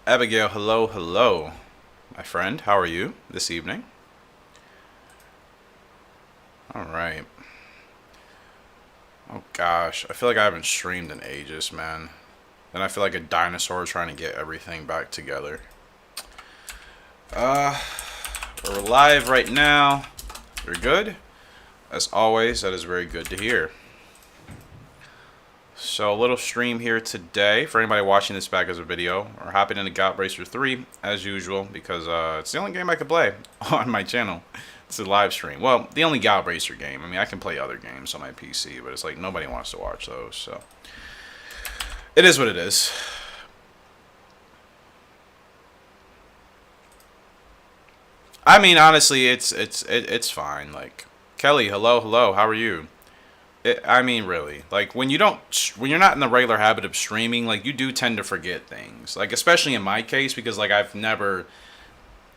Abigail, hello, hello, my friend. How are you this evening? All right. Oh gosh, I feel like I haven't streamed in ages, man. And I feel like a dinosaur trying to get everything back together. We're live right now. We're good. As always, that is very good to hear. So a little stream here today for anybody watching this back as a video. We're hopping into Gallop Racer 3 as usual because it's the only game I can play on my channel. It's a live stream. Well, the only Gallop Racer game. I mean, I can play other games on my PC, but it's like nobody wants to watch those. So it is what it is. I mean, honestly, it's fine. Like Kelly, hello, hello. How are you? I mean, really, like when you're not in the regular habit of streaming, like you do tend to forget things. Like especially in my case, because like the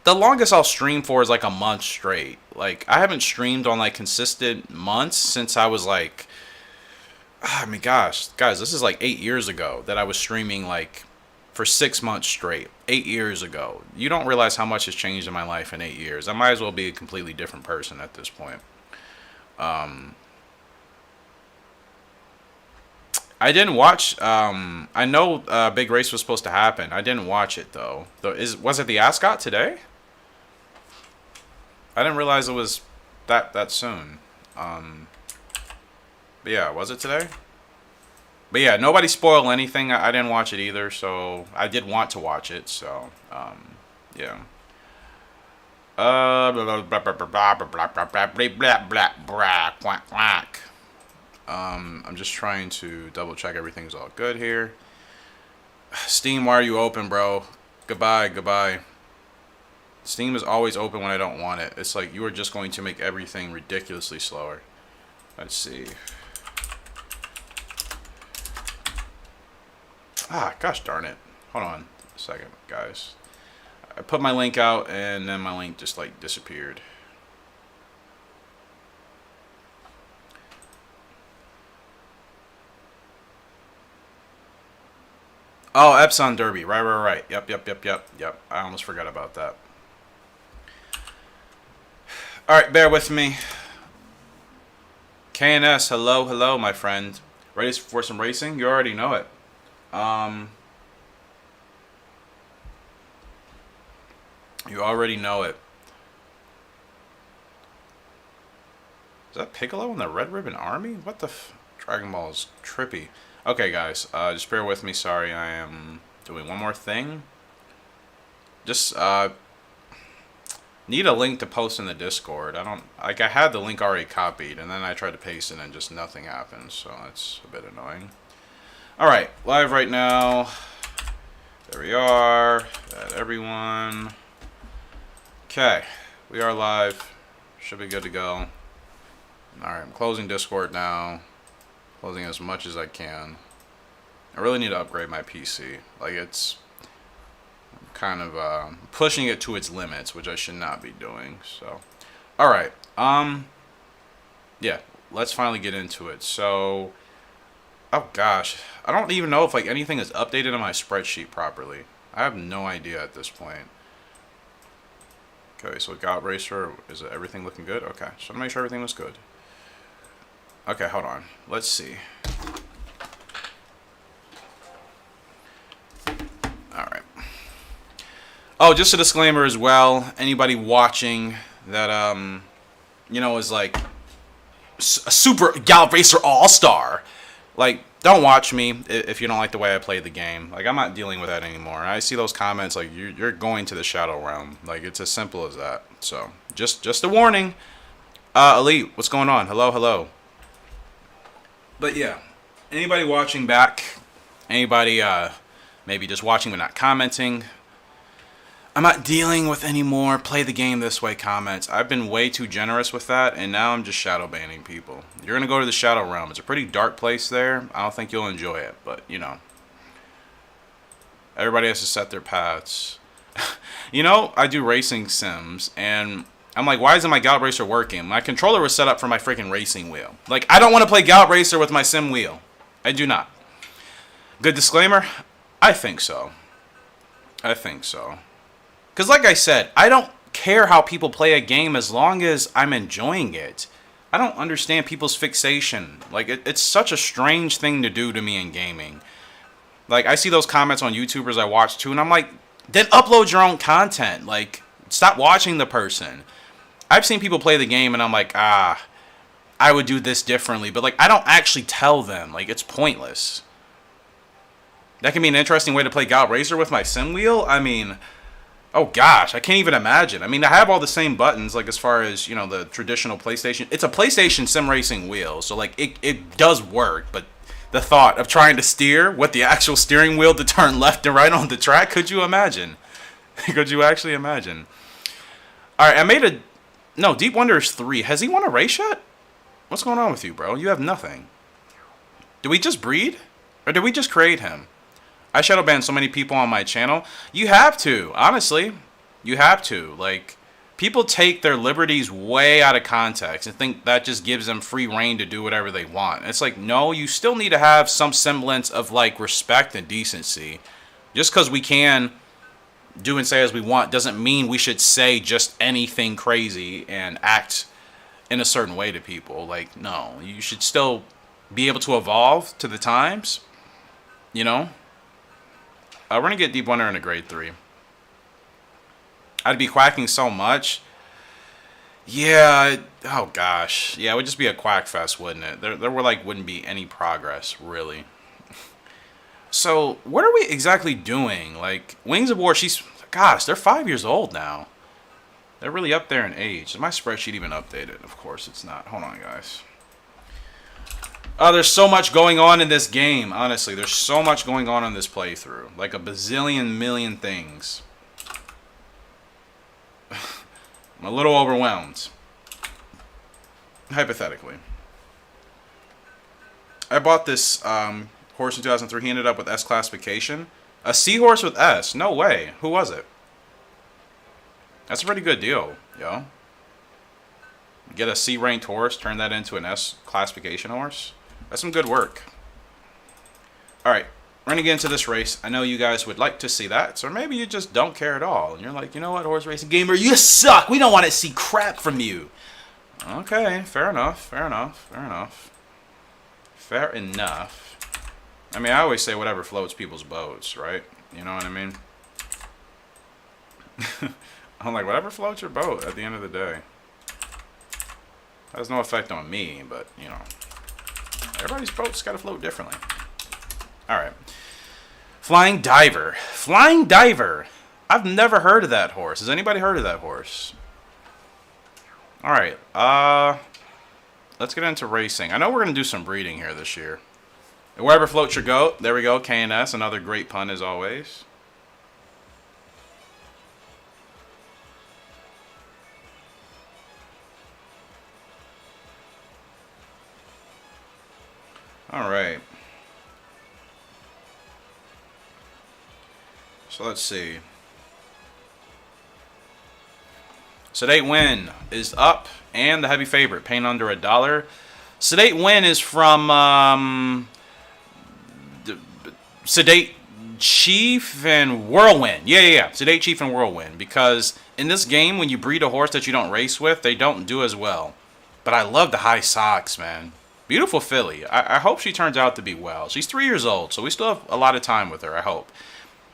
longest I'll stream for is like a month straight. Like I haven't streamed on like consistent months since I was like, I mean, gosh, guys, this is like 8 years ago that I was streaming like for 6 months straight. 8 years ago. You don't realize how much has changed in my life in 8 years. I might as well be a completely different person at this point. I didn't watch. I know Big Race was supposed to happen. I didn't watch it though. Was it the Ascot today? I didn't realize it was that soon. But yeah, was it today? But yeah, nobody spoiled anything. I didn't watch it either, so I did want to watch it. So yeah. I'm just trying to double check everything's all good here. Steam, why are you open, bro? Goodbye, goodbye. Steam is always open when I don't want it. It's like you are just going to make everything ridiculously slower. Let's see. Ah, gosh darn it. Hold on a second, guys. I put my link out and then my link just like disappeared. Oh, Epson Derby. Right. Yep. I almost forgot about that. Alright, bear with me. KNS, hello, my friend. Ready for some racing? You already know it. You already know it. Is that Piccolo in the Red Ribbon Army? What the Dragon Ball is trippy. Okay, guys, just bear with me. Sorry, I am doing one more thing. Just need a link to post in the Discord. I had the link already copied, and then I tried to paste it, and just nothing happened. So that's a bit annoying. All right, live right now. There we are. Add everyone. Okay, we are live. Should be good to go. All right, I'm closing Discord now. Closing as much as I can. I really need to upgrade my PC. Like it's kind of pushing it to its limits, which I should not be doing. So, all right. Yeah, let's finally get into it. So, oh gosh, I don't even know if like anything is updated on my spreadsheet properly. I have no idea at this point. Okay, so Gallop Racer, is everything looking good? Okay, so to make sure everything was good. Okay, hold on. Let's see. Alright. Oh, just a disclaimer as well. Anybody watching that, you know, is like a super Gallop Racer All-Star. Like, don't watch me if you don't like the way I play the game. Like, I'm not dealing with that anymore. I see those comments like, you're going to the Shadow Realm. Like, it's as simple as that. So, just a warning. Elite, what's going on? Hello. But yeah, anybody watching back, anybody maybe just watching but not commenting, I'm not dealing with any more play the game this way comments. I've been way too generous with that, and now I'm just shadow banning people. You're going to go to the Shadow Realm. It's a pretty dark place there. I don't think you'll enjoy it, but you know. Everybody has to set their paths. You know, I do racing sims, and I'm like, why isn't my Gallop Racer working? My controller was set up for my freaking racing wheel. Like, I don't want to play Gallop Racer with my sim wheel. I do not. Good disclaimer? I think so. I think so. Because like I said, I don't care how people play a game as long as I'm enjoying it. I don't understand people's fixation. Like, it's such a strange thing to do to me in gaming. Like, I see those comments on YouTubers I watch too, and I'm like, then upload your own content. Like, stop watching the person. I've seen people play the game, and I'm like, I would do this differently. But, like, I don't actually tell them. Like, it's pointless. That can be an interesting way to play Gallop Racer with my sim wheel. I mean, oh gosh, I can't even imagine. I mean, I have all the same buttons, like as far as, you know, the traditional PlayStation. It's a PlayStation sim racing wheel, so like it does work, but the thought of trying to steer with the actual steering wheel to turn left and right on the track, could you imagine? Could you actually imagine? Alright, I made a... No, Deep Wonder is 3. Has he won a race yet? What's going on with you, bro? You have nothing. Did we just breed? Or did we just create him? I shadow ban so many people on my channel. You have to, honestly. You have to. Like, people take their liberties way out of context and think that just gives them free reign to do whatever they want. It's like, no, you still need to have some semblance of, like, respect and decency. Just because we can do and say as we want doesn't mean we should say just anything crazy and act in a certain way to people. Like, no, you should still be able to evolve to the times, you know? We're going to get Deep Wonder in a grade 3. I'd be quacking so much. Yeah, oh gosh. Yeah, it would just be a quack fest, wouldn't it? There wouldn't be any progress, really. So, what are we exactly doing? Like, Wings of War, gosh, they're 5 years old now. They're really up there in age. Is my spreadsheet even updated? Of course it's not. Hold on, guys. Oh, there's so much going on in this game, honestly. There's so much going on in this playthrough. Like a bazillion million things. I'm a little overwhelmed. Hypothetically. I bought this horse in 2003. He ended up with S classification. A seahorse with S? No way. Who was it? That's a pretty good deal, yo. Get a C-ranked horse, turn that into an S classification horse. That's some good work. Alright, we're going to get into this race. I know you guys would like to see that, so maybe you just don't care at all. And you're like, you know what, horse racing gamer, you suck! We don't want to see crap from you! Okay, fair enough, fair enough, fair enough. Fair enough. I mean, I always say whatever floats people's boats, right? You know what I mean? I'm like, whatever floats your boat at the end of the day. Has no effect on me, but, you know. Everybody's boat's got to float differently. Alright. Flying Diver. Flying Diver. I've never heard of that horse. Has anybody heard of that horse? Alright. Let's get into racing. I know we're going to do some breeding here this year. Wherever floats your goat. There we go. KNS. Another great pun as always. Alright. So let's see. Sedate Win is up and the heavy favorite, paying under $1. Sedate Win is from Sedate Chief and Whirlwind. Yeah. Sedate Chief and Whirlwind. Because in this game, when you breed a horse that you don't race with, they don't do as well. But I love the high socks, man. Beautiful filly. I hope she turns out to be well. She's 3 years old, so we still have a lot of time with her, I hope.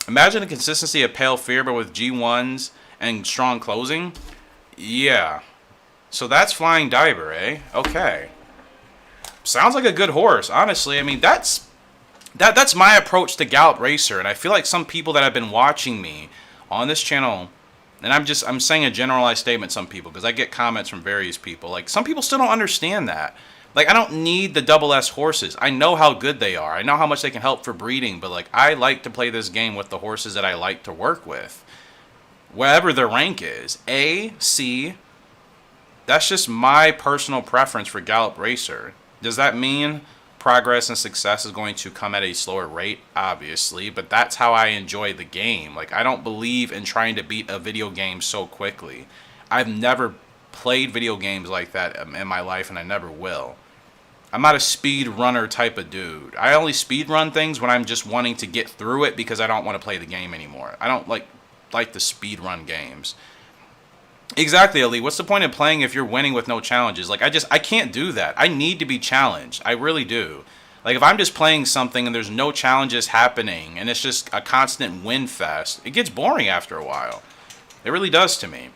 Imagine the consistency of Pale Fear, but with G1s and strong closing. Yeah. So that's Flying Diver, eh? Okay. Sounds like a good horse, honestly. I mean, that's my approach to Gallop Racer, and I feel like some people that have been watching me on this channel, and I'm saying a generalized statement, some people, because I get comments from various people. Like, some people still don't understand that. Like, I don't need the double S horses. I know how good they are. I know how much they can help for breeding, but, like, I like to play this game with the horses that I like to work with. Whatever their rank is. A, C, that's just my personal preference for Gallop Racer. Does that mean progress and success is going to come at a slower rate? Obviously, but that's how I enjoy the game. Like, I don't believe in trying to beat a video game so quickly. I've never played video games like that in my life, and I never will. I'm not a speed runner type of dude. I only speed run things when I'm just wanting to get through it because I don't want to play the game anymore. I don't like the speed run games. Exactly, Ali. What's the point of playing if you're winning with no challenges? Like, I can't do that. I need to be challenged. I really do. Like, if I'm just playing something and there's no challenges happening and it's just a constant win fest, it gets boring after a while. It really does to me.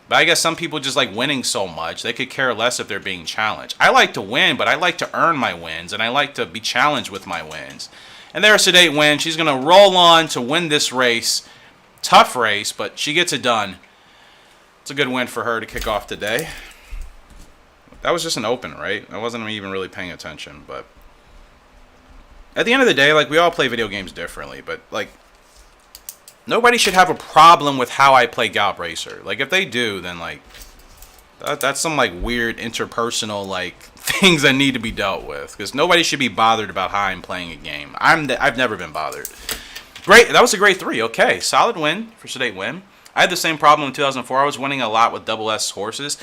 But I guess some people just like winning so much, they could care less if they're being challenged. I like to win, but I like to earn my wins, and I like to be challenged with my wins. And there's Sedate win. She's going to roll on to win this race. Tough race, but she gets it done. It's a good win for her to kick off today. That was just an open, right? I wasn't even really paying attention, but at the end of the day, like, we all play video games differently, but like, nobody should have a problem with how I play Gallop Racer. Like, if they do, then like that's some like weird interpersonal like things that need to be dealt with, because nobody should be bothered about how I'm playing a game. I've never been bothered. Great, that was a great 3. Okay, solid win for Sedate win. I had the same problem in 2004. I was winning a lot with double S horses.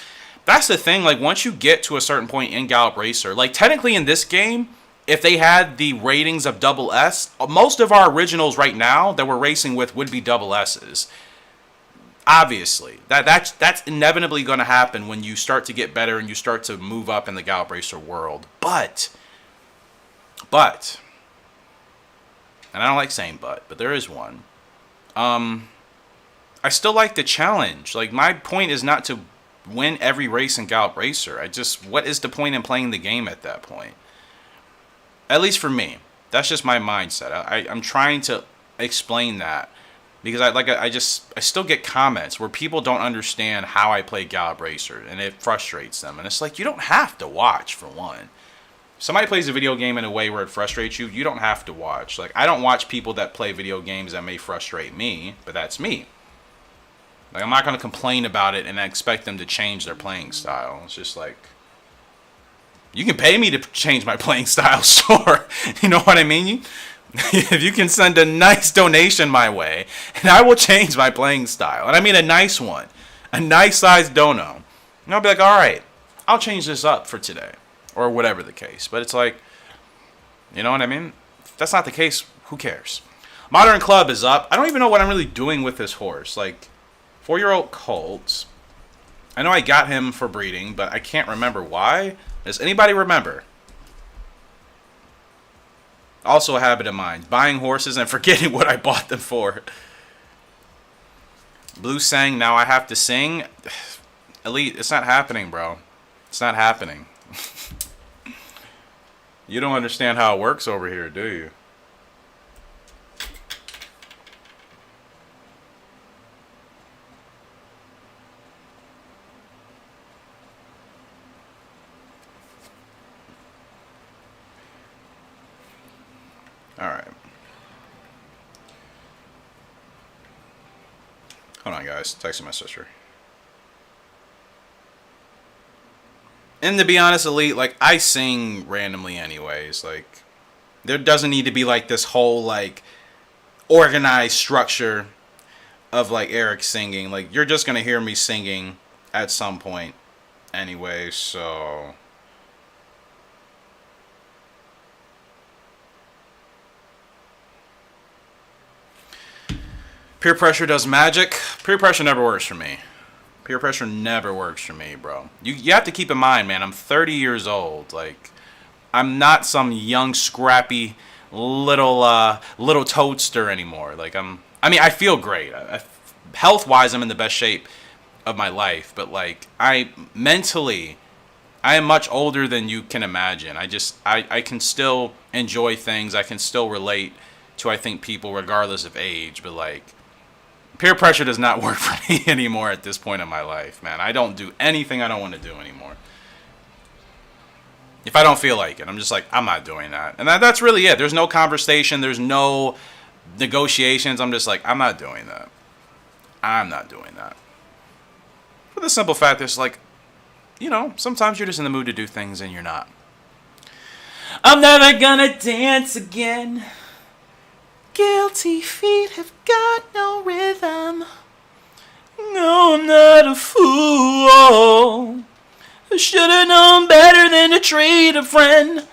That's the thing. Like, once you get to a certain point in Gallop Racer, like, technically in this game, if they had the ratings of double S, most of our originals right now that we're racing with would be double S's. Obviously, that's inevitably going to happen when you start to get better and you start to move up in the Gallop Racer world. But, and I don't like saying but there is one. I still like the challenge. Like, my point is not to win every race in Gallop Racer. What is the point in playing the game at that point? At least for me. That's just my mindset. I'm trying to explain that because I still get comments where people don't understand how I play Gallop Racer, and it frustrates them. And it's like, you don't have to watch, for one. If somebody plays a video game in a way where it frustrates you, you don't have to watch. Like, I don't watch people that play video games that may frustrate me, but that's me. Like, I'm not going to complain about it and expect them to change their playing style. It's just like, you can pay me to change my playing style, sure. You know what I mean? If you can send a nice donation my way, and I will change my playing style. And I mean a nice one. A nice sized dono. And I'll be like, alright, I'll change this up for today. Or whatever the case. But it's like, you know what I mean? If that's not the case, who cares? Modern Club is up. I don't even know what I'm really doing with this horse. Like, 4-year-old colt. I know I got him for breeding, but I can't remember why. Does anybody remember? Also a habit of mine. Buying horses and forgetting what I bought them for. Blue sang, now I have to sing. Elite, it's not happening, bro. It's not happening. You don't understand how it works over here, do you? Alright. Hold on, guys. Texting my sister. And to be honest, Elite, like, I sing randomly anyways. Like, there doesn't need to be, like, this whole, like, organized structure of, like, Eric singing. Like, you're just gonna hear me singing at some point anyway, so... Peer pressure does magic. Peer pressure never works for me. Peer pressure never works for me, bro. You have to keep in mind, man, I'm 30 years old. Like, I'm not some young, scrappy, little toadster anymore. Like, I mean, I feel great. Health-wise, I'm in the best shape of my life. But, like, mentally, I am much older than you can imagine. I can still enjoy things. I can still relate to, I think, people regardless of age. But, like, peer pressure does not work for me anymore at this point in my life, man. I don't do anything I don't want to do anymore. If I don't feel like it, I'm just like, I'm not doing that. And that's really it. There's no conversation. There's no negotiations. I'm just like, I'm not doing that. I'm not doing that. For the simple fact that it's like, you know, sometimes you're just in the mood to do things and you're not. I'm never gonna dance again. Guilty feet have got no rhythm. No, I'm not a fool. I should have known better than to treat a friend.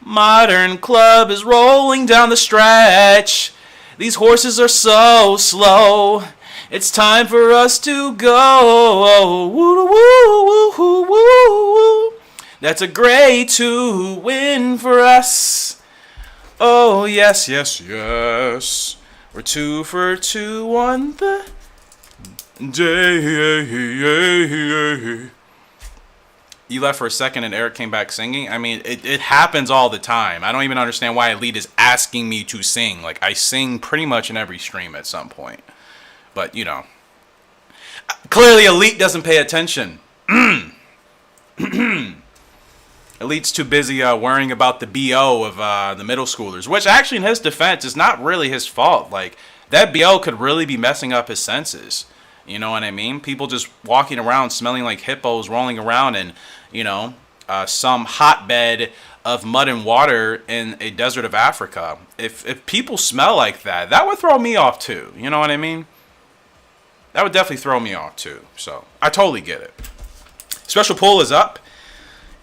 Modern Club is rolling down the stretch. These horses are so slow. It's time for us to go. Woo, woo, woo, woo, woo. That's a grade 2 win for us. Oh, yes, yes, yes. We're 2 for 2 on the day. You left for a second and Eric came back singing. I mean, it happens all the time. I don't even understand why Elite is asking me to sing. Like, I sing pretty much in every stream at some point. But, you know. Clearly, Elite doesn't pay attention. Elite's too busy worrying about the BO of the middle schoolers. Which, actually, in his defense, is not really his fault. Like, that BO could really be messing up his senses. You know what I mean? People just walking around smelling like hippos, rolling around in, you know, some hotbed of mud and water in a desert of Africa. If people smell like that, that would throw me off too. You know what I mean? That would definitely throw me off too. So I totally get it. Special pool is up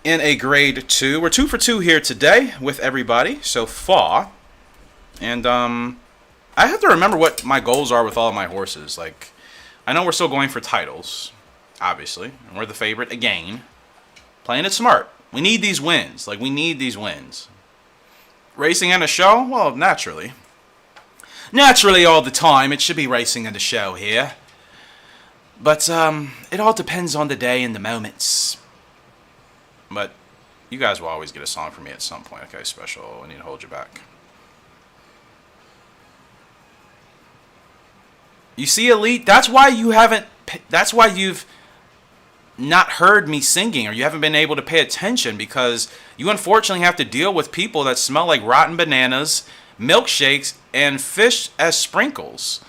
in a grade 2. We're 2 for 2 here today with everybody so far. And I have to remember what my goals are with all of my horses. Like, I know we're still going for titles, obviously, and we're the favorite again. Playing it smart. We need these wins. Like, we need these wins. Racing and a show? Well, naturally. Naturally, all the time, it should be racing and a show here. But, it all depends on the day and the moments. But, you guys will always get a song from me at some point. Okay, special. I need to hold you back. You see, Elite, that's why you've not heard me singing, or you haven't been able to pay attention, because you unfortunately have to deal with people that smell like rotten bananas, milkshakes, and fish as sprinkles.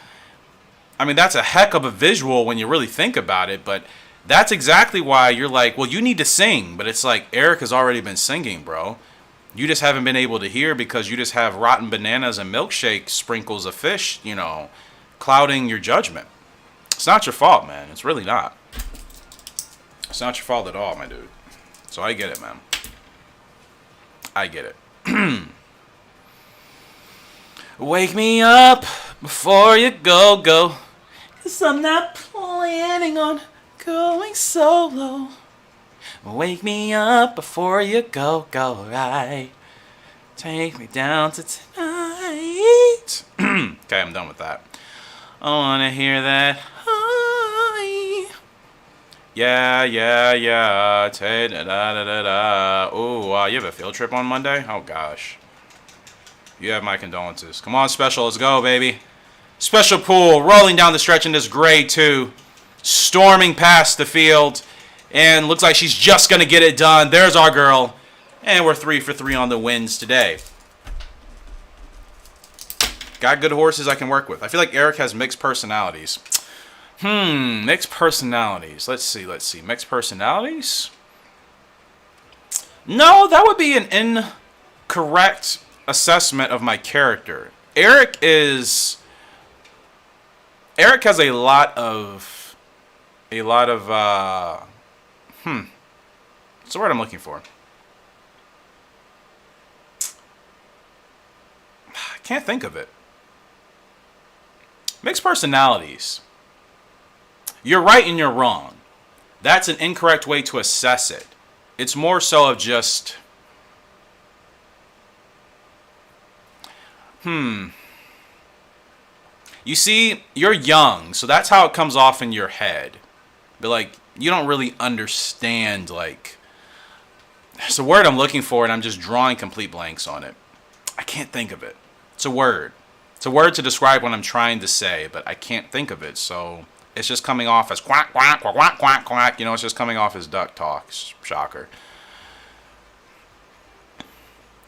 I mean, that's a heck of a visual when you really think about it, but that's exactly why you're like, well, you need to sing. But it's like, Eric has already been singing, bro. You just haven't been able to hear because you just have rotten bananas and milkshake sprinkles of fish, you know, clouding your judgment. It's not your fault, man. It's really not. It's not your fault at all, my dude. So I get it, man. I get it. Wake me up before you go. 'Cause I'm not planning on going solo. Wake me up before you go right. Take me down to tonight. Okay, I'm done with that. I wanna hear that. Hi. Yeah. Oh, you have a field trip on Monday? Oh gosh. You have my condolences. Come on, special, let's go, baby. Special pool rolling down the stretch in this grade 2, storming past the field, and looks like she's just gonna get it done. There's our girl, and we're 3 for 3 on the wins today. Got good horses I can work with. I feel like Eric has mixed personalities. Mixed personalities. Let's see. Mixed personalities? No, that would be an incorrect assessment of my character. Eric has a lot of what's the word I'm looking for? I can't think of it. Mixed personalities. You're right and you're wrong. That's an incorrect way to assess it. It's more so of just, You see, you're young, so that's how it comes off in your head. But, like, you don't really understand, like, it's a word I'm looking for, and I'm just drawing complete blanks on it. I can't think of it. It's a word. It's a word to describe what I'm trying to say, but I can't think of it, so it's just coming off as quack, quack, quack, quack, quack, quack. You know, it's just coming off as duck talk. Shocker.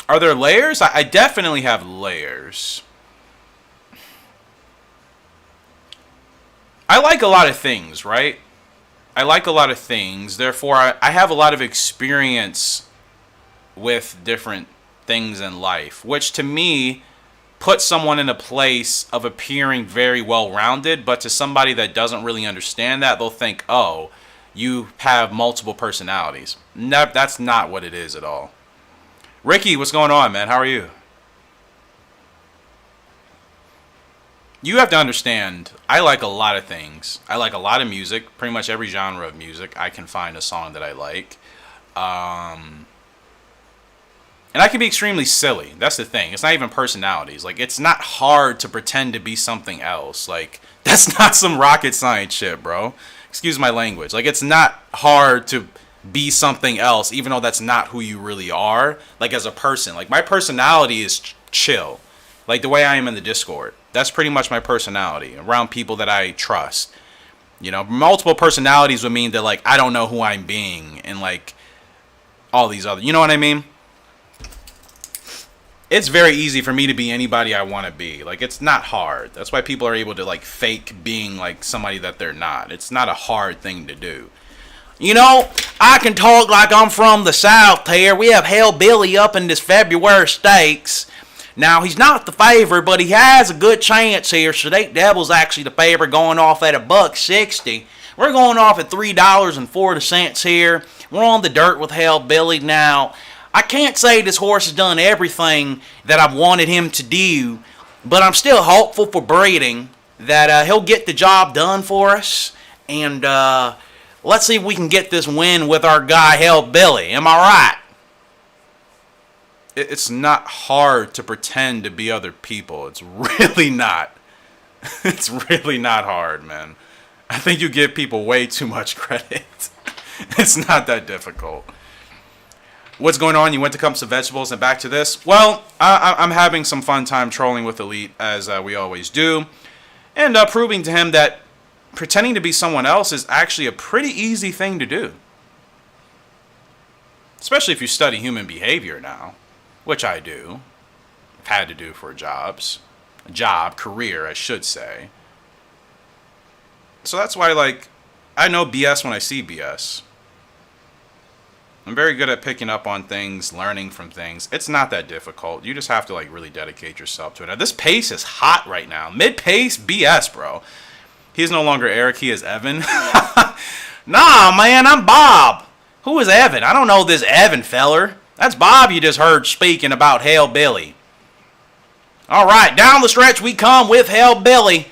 Are there layers? I definitely have layers. I like a lot of things, right? I like a lot of things. Therefore, I have a lot of experience with different things in life, which to me puts someone in a place of appearing very well-rounded, but to somebody that doesn't really understand that, they'll think, oh, you have multiple personalities. No, that's not what it is at all. Ricky, what's going on, man? How are you? You have to understand, I like a lot of things. I like a lot of music, pretty much every genre of music. I can find a song that I like. And I can be extremely silly. That's the thing. It's not even personalities. Like, it's not hard to pretend to be something else. Like, that's not some rocket science shit, bro. Excuse my language. Like, it's not hard to be something else, even though that's not who you really are. Like, as a person. Like, my personality is chill. Like, the way I am in the Discord. That's pretty much my personality. Around people that I trust. You know, multiple personalities would mean that, like, I don't know who I'm being. And, like, all these other... You know what I mean? It's very easy for me to be anybody I want to be. Like, it's not hard. That's why people are able to, like, fake being, like, somebody that they're not. It's not a hard thing to do. You know, I can talk like I'm from the South here. We have Hellbilly up in this February Stakes. Now, he's not the favorite, but he has a good chance here. Sedate Devil's actually the favorite, going off at $1.60. We're going off at $3.40 here. We're on the dirt with Hellbilly now. I can't say this horse has done everything that I've wanted him to do, but I'm still hopeful for breeding that he'll get the job done for us. And let's see if we can get this win with our guy Hellbilly. Am I right? It's not hard to pretend to be other people. It's really not. It's really not hard, man. I think you give people way too much credit. It's not that difficult. What's going on? You went to Cups of Vegetables and back to this? Well, I'm having some fun time trolling with Elite, as we always do. And proving to him that pretending to be someone else is actually a pretty easy thing to do. Especially if you study human behavior now. Which I do. I've had to do for jobs. A job, career, I should say. So that's why, like, I know BS when I see BS. I'm very good at picking up on things, learning from things. It's not that difficult. You just have to, like, really dedicate yourself to it. Now, this pace is hot right now. Mid-pace, BS, bro. He's no longer Eric. He is Evan. Nah, man, I'm Bob. Who is Evan? I don't know this Evan feller. That's Bob you just heard speaking about Hellbilly. All right, down the stretch we come with Hellbilly.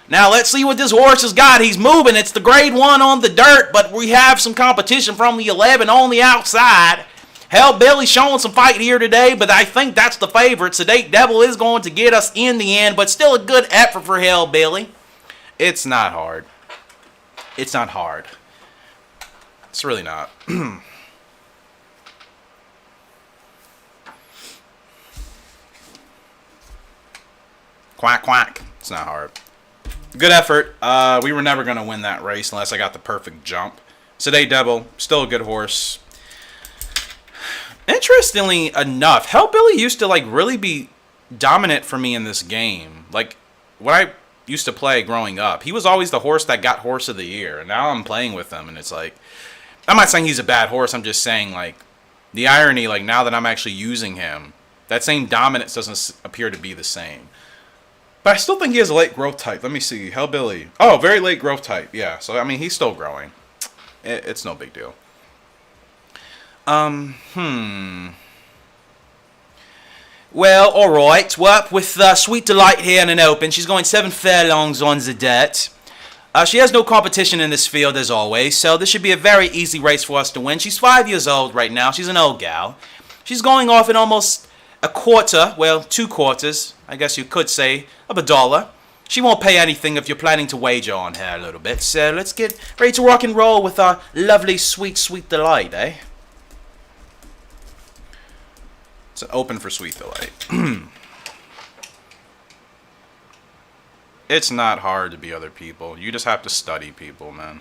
Now, let's see what this horse has got. He's moving. It's the grade 1 on the dirt, but we have some competition from the 11 on the outside. Hellbilly showing some fight here today, but I think that's the favorite. Sedate Devil is going to get us in the end, but still a good effort for Hellbilly. It's not hard. It's not hard. It's really not. Quack, quack. It's not hard. Good effort. We were never going to win that race unless I got the perfect jump. Sedate Devil, still a good horse. Interestingly enough, Hellbilly used to, like, really be dominant for me in this game. Like, when I used to play growing up, he was always the horse that got Horse of the Year. And now I'm playing with him, and it's like, I'm not saying he's a bad horse. I'm just saying, like, the irony, like, now that I'm actually using him, that same dominance doesn't appear to be the same. But I still think he has a late growth type. Let me see. Hellbilly. Oh, very late growth type. Yeah. So, I mean, he's still growing. It's no big deal. Well, alright. We're up with Sweet Delight here in an open. She's going 7 furlongs on the dirt. She has no competition in this field, as always. So, this should be a very easy race for us to win. She's 5 years old right now. She's an old gal. She's going off in almost a quarter. Well, 2 quarters. I guess you could say, of $1. She won't pay anything if you're planning to wager on her a little bit. So let's get ready to rock and roll with our lovely, sweet, sweet delight, eh? It's an open for Sweet Delight. It's not hard to be other people. You just have to study people, man.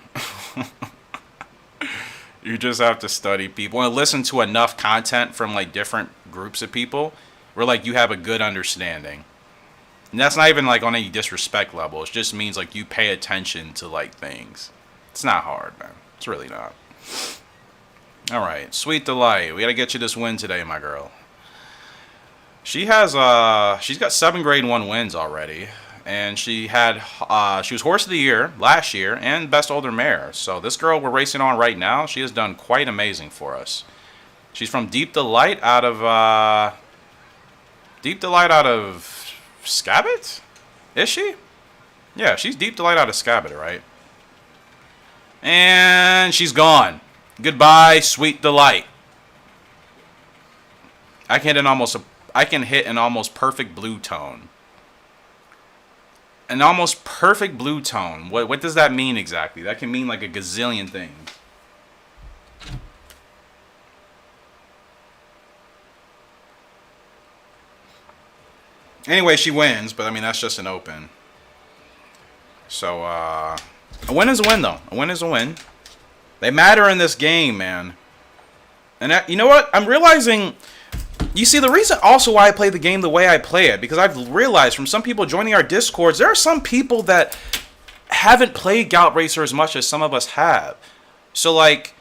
You just have to study people and listen to enough content from, like, different groups of people where, like, you have a good understanding. And that's not even, like, on any disrespect level. It just means, like, you pay attention to, like, things. It's not hard, man. It's really not. Alright, Sweet Delight. We gotta get you this win today, my girl. She has, she's got 7 grade 1 wins already. and she was Horse of the Year last year and Best Older Mare. So this girl we're racing on right now, she has done quite amazing for us. She's from Deep Delight out of Scabbit? Is she? Yeah, she's Deep Delight out of Scabbit, right? And she's gone. Goodbye, Sweet Delight. I can hit an almost perfect blue tone. An almost perfect blue tone. What does that mean exactly? That can mean like a gazillion things. Anyway, she wins, but I mean that's just an open. So a win is a win, though. A win is a win. They matter in this game, man. And that, you know what? I'm realizing. You see, the reason also why I play the game the way I play it, because I've realized from some people joining our Discords, there are some people that haven't played Gallop Racer as much as some of us have. So, like,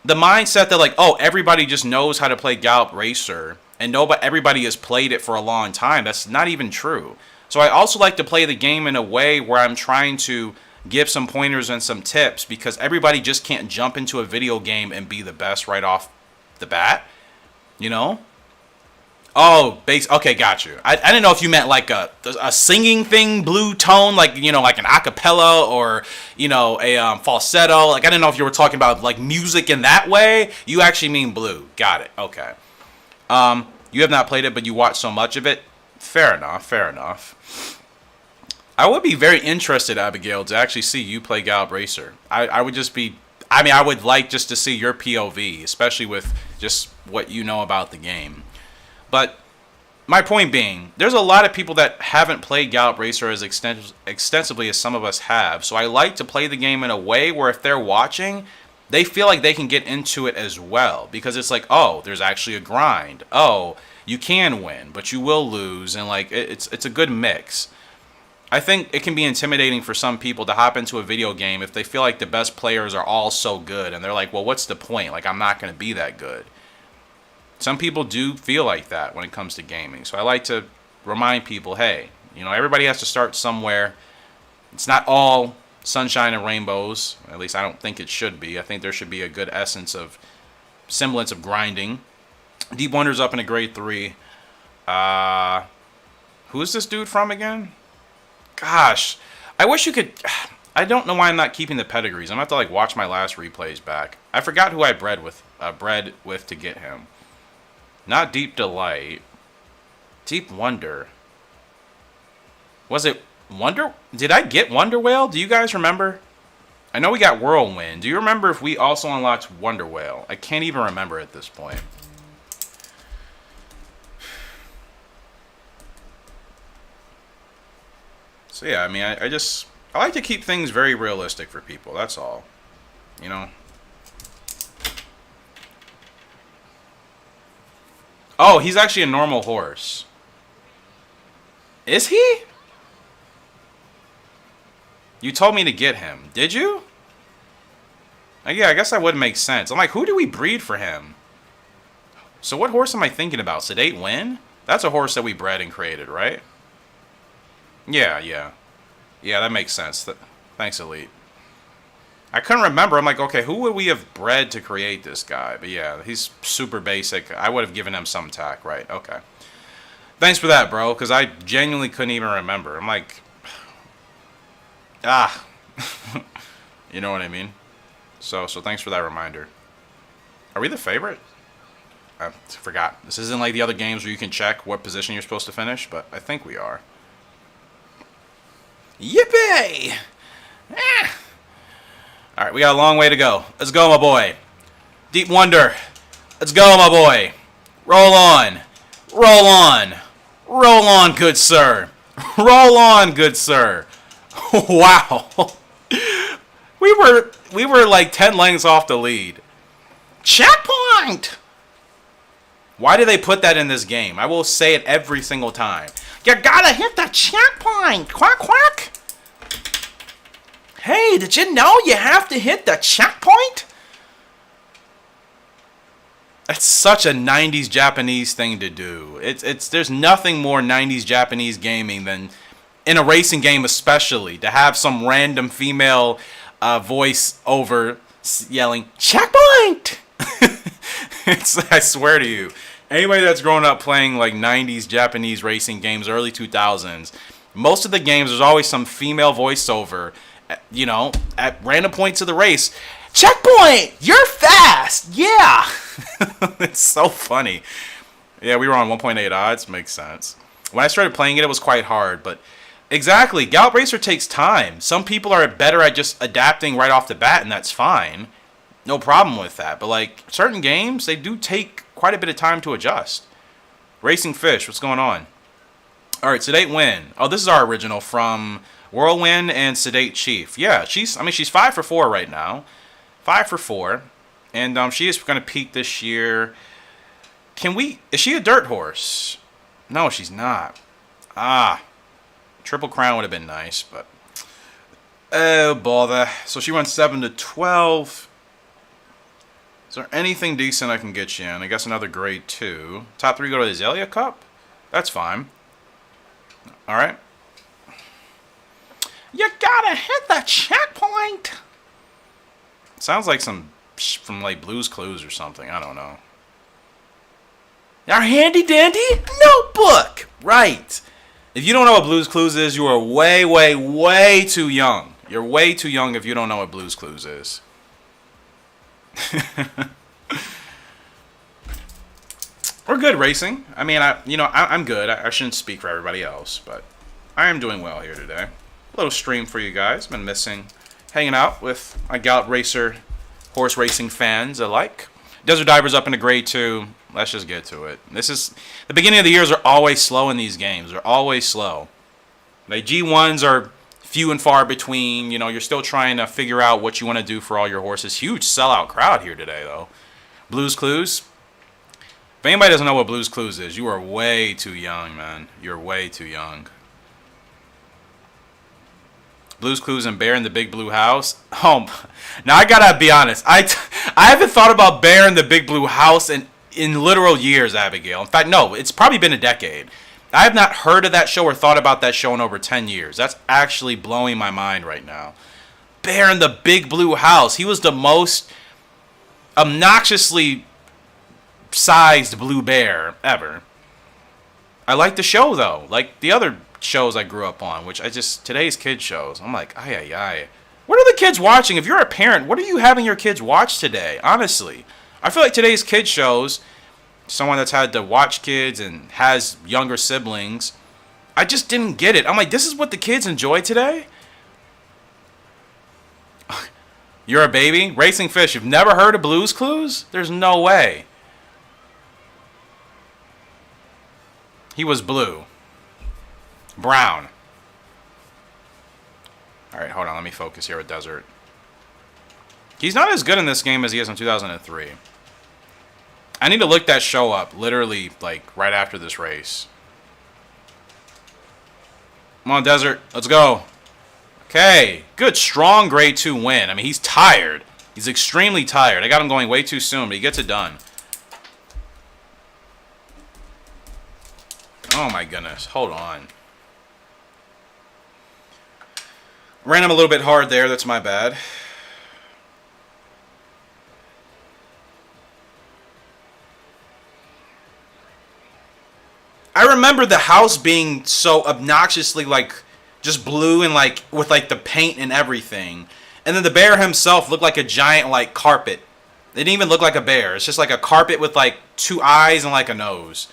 the mindset that, like, oh, everybody just knows how to play Gallop Racer, and everybody has played it for a long time, that's not even true. So I also like to play the game in a way where I'm trying to give some pointers and some tips, because everybody just can't jump into a video game and be the best right off the bat, you know? Oh, okay, got you. I didn't know if you meant like a singing thing, blue tone, like, you know, like an acapella or, you know, a falsetto. Like, I didn't know if you were talking about like music in that way. You actually mean blue. Got it. Okay. You have not played it, but you watched so much of it. Fair enough. Fair enough. I would be very interested, Abigail, to actually see you play Gallop Racer. I would just be. I mean, I would like just to see your POV, especially with just what you know about the game. But my point being, there's a lot of people that haven't played Gallop Racer as extensively as some of us have. So I like to play the game in a way where if they're watching, they feel like they can get into it as well. Because it's like, oh, there's actually a grind. Oh, you can win, but you will lose. And like it's a good mix. I think it can be intimidating for some people to hop into a video game if they feel like the best players are all so good. And they're like, well, what's the point? Like, I'm not going to be that good. Some people do feel like that when it comes to gaming. So I like to remind people, hey, you know, everybody has to start somewhere. It's not all sunshine and rainbows. At least I don't think it should be. I think there should be a good semblance of grinding. Deep Wonder's up in a grade 3. Who is this dude from again? Gosh, I wish you could. I don't know why I'm not keeping the pedigrees. I'm gonna have to like watch my last replays back. I forgot who I bred with to get him. Not Deep Delight. Deep Wonder. Was it Wonder? Did I get Wonder Whale? Do you guys remember? I know we got Whirlwind. Do you remember if we also unlocked Wonder Whale? I can't even remember at this point. So yeah, I mean, I like to keep things very realistic for people. That's all. You know? Oh, he's actually a normal horse. Is he? You told me to get him. Did you? Yeah, I guess that would make sense. I'm like, who do we breed for him? So what horse am I thinking about? Sedate Win? That's a horse that we bred and created, right? Yeah. Yeah, that makes sense. Thanks, Elite. I couldn't remember. I'm like, okay, who would we have bred to create this guy? But yeah, he's super basic. I would have given him some tack, right? Okay. Thanks for that, bro, because I genuinely couldn't even remember. I'm like, you know what I mean? So thanks for that reminder. Are we the favorite? I forgot. This isn't like the other games where you can check what position you're supposed to finish, but I think we are. Yippee! Alright, we got a long way to go. Let's go, my boy. Deep Wonder. Let's go, my boy. Roll on. Roll on. Roll on, good sir. Roll on, good sir. Wow. We were like 10 lengths off the lead. Checkpoint! Why do they put that in this game? I will say it every single time. You gotta hit the checkpoint. Quack, quack. Hey, did you know you have to hit the checkpoint? That's such a 90s Japanese thing to do. There's nothing more 90s Japanese gaming than in a racing game especially, to have some random female voice over yelling, checkpoint! I swear to you, anybody that's grown up playing like 90s Japanese racing games, early 2000s, most of the games there's always some female voiceover, you know, at random points of the race. Checkpoint! You're fast! Yeah! It's so funny. Yeah, we were on 1.8 odds. Makes sense. When I started playing it, it was quite hard, but exactly, Gallop Racer takes time. Some people are better at just adapting right off the bat, and that's fine. No problem with that. But like certain games, they do take quite a bit of time to adjust. Racing Fish, what's going on? All right, Sedate Win. Oh, this is our original from Whirlwind and Sedate Chief. Yeah, she's 5 for 4 right now. 5 for 4. And she is going to peak this year. Is she a dirt horse? No, she's not. Triple Crown would have been nice, but oh bother. So she runs 7 to 12. Is there anything decent I can get you in? I guess another grade 2. Top 3 go to the Azalea Cup? That's fine. Alright. You gotta hit the checkpoint! Sounds like some from like Blue's Clues or something. I don't know. Our handy dandy notebook! Right. If you don't know what Blue's Clues is, you are way, way, way too young. You're way too young if you don't know what Blue's Clues is. We're good racing. I mean, I'm good. I shouldn't speak for everybody else, but I am doing well here today. A little stream for you guys. Been missing hanging out with my Gallop Racer horse racing fans alike. Desert Divers up into grade 2. Let's just get to it. This is the beginning of the years are always slow in these games. They're always slow. Like G1s are few and far between. You know, you're still trying to figure out what you want to do for all your horses. Huge sellout crowd here today, though. Blue's Clues. If anybody doesn't know what Blue's Clues is, you are way too young, man. You're way too young. Blue's Clues and Bear in the Big Blue House. Oh, now I gotta be honest. I haven't thought about Bear in the Big Blue House in literal years, Abigail. In fact, no, it's probably been a decade. I have not heard of that show or thought about that show in over 10 years. That's actually blowing my mind right now. Bear in the Big Blue House. He was the most obnoxiously sized blue bear ever. I like the show, though. Like the other shows I grew up on, which today's kid shows. I'm like, ay. What are the kids watching? If you're a parent, what are you having your kids watch today? Honestly, I feel like today's kid shows, someone that's had to watch kids and has younger siblings, I just didn't get it. I'm like, this is what the kids enjoy today? You're a baby? Racing Fish, you've never heard of Blue's Clues? There's no way. He was blue. Brown. Alright, hold on. Let me focus here with Desert. He's not as good in this game as he is in 2003. I need to look that show up, literally, like, right after this race. Come on, Desert. Let's go. Okay. Good, strong grade 2 win. I mean, he's tired. He's extremely tired. I got him going way too soon, but he gets it done. Oh, my goodness. Hold on. Ran him a little bit hard there. That's my bad. I remember the house being so obnoxiously, like, just blue and, like, with, like, the paint and everything. And then the bear himself looked like a giant, like, carpet. It didn't even look like a bear. It's just like a carpet with, like, 2 eyes and, like, a nose.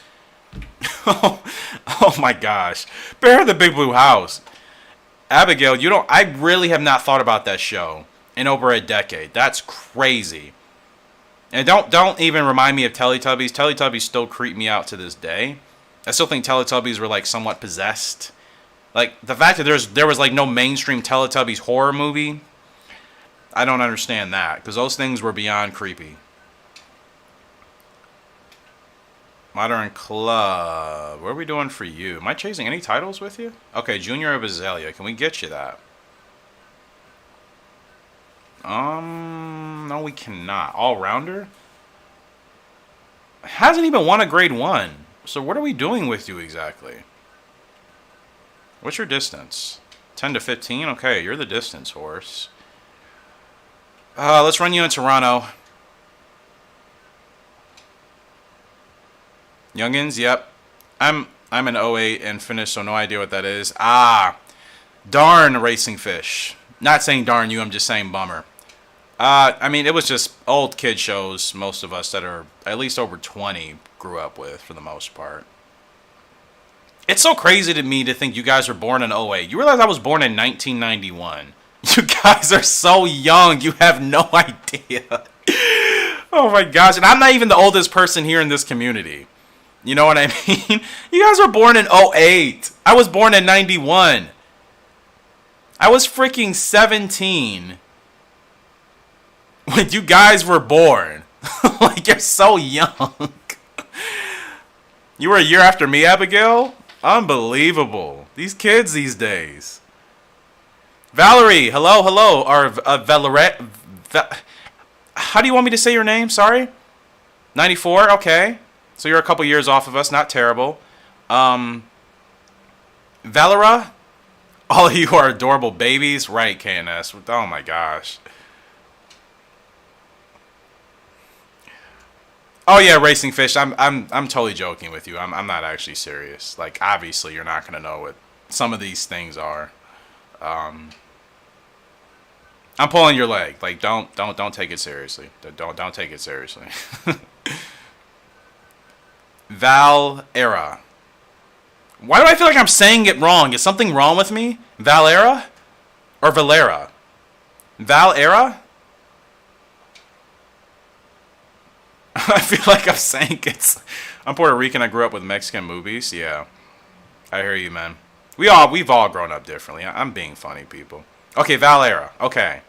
Oh my gosh. Bear in the Big Blue House. Abigail, I really have not thought about that show in over a decade. That's crazy. And don't even remind me of Teletubbies. Teletubbies still creep me out to this day. I still think Teletubbies were like somewhat possessed. Like the fact that there was like no mainstream Teletubbies horror movie. I don't understand that because those things were beyond creepy. Modern Club. What are we doing for you? Am I chasing any titles with you? Okay, Junior of Azalea. Can we get you that? No, we cannot. All-rounder? Hasn't even won a grade 1. So what are we doing with you exactly? What's your distance? 10 to 15? Okay, you're the distance horse. Let's run you in Toronto. Youngins, yep. I'm an 08 and finished, so no idea what that is. Ah, darn Racing Fish. Not saying darn you, I'm just saying bummer. I mean, it was just old kid shows most of us that are at least over 20 grew up with, for the most part. It's so crazy to me to think you guys were born in 08. You realize I was born in 1991. You guys are so young, you have no idea. Oh my gosh, and I'm not even the oldest person here in this community. You know what I mean? You guys were born in 08. I was born in 91. I was freaking 17 when you guys were born. Like, you're so young. You were a year after me, Abigail? Unbelievable. These kids these days. Valerie, hello, hello. Or Valorette. How do you want me to say your name? Sorry? 94? Okay. So you're a couple years off of us. Not terrible. Valera? All of you are adorable babies. Right, KNS. Oh my gosh. Oh yeah, Racing Fish. I'm totally joking with you. I'm not actually serious. Like, obviously you're not gonna know what some of these things are. I'm pulling your leg. Like, don't take it seriously. Don't take it seriously. Valera. Why do I feel like I'm saying it wrong? Is something wrong with me? Valera or Valera? Valera? I feel like I'm saying it's... I'm Puerto Rican. I grew up with Mexican movies. Yeah. I hear you, man. We've all grown up differently. I'm being funny, people. Okay, Valera. Okay.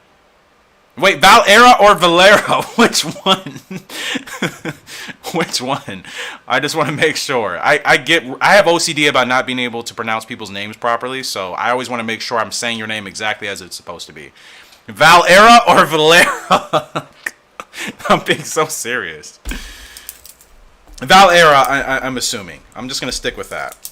Wait, Valera or Valera? Which one? Which one? I just want to make sure. I have OCD about not being able to pronounce people's names properly, so I always want to make sure I'm saying your name exactly as it's supposed to be. Valera or Valera? I'm being so serious. Valera, I'm assuming. I'm just gonna stick with that.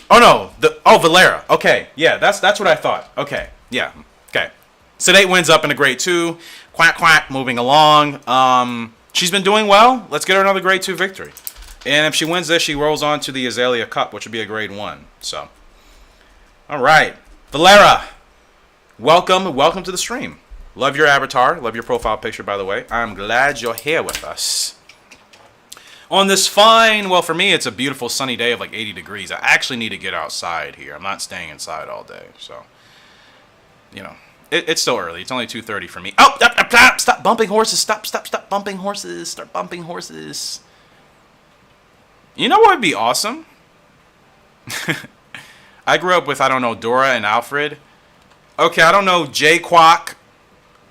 Oh no, Valera. Okay, yeah, that's what I thought. Okay, yeah, okay. Sedate wins up in a grade 2. Quack quack, moving along. She's been doing well. Let's get her another grade 2 victory. And if she wins this, she rolls on to the Azalea Cup, which would be a grade 1. So, all right, Valera, welcome to the stream. Love your avatar. Love your profile picture, by the way. I'm glad you're here with us. On this fine, well, for me, it's a beautiful sunny day of like 80 degrees. I actually need to get outside here. I'm not staying inside all day. So, you know, it's still early. It's only 2:30 for me. Oh, stop bumping horses. Stop bumping horses. Start bumping horses. You know what would be awesome? I grew up with, I don't know, Dora and Alfred. Okay, I don't know, Jay Quack.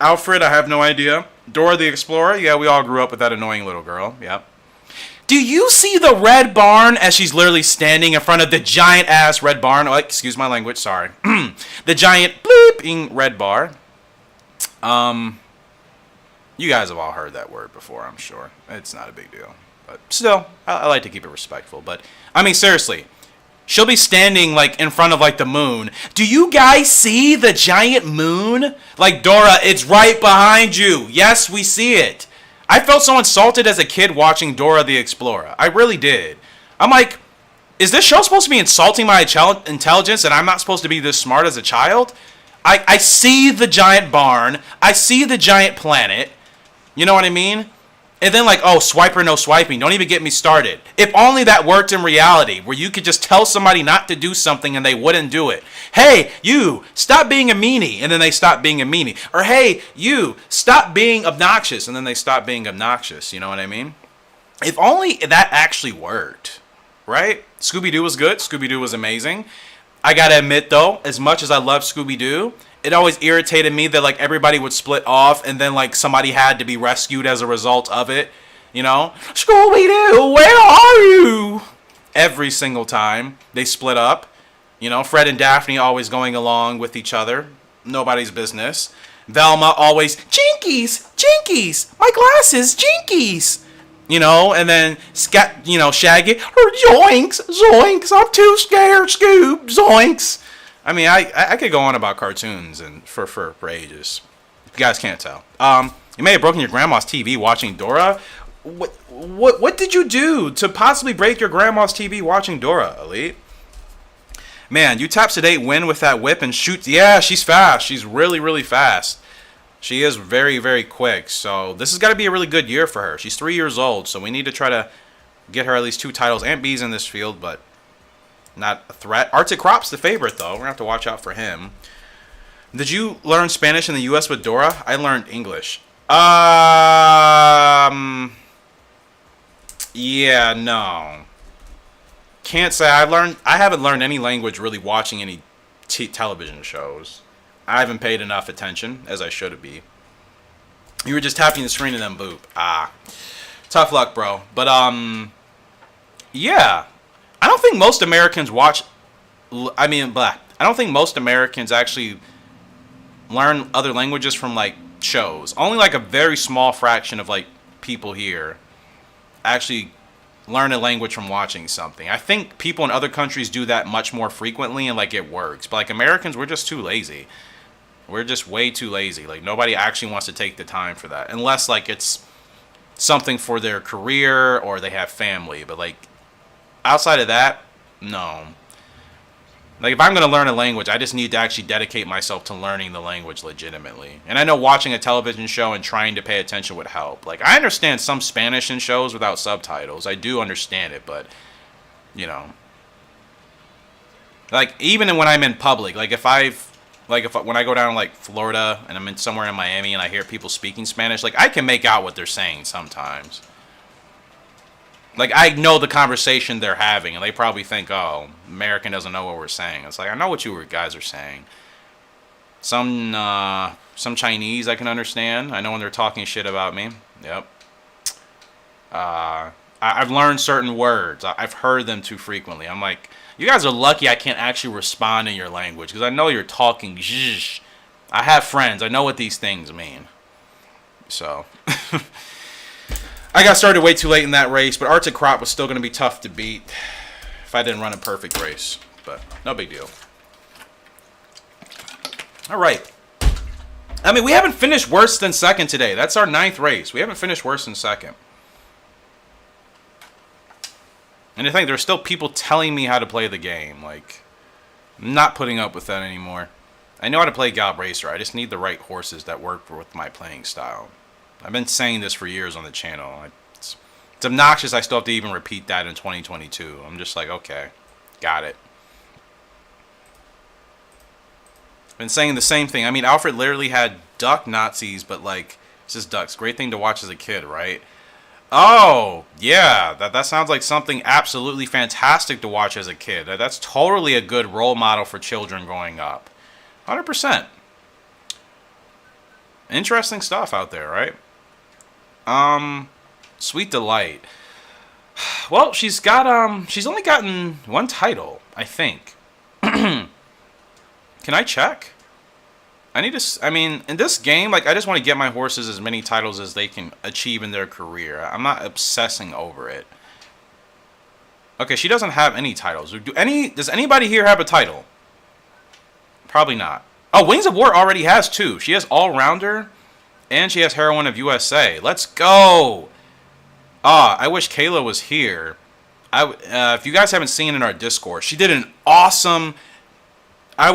Alfred, I have no idea. Dora the Explorer, yeah, we all grew up with that annoying little girl, yep. Do you see the red barn as she's literally standing in front of the giant-ass red barn? Oh, excuse my language, sorry. The giant bleeping red bar. You guys have all heard that word before, I'm sure. It's not a big deal. But still, I like to keep it respectful. But, I mean, seriously. She'll be standing, like, in front of, like, the moon. Do you guys see the giant moon? Like, Dora, it's right behind you. Yes, we see it. I felt so insulted as a kid watching Dora the Explorer. I really did. I'm like, is this show supposed to be insulting my intelligence and I'm not supposed to be this smart as a child? I see the giant barn. I see the giant planet. You know what I mean? And then like, oh, swiper, no swiping. Don't even get me started. If only that worked in reality, where you could just tell somebody not to do something and they wouldn't do it. Hey, you, stop being a meanie. And then they stop being a meanie. Or hey, you, stop being obnoxious. And then they stop being obnoxious. You know what I mean? If only that actually worked, right? Scooby-Doo was good. Scooby-Doo was amazing. I gotta admit, though, as much as I love Scooby-Doo, it always irritated me that, like, everybody would split off and then, like, somebody had to be rescued as a result of it. You know? Scooby-Doo, where are you? Every single time they split up. You know, Fred and Daphne always going along with each other. Nobody's business. Velma always, Jinkies, Jinkies, my glasses, Jinkies. You know, and then, Shaggy, zoinks, zoinks, I'm too scared, Scoob, zoinks. I mean, I could go on about cartoons and for ages. If you guys can't tell. You may have broken your grandma's TV watching Dora. What did you do to possibly break your grandma's TV watching Dora, Elite? Man, you tap sedate win with that whip and shoot. Yeah, she's fast. She's really, really fast. She is very, very quick. So this has got to be a really good year for her. She's 3 years old, so we need to try to get her at least 2 titles. Aunt B's in this field, but not a threat. Arctic Crop's the favorite, though. We're going to have to watch out for him. Did you learn Spanish in the U.S. with Dora? I learned English. Yeah, no. Can't say I haven't learned any language really watching any television shows. I haven't paid enough attention, as I should be. You were just tapping the screen and then boop. Tough luck, bro. But, yeah. I don't think most Americans watch... I don't think most Americans actually learn other languages from, like, shows. Only, like, a very small fraction of, like, people here actually learn a language from watching something. I think people in other countries do that much more frequently and, like, it works. But, like, Americans, we're just too lazy. We're just way too lazy. Like, nobody actually wants to take the time for that. Unless, like, it's something for their career or they have family. But, like, outside of that, no. Like, if I'm going to learn a language, I just need to actually dedicate myself to learning the language legitimately. And I know watching a television show and trying to pay attention would help. Like, I understand some Spanish in shows without subtitles. I do understand it, but, you know. Like, even when I'm in public, like, when I go down to, like, Florida and I'm somewhere in Miami and I hear people speaking Spanish, like, I can make out what they're saying sometimes. Like, I know the conversation they're having, and they probably think, oh, American doesn't know what we're saying. It's like, I know what you guys are saying. Some Chinese I can understand. I know when they're talking shit about me. Yep. I've learned certain words. I've heard them too frequently. I'm like, you guys are lucky I can't actually respond in your language, because I know you're talking zhzh. I have friends. I know what these things mean. So... I got started way too late in that race, but Arctic Crop was still going to be tough to beat if I didn't run a perfect race. But no big deal. All right. I mean, we haven't finished worse than second today. That's our 9th race. We haven't finished worse than second. And I think there's still people telling me how to play the game. Like, I'm not putting up with that anymore. I know how to play Gallop Racer. I just need the right horses that work with my playing style. I've been saying this for years on the channel. It's obnoxious I still have to even repeat that in 2022. I'm just like, okay, got it. Been saying the same thing. I mean, Alfred literally had duck Nazis, but like, it's just ducks. Great thing to watch as a kid, right? Oh, yeah. That sounds like something absolutely fantastic to watch as a kid. That's totally a good role model for children growing up. 100%. Interesting stuff out there, right? Sweet Delight. Well, she's only gotten 1 title, I think. Can I check? I mean, in this game, like, I just want to get my horses as many titles as they can achieve in their career. I'm not obsessing over it. Okay, she doesn't have any titles. Does anybody here have a title? Probably not. Oh, Wings of War already has 2. She has All-Rounder. And she has Heroine of USA. Let's go! I wish Kayla was here. If you guys haven't seen in our Discord, she did an awesome... I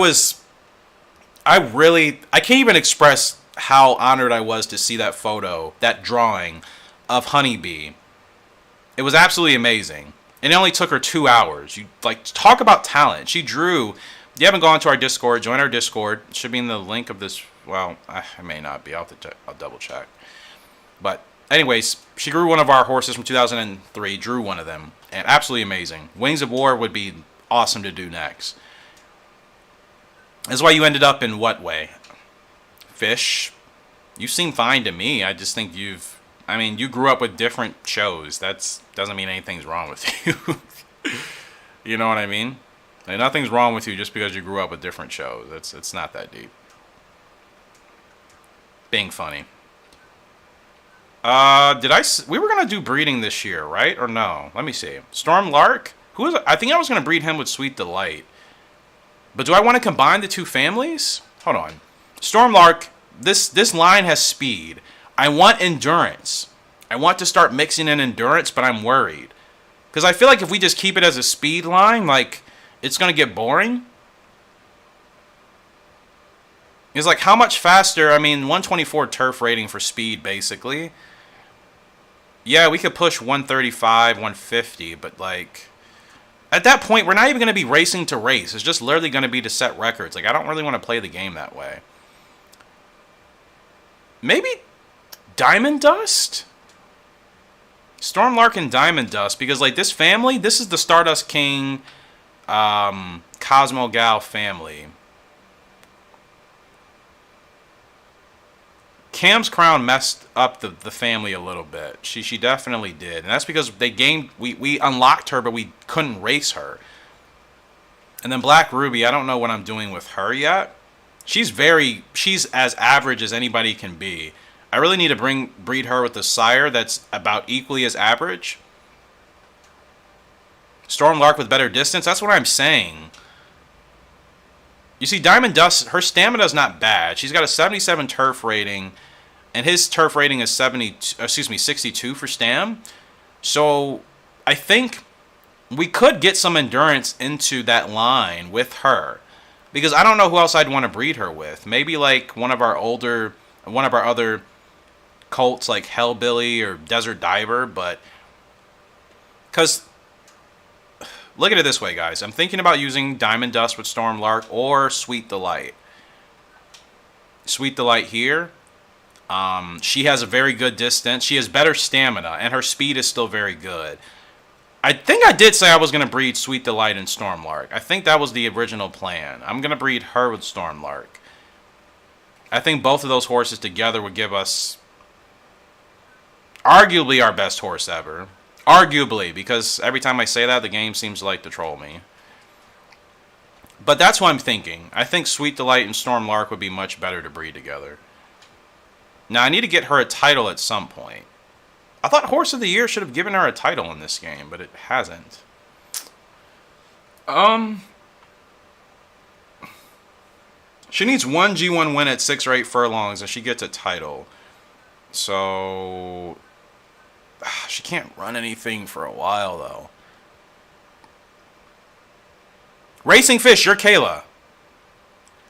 can't even express how honored I was to see that photo, that drawing of Honeybee. It was absolutely amazing. And it only took her 2 hours. You like talk about talent. She drew... If you haven't gone to our Discord, join our Discord. It should be in the link of this... Well, I may not be. I'll double check. But anyways, she grew one of our horses from 2003. Drew one of them. And absolutely amazing. Wings of War would be awesome to do next. That's why you ended up in what way? Fish? You seem fine to me. I just think you grew up with different shows. That doesn't mean anything's wrong with you. You know what I mean? Like, nothing's wrong with you just because you grew up with different shows. It's not that deep. Being funny. We were going to do breeding this year, right? Or no? Let me see. Storm Lark? I think I was going to breed him with Sweet Delight. But do I want to combine the two families? Hold on. Stormlark, this line has speed. I want endurance. I want to start mixing in endurance, but I'm worried. Because I feel like if we just keep it as a speed line, like, it's going to get boring. It's like, how much faster? I mean, 124 turf rating for speed, basically. Yeah, we could push 135, 150, but, like, at that point, we're not even going to be racing to race. It's just literally going to be to set records. Like, I don't really want to play the game that way. Maybe Diamond Dust? Stormlark and Diamond Dust, because, like, this family, this is the Stardust King, Cosmo Gal family. Cam's crown messed up the family a little bit. She definitely did. And that's because we unlocked her, but we couldn't race her. And then Black Ruby, I don't know what I'm doing with her yet. She's as average as anybody can be. I really need to breed her with the sire that's about equally as average. Stormlark with better distance, that's what I'm saying. You see, Diamond Dust, her stamina's not bad. She's got a 77 turf rating, and his turf rating is 62 for stam. So I think we could get some endurance into that line with her, because I don't know who else I'd want to breed her with. Maybe like one of our other colts like Hellbilly or Desert Diver, but because look at it this way, guys. I'm thinking about using Diamond Dust with Stormlark or Sweet Delight. Sweet Delight here. She has a very good distance. She has better stamina, and her speed is still very good. I think I did say I was going to breed Sweet Delight and Stormlark. I think that was the original plan. I'm going to breed her with Stormlark. I think both of those horses together would give us arguably our best horse ever. Arguably, because every time I say that, the game seems to like to troll me. But that's what I'm thinking. I think Sweet Delight and Stormlark would be much better to breed together. Now, I need to get her a title at some point. I thought Horse of the Year should have given her a title in this game, but it hasn't. She needs one G1 win at 6 or 8 furlongs, and she gets a title. So she can't run anything for a while, though. Racing Fish, you're Kayla.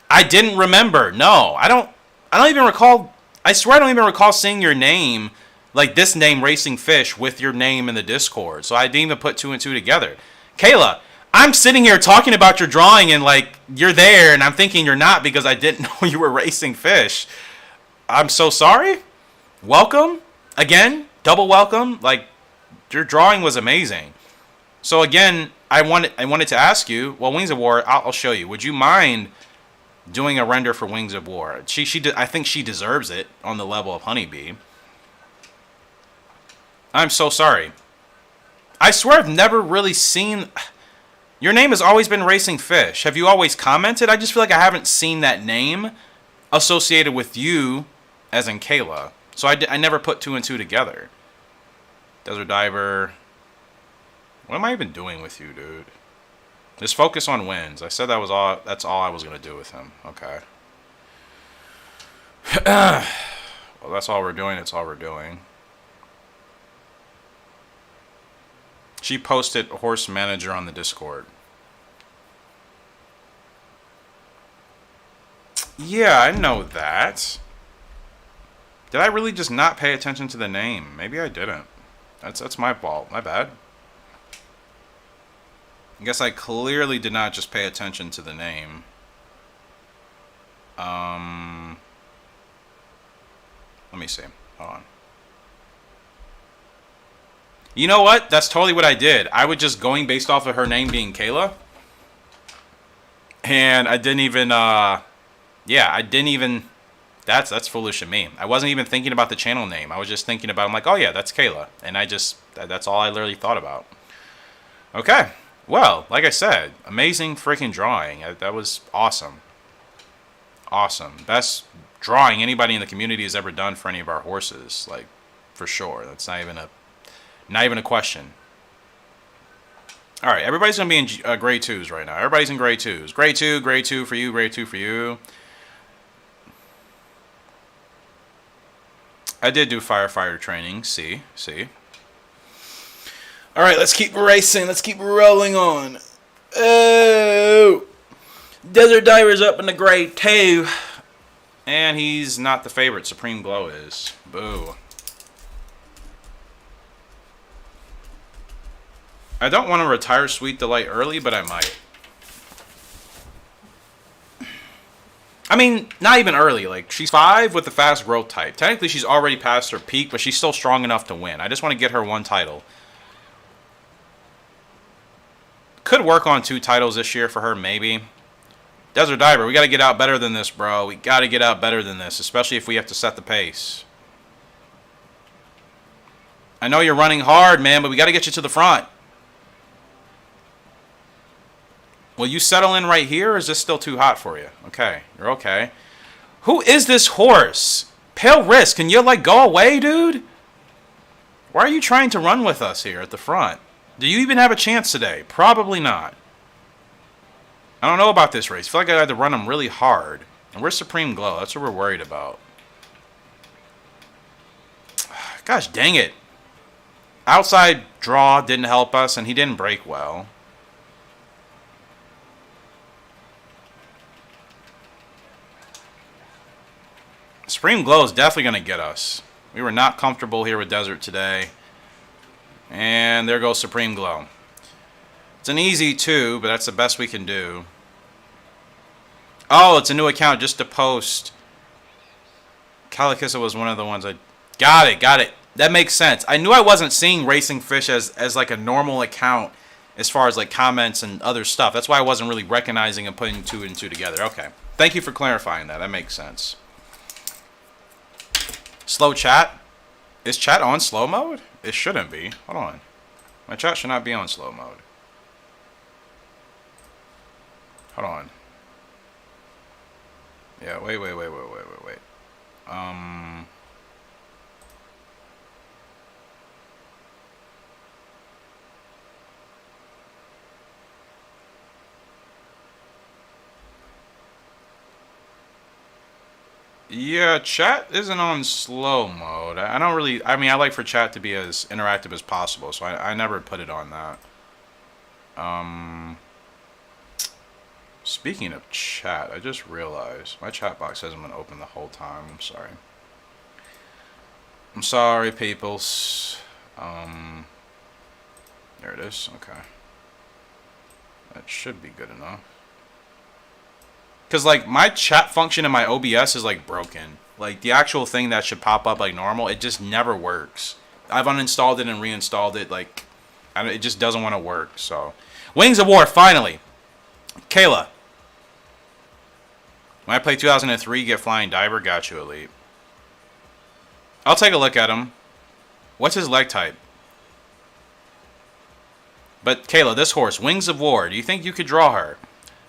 I didn't remember. No, I don't even recall. I swear I don't even recall seeing your name, like this name, Racing Fish, with your name in the Discord. So I didn't even put 2 and 2 together. Kayla, I'm sitting here talking about your drawing and like you're there, and I'm thinking you're not because I didn't know you were Racing Fish. I'm so sorry. Welcome again, double welcome. Like your drawing was amazing. So again, I wanted to ask you. Well, Wings of War, I'll show you. Would you mind doing a render for Wings of War? I think she deserves it on the level of Honeybee. I'm so sorry. I swear I've never really seen. Your name has always been Racing Fish. Have you always commented? I just feel like I haven't seen that name associated with you, as in Kayla. So I never put 2 and 2 together. Desert Diver. What am I even doing with you, dude? Just focus on wins. I said that was all. That's all I was gonna do with him. Okay. Well, that's all we're doing. It's all we're doing. She posted Horse Manager on the Discord. Yeah, I know that. Did I really just not pay attention to the name? Maybe I didn't. That's my fault. My bad. I guess I clearly did not just pay attention to the name. Let me see. Hold on. You know what? That's totally what I did. I was just going based off of her name being Kayla. And I didn't even, yeah, I didn't even, that's foolish of me. I wasn't even thinking about the channel name. I was just thinking about, I'm like, oh yeah, that's Kayla. And that's all I literally thought about. Okay. Well, like I said, amazing freaking drawing. That was awesome. Awesome. Best drawing anybody in the community has ever done for any of our horses. Like, for sure. That's not even a question. All right, everybody's going to be in grade 2s right now. Everybody's in grade 2s. Grade 2 for you, grade 2 for you. I did do firefighter training. See. All right, let's keep racing. Let's keep rolling on. Oh, Desert Diver's up in the grade 2. And he's not the favorite. Supreme Glow is. Boo. I don't want to retire Sweet Delight early, but I might. I mean, not even early. Like, she's 5 with the fast growth type. Technically, she's already past her peak, but she's still strong enough to win. I just want to get her 1 title. Could work on 2 titles this year for her, maybe. Desert Diver, we got to get out better than this, bro. We got to get out better than this, especially if we have to set the pace. I know you're running hard, man, but we got to get you to the front. Will you settle in right here, or is this still too hot for you? Okay, you're okay. Who is this horse? Pale Risk, can you, like, go away, dude? Why are you trying to run with us here at the front? Do you even have a chance today? Probably not. I don't know about this race. I feel like I had to run them really hard. And we're Supreme Glow. That's what we're worried about. Gosh dang it. Outside draw didn't help us, and he didn't break well. Supreme Glow is definitely going to get us. We were not comfortable here with Desert today. And there goes Supreme Glow. It's an easy 2, but that's the best we can do. Oh, it's a new account just to post. Calicissa was one of the ones I... Got it. That makes sense. I knew I wasn't seeing Racing Fish as like a normal account as far as like comments and other stuff. That's why I wasn't really recognizing and putting 2 and 2 together. Okay. Thank you for clarifying that. That makes sense. Slow chat. Is chat on slow mode? It shouldn't be. Hold on. My chat should not be on slow mode. Hold on. Yeah, wait. Yeah, chat isn't on slow mode. I don't really... I mean, I like for chat to be as interactive as possible, so I never put it on that. Speaking of chat, I just realized my chat box hasn't been open the whole time. I'm sorry. I'm sorry, peoples. There it is. Okay. That should be good enough. Because, like, my chat function in my OBS is, like, broken. Like, the actual thing that should pop up like normal, it just never works. I've uninstalled it and reinstalled it. Like, it just doesn't want to work. So, Wings of War, finally. Kayla. When I play 2003, get Flying Diver, got you Elite. I'll take a look at him. What's his leg type? But, Kayla, this horse, Wings of War, do you think you could draw her?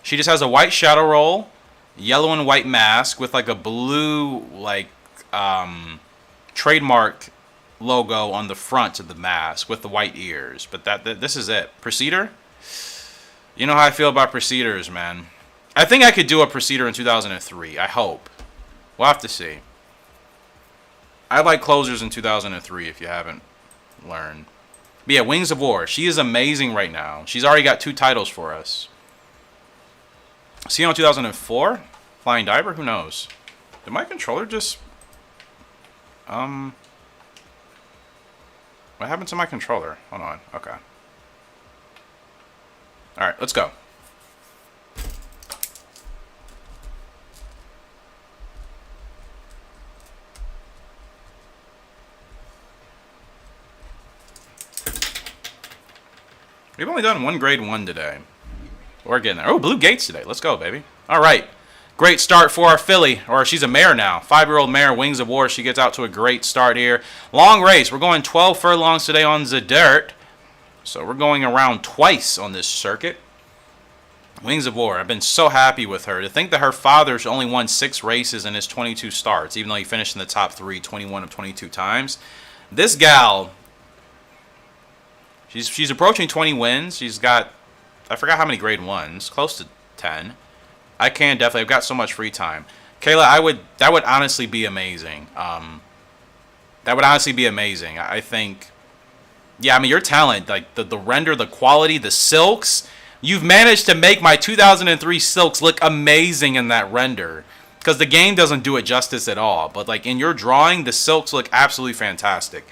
She just has a white shadow roll, yellow and white mask with like a blue like trademark logo on the front of the mask with the white ears. But this is it. Proceeder? You know how I feel about Proceeders, man. I think I could do a Proceeder in 2003. I hope. We'll have to see. I like closers in 2003 if you haven't learned. But yeah, Wings of War. She is amazing right now. She's already got 2 titles for us. See on 2004? Flying Diver? Who knows? Did my controller just... What happened to my controller? Hold on. Okay. Alright, let's go. We've only done 1 grade 1 today. We're getting there. Oh, Blue Gates today. Let's go, baby. All right. Great start for our filly. Or she's a mare now. 5-year-old mare, Wings of War. She gets out to a great start here. Long race. We're going 12 furlongs today on the dirt. So we're going around twice on this circuit. Wings of War. I've been so happy with her. To think that her father's only won 6 races in his 22 starts, even though he finished in the top 3 21 of 22 times. This gal... She's approaching 20 wins. She's got, I forgot how many grade 1s, close to 10. I can definitely. I've got so much free time. Kayla, that would honestly be amazing. That would honestly be amazing. I think, yeah, I mean, your talent, like the render, the quality, the silks. You've managed to make my 2003 silks look amazing in that render. Because the game doesn't do it justice at all. But like in your drawing, the silks look absolutely fantastic.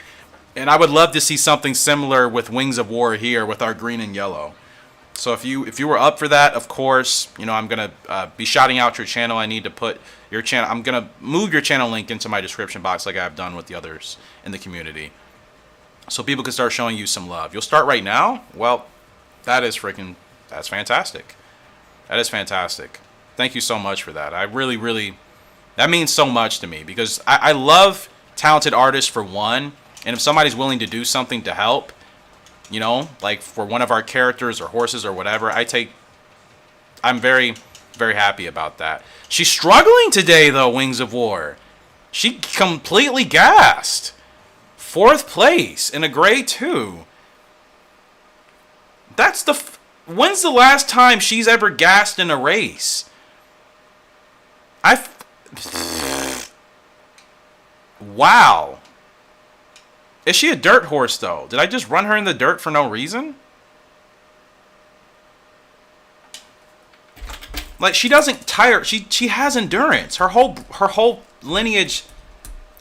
And I would love to see something similar with Wings of War here with our green and yellow. So if you were up for that, of course, you know, I'm going to be shouting out your channel. I need to put your channel, I'm going to move your channel link into my description box like I've done with the others in the community. So people can start showing you some love. You'll start right now? Well, that's fantastic. That is fantastic. Thank you so much for that. I really, that means so much to me because I love talented artists for one. And if somebody's willing to do something to help, you know, like for one of our characters or horses or whatever, I'm very, very happy about that. She's struggling today, though, Wings of War. She completely gassed. 4th place in a grade 2. That's when's the last time she's ever gassed in a race? Wow. Is she a dirt horse, though? Did I just run her in the dirt for no reason? Like, she doesn't tire. She has endurance. Her whole lineage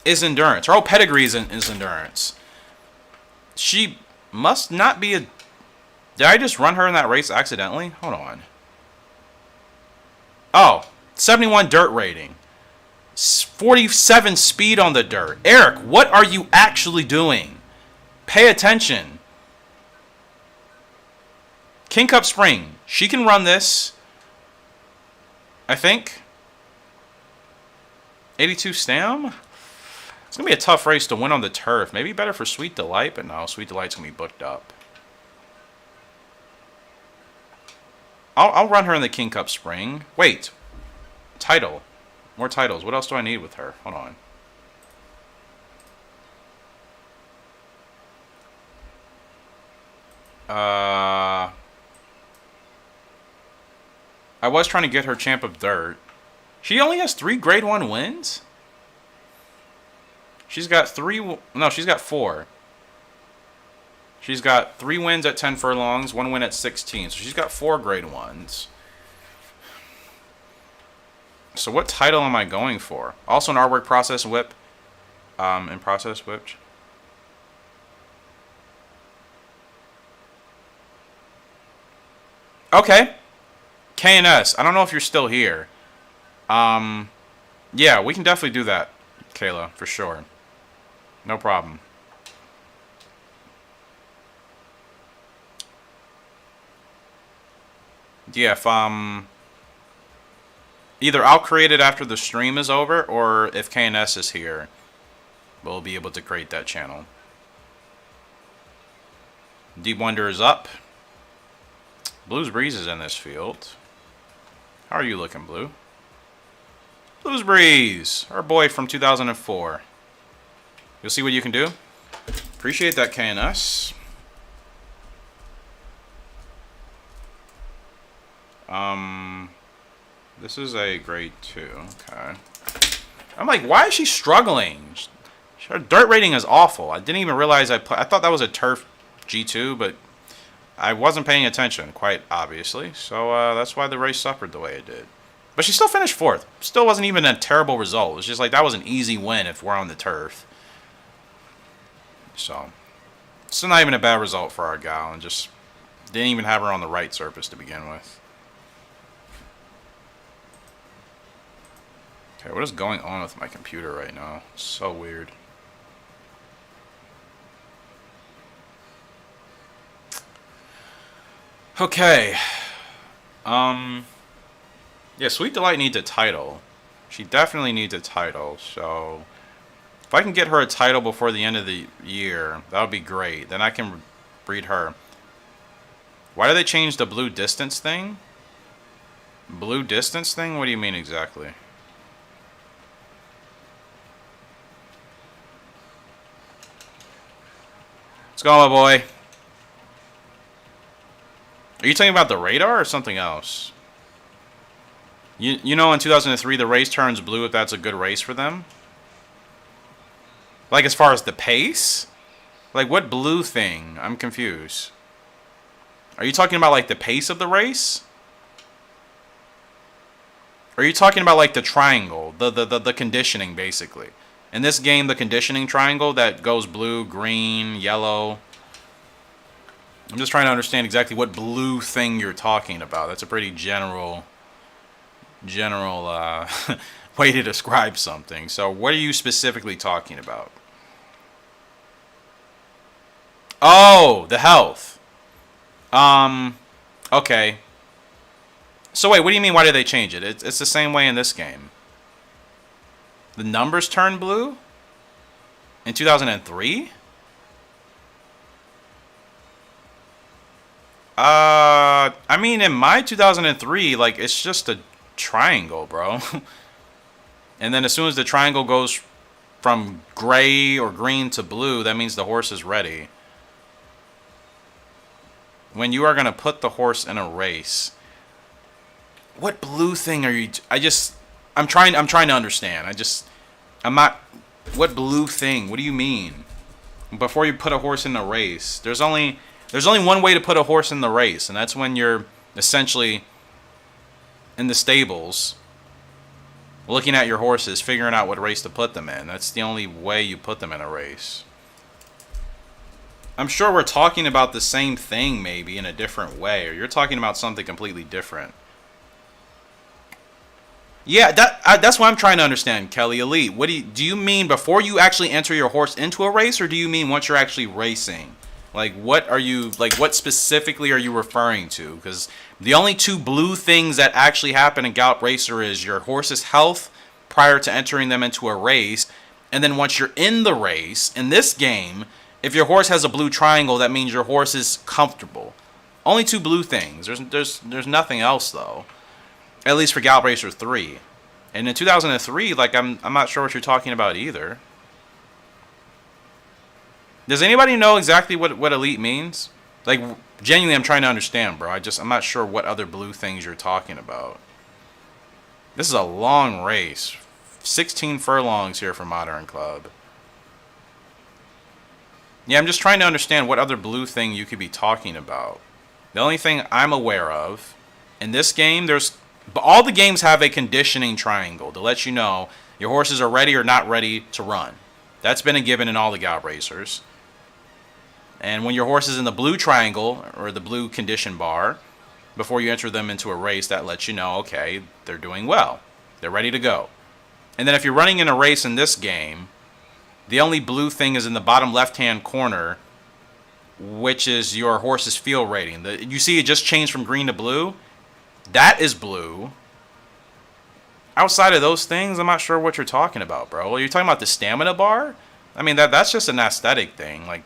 is endurance. Her whole pedigree is endurance. She must not be a... Did I just run her in that race accidentally? Hold on. Oh, 71 dirt rating. 47 speed on the dirt. Eric, what are you actually doing? Pay attention. King Cup Spring. She can run this. I think. 82 stam? It's going to be a tough race to win on the turf. Maybe better for Sweet Delight, but no, Sweet Delight's going to be booked up. I'll run her in the King Cup Spring. Wait. Title. More titles. What else do I need with her? Hold on. I was trying to get her Champ of Dirt. She only has 3 grade 1 wins? She's got 3... No, she's got 4. She's got 3 wins at 10 furlongs, 1 win at 16. So she's got 4 grade 1s. So what title am I going for? Also an artwork process whip. In process whipped. Okay. KNS. I don't know if you're still here. Yeah, we can definitely do that, Kayla, for sure. No problem. Yeah, if either I'll create it after the stream is over, or if KNS is here, we'll be able to create that channel. Deep Wonder is up. Blues Breeze is in this field. How are you looking, Blue? Blues Breeze, our boy from 2004. You'll see what you can do. Appreciate that, KNS. This is a grade 2. Okay. I'm like, why is she struggling? Her dirt rating is awful. I didn't even realize I thought that was a turf G2, but I wasn't paying attention, quite obviously. So that's why the race suffered the way it did. But she still finished 4th. Still wasn't even a terrible result. It's just like that was an easy win if we're on the turf. So, still not even a bad result for our gal, and just didn't even have her on the right surface to begin with. Okay, what is going on with my computer right now? It's so weird. Okay. Yeah, Sweet Delight needs a title. She definitely needs a title, so if I can get her a title before the end of the year, that would be great. Then I can breed her. Why did they change the blue distance thing? Blue distance thing? What do you mean exactly? Let's go, my boy. Are you talking about the radar or something else? You know in 2003 the race turns blue if that's a good race for them? Like as far as the pace? Like what blue thing? I'm confused. Are you talking about like the pace of the race? Or are you talking about like the triangle, the conditioning basically? In this game, the conditioning triangle that goes blue, green, yellow. I'm just trying to understand exactly what blue thing you're talking about. That's a pretty general way to describe something. So what are you specifically talking about? Oh, the health. Okay. So wait, what do you mean why did they change it? It's the same way in this game. The numbers turn blue? In 2003? I mean, in my 2003, like, it's just a triangle, bro. And then as soon as the triangle goes from gray or green to blue, that means the horse is ready. When you are going to put the horse in a race, what blue thing are you... I'm trying to understand. I'm not... What blue thing? What do you mean? Before you put a horse in a race, there's only one way to put a horse in the race, and that's when you're essentially in the stables looking at your horses, figuring out what race to put them in. That's the only way you put them in a race. I'm sure we're talking about the same thing maybe in a different way, or you're talking about something completely different. Yeah, that's what I'm trying to understand, Kelly Elite. What do you mean before you actually enter your horse into a race, or do you mean once you're actually racing? Like what specifically are you referring to? Because the only two blue things that actually happen in Gallop Racer is your horse's health prior to entering them into a race, and then once you're in the race in this game, if your horse has a blue triangle, that means your horse is comfortable. Only two blue things. There's nothing else though. At least for Gallop Racer 3. And in 2003, like I'm not sure what you're talking about either. Does anybody know exactly what elite means? Like genuinely I'm trying to understand, bro. I'm not sure what other blue things you're talking about. This is a long race. 16 furlongs here for Modern Club. Yeah, I'm just trying to understand what other blue thing you could be talking about. The only thing I'm aware of in this game, but all the games have a conditioning triangle to let you know your horses are ready or not ready to run. That's been a given in all the Gallop Racers. And when your horse is in the blue triangle, or the blue condition bar, before you enter them into a race, that lets you know, okay, they're doing well. They're ready to go. And then if you're running in a race in this game, the only blue thing is in the bottom left-hand corner, which is your horse's field rating. You see it just changed from green to blue? That is blue. Outside of those things, I'm not sure what you're talking about, bro. Are you talking about the stamina bar? I mean, that's just an aesthetic thing. Like,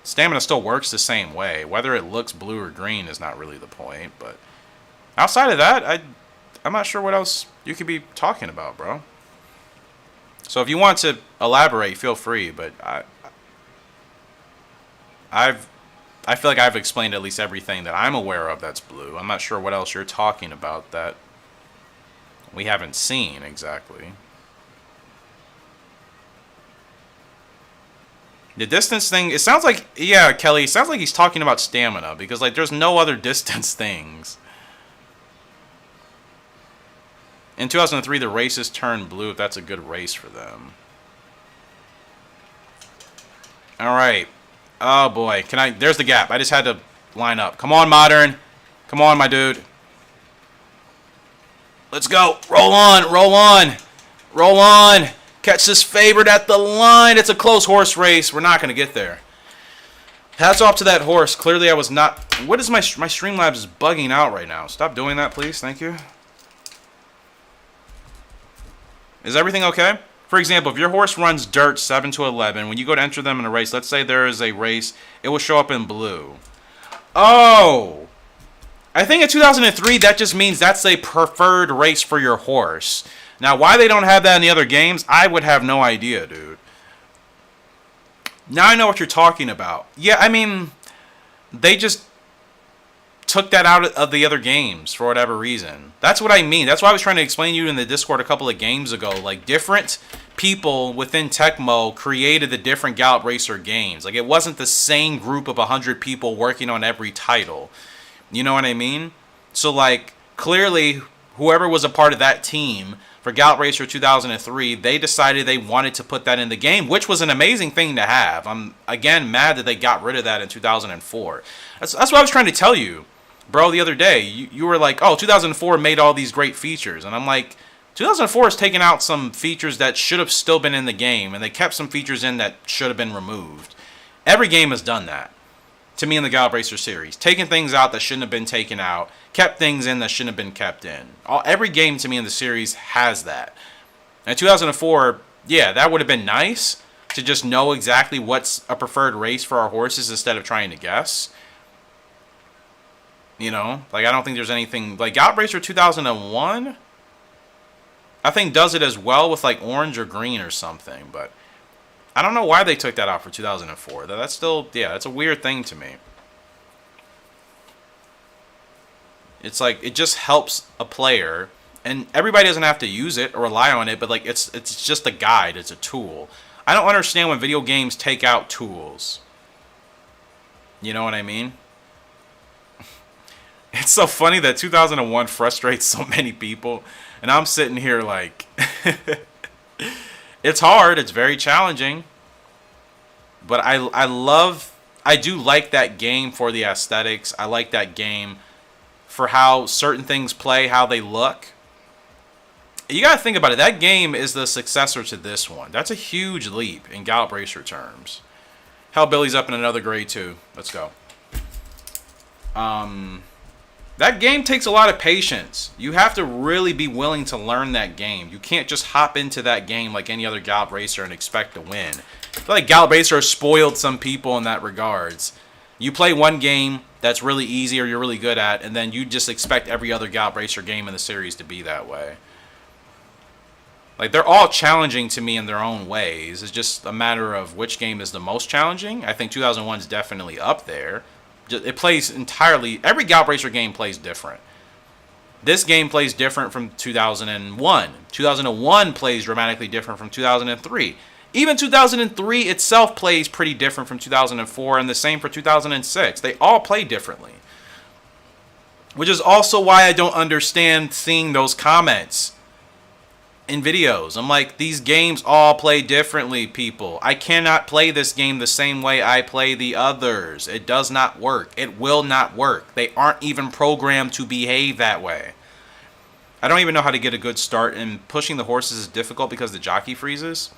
stamina still works the same way. Whether it looks blue or green is not really the point. But outside of that, I'm not sure what else you could be talking about, bro. So if you want to elaborate, feel free. But I feel like I've explained at least everything that I'm aware of that's blue. I'm not sure what else you're talking about that we haven't seen exactly. The distance thing, it sounds like, yeah, Kelly, it sounds like he's talking about stamina because, like, there's no other distance things. In 2003, the races turned blue if that's a good race for them. All right. Oh, boy. There's the gap. I just had to line up. Come on, Modern. Come on, my dude. Let's go. Roll on. Roll on. Roll on. Catch this favorite at the line. It's a close horse race. We're not going to get there. Hats off to that horse. Clearly, I was not... What is my Streamlabs is bugging out right now. Stop doing that, please. Thank you. Is everything okay? For example, if your horse runs dirt 7 to 11, when you go to enter them in a race, let's say there is a race, it will show up in blue. Oh! I think in 2003, that just means that's a preferred race for your horse. Now, why they don't have that in the other games, I would have no idea, dude. Now I know what you're talking about. Yeah, I mean, they just took that out of the other games for whatever reason. That's what I mean. That's why I was trying to explain to you in the Discord a couple of games ago. Like, different people within Tecmo created the different Gallop Racer games. Like, it wasn't the same group of 100 people working on every title. You know what I mean? So, like, clearly, whoever was a part of that team for Gallop Racer 2003, they decided they wanted to put that in the game, which was an amazing thing to have. I'm, again, mad that they got rid of that in 2004. That's what I was trying to tell you, bro, the other day. You were like, oh, 2004 made all these great features. And I'm like, 2004 has taken out some features that should have still been in the game, and they kept some features in that should have been removed. Every game has done that, to me, in the Gallop Racer series. Taken things out that shouldn't have been taken out, kept things in that shouldn't have been kept in. Every game, to me, in the series has that. And 2004, yeah, that would have been nice to just know exactly what's a preferred race for our horses instead of trying to guess. You know, like, I don't think there's anything... Like, Gallop Racer 2001... I think does it as well with like orange or green or something, but I don't know why they took that out for 2004. That's still, yeah, that's a weird thing to me. It's like, it just helps a player, and everybody doesn't have to use it or rely on it, but like, it's just a guide, it's a tool. I don't understand when video games take out tools. You know what I mean? It's so funny that 2001 frustrates so many people. And I'm sitting here like, it's hard. It's very challenging. But I do like that game for the aesthetics. I like that game for how certain things play, how they look. You got to think about it. That game is the successor to this one. That's a huge leap in Gallop Racer terms. Hell, Billy's up in another grade too. Let's go. That game takes a lot of patience. You have to really be willing to learn that game. You can't just hop into that game like any other Gallop Racer and expect to win. I feel like Gallop Racer has spoiled some people in that regards. You play one game that's really easy or you're really good at, and then you just expect every other Gallop Racer game in the series to be that way. Like, they're all challenging to me in their own ways. It's just a matter of which game is the most challenging. I think 2001 is definitely up there. It plays entirely... Every Gallop Racer game plays different. This game plays different from 2001. 2001 plays dramatically different from 2003. Even 2003 itself plays pretty different from 2004, and the same for 2006. They all play differently. Which is also why I don't understand seeing those comments in videos. I'm like, these games all play differently, people. I cannot play this game the same way I play the others. It does not work. It will not work. They aren't even programmed to behave that way. I don't even know how to get a good start, and pushing the horses is difficult because the jockey freezes.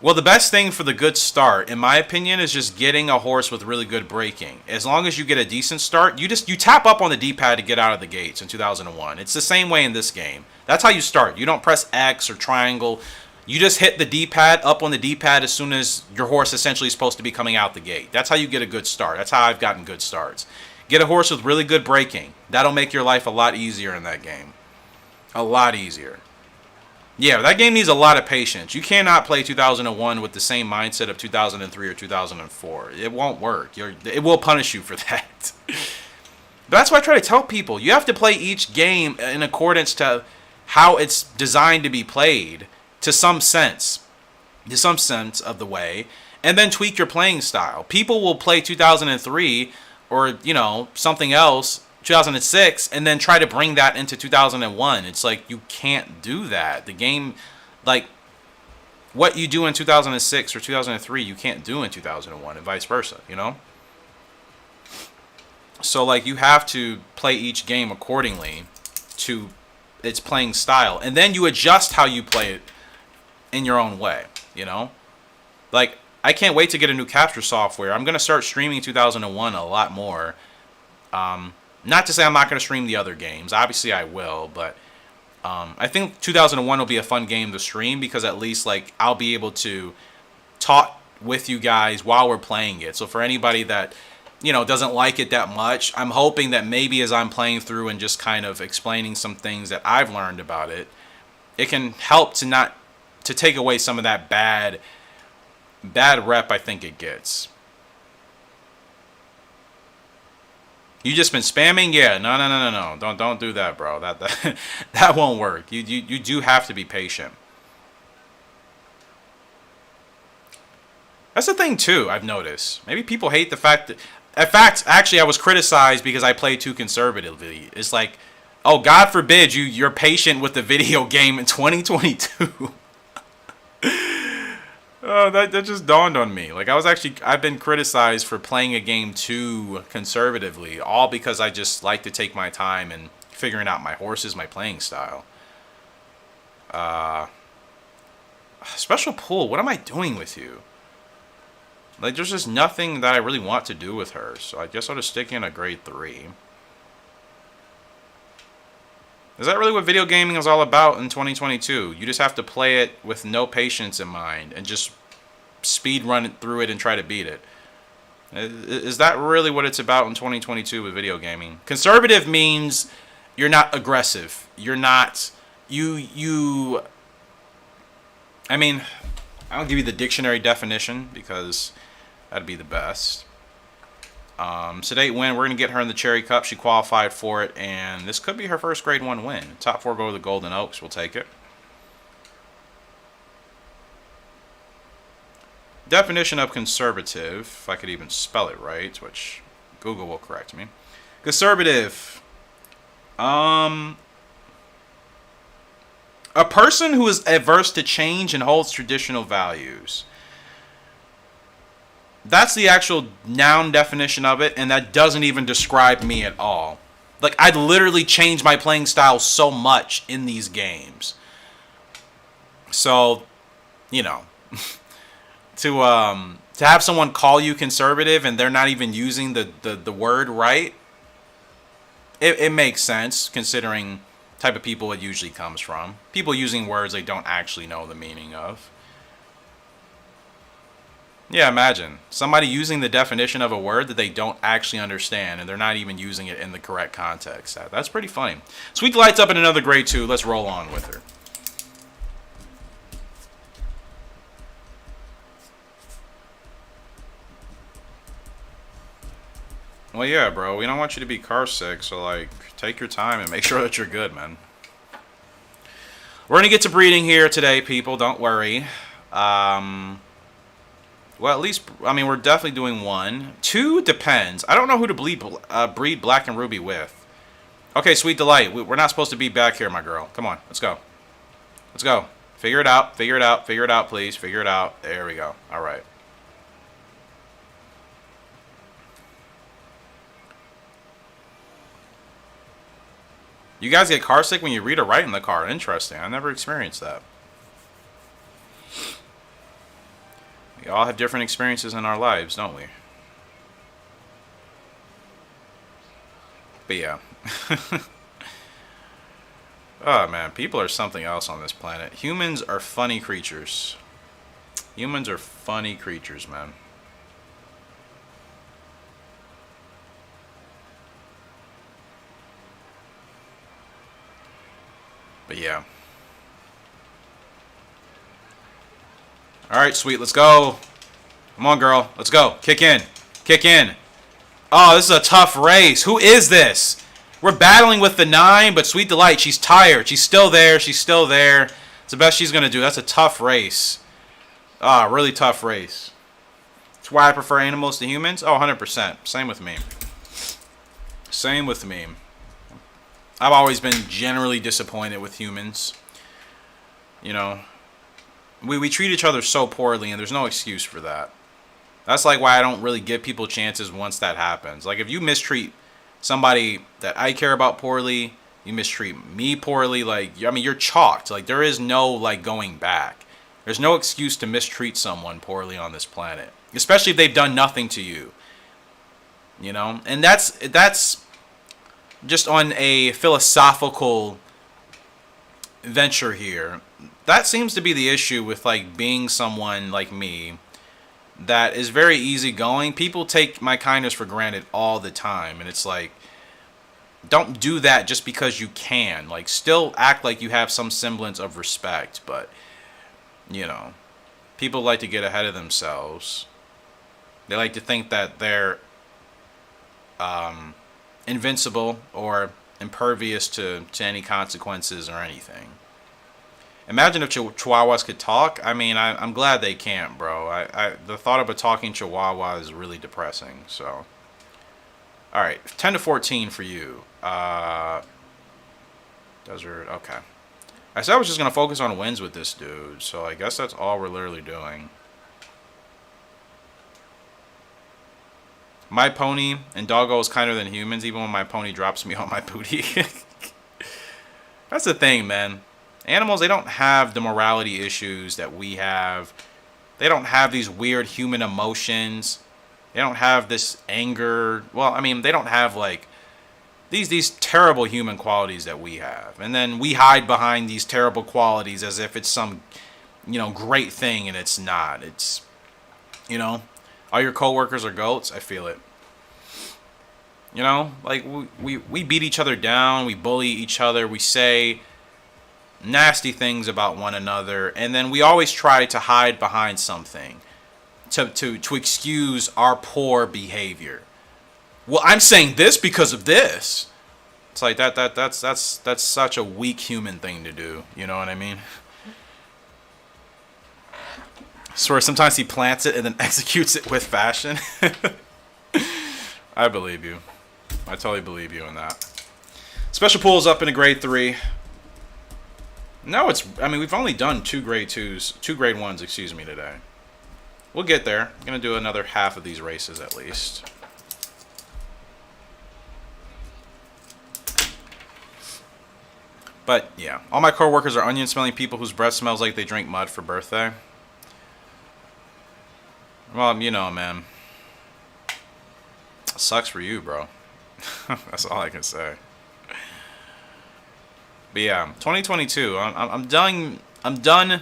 Well, the best thing for the good start, in my opinion, is just getting a horse with really good braking. As long as you get a decent start, you tap up on the D-pad to get out of the gates in 2001. It's the same way in this game. That's how you start. You don't press X or triangle. You just hit the D-pad, up on the D-pad as soon as your horse essentially is supposed to be coming out the gate. That's how you get a good start. That's how I've gotten good starts. Get a horse with really good braking. That'll make your life a lot easier in that game. A lot easier. Yeah, that game needs a lot of patience. You cannot play 2001 with the same mindset of 2003 or 2004. It won't work. It will punish you for that. That's why I try to tell people. You have to play each game in accordance to how it's designed to be played, to some sense of the way, and then tweak your playing style. People will play 2003 or, you know, something else, 2006, and then try to bring that into 2001. It's like, you can't do that. The game, like, what you do in 2006 or 2003, you can't do in 2001, and vice versa, you know? So, like, you have to play each game accordingly to its playing style, and then you adjust how you play it in your own way, you know? Like, I can't wait to get a new capture software. I'm going to start streaming 2001 a lot more. Not to say I'm not going to stream the other games. Obviously, I will, but I think 2001 will be a fun game to stream because at least, like, I'll be able to talk with you guys while we're playing it. So for anybody that, you know, doesn't like it that much, I'm hoping that maybe as I'm playing through and just kind of explaining some things that I've learned about it, it can help to take away some of that bad rep I think it gets. You just been spamming? Yeah, no. Don't do that, bro. That won't work. You do have to be patient. That's the thing too, I've noticed. Maybe people hate the fact that in fact, actually I was criticized because I play too conservatively. It's like, oh, God forbid you're patient with the video game in 2022. Oh, that just dawned on me. Like I've been criticized for playing a game too conservatively, all because I just like to take my time and figuring out my horses, my playing style. Special pool, what am I doing with you? Like, there's just nothing that I really want to do with her, so I guess I'll just stick in a grade 3. Is that really what video gaming is all about in 2022? You just have to play it with no patience in mind and just speed run it through it and try to beat it. Is that really what it's about in 2022 with video gaming? Conservative means you're not aggressive. You're not... I mean, I'll give you the dictionary definition because that'd be the best. Sedate win. We're going to get her in the Cherry Cup. She qualified for it, and this could be her first grade 1 win. Top 4 go to the Golden Oaks. We'll take it. Definition of conservative, if I could even spell it right, which Google will correct me. Conservative. A person who is averse to change and holds traditional values. That's the actual noun definition of it, and that doesn't even describe me at all. Like, I'd literally change my playing style so much in these games. So, you know, to have someone call you conservative and they're not even using the word right, it makes sense considering type of people it usually comes from. People using words they don't actually know the meaning of. Yeah, imagine somebody using the definition of a word that they don't actually understand and they're not even using it in the correct context. That's pretty funny. Sweet Delight's up in another grade 2. Let's roll on with her. Well, yeah, bro. We don't want you to be car sick, so, like, take your time and make sure that you're good, man. We're going to get to breeding here today, people. Don't worry. Well, at least, I mean, we're definitely doing 1. 2 depends. I don't know who to breed Black and Ruby with. Okay, Sweet Delight. We're not supposed to be back here, my girl. Come on. Let's go. Let's go. Figure it out. Figure it out. Figure it out, please. Figure it out. There we go. All right. You guys get car sick when you read or write in the car. Interesting. I never experienced that. We all have different experiences in our lives, don't we? But yeah. Oh, man. People are something else on this planet. Humans are funny creatures. Humans are funny creatures, man. But yeah. Alright, Sweet, let's go. Come on, girl. Let's go. Kick in. Kick in. Oh, this is a tough race. Who is this? We're battling with the 9, but Sweet Delight, she's tired. She's still there. She's still there. It's the best she's going to do. That's a tough race. Ah, really tough race. That's why I prefer animals to humans. Oh, 100%. Same with me. Same with me. I've always been generally disappointed with humans. You know, we treat each other so poorly, and there's no excuse for that. That's like why I don't really give people chances once that happens. Like, if you mistreat somebody that I care about poorly, you mistreat me poorly, like, I mean, you're chalked. Like, there is no, like, going back. There's no excuse to mistreat someone poorly on this planet, especially if they've done nothing to you. You know? And that's just on a philosophical venture here. That seems to be the issue with, like, being someone like me that is very easygoing. People take my kindness for granted all the time, and it's like, don't do that just because you can. Like, still act like you have some semblance of respect, but, you know, people like to get ahead of themselves. They like to think that they're invincible or impervious to any consequences or anything. Imagine if Chihuahuas could talk. I mean, I'm glad they can't, bro. The thought of a talking Chihuahua is really depressing. So, all right, 10 to 14 for you. Desert. Okay. I said I was just gonna focus on wins with this dude, so I guess that's all we're literally doing. My pony and doggo is kinder than humans, even when my pony drops me on my booty. That's the thing, man. Animals, they don't have the morality issues that we have. They don't have these weird human emotions. They don't have this anger. Well, I mean, they don't have like these terrible human qualities that we have. And then we hide behind these terrible qualities as if it's some, great thing, and it's not. It's, all your coworkers are goats. I feel it. Like we beat each other down. We bully each other. We say nasty things about one another, and then we always try to hide behind something to excuse our poor behavior. Well, I'm saying this because of this. It's like that's such a weak human thing to do. You know what I mean? I swear sometimes he plants it and then executes it with fashion. I believe you. I totally believe you in that. Special pool's up in a grade 3. No, we've only done 2 grade 2s, 2 grade 1s, excuse me, today. We'll get there. I'm going to do another half of these races at least. But, yeah. All my coworkers are onion-smelling people whose breath smells like they drink mud for birthday. Well, man. It sucks for you, bro. That's all I can say. But yeah, 2022. I'm done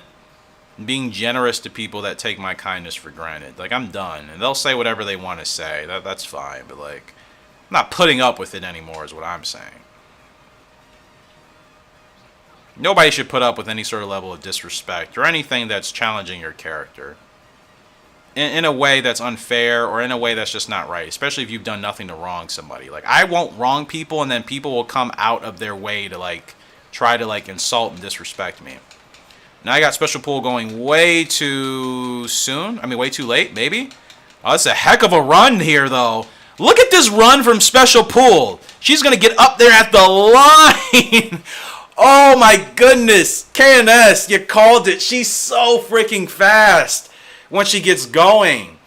being generous to people that take my kindness for granted. Like, I'm done, and they'll say whatever they want to say. That's fine, but like, I'm not putting up with it anymore. Is what I'm saying. Nobody should put up with any sort of level of disrespect or anything that's challenging your character in a way that's unfair or in a way that's just not right, especially if you've done nothing to wrong somebody. Like, I won't wrong people, and then people will come out of their way to like try to like insult and disrespect me. Now I got special pool going way too soon. I mean, way too late, maybe. Oh, that's a heck of a run here, though. Look at this run from special pool. She's gonna get up there at the line. Oh my goodness, KNS, you called it. She's so freaking fast when she gets going.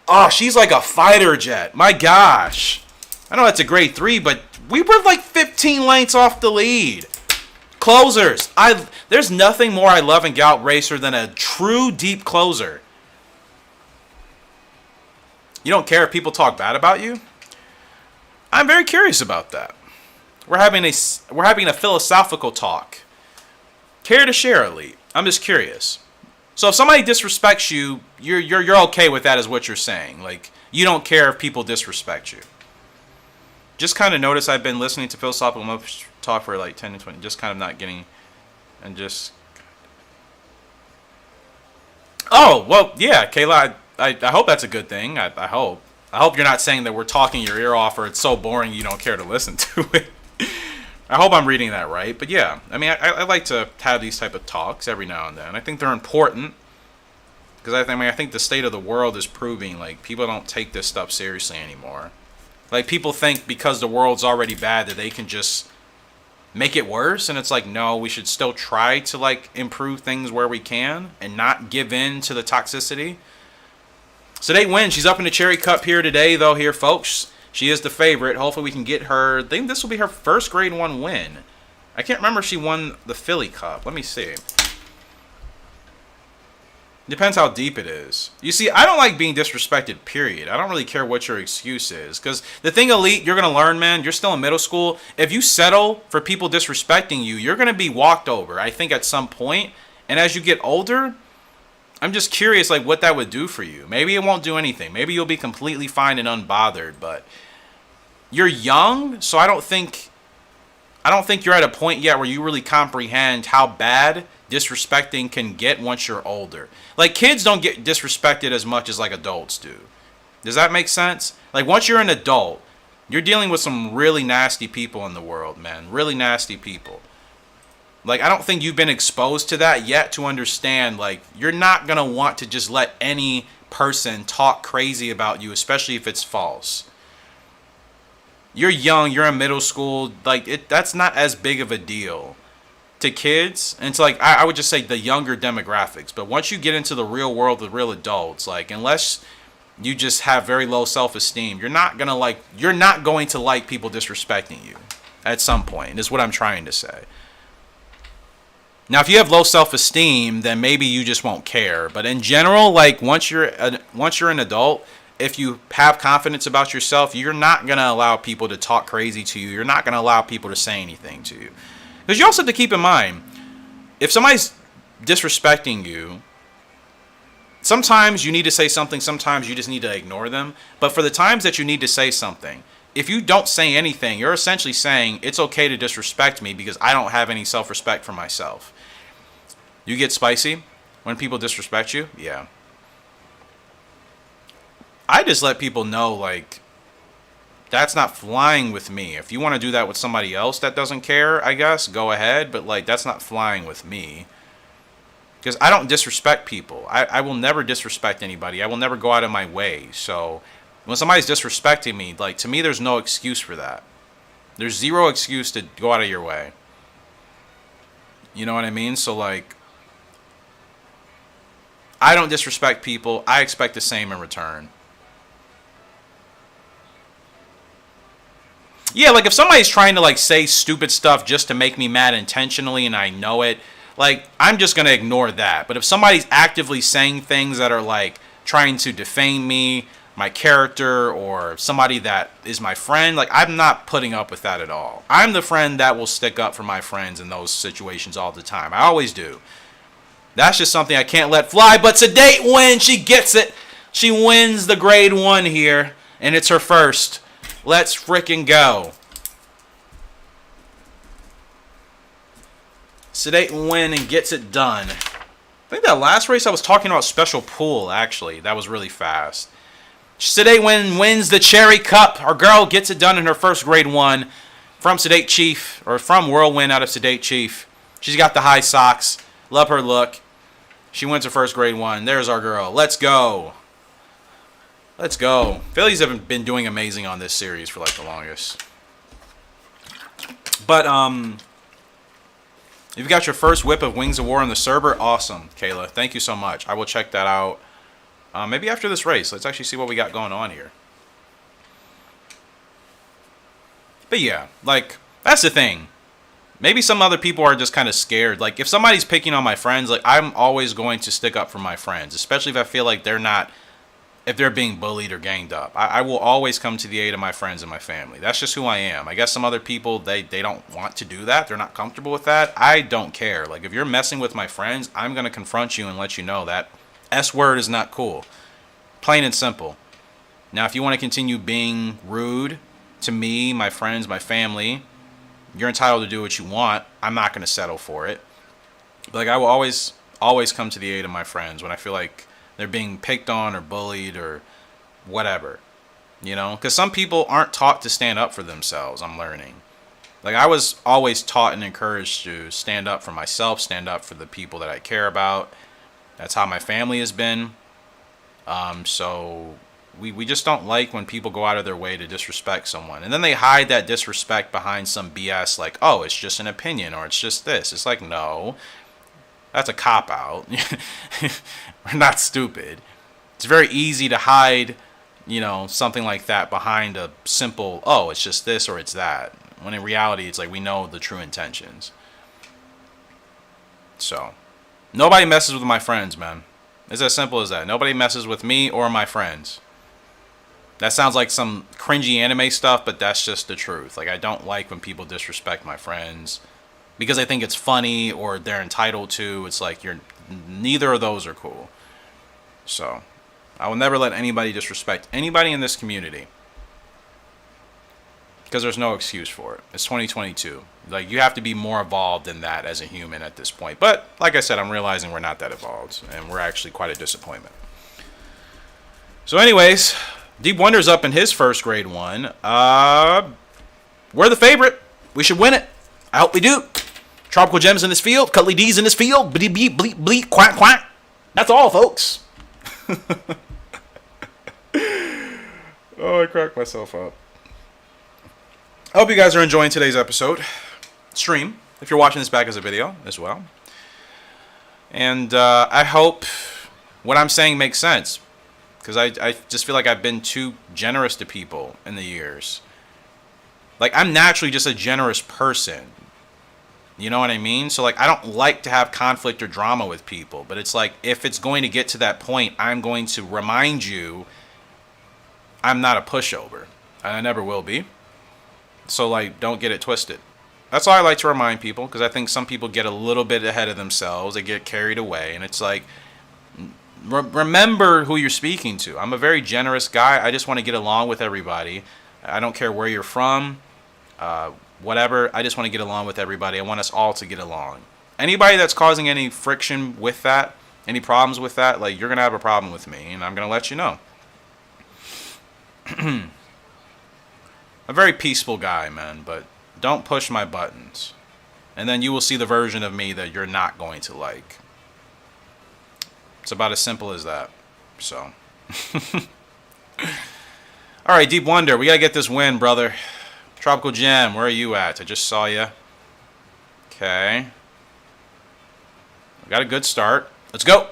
Oh, she's like a fighter jet. My gosh. I know that's a grade 3, but we were like 15 lengths off the lead. Closers. There's nothing more I love in Gallop Racer than a true deep closer. You don't care if people talk bad about you? I'm very curious about that. We're having a philosophical talk. Care to share, Elite? I'm just curious. So if somebody disrespects you, you're okay with that, is what you're saying. Like, you don't care if people disrespect you. Just kind of notice I've been listening to philosophical talk for like 10 to 20. Just kind of not getting, and just. Oh well, yeah, Kayla. I hope that's a good thing. I hope. I hope you're not saying that we're talking your ear off or it's so boring you don't care to listen to it. I hope I'm reading that right. But yeah, I mean, I like to have these type of talks every now and then. I think they're important because I think the state of the world is proving like people don't take this stuff seriously anymore. Like, people think because the world's already bad that they can just make it worse, and it's like, no, we should still try to like improve things where we can and not give in to the toxicity. So they win. She's up in the Cherry Cup here today, though, here, folks. She is the favorite. Hopefully we can get her. I think this will be her first grade 1 win. I can't remember if she won the Philly Cup. Let me see. Depends how deep it is. You see, I don't like being disrespected, period. I don't really care what your excuse is. Because the thing, Elite, you're going to learn, man, you're still in middle school. If you settle for people disrespecting you, you're going to be walked over, I think, at some point. And as you get older, I'm just curious, like, what that would do for you. Maybe it won't do anything. Maybe you'll be completely fine and unbothered. But you're young, so I don't think you're at a point yet where you really comprehend how bad disrespecting can get once you're older. Like, kids don't get disrespected as much as like adults do. Does that make sense? Like, once you're an adult, You're dealing with some really nasty people in the world, man. Really nasty people. Like, I don't think you've been exposed to that yet to understand, like, you're not going to want to just let any person talk crazy about you, especially if it's false. You're young, you're in middle school, like, that's not as big of a deal to kids. And it's like, I would just say the younger demographics. But once you get into the real world with real adults, like, unless you just have very low self-esteem, you're not going to like people disrespecting you at some point, is what I'm trying to say. Now, if you have low self-esteem, then maybe you just won't care. But in general, like, once you're an adult, if you have confidence about yourself, you're not going to allow people to talk crazy to you. You're not going to allow people to say anything to you. Because you also have to keep in mind, if somebody's disrespecting you, sometimes you need to say something, sometimes you just need to ignore them. But for the times that you need to say something, if you don't say anything, you're essentially saying it's okay to disrespect me because I don't have any self-respect for myself. You get spicy when people disrespect you? Yeah. I just let people know, like, that's not flying with me. If you want to do that with somebody else that doesn't care, I guess, go ahead. But, like, that's not flying with me. Because I don't disrespect people. I will never disrespect anybody. I will never go out of my way. So when somebody's disrespecting me, like, to me, there's no excuse for that. There's zero excuse to go out of your way. You know what I mean? So, like, I don't disrespect people. I expect the same in return. Yeah, like, if somebody's trying to, like, say stupid stuff just to make me mad intentionally and I know it, like, I'm just going to ignore that. But if somebody's actively saying things that are, like, trying to defame me, my character, or somebody that is my friend, like, I'm not putting up with that at all. I'm the friend that will stick up for my friends in those situations all the time. I always do. That's just something I can't let fly. But Sedate wins. She gets it. She wins the grade 1 here, and it's her first. Let's freaking go. Sedate win and gets it done. I think that last race I was talking about special pool, actually. That was really fast. Sedate wins the Cherry Cup. Our girl gets it done in her first grade 1 from Sedate Chief, or from Whirlwind out of Sedate Chief. She's got the high socks. Love her look. She wins her first grade 1. There's our girl. Let's go. Let's go. Phillies have been doing amazing on this series for, like, the longest. But, you've got your first whip of Wings of War on the server. Awesome, Kayla. Thank you so much. I will check that out. Maybe after this race. Let's actually see what we got going on here. But yeah, like, that's the thing. Maybe some other people are just kind of scared. Like, if somebody's picking on my friends, like, I'm always going to stick up for my friends. Especially if I feel like if they're being bullied or ganged up. I will always come to the aid of my friends and my family. That's just who I am. I guess some other people, they don't want to do that. They're not comfortable with that. I don't care. Like, if you're messing with my friends, I'm going to confront you and let you know that S word is not cool. Plain and simple. Now, if you want to continue being rude to me, my friends, my family, you're entitled to do what you want. I'm not going to settle for it. But, like, I will always come to the aid of my friends when I feel like they're being picked on or bullied or whatever, you know? Because some people aren't taught to stand up for themselves, I'm learning. Like, I was always taught and encouraged to stand up for myself, stand up for the people that I care about. That's how my family has been. So we just don't like when people go out of their way to disrespect someone. And then they hide that disrespect behind some BS like, oh, it's just an opinion or it's just this. It's like, no. That's a cop-out. We're not stupid. It's very easy to hide, you know, something like that behind a simple, oh, it's just this or it's that. When in reality, it's like we know the true intentions. So, nobody messes with my friends, man. It's as simple as that. Nobody messes with me or my friends. That sounds like some cringy anime stuff, but that's just the truth. Like, I don't like when people disrespect my friends because I think it's funny or they're entitled to. It's like neither of those are cool. So, I will never let anybody disrespect anybody in this community because there's no excuse for it. It's 2022. Like, you have to be more evolved than that as a human at this point. But like I said, I'm realizing we're not that evolved, and we're actually quite a disappointment. So anyways, Deep Wonder's up in his first grade 1. We're the favorite. We should win it. I hope we do. Tropical Gems in this field. Cutley D's in this field. Bleep, bleep, bleep, bleep, quack, quack. That's all, folks. Oh, I cracked myself up. I hope you guys are enjoying today's episode. Stream, if you're watching this back as a video as well. And I hope what I'm saying makes sense. Because I just feel like I've been too generous to people in the years. Like, I'm naturally just a generous person. You know what I mean? So, like, I don't like to have conflict or drama with people. But it's like, if it's going to get to that point, I'm going to remind you I'm not a pushover. And I never will be. So, like, don't get it twisted. That's all I like to remind people. Because I think some people get a little bit ahead of themselves. They get carried away. And it's like, remember who you're speaking to. I'm a very generous guy. I just want to get along with everybody. I don't care where you're from. Whatever. I just want to get along with everybody. I want us all to get along. Anybody that's causing any friction with that, any problems with that, like, you're going to have a problem with me, and I'm going to let you know. A very peaceful guy, man, but don't push my buttons. And then you will see the version of me that you're not going to like. It's about as simple as that. So. Alright, Deep Wonder, we got to get this win, brother. Tropical Gem, where are you at? I just saw you. Okay. We got a good start. Let's go.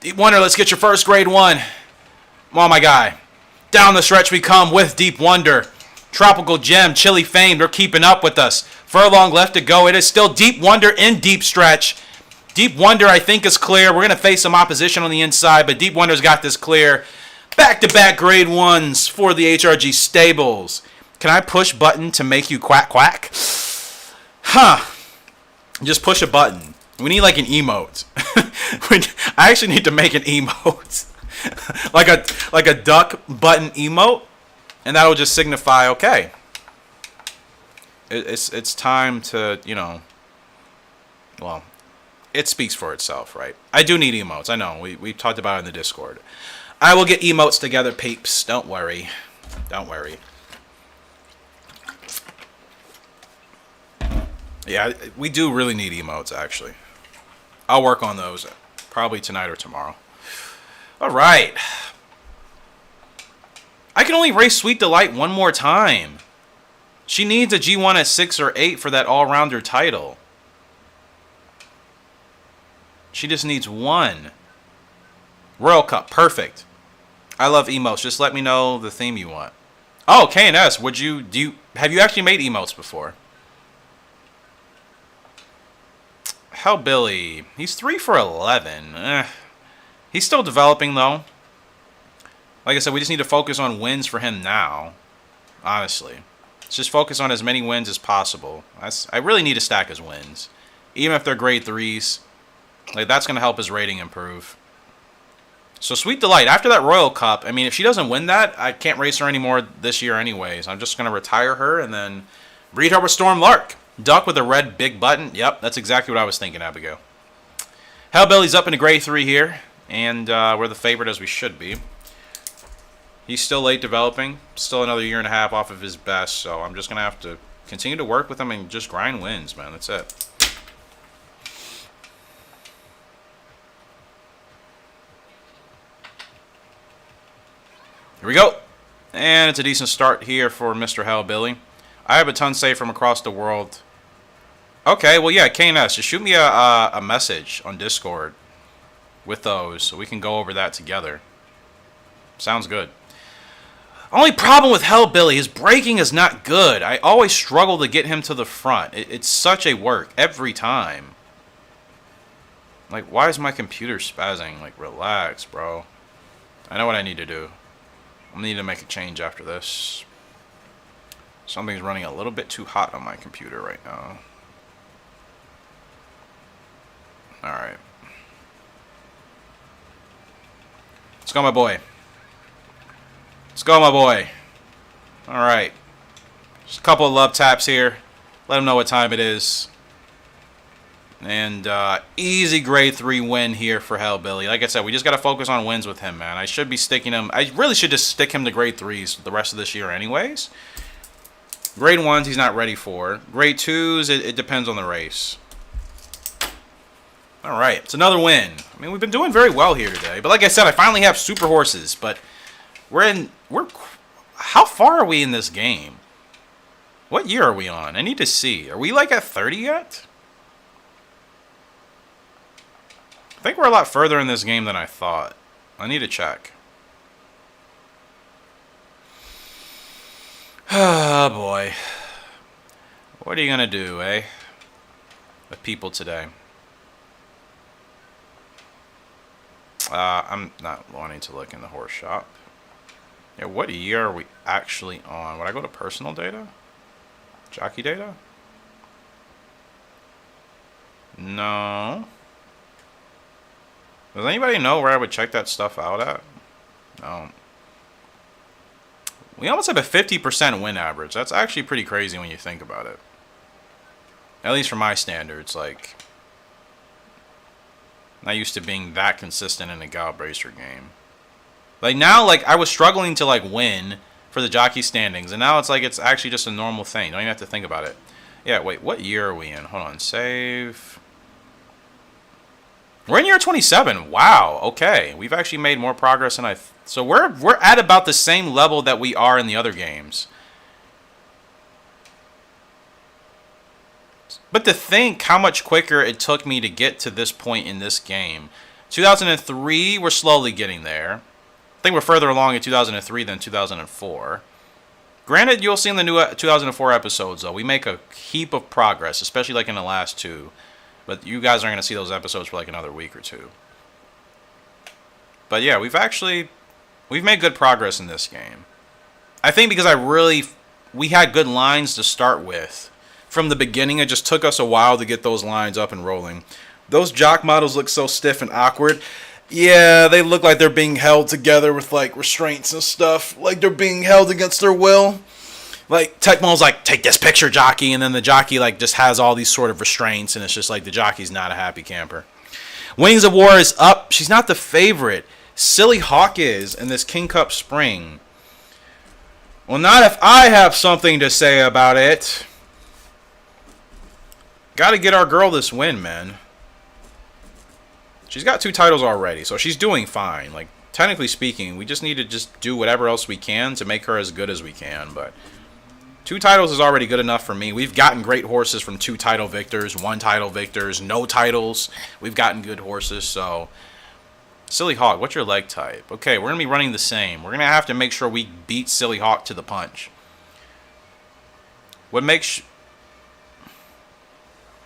Deep Wonder, let's get your first grade 1. Come on, my guy. Down the stretch we come with Deep Wonder. Tropical Gem, Chili Fame, they're keeping up with us. Furlong left to go. It is still Deep Wonder in deep stretch. Deep Wonder, I think, is clear. We're going to face some opposition on the inside, but Deep Wonder's got this clear. Back-to-back grade 1s for the HRG stables. Can I push button to make you quack quack? Huh. Just push a button. We need like an emote. I actually need to make an emote. like a duck button emote. And that'll just signify, okay. It's time to, you know. Well, it speaks for itself, right? I do need emotes. I know. We talked about it in the Discord. I will get emotes together, peeps. Don't worry. Don't worry. Yeah, we do really need emotes, actually. I'll work on those probably tonight or tomorrow. All right. I can only race Sweet Delight one more time. She needs a G1 at 6 or 8 for that all-rounder title. She just needs one. Royal Cup, perfect. I love emotes. Just let me know the theme you want. Oh, K&S, have you actually made emotes before? Hellbilly, he's 3 for 11. He's still developing though. Like I said, we just need to focus on wins for him now. Honestly, let's just focus on as many wins as possible. I really need to stack his wins, even if they're grade 3s. Like, that's gonna help his rating improve. So Sweet Delight, after that Royal Cup, I mean, if she doesn't win that, I can't race her anymore this year anyways. I'm just gonna retire her and then breed her with Storm Lark. Duck with a red big button. Yep, that's exactly what I was thinking, Abigail. Hellbilly's up into grade 3 here, and we're the favorite as we should be. He's still late developing, still another year and a half off of his best, so I'm just going to have to continue to work with him and just grind wins, man. That's it. Here we go. And it's a decent start here for Mr. Hellbilly. I have a ton saved from across the world. Okay, well, yeah, KNS, just shoot me a message on Discord with those so we can go over that together. Sounds good. Only problem with Hellbilly, his braking is not good. I always struggle to get him to the front. It's such a work every time. Like, why is my computer spazzing? Like, relax, bro. I know what I need to do. I need to make a change after this. Something's running a little bit too hot on my computer right now. Alright. Let's go, my boy. Let's go, my boy. Alright. Just a couple of love taps here. Let him know what time it is. And easy grade 3 win here for Hellbilly. Like I said, we just got to focus on wins with him, man. I should be sticking him. I really should just stick him to grade 3s the rest of this year anyways. Grade 1s he's not ready for. Grade 2s, it depends on the race. Alright, it's another win. I mean, we've been doing very well here today. But like I said, I finally have super horses. But how far are we in this game? What year are we on? I need to see. Are we like at 30 yet? I think we're a lot further in this game than I thought. I need to check. Oh boy. What are you gonna do, eh? The people today. I'm not wanting to look in the horse shop. Yeah, what year are we actually on? Would I go to personal data? Jockey data? No. Does anybody know where I would check that stuff out at? No. We almost have a 50% win average. That's actually pretty crazy when you think about it. At least for my standards, like... not used to being that consistent in a Gallop Racer game. Like now, like I was struggling to like win for the jockey standings, and now it's like it's actually just a normal thing. Don't even have to think about it. Yeah, wait, what year are we in? Hold on, save... We're in year 27. Wow. Okay, we've actually made more progress than so we're at about the same level that we are in the other games. But to think how much quicker it took me to get to this point in this game. 2003, we're slowly getting there. I think we're further along in 2003 than 2004. Granted, you'll see in the new 2004 episodes, though, we make a heap of progress, especially like in the last two. But you guys aren't going to see those episodes for like another week or two. But yeah, we've made good progress in this game. I think because we had good lines to start with. From the beginning, it just took us a while to get those lines up and rolling. Those jock models look so stiff and awkward. Yeah, they look like they're being held together with like restraints and stuff. Like they're being held against their will. Like, Tecmo's like, take this picture, jockey, and then the jockey, like, just has all these sort of restraints, and it's just like the jockey's not a happy camper. Wings of War is up. She's not the favorite. Silly Hawk is in this King Cup Spring. Well, not if I have something to say about it. Gotta get our girl this win, man. She's got 2 titles already, so she's doing fine. Like, technically speaking, we just need to just do whatever else we can to make her as good as we can, but... 2 titles is already good enough for me. We've gotten great horses from 2 title victors, 1 title victors, no titles. We've gotten good horses, so... Silly Hawk, what's your leg type? Okay, we're going to be running the same. We're going to have to make sure we beat Silly Hawk to the punch. What makes...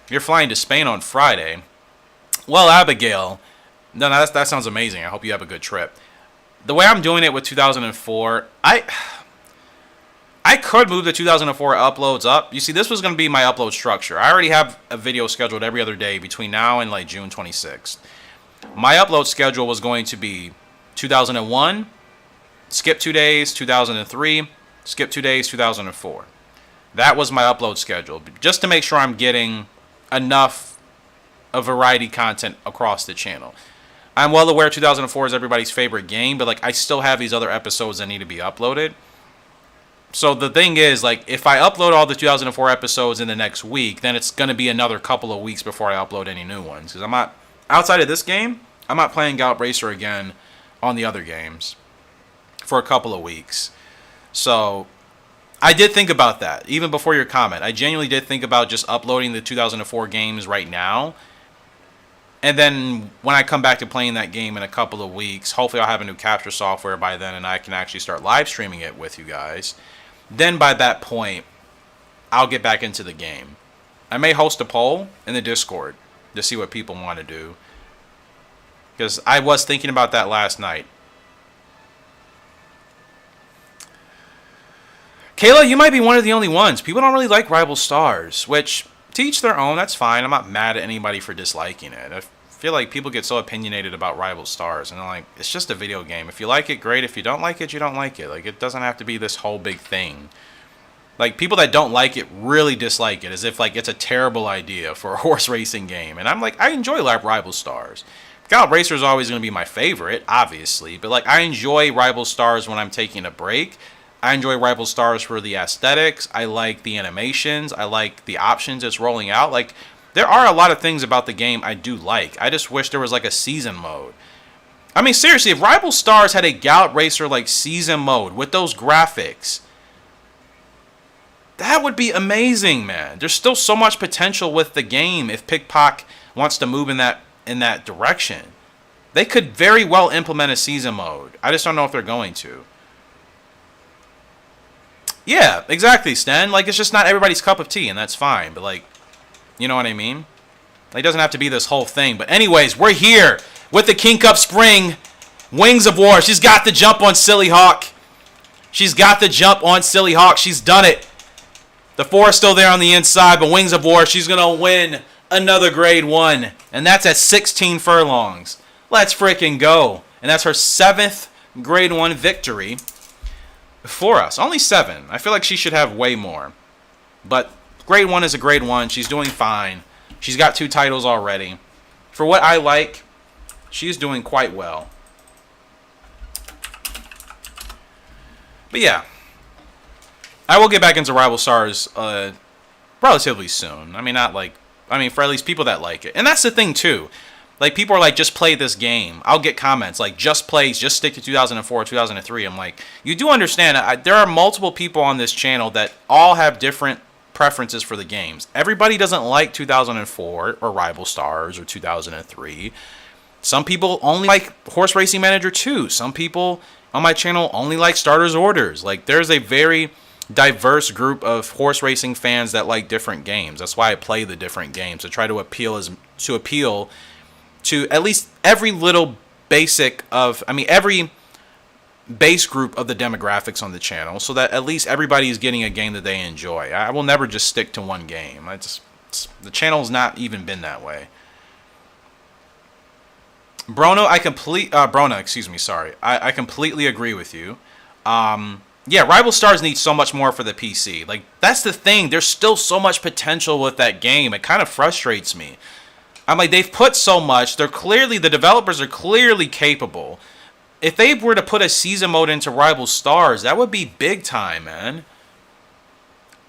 You're flying to Spain on Friday. Well, Abigail... No, that sounds amazing. I hope you have a good trip. The way I'm doing it with 2004, I could move the 2004 uploads up. You see, this was going to be my upload structure. I already have a video scheduled every other day between now and like June 26th. My upload schedule was going to be 2001, skip 2 days, 2003, skip 2 days, 2004. That was my upload schedule, just to make sure I'm getting enough of variety content across the channel. I'm well aware 2004 is everybody's favorite game, but like I still have these other episodes that need to be uploaded. So the thing is, like, if I upload all the 2004 episodes in the next week, then it's going to be another couple of weeks before I upload any new ones. Because I'm not, outside of this game, I'm not playing Gallop Racer again on the other games for a couple of weeks. So I did think about that, even before your comment. I genuinely did think about just uploading the 2004 games right now. And then when I come back to playing that game in a couple of weeks, hopefully I'll have a new capture software by then and I can actually start live streaming it with you guys. Then by that point, I'll get back into the game. I may host a poll in the Discord to see what people want to do. Because I was thinking about that last night. Kayla, you might be one of the only ones. People don't really like Rival Stars, which, to each their own, that's fine. I'm not mad at anybody for disliking it. I feel like people get so opinionated about Rival Stars, and they're like, it's just a video game. If you like it, great. If you don't like it, you don't like it. Like, it doesn't have to be this whole big thing. Like, people that don't like it really dislike it, as if, like, it's a terrible idea for a horse racing game. And I'm like, I enjoy Rival Stars. Gallop Racer is always going to be my favorite, obviously. But, like, I enjoy Rival Stars when I'm taking a break. I enjoy Rival Stars for the aesthetics. I like the animations. I like the options it's rolling out. Like, there are a lot of things about the game I do like. I just wish there was, like, a season mode. I mean, seriously, if Rival Stars had a Gallop Racer, like, season mode with those graphics, that would be amazing, man. There's still so much potential with the game if Pickpock wants to move in that direction. They could very well implement a season mode. I just don't know if they're going to. Yeah, exactly, Sten. Like, it's just not everybody's cup of tea, and that's fine. But, like, you know what I mean? Like, it doesn't have to be this whole thing. But anyways, we're here with the King Cup Spring. Wings of War. She's got the jump on Silly Hawk. She's got the jump on Silly Hawk. She's done it. The 4 is still there on the inside, but Wings of War, she's going to win another Grade 1. And that's at 16 furlongs. Let's freaking go. And that's her 7th Grade 1 victory for us. Only 7. I feel like she should have way more. But Grade 1 is a Grade 1. She's doing fine. She's got 2 titles already. For what I like, she's doing quite well. But yeah. I will get back into Rival Stars relatively soon. I mean, for at least people that like it. And that's the thing, too. Like, people are like, just play this game. I'll get comments like, just stick to 2004, 2003. I'm like, you do understand, there are multiple people on this channel that all have different preferences for the games. Everybody doesn't like 2004 or Rival Stars or 2003. Some people only like Horse Racing Manager 2. Some people on my channel only like Starter's Orders. Like, there's a very diverse group of horse racing fans that like different games. That's why I play the different games, to try to appeal to at least every little every base group of the demographics on the channel, so that at least everybody is getting a game that they enjoy. I will never just stick to one game. The channel's not even been that way. Brona, excuse me, sorry. I completely agree with you. Yeah, Rival Stars needs so much more for the PC. Like, that's the thing. There's still so much potential with that game. It kind of frustrates me. I'm like, they've put so much. The developers are clearly capable. If they were to put a season mode into Rival Stars, that would be big time, man.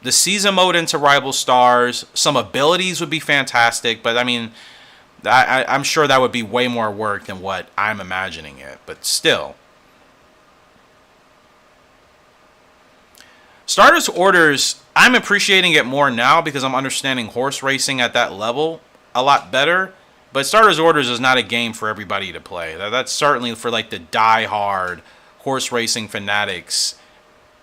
The season mode into Rival Stars, some abilities would be fantastic, but I mean, I'm sure that would be way more work than what I'm imagining it, but still. Starter's Orders, I'm appreciating it more now because I'm understanding horse racing at that level a lot better. But Starter's Orders is not a game for everybody to play. That's certainly for like the die-hard horse racing fanatics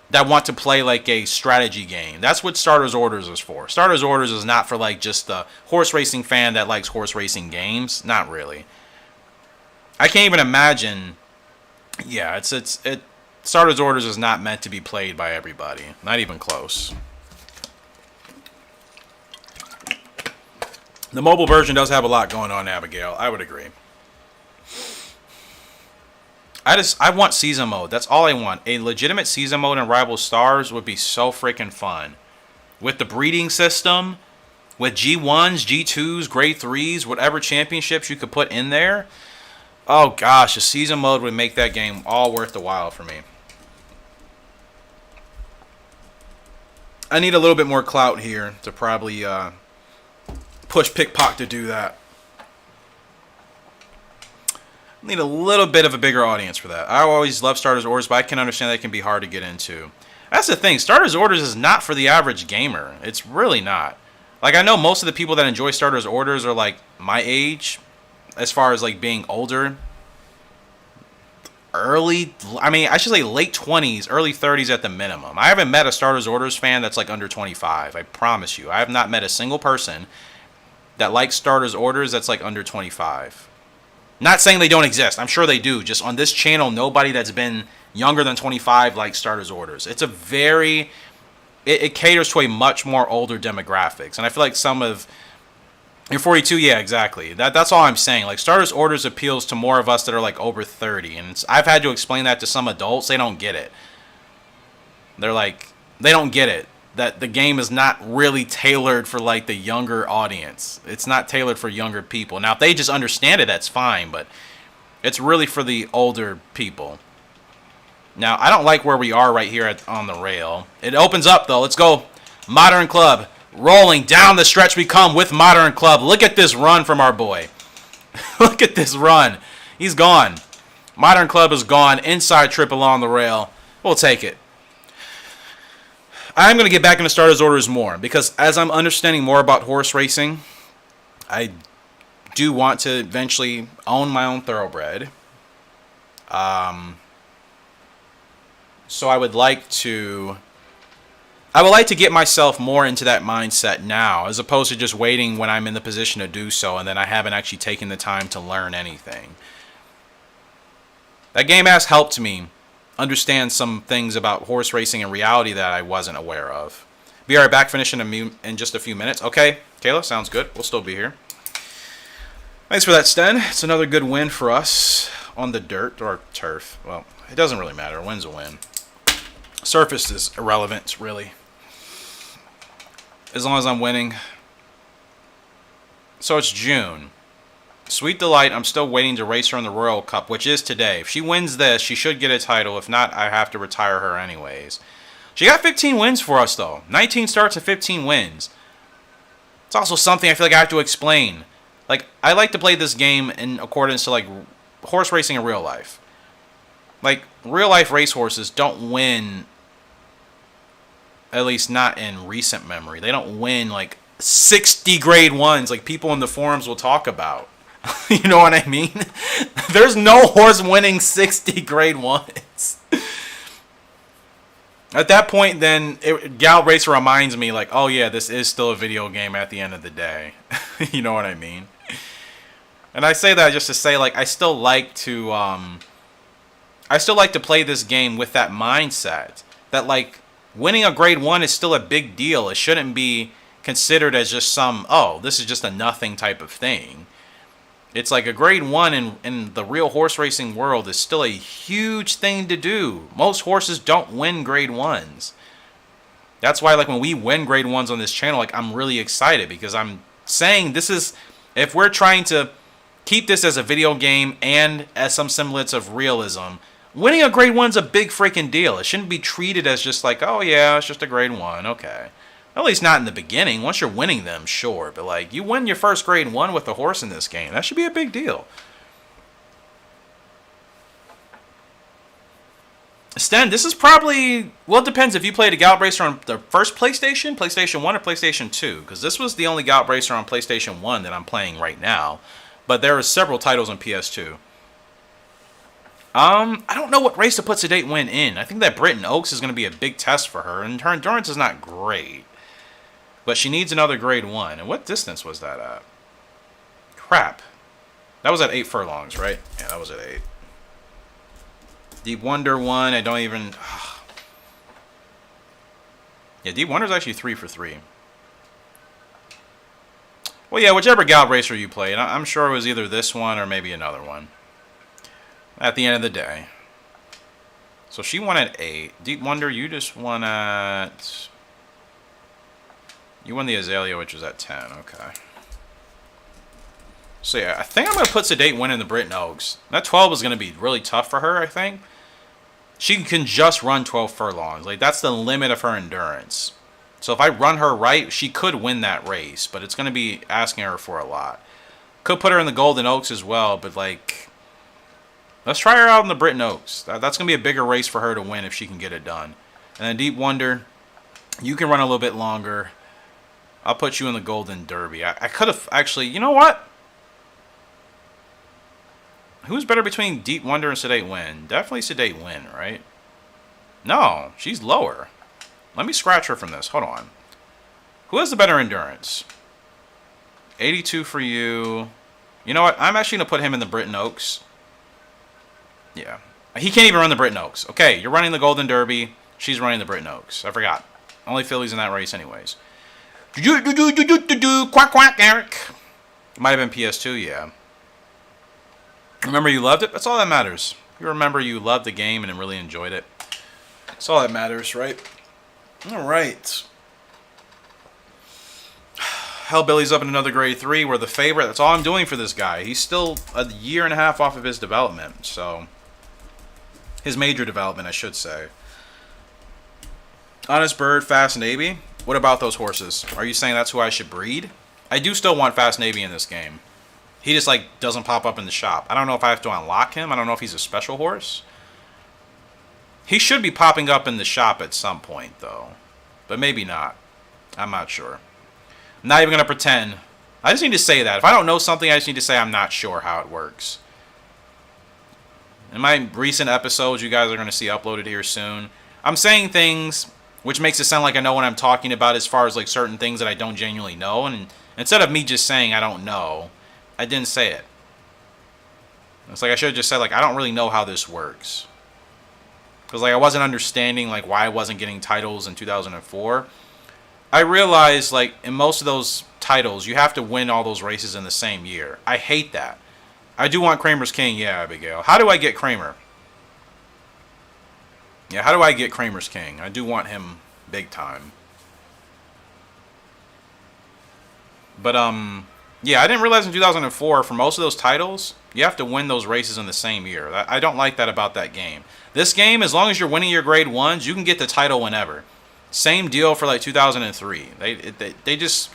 that want to play like a strategy game. That's what Starter's Orders is for. Starter's Orders is not for like just the horse racing fan that likes horse racing games. Not really. I can't even imagine. Yeah, Starter's Orders is not meant to be played by everybody. Not even close. The mobile version does have a lot going on, Abigail. I would agree. I want season mode. That's all I want. A legitimate season mode in Rival Stars would be so freaking fun. With the breeding system, with G1s, G2s, Grade 3s, whatever championships you could put in there. Oh gosh, a season mode would make that game all worth the while for me. I need a little bit more clout here to probably push Pickpock to do that. Need a little bit of a bigger audience for that. I always love Starter's Orders, but I can understand that it can be hard to get into. That's the thing. Starter's Orders is not for the average gamer. It's really not. Like, I know most of the people that enjoy Starter's Orders are, like, my age, as far as, like, being older. I should say late 20s, early 30s at the minimum. I haven't met a Starter's Orders fan that's, like, under 25. I promise you. I have not met a single person that likes Starter's Orders that's, like, under 25. Not saying they don't exist. I'm sure they do. Just on this channel, nobody that's been younger than 25 likes Starter's Orders. It's a very... It caters to a much more older demographics. And I feel like some of... You're 42? Yeah, exactly. That's all I'm saying. Like, Starter's Orders appeals to more of us that are, like, over 30. And I've had to explain that to some adults. They don't get it. They're like... They don't get it. that the game is not really tailored for like the younger audience. It's not tailored for younger people. Now, if they just understand it, that's fine, but it's really for the older people. Now, I don't like where we are right here on the rail. It opens up, though. Let's go. Modern Club. Rolling down the stretch we come with Modern Club. Look at this run from our boy. Look at this run. He's gone. Modern Club is gone. Inside trip along the rail. We'll take it. I'm going to get back into starters orders more, because as I'm understanding more about horse racing, I do want to eventually own my own thoroughbred. So I would like to get myself more into that mindset now, as opposed to just waiting when I'm in the position to do so and then I haven't actually taken the time to learn anything. That game has helped me understand some things about horse racing in reality that I wasn't aware of. Be right back, finishing in just a few minutes. Okay, Kayla, sounds good. We'll still be here. Thanks for that, Sten. It's another good win for us on the dirt or turf. Well, it doesn't really matter. A win's a win. Surface is irrelevant, really. As long as I'm winning. So it's June. Sweet Delight, I'm still waiting to race her in the Royal Cup, which is today. If she wins this, she should get a title. If not, I have to retire her anyways. She got 15 wins for us, though. 19 starts and 15 wins. It's also something I feel like I have to explain. Like, I like to play this game in accordance to, like, horse racing in real life. Like, real-life racehorses don't win, at least not in recent memory. They don't win, like, 60 grade ones like people in the forums will talk about. You know what I mean? There's no horse winning 60 grade ones. At that point, then, Gallop Racer reminds me, like, oh yeah, this is still a video game at the end of the day. You know what I mean? And I say that just to say, like, I still like to play this game with that mindset. That, like, winning a grade 1 is still a big deal. It shouldn't be considered as just some, oh, this is just a nothing type of thing. It's like a grade 1 in the real horse racing world is still a huge thing to do. Most horses don't win grade 1s. That's why, like, when we win grade 1s on this channel, like, I'm really excited, because I'm saying this is, if we're trying to keep this as a video game and as some semblance of realism, winning a grade 1's a big freaking deal. It shouldn't be treated as just like, oh yeah, it's just a grade 1, okay. At least not in the beginning. Once you're winning them, sure. But, like, you win your first grade 1 with a horse in this game. That should be a big deal. Sten, this is probably, well, it depends if you played a Gallop Racer on the first PlayStation 1 or PlayStation 2. Because this was the only Gallop Racer on PlayStation 1 that I'm playing right now. But there are several titles on PS2. I don't know what race to put Sedate Win in. I think that Britain Oaks is going to be a big test for her. And her endurance is not great. But she needs another grade 1. And what distance was that at? Crap. That was at 8 furlongs, right? Yeah, that was at 8. Deep Wonder 1. I don't even... Yeah, Deep Wonder's actually 3 for 3. Well, yeah, whichever Gallop Racer you played. I'm sure it was either this one or maybe another one. At the end of the day. So she won at 8. Deep Wonder, you just won at... You won the Azalea, which was at 10. Okay. So yeah, I think I'm going to put Sedate Win in the Britain Oaks. That 12 is going to be really tough for her, I think. She can just run 12 furlongs. Like, that's the limit of her endurance. So if I run her right, she could win that race. But it's going to be asking her for a lot. Could put her in the Golden Oaks as well, but, like... Let's try her out in the Britain Oaks. That's going to be a bigger race for her to win if she can get it done. And then Deep Wonder, you can run a little bit longer. I'll put you in the Golden Derby. I could have actually... You know what? Who's better between Deep Wonder and Sedate Win? Definitely Sedate Win, right? No, she's lower. Let me scratch her from this. Hold on. Who has the better endurance? 82 for you. You know what? I'm actually going to put him in the Britain Oaks. Yeah. He can't even run the Britain Oaks. Okay, you're running the Golden Derby. She's running the Britain Oaks. I forgot. Only fillies in that race anyways. Quack, quack, Eric. It might have been PS2, yeah. Remember you loved it? That's all that matters. You remember you loved the game and really enjoyed it. That's all that matters, right? All right. Hellbilly's up in another grade 3. We're the favorite. That's all I'm doing for this guy. He's still a year and a half off of his development. So, his major development, I should say. Honest Bird, Fast Navy. What about those horses? Are you saying that's who I should breed? I do still want Fast Navy in this game. He just, like, doesn't pop up in the shop. I don't know if I have to unlock him. I don't know if he's a special horse. He should be popping up in the shop at some point, though. But maybe not. I'm not sure. I'm not even going to pretend. I just need to say that. If I don't know something, I just need to say I'm not sure how it works. In my recent episodes, you guys are going to see uploaded here soon, I'm saying things which makes it sound like I know what I'm talking about as far as like certain things that I don't genuinely know. And instead of me just saying I don't know, I didn't say it. It's like I should have just said, like, I don't really know how this works. Because, like, I wasn't understanding, like, why I wasn't getting titles in 2004. I realized, like, in most of those titles, you have to win all those races in the same year. I hate that. I do want Kramer's King, yeah, Abigail. How do I get Kramer? Yeah, how do I get Kramer's King? I do want him big time. But, yeah, I didn't realize in 2004, for most of those titles, you have to win those races in the same year. I don't like that about that game. This game, as long as you're winning your grade 1s, you can get the title whenever. Same deal for, like, 2003. They just,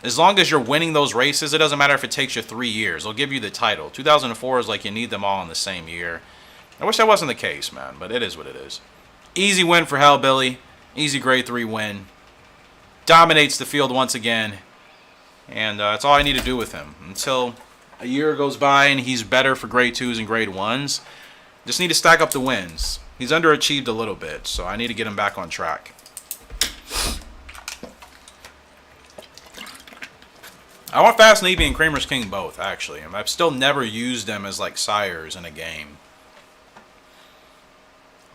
as long as you're winning those races, it doesn't matter if it takes you 3 years. They'll give you the title. 2004 is like you need them all in the same year. I wish that wasn't the case, man, but it is what it is. Easy win for Hellbilly. Easy grade 3 win. Dominates the field once again. And that's all I need to do with him. Until a year goes by and he's better for grade 2s and grade 1s. Just need to stack up the wins. He's underachieved a little bit, so I need to get him back on track. I want Fast Navy and Kramer's King both, actually. I've still never used them as, like, sires in a game.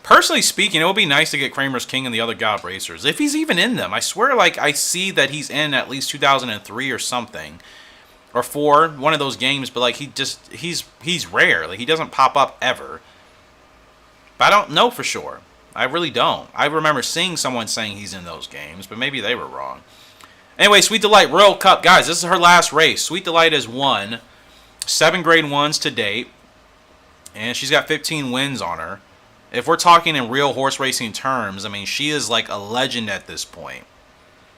Personally speaking, it would be nice to get Kramer's King and the other Gallop Racers. If he's even in them. I swear, like, I see that he's in at least 2003 or something. Or 4, one of those games, but, like, he's rare. Like, he doesn't pop up ever. But I don't know for sure. I really don't. I remember seeing someone saying he's in those games, but maybe they were wrong. Anyway, Sweet Delight Royal Cup. Guys, this is her last race. Sweet Delight has won 7 grade 1s to date. And she's got 15 wins on her. If we're talking in real horse racing terms, I mean, she is like a legend at this point.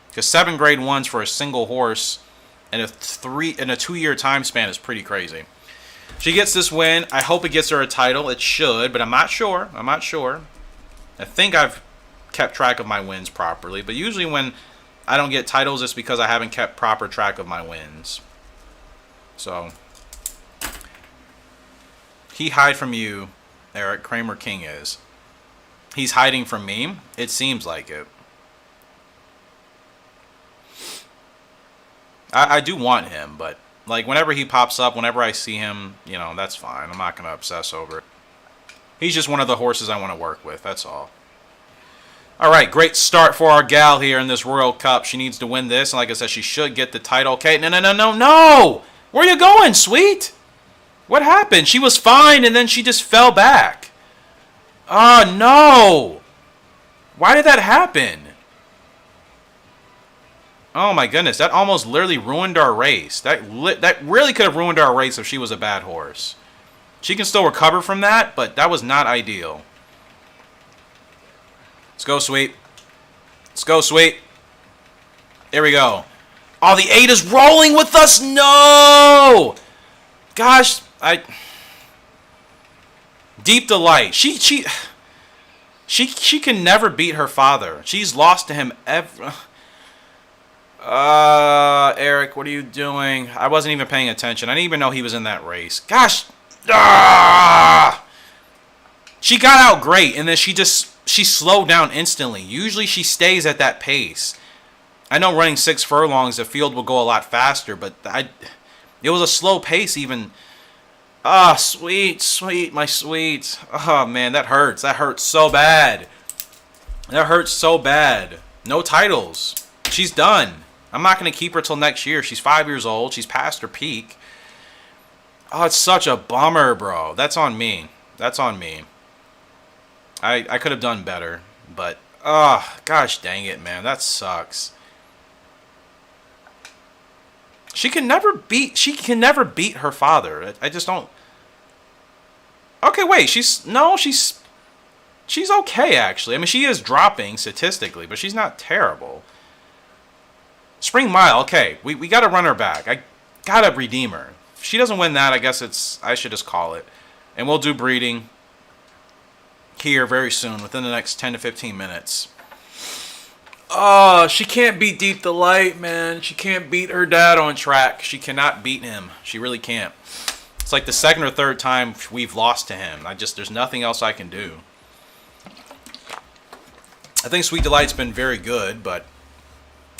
Because 7 grade 1s for a single horse in a 2-year time span is pretty crazy. She gets this win. I hope it gets her a title. It should, but I'm not sure. I'm not sure. I think I've kept track of my wins properly. But usually when I don't get titles, it's because I haven't kept proper track of my wins. So, he hide from you, Eric. Kramer King is. He's hiding from me. It seems like it. I do want him, but like whenever he pops up, whenever I see him, you know, that's fine. I'm not going to obsess over it. He's just one of the horses I want to work with, that's all. Alright, great start for our gal here in this Royal Cup. She needs to win this, and like I said, she should get the title. Okay, no! Where are you going, Sweet? What happened? She was fine, and then she just fell back. Oh, no! Why did that happen? Oh my goodness, that almost literally ruined our race. That really could have ruined our race if she was a bad horse. She can still recover from that, but that was not ideal. Let's go, Sweet. Let's go, Sweet. There we go. Oh, the 8 is rolling with us. No! Gosh, Deep Delight. She can never beat her father. She's lost to him ever. Eric, what are you doing? I wasn't even paying attention. I didn't even know he was in that race. Gosh. She got out great, and then she slowed down instantly. Usually she stays at that pace. I know running 6 furlongs, the field will go a lot faster, but it was a slow pace even. Sweet, my Sweet. Oh, man, that hurts. That hurts so bad. That hurts so bad. No titles. She's done. I'm not going to keep her till next year. She's 5 years old. She's past her peak. Oh, it's such a bummer, bro. That's on me. That's on me. I could have done better, but gosh dang it, man. That sucks. She can never beat her father. I just don't. Okay, wait. She's okay actually. I mean, she is dropping statistically, but she's not terrible. Spring Mile. Okay, we got to run her back. I gotta redeem her. If she doesn't win that, I guess I should just call it, and we'll do breeding here very soon, within the next 10 to 15 minutes. Oh, she can't beat Deep Delight, man. She can't beat her dad on track. She cannot beat him. She really can't. It's like the second or third time we've lost to him. There's nothing else I can do. I think Sweet Delight's been very good, but,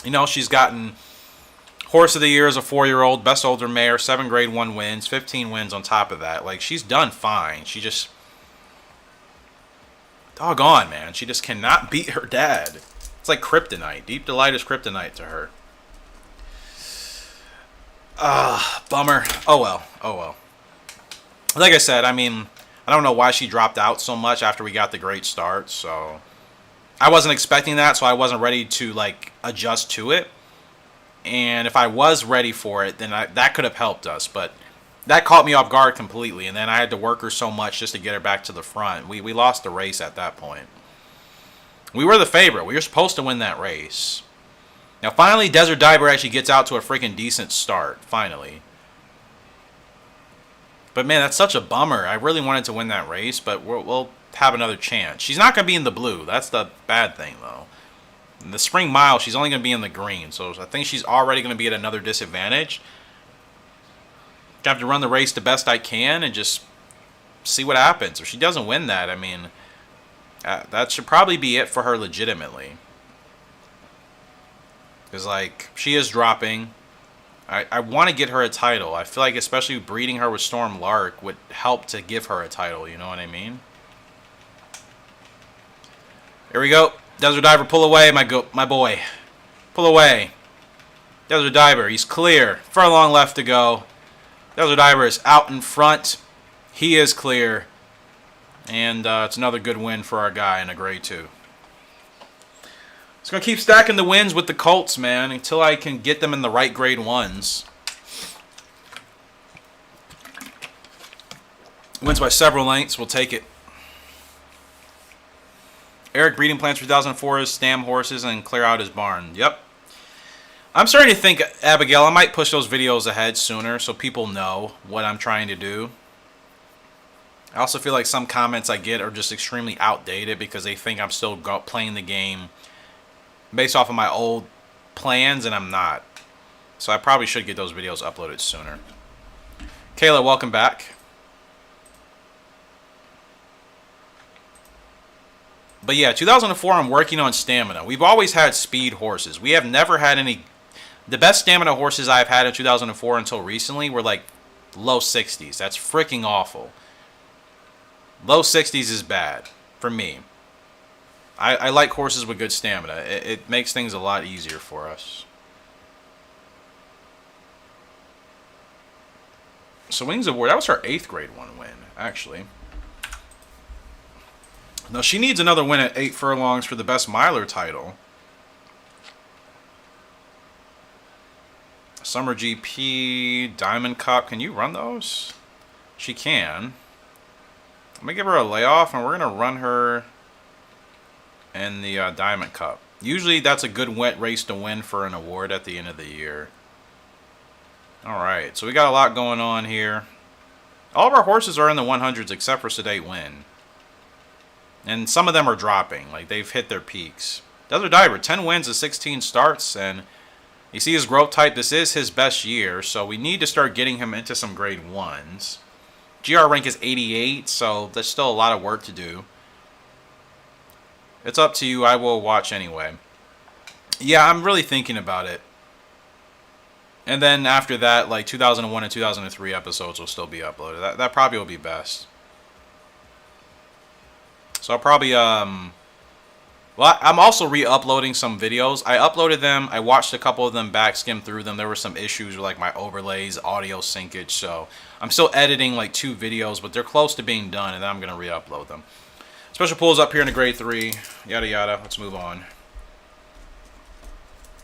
you know, she's gotten Horse of the Year as a 4-year-old, Best Older Mare, 7 Grade 1 wins, 15 wins on top of that. Like, she's done fine. She just... Doggone, man. She just cannot beat her dad. It's like kryptonite. Deep Delight is kryptonite to her. Bummer. Oh well. Oh well. Like I said, I mean, I don't know why she dropped out so much after we got the great start. So I wasn't expecting that, so I wasn't ready to like adjust to it. And if I was ready for it, then that could have helped us. But that caught me off guard completely. And then I had to work her so much just to get her back to the front. We lost the race at that point. We were the favorite. We were supposed to win that race. Now, finally, Desert Diver actually gets out to a freaking decent start. Finally. But, man, that's such a bummer. I really wanted to win that race, but we'll have another chance. She's not going to be in the blue. That's the bad thing, though. In the Spring Mile, she's only going to be in the green. So, I think she's already going to be at another disadvantage. I have to run the race the best I can and just see what happens. If she doesn't win that, I mean... that should probably be it for her legitimately. Because, like, she is dropping. I want to get her a title. I feel like especially breeding her with Storm Lark would help to give her a title. You know what I mean? Here we go. Desert Diver, pull away, my boy. Pull away. Desert Diver, he's clear. Furlong left to go. Desert Diver is out in front. He is clear. And it's another good win for our guy in a grade 2. Just going to keep stacking the wins with the Colts, man, until I can get them in the right grade 1s. Wins by several lengths. We'll take it. Eric breeding plans for 2004 is stam horses and clear out his barn. Yep. I'm starting to think, Abigail, I might push those videos ahead sooner so people know what I'm trying to do. I also feel like some comments I get are just extremely outdated because they think I'm still playing the game based off of my old plans, and I'm not. So I probably should get those videos uploaded sooner. Kayla, welcome back. But yeah, 2004, I'm working on stamina. We've always had speed horses. We have never had any... The best stamina horses I've had in 2004 until recently were like low 60s. That's freaking awful. Low 60s is bad for me. I like horses with good stamina. It makes things a lot easier for us. So Wings of War, that was her 8th grade 1 win, actually. Now she needs another win at 8 furlongs for the best miler title. Summer GP, Diamond Cup, can you run those? She can. I'm going to give her a layoff, and we're going to run her in the Diamond Cup. Usually that's a good race to win for an award at the end of the year. Alright, so we got a lot going on here. All of our horses are in the 100s except for Sedate Win. And some of them are dropping. Like, they've hit their peaks. Desert Diver, 10 wins and 16 starts, and you see his growth type. This is his best year, so we need to start getting him into some grade 1s. GR rank is 88, so there's still a lot of work to do. It's up to you. I will watch anyway. Yeah, I'm really thinking about it. And then after that, like 2001 and 2003 episodes will still be uploaded. That probably will be best. So I'll probably, well, I'm also re-uploading some videos. I uploaded them. I watched a couple of them back, skimmed through them. There were some issues with like my overlays, audio syncage. So I'm still editing like 2 videos, but they're close to being done, and then I'm going to re-upload them. Special pools up here in the grade 3. Yada, yada. Let's move on.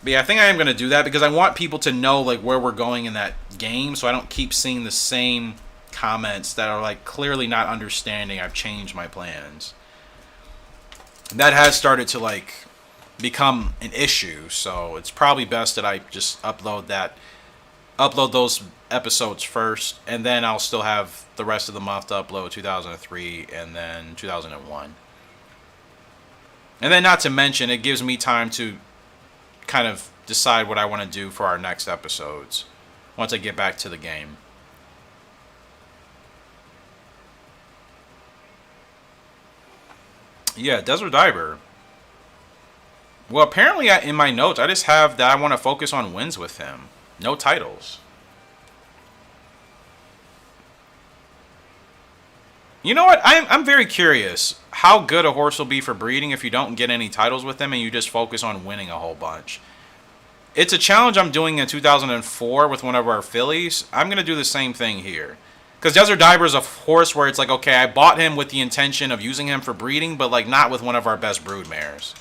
But yeah, I think I am going to do that because I want people to know like where we're going in that game, so I don't keep seeing the same comments that are like clearly not understanding I've changed my plans. That has started to like become an issue, so it's probably best that I just upload those episodes first, and then I'll still have the rest of the month to upload 2003 and then 2001. And then not to mention, it gives me time to kind of decide what I want to do for our next episodes once I get back to the game. Yeah, Desert Diver. Well, apparently in my notes, I just have that I want to focus on wins with him. No titles. You know what? I'm very curious how good a horse will be for breeding if you don't get any titles with him and you just focus on winning a whole bunch. It's a challenge I'm doing in 2004 with one of our fillies. I'm going to do the same thing here. Because Desert Diver is a horse where it's like, okay, I bought him with the intention of using him for breeding, but like not with one of our best brood mares.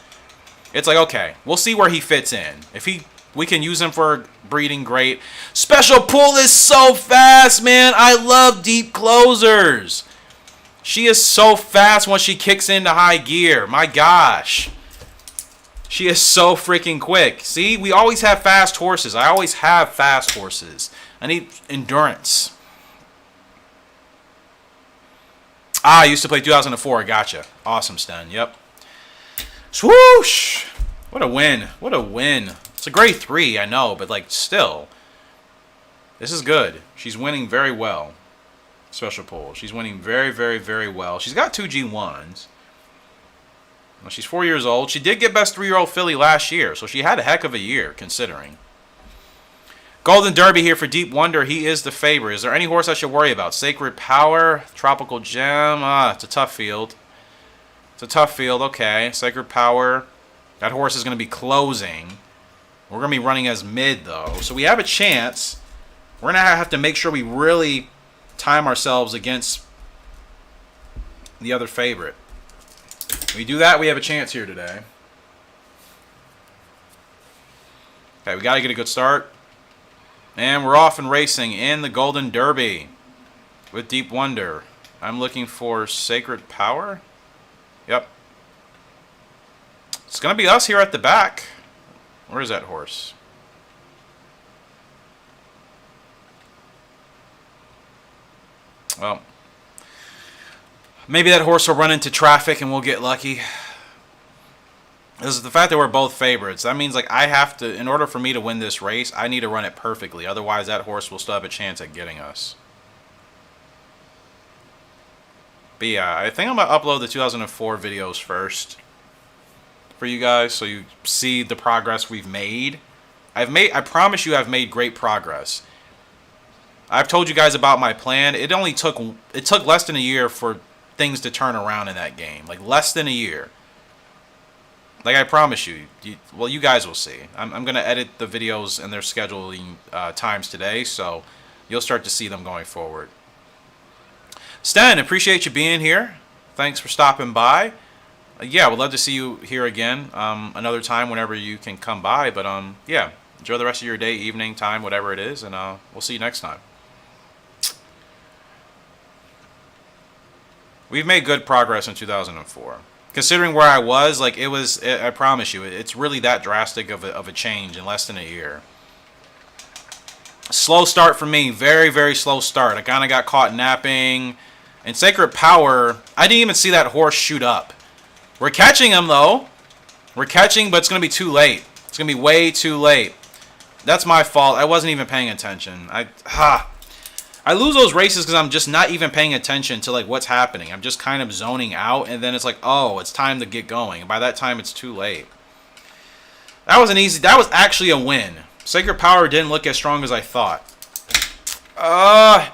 It's like, okay, we'll see where he fits in. If we can use him for breeding, great. Special Pull is so fast, man. I love deep closers. She is so fast once she kicks into high gear. My gosh. She is so freaking quick. See, we always have fast horses. I always have fast horses. I need endurance. I used to play 2004. Gotcha. Awesome, Sten. Yep. Swoosh! What a win. What a win. It's a grade 3, I know, but like still. This is good. She's winning very well. Special Pull. She's winning very, very, very well. She's got 2 G1s. Well, she's 4 years old. She did get best 3-year-old filly last year, so she had a heck of a year, considering. Golden Derby here for Deep Wonder. He is the favorite. Is there any horse I should worry about? Sacred Power, Tropical Gem. It's a tough field. It's a tough field. Okay, Sacred Power. That horse is going to be closing. We're going to be running as mid, though. So we have a chance. We're going to have to make sure we really time ourselves against the other favorite. If we do that, we have a chance here today. Okay, we got to get a good start. And we're off and racing in the Golden Derby with Deep Wonder. I'm looking for Sacred Power. Yep. It's going to be us here at the back. Where is that horse? Well, maybe that horse will run into traffic and we'll get lucky. This is the fact that we're both favorites. That means like I have to, in order for me to win this race, I need to run it perfectly. Otherwise, that horse will still have a chance at getting us. But yeah, I think I'm going to upload the 2004 videos first for you guys so you see the progress we've made. I promise you I've made great progress. I've told you guys about my plan. It took less than a year for things to turn around in that game. Like less than a year. Like I promise you, well, you guys will see. I'm going to edit the videos and their scheduling times today, so you'll start to see them going forward. Stan, appreciate you being here. Thanks for stopping by. Yeah, we'd love to see you here again another time whenever you can come by. But yeah, enjoy the rest of your day, evening, time, whatever it is, and we'll see you next time. We've made good progress in 2004. Considering where I was, like I promise you, it's really that drastic of a change in less than a year. Slow start for me, very, very slow start. I kind of got caught napping. And Sacred Power, I didn't even see that horse shoot up. We're catching him though. We're catching, but it's going to be too late. It's going to be way too late. That's my fault. I wasn't even paying attention. I lose those races because I'm just not even paying attention to like what's happening. I'm just kind of zoning out, and then it's like, oh, it's time to get going. And by that time, it's too late. That was actually a win. Sacred Power didn't look as strong as I thought.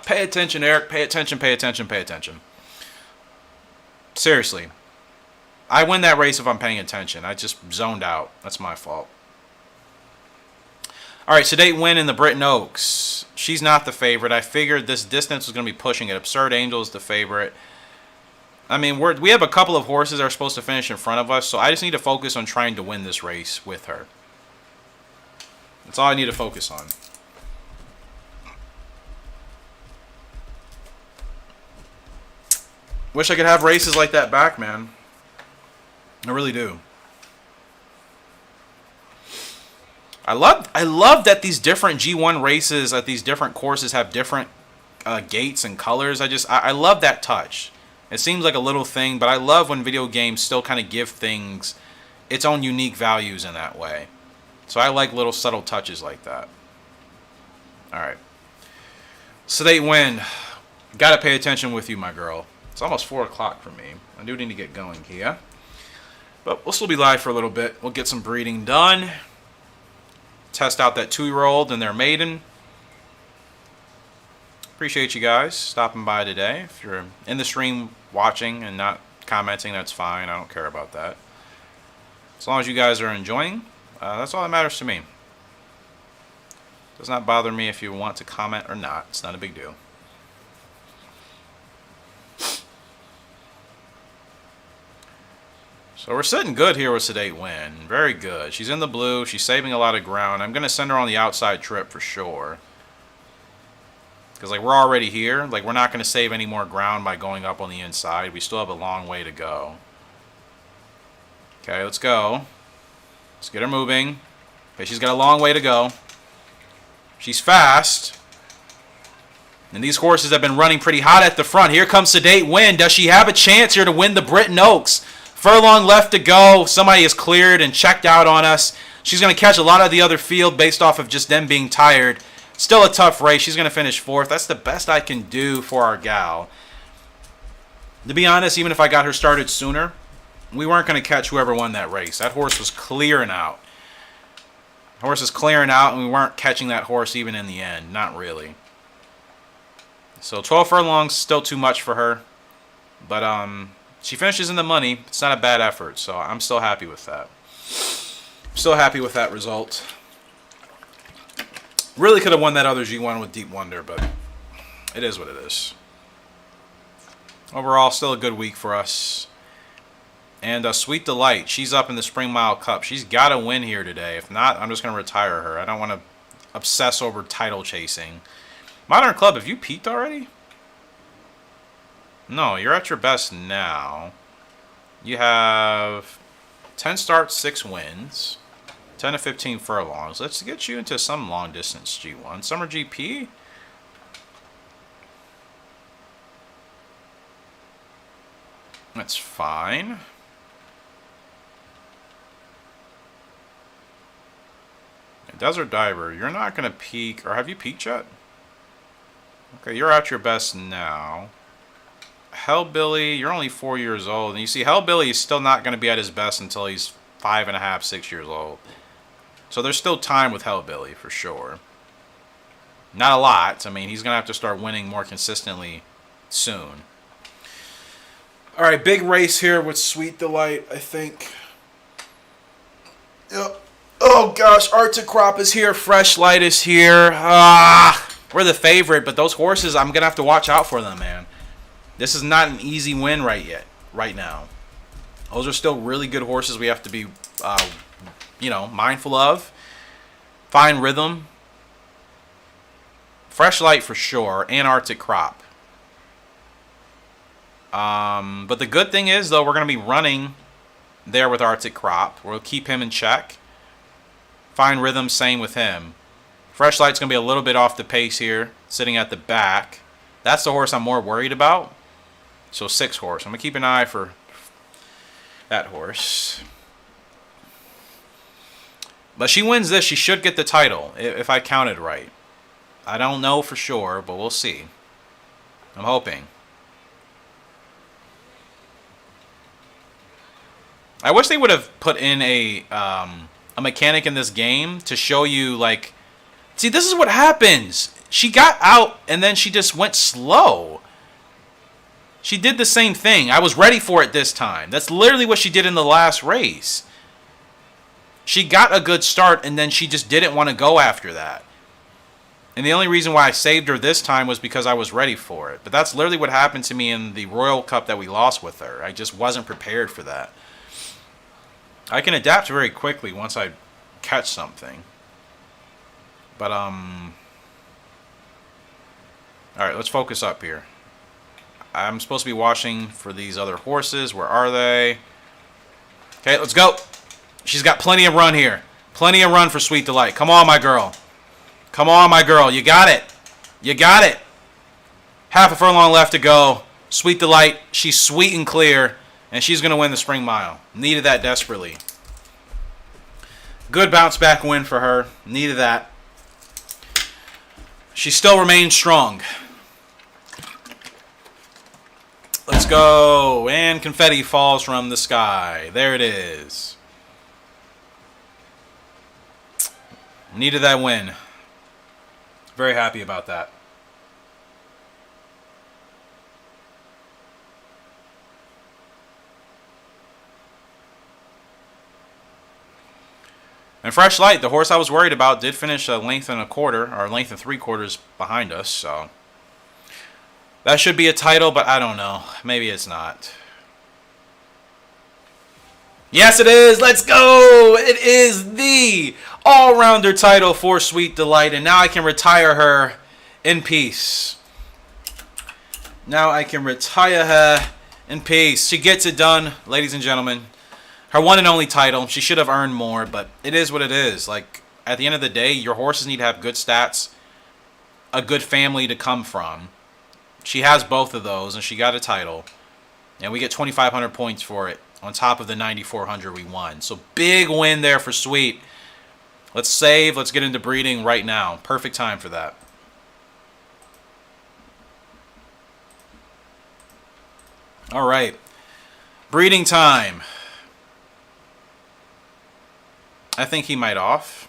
Pay attention, Eric. Pay attention, pay attention, pay attention. Seriously. I win that race if I'm paying attention. I just zoned out. That's my fault. Alright, Sedate win in the Britain Oaks. She's not the favorite. I figured this distance was going to be pushing it. Absurd Angel is the favorite. I mean, we have a couple of horses that are supposed to finish in front of us, so I just need to focus on trying to win this race with her. That's all I need to focus on. Wish I could have races like that back, man. I really do. I love that these different G1 races at these different courses have different gates and colors. I love that touch. It seems like a little thing, but I love when video games still kind of give things its own unique values in that way. So I like little subtle touches like that. Alright. Sedate Wind. Gotta pay attention with you, my girl. It's almost 4 o'clock for me. I do need to get going here. But we'll still be live for a little bit. We'll get some breeding done. Test out that 2-year-old and their maiden. Appreciate you guys stopping by today. If you're in the stream watching and not commenting, that's fine. I don't care about that. As long as you guys are enjoying, that's all that matters to me. Does not bother me if you want to comment or not. It's not a big deal. So we're sitting good here with Sedate Wind. Very good. She's in the blue. She's saving a lot of ground. I'm going to send her on the outside trip for sure. Because, like, we're already here. Like, we're not going to save any more ground by going up on the inside. We still have a long way to go. Okay, let's go. Let's get her moving. Okay, she's got a long way to go. She's fast. And these horses have been running pretty hot at the front. Here comes Sedate Wind. Does she have a chance here to win the Britain Oaks? Furlong left to go. Somebody is cleared and checked out on us. She's going to catch a lot of the other field based off of just them being tired. Still a tough race. She's going to finish 4th. That's the best I can do for our gal. To be honest, even if I got her started sooner, we weren't going to catch whoever won that race. That horse was clearing out. The horse is clearing out, and we weren't catching that horse even in the end. Not really. So 12 furlongs, still too much for her. But she finishes in the money. It's not a bad effort, so I'm still happy with that. Still happy with that result. Really could have won that other G1 with Deep Wonder, but it is what it is. Overall, still a good week for us. And Sweet Delight, she's up in the Spring Mile Cup. She's got to win here today. If not, I'm just going to retire her. I don't want to obsess over title chasing. Modern Club, have you peaked already? No, you're at your best now. You have 10 starts, 6 wins. 10 to 15 furlongs. Let's get you into some long distance G1. Summer GP? That's fine. Desert Diver, you're not going to peak. Or have you peaked yet? Okay, you're at your best now. Hellbilly, you're only 4 years old. And you see, Hellbilly is still not going to be at his best until he's 5.5, 6 years old. So there's still time with Hellbilly, for sure. Not a lot. I mean, he's going to have to start winning more consistently soon. Alright, big race here with Sweet Delight, I think. Yep. Oh, gosh. Arctic Crop is here. Fresh Light is here. We're the favorite, but those horses, I'm going to have to watch out for them, man. This is not an easy win right now. Those are still really good horses we have to be, mindful of. Fine Rhythm. Fresh Light for sure. And Arctic Crop. But the good thing is, though, we're going to be running there with Arctic Crop. We'll keep him in check. Fine Rhythm, same with him. Fresh Light's going to be a little bit off the pace here, sitting at the back. That's the horse I'm more worried about. So 6 horse. I'm going to keep an eye for that horse. But she wins this, she should get the title, if I counted right. I don't know for sure, but we'll see. I'm hoping. I wish they would have put in a mechanic in this game to show you, like... See, this is what happens. She got out, and then she just went slow. She did the same thing. I was ready for it this time. That's literally what she did in the last race. She got a good start, and then she just didn't want to go after that. And the only reason why I saved her this time was because I was ready for it. But that's literally what happened to me in the Royal Cup that we lost with her. I just wasn't prepared for that. I can adapt very quickly once I catch something. But, alright, let's focus up here. I'm supposed to be watching for these other horses. Where are they? Okay, let's go. She's got plenty of run here. Plenty of run for Sweet Delight. Come on, my girl. Come on, my girl. You got it. You got it. Half a furlong left to go. Sweet Delight. She's sweet and clear. And she's going to win the Spring Mile. Needed that desperately. Good bounce back win for her. Needed that. She still remains strong. Let's go. And confetti falls from the sky. There it is. Needed that win. Very happy about that. And Fresh Light, the horse I was worried about, did finish a length and a quarter, or a length and 3/4 behind us, so that should be a title, but I don't know. Maybe it's not. Yes, it is. Let's go. It is the all-rounder title for Sweet Delight, and now I can retire her in peace. Now I can retire her in peace. She gets it done, ladies and gentlemen. Her one and only title. She should have earned more, but it is what it is. Like, at the end of the day, your horses need to have good stats, a good family to come from. She has both of those, and she got a title. And we get 2,500 points for it, on top of the 9,400 we won. So, big win there for Sweet. Let's save. Let's get into breeding right now. Perfect time for that. All right. Breeding time. I think he might off.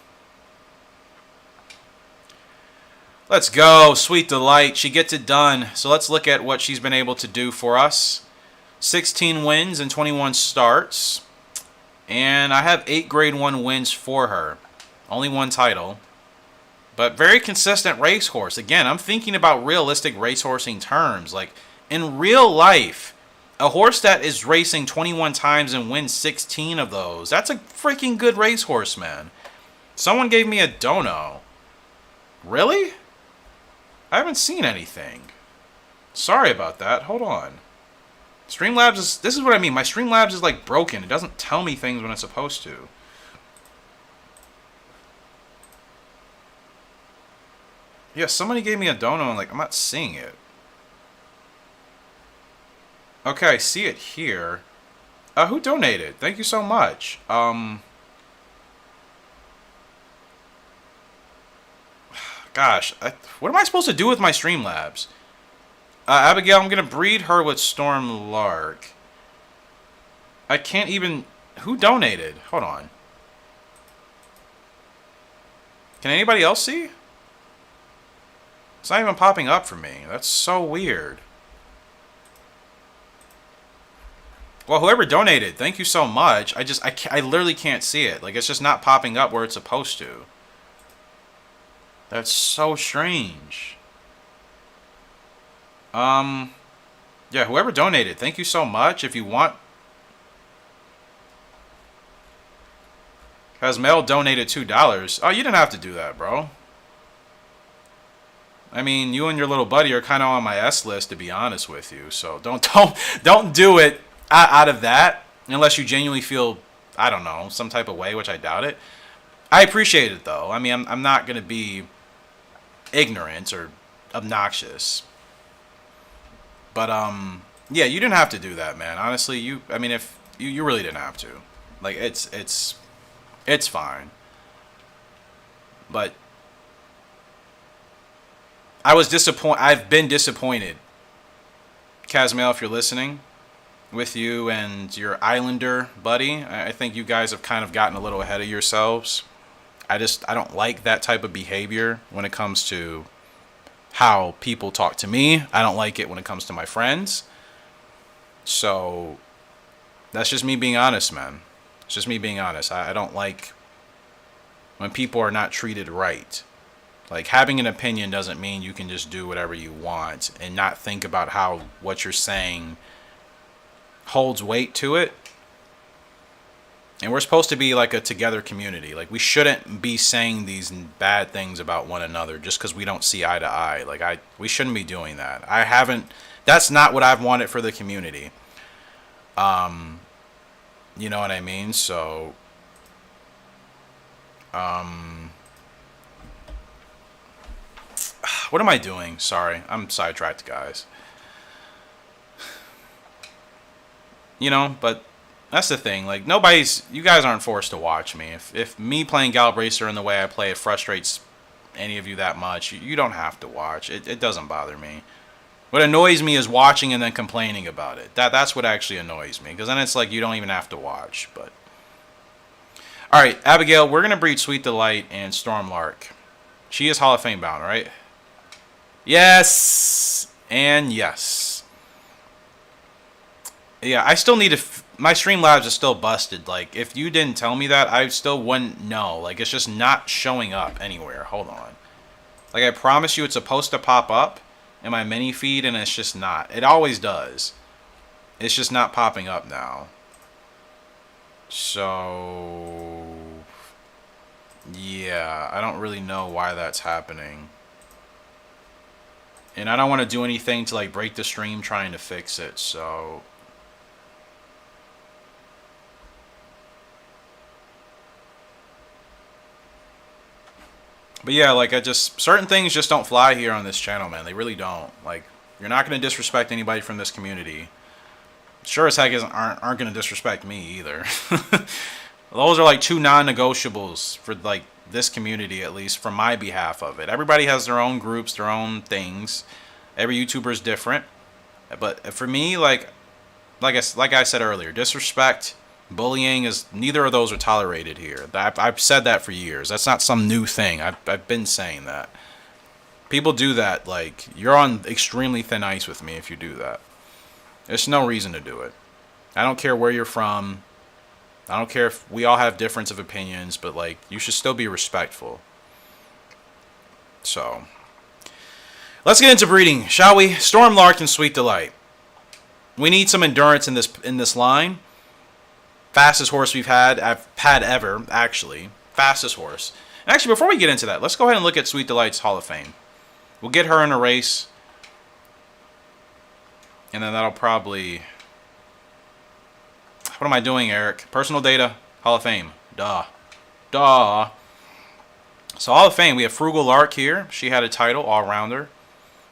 Let's go. Sweet Delight. She gets it done. So let's look at what she's been able to do for us. 16 wins and 21 starts. And I have 8 Grade 1 wins for her. Only one title. But very consistent racehorse. Again, I'm thinking about realistic racehorsing terms. Like, in real life, a horse that is racing 21 times and wins 16 of those, that's a freaking good racehorse, man. Someone gave me a dono. Really? I haven't seen anything. Sorry about that. Hold on. Streamlabs is... This is what I mean. My Streamlabs is, like, broken. It doesn't tell me things when it's supposed to. Yeah, somebody gave me a dono and, like, I'm not seeing it. Okay, I see it here. Who donated? Thank you so much. Gosh, what am I supposed to do with my Streamlabs? Abigail, I'm going to breed her with Storm Lark. I can't even... Who donated? Hold on. Can anybody else see? It's not even popping up for me. That's so weird. Well, whoever donated, thank you so much. I literally can't see it. Like, it's just not popping up where it's supposed to. That's so strange. Yeah, whoever donated, thank you so much. If you want... Mel donated $2. Oh, you didn't have to do that, bro. I mean, you and your little buddy are kind of on my S list, to be honest with you. So don't do it out of that, unless you genuinely feel, I don't know, some type of way, which I doubt it. I appreciate it, though. I mean, I'm not going to be ignorant or obnoxious. But, yeah, you didn't have to do that, man. Honestly, if you really didn't have to. Like, it's fine. But I've been disappointed, Kazmail, if you're listening, with you and your Islander buddy. I think you guys have kind of gotten a little ahead of yourselves. I don't like that type of behavior when it comes to how people talk to me. I don't like it when it comes to my friends. So that's just me being honest, man. It's just me being honest. I don't like when people are not treated right. Like, having an opinion doesn't mean you can just do whatever you want and not think about how what you're saying holds weight to it. And we're supposed to be like a together community. Like, we shouldn't be saying these bad things about one another just because we don't see eye to eye. Like, we shouldn't be doing that. I haven't. That's not what I've wanted for the community. You know what I mean? So, what am I doing? Sorry, I'm sidetracked, guys. You know, but that's the thing. Like, you guys aren't forced to watch me. If me playing Gallop Racer in the way I play it frustrates any of you that much, you don't have to watch. It doesn't bother me. What annoys me is watching and then complaining about it. That's what actually annoys me. Because then it's like you don't even have to watch. But alright, Abigail, we're going to breed Sweet Delight and Stormlark. She is Hall of Fame bound, right? Yes! And yes. Yeah, I still need to... My Streamlabs is still busted. Like, if you didn't tell me that, I still wouldn't know. Like, it's just not showing up anywhere. Hold on. Like, I promise you it's supposed to pop up in my mini feed, and it's just not. It always does. It's just not popping up now. So... yeah, I don't really know why that's happening. And I don't want to do anything to, like, break the stream trying to fix it, so... But yeah, like, certain things just don't fly here on this channel, man. They really don't. Like, you're not going to disrespect anybody from this community. Sure as heck aren't going to disrespect me either. Those are like two non-negotiables for, like, this community, at least, from my behalf of it. Everybody has their own groups, their own things. Every YouTuber is different. But for me, like I said earlier, disrespect, bullying, neither of those are tolerated here. I've said that for years. That's not some new thing. I've been saying that. People do that. Like, you're on extremely thin ice with me if you do that. There's no reason to do it. I don't care where you're from. I don't care if we all have difference of opinions, but, like, you should still be respectful. So, let's get into breeding, shall we? Stormlark and Sweet Delight. We need some endurance in this line. Fastest horse I've had ever, actually. Fastest horse. And actually, before we get into that, let's go ahead and look at Sweet Delight's Hall of Fame. We'll get her in a race. And then that'll probably... What am I doing, Eric? Personal data, Hall of Fame. Duh. Duh. So, Hall of Fame, we have Frugal Lark here. She had a title, all-rounder.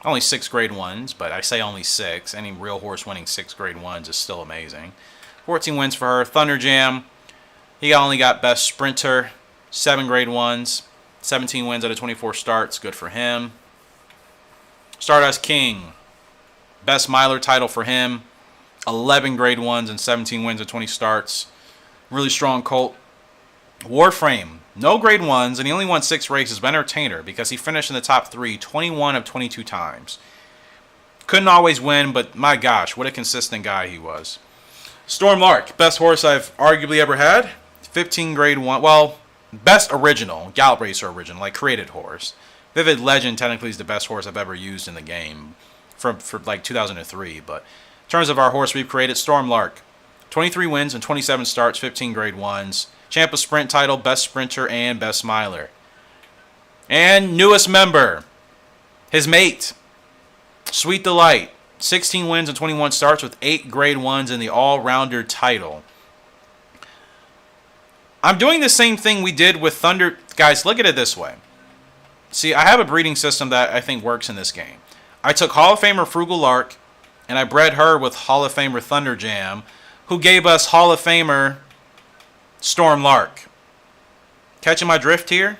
Only 6 grade 1s, but I say only 6. Any real horse winning 6 grade 1s is still amazing. 14 wins for her. Thunder Jam, he only got best sprinter. 7 grade 1s. 17 wins out of 24 starts. Good for him. Stardust King, best miler title for him. 11 grade 1s and 17 wins at 20 starts. Really strong colt. Warframe, no grade 1s, and he only won 6 races, but entertainer because he finished in the top 3 21 of 22 times. Couldn't always win, but my gosh, what a consistent guy he was. Stormlark, best horse I've arguably ever had. 15 grade 1, well, best original, Gallop Racer original, like created horse. Vivid Legend technically is the best horse I've ever used in the game for like 2003, but in terms of our horse we've created, Stormlark. 23 wins and 27 starts, 15 grade 1s. Champ of Sprint title, best sprinter and best miler. And newest member, his mate, Sweet Delight. 16 wins and 21 starts with 8 grade 1s in the all-rounder title. I'm doing the same thing we did with Thunder. Guys, look at it this way. See, I have a breeding system that I think works in this game. I took Hall of Famer Frugal Lark, and I bred her with Hall of Famer Thunder Jam, who gave us Hall of Famer Stormlark. Catching my drift here?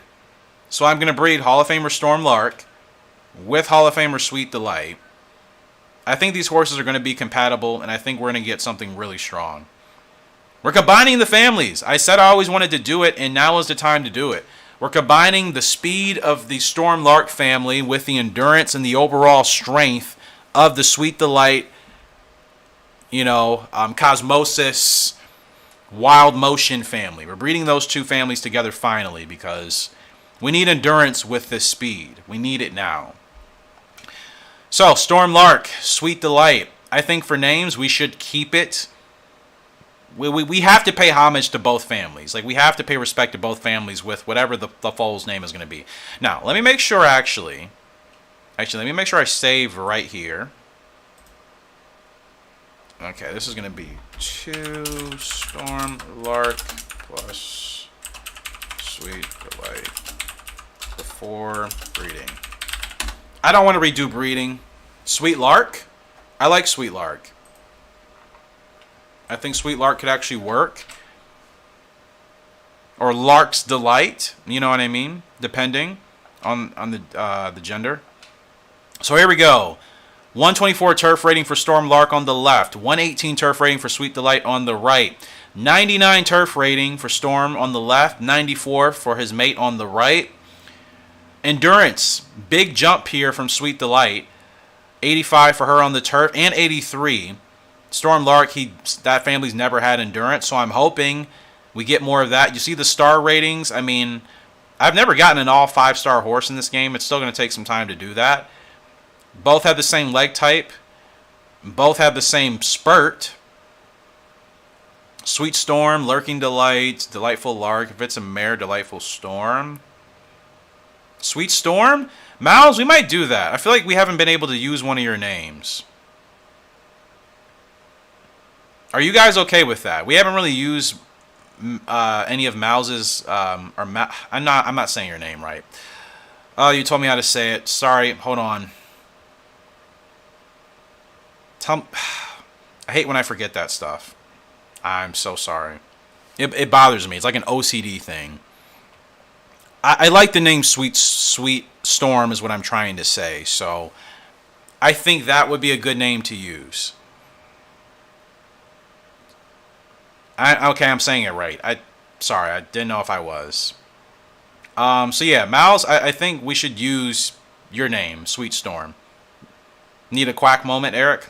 So I'm going to breed Hall of Famer Stormlark with Hall of Famer Sweet Delight. I think these horses are going to be compatible, and I think we're going to get something really strong. We're combining the families. I said I always wanted to do it, and now is the time to do it. We're combining the speed of the Stormlark family with the endurance and the overall strength of the Sweet Delight, Cosmosis, Wild Motion family. We're breeding those two families together finally because we need endurance with this speed. We need it now. So, Stormlark, Sweet Delight. I think for names, we should keep it We have to pay homage to both families. Like, we have to pay respect to both families with whatever the foal's name is going to be. Now, let me make sure actually, let me make sure I save right here. Okay, this is going to be 2 Storm Lark plus Sweet Delight before breeding. I don't want to redo breeding. Sweet Lark? I like Sweet Lark. I think Sweet Lark could actually work. Or Lark's Delight, you know what I mean? Depending on the gender. So here we go. 124 turf rating for Storm Lark on the left. 118 turf rating for Sweet Delight on the right. 99 turf rating for Storm on the left. 94 for his mate on the right. Endurance, big jump here from Sweet Delight. 85 for her on the turf and 83. Storm Lark, that family's never had endurance, so I'm hoping we get more of that. You see the star ratings? I mean, I've never gotten an all 5-star horse in this game. It's still going to take some time to do that. Both have the same leg type. Both have the same spurt. Sweet Storm, Lurking Delight, Delightful Lark. If it's a mare, Delightful Storm. Sweet Storm? Mouse, we might do that. I feel like we haven't been able to use one of your names. Are you guys okay with that? We haven't really used any of Mouse's I'm not saying your name right. Oh, you told me how to say it. Sorry, hold on. I hate when I forget that stuff. I'm so sorry. It bothers me. It's like an OCD thing. I like the name Sweet Storm is what I'm trying to say. So I think that would be a good name to use. Okay, I'm saying it right. Sorry, I didn't know if I was. So yeah, Mouse, I think we should use your name, Sweet Storm. Need a quack moment, Eric?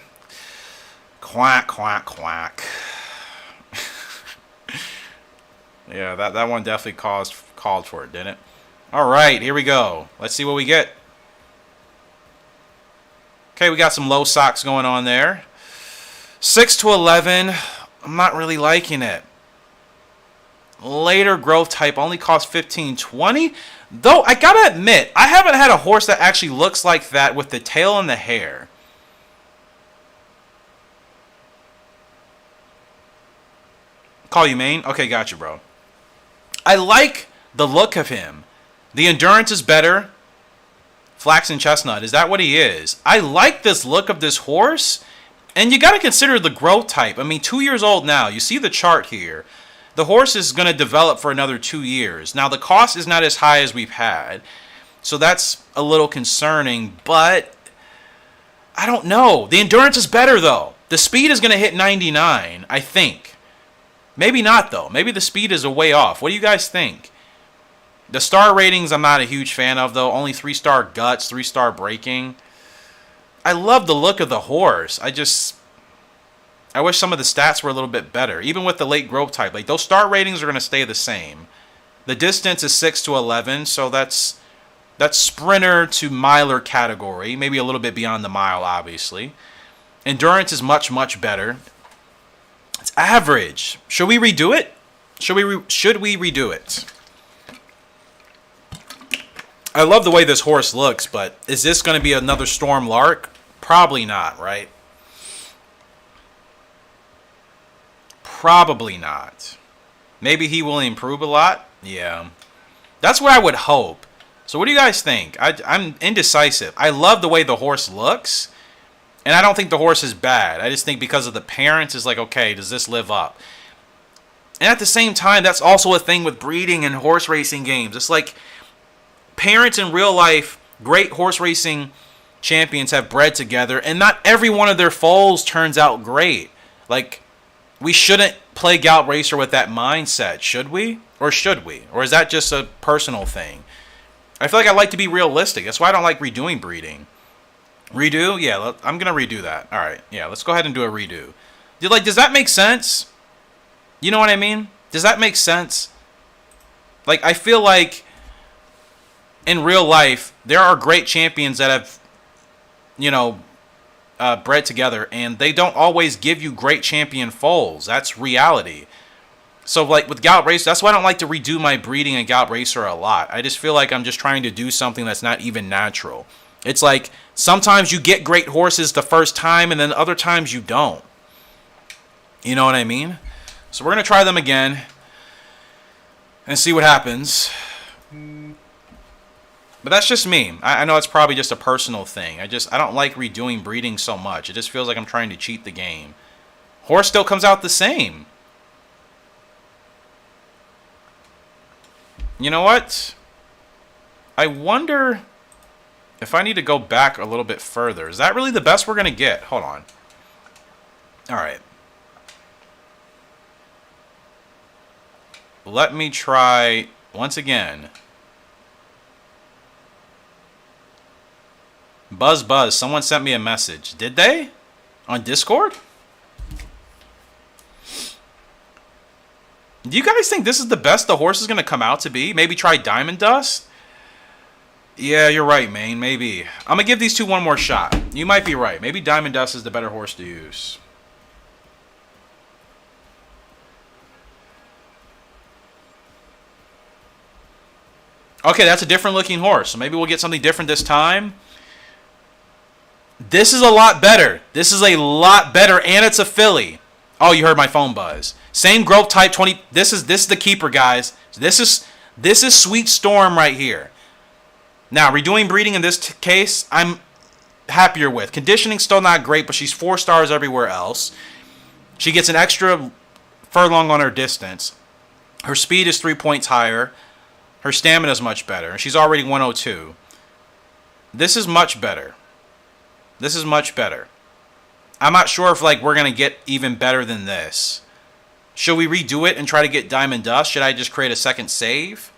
Quack, quack, quack. Yeah, that one definitely called for it, didn't it? All right, here we go. Let's see what we get. Okay, we got some low socks going on there. 6 to 11. I'm not really liking it. Later growth type only costs 15-20. Though, I gotta admit, I haven't had a horse that actually looks like that with the tail and the hair. Call you main? Okay, gotcha, bro. I like the look of him. The endurance is better. Flaxen Chestnut, is that what he is? I like this look of this horse. And you got to consider the growth type. I mean, 2 years old now. You see the chart here. The horse is going to develop for another 2 years. Now, the cost is not as high as we've had. So that's a little concerning. But I don't know. The endurance is better, though. The speed is going to hit 99, I think. Maybe not, though. Maybe the speed is a way off. What do you guys think? The star ratings I'm not a huge fan of, though. Only 3-star guts, 3-star braking. I love the look of the horse. I wish some of the stats were a little bit better. Even with the late growth type. Like, those star ratings are going to stay the same. The distance is 6 to 11, so that's sprinter to miler category. Maybe a little bit beyond the mile, obviously. Endurance is much, much better. It's average. Should we redo it? Should we redo it? I love the way this horse looks, but is this going to be another Storm Lark? Probably not, right? Probably not. Maybe he will improve a lot? Yeah. That's what I would hope. So what do you guys think? I'm indecisive. I love the way the horse looks, and I don't think the horse is bad. I just think because of the parents, it's like, okay, does this live up? And at the same time, that's also a thing with breeding and horse racing games. It's like parents in real life, great horse racing champions have bred together, and not every one of their foals turns out great. Like, we shouldn't play Gallop Racer with that mindset, should we? Or should we? Or is that just a personal thing? I feel like I like to be realistic. That's why I don't like redoing breeding. Redo? Yeah, I'm going to redo that. All right, yeah, let's go ahead and do a redo. Does that make sense? You know what I mean? Does that make sense? Like, I feel like in real life, there are great champions that have, bred together, and they don't always give you great champion foals. That's reality. So, like, with Gallop Racer, that's why I don't like to redo my breeding in Gallop Racer a lot. I just feel like I'm just trying to do something that's not even natural. It's like, sometimes you get great horses the first time, and then other times you don't. You know what I mean? So we're going to try them again and see what happens. But that's just me. I know it's probably just a personal thing. I don't like redoing breeding so much. It just feels like I'm trying to cheat the game. Horse still comes out the same. You know what? I wonder if I need to go back a little bit further. Is that really the best we're going to get? Hold on. All right. Let me try once again. Buzz, someone sent me a message. Did they? On Discord? Do you guys think this is the best the horse is going to come out to be? Maybe try Diamond Dust? Yeah, you're right, man. Maybe. I'm going to give these two one more shot. You might be right. Maybe Diamond Dust is the better horse to use. Okay, that's a different looking horse. So maybe we'll get something different this time. This is a lot better. This is a lot better, and it's a filly. Oh, you heard my phone buzz. Same growth type 20. This is the keeper, guys. This is Sweet Storm right here. Now, redoing breeding in this case, I'm happier with. Conditioning still not great, but she's 4 stars everywhere else. She gets an extra furlong on her distance. Her speed is 3 points higher. Her stamina is much better, and she's already 102. This is much better. This is much better. I'm not sure if we're going to get even better than this. Should we redo it and try to get Diamond Dust? Should I just create a second save?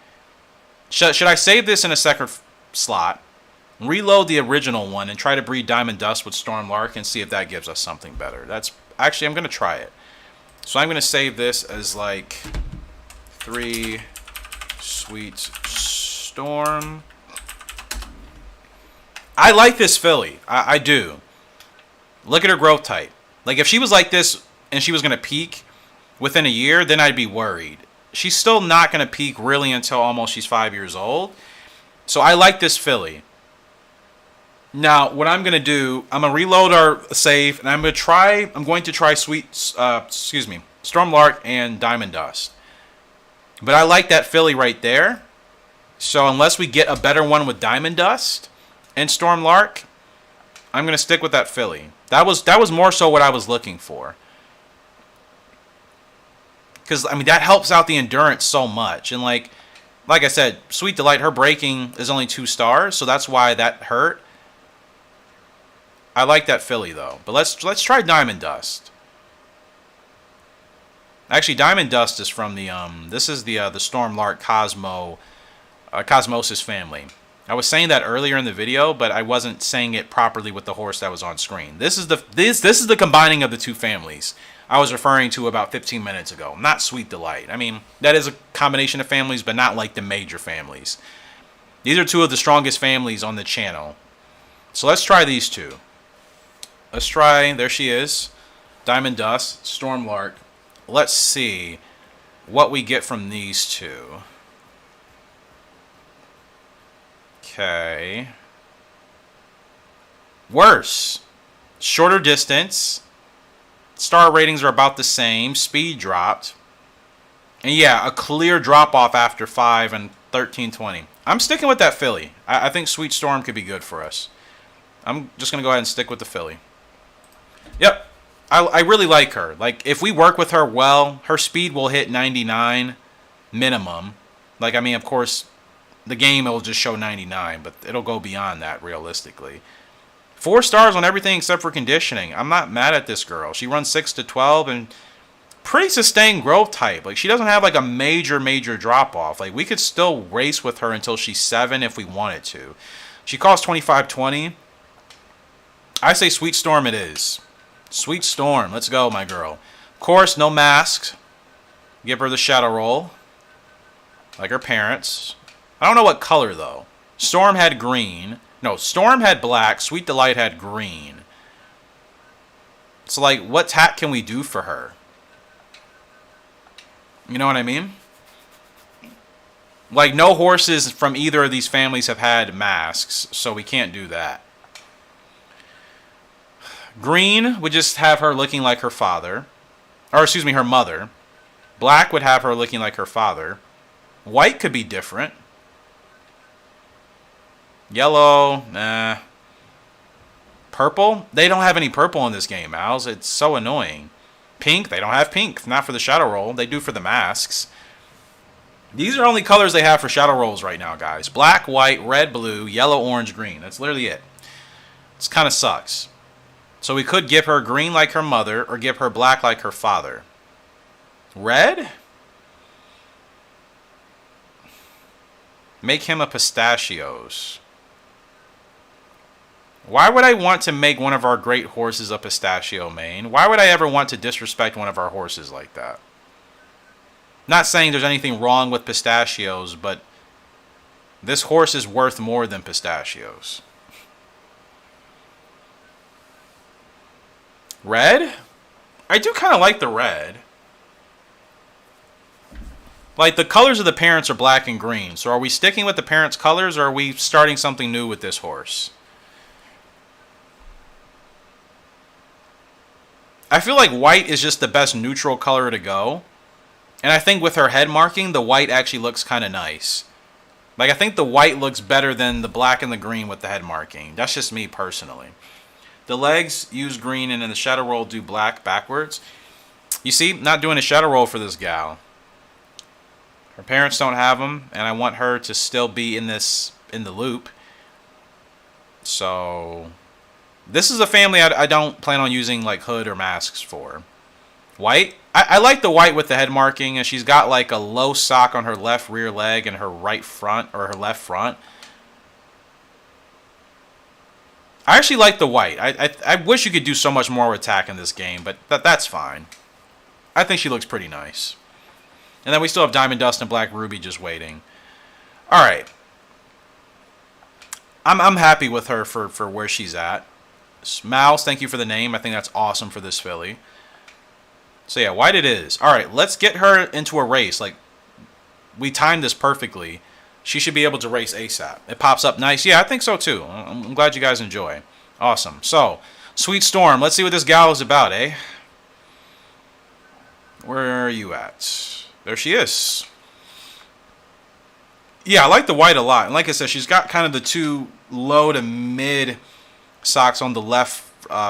Should I save this in a second slot, reload the original one, and try to breed Diamond Dust with Stormlark and see if that gives us something better? Actually, I'm going to try it. So I'm going to save this as 3 Sweet Storm. I like this filly. I do. Look at her growth type. If she was like this and she was going to peak within a year, then I'd be worried. She's still not going to peak really until almost she's 5 years old. So I like this filly. Now, what I'm going to do, I'm going to reload our save, and I'm going to try Stormlark and Diamond Dust. But I like that filly right there. So unless we get a better one with Diamond Dust and Stormlark, I'm going to stick with that filly. That was more so what I was looking for. Because, that helps out the endurance so much. And, like I said, Sweet Delight, her breaking is only 2 stars, so that's why that hurt. I like that filly, though. But let's try Diamond Dust. Actually, Diamond Dust is from the, this is the Stormlark Cosmosis family. I was saying that earlier in the video, but I wasn't saying it properly with the horse that was on screen. This is the combining of the two families I was referring to about 15 minutes ago. Not Sweet Delight. That is a combination of families, but not like the major families. These are two of the strongest families on the channel. So let's try these two. Let's try, there she is, Diamond Dust, Stormlark. Let's see what we get from these two. Okay. Worse. Shorter distance. Star ratings are about the same. Speed dropped. And yeah, a clear drop-off after 5 and 13:20. I'm sticking with that filly. I think Sweet Storm could be good for us. I'm just going to go ahead and stick with the filly. Yep. I really like her. If we work with her well, her speed will hit 99 minimum. Of course, the game will just show 99, but it'll go beyond that realistically. 4 stars on everything except for conditioning. I'm not mad at this girl. She runs 6 to 12 and pretty sustained growth type. She doesn't have a major drop off. We could still race with her until she's 7 if we wanted to. She costs $25.20. I say Sweet Storm it is. Sweet Storm, let's go, my girl. Of course, no masks. Give her the shadow roll, like her parents. I don't know what color though. Storm had green. No, Storm had black. Sweet Delight had green. So, like, what tack can we do for her? You know what I mean? Like, no horses from either of these families have had masks, so we can't do that. Green would just have her looking like her father. Or, excuse me, her mother. Black would have her looking like her father. White could be different. Yellow, nah. Purple? They don't have any purple in this game, Owls. It's so annoying. Pink? They don't have pink. Not for the shadow roll. They do for the masks. These are only colors they have for shadow rolls right now, guys. Black, white, red, blue, yellow, orange, green. That's literally it. This kind of sucks. So we could give her green like her mother or give her black like her father. Red? Make him a pistachios. Why would I want to make one of our great horses a pistachio mane? Why would I ever want to disrespect one of our horses like that? Not saying there's anything wrong with pistachios, but this horse is worth more than pistachios. Red? I do kind of like the red. Like, the colors of the parents are black and green. So are we sticking with the parents' colors, or are we starting something new with this horse? I feel like white is just the best neutral color to go. And I think with her head marking, the white actually looks kind of nice. Like, I think the white looks better than the black and the green with the head marking. That's just me personally. The legs use green, and in the shadow roll do black backwards. You see, not doing a shadow roll for this gal. Her parents don't have them, and I want her to still be in the loop. So, this is a family I don't plan on using like hood or masks for. White? I like the white with the head marking, and she's got like a low sock on her left rear leg and her right front, or her left front. I actually like the white. I wish you could do so much more with attack in this game, but that's fine. I think she looks pretty nice. And then we still have Diamond Dust and Black Ruby just waiting. Alright. I'm happy with her for where she's at. Mouse, thank you for the name. I think that's awesome for this filly. So yeah, white it is. Alright, let's get her into a race. Like, we timed this perfectly. She should be able to race ASAP. It pops up nice. Yeah, I think so too. I'm glad you guys enjoy. Awesome. So, Sweet Storm. Let's see what this gal is about, eh? Where are you at? There she is. Yeah, I like the white a lot. And like I said, she's got kind of the two low to mid socks on the left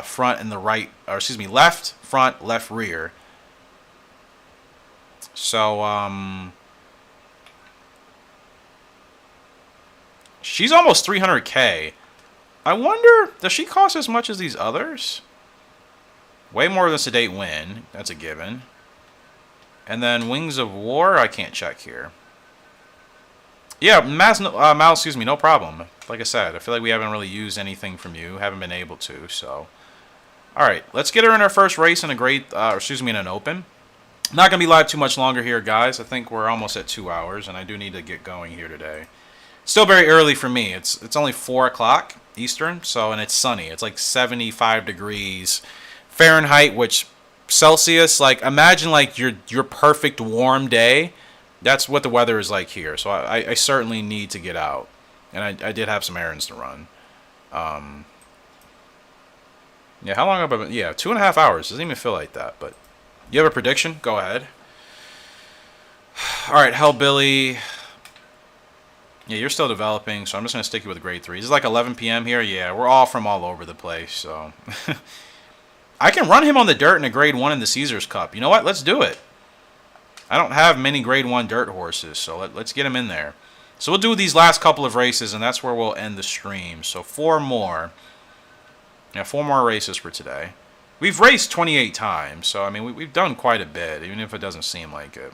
front and the right, or excuse me, left front, left rear. So, she's almost 300k. I wonder, does she cost as much as these others? Way more than Sedate Win. That's a given. And then Wings of War, I can't check here. Yeah, Mal, excuse me, no problem. Like I said, I feel like we haven't really used anything from you. Haven't been able to, so. Alright, let's get her in our first race in a in an open. Not going to be live too much longer here, guys. I think we're almost at 2 hours, and I do need to get going here today. Still very early for me. It's only 4 o'clock Eastern, so, and it's sunny. It's like 75 degrees Fahrenheit, which Celsius, like, imagine like your perfect warm day. That's what the weather is like here. So I certainly need to get out. And I did have some errands to run. Yeah, how long have I been? Yeah, 2.5 hours. Doesn't even feel like that, but you have a prediction? Go ahead. Alright, Hellbilly. Yeah, you're still developing, so I'm just going to stick you with grade 3. This is like 11 p.m. here. Yeah, we're all from all over the place, so. I can run him on the dirt in a grade 1 in the Caesars Cup. You know what? Let's do it. I don't have many grade 1 dirt horses, so let's get him in there. So we'll do these last couple of races, and that's where we'll end the stream. So 4 more. Yeah, 4 more races for today. We've raced 28 times, so I mean, we've done quite a bit, even if it doesn't seem like it.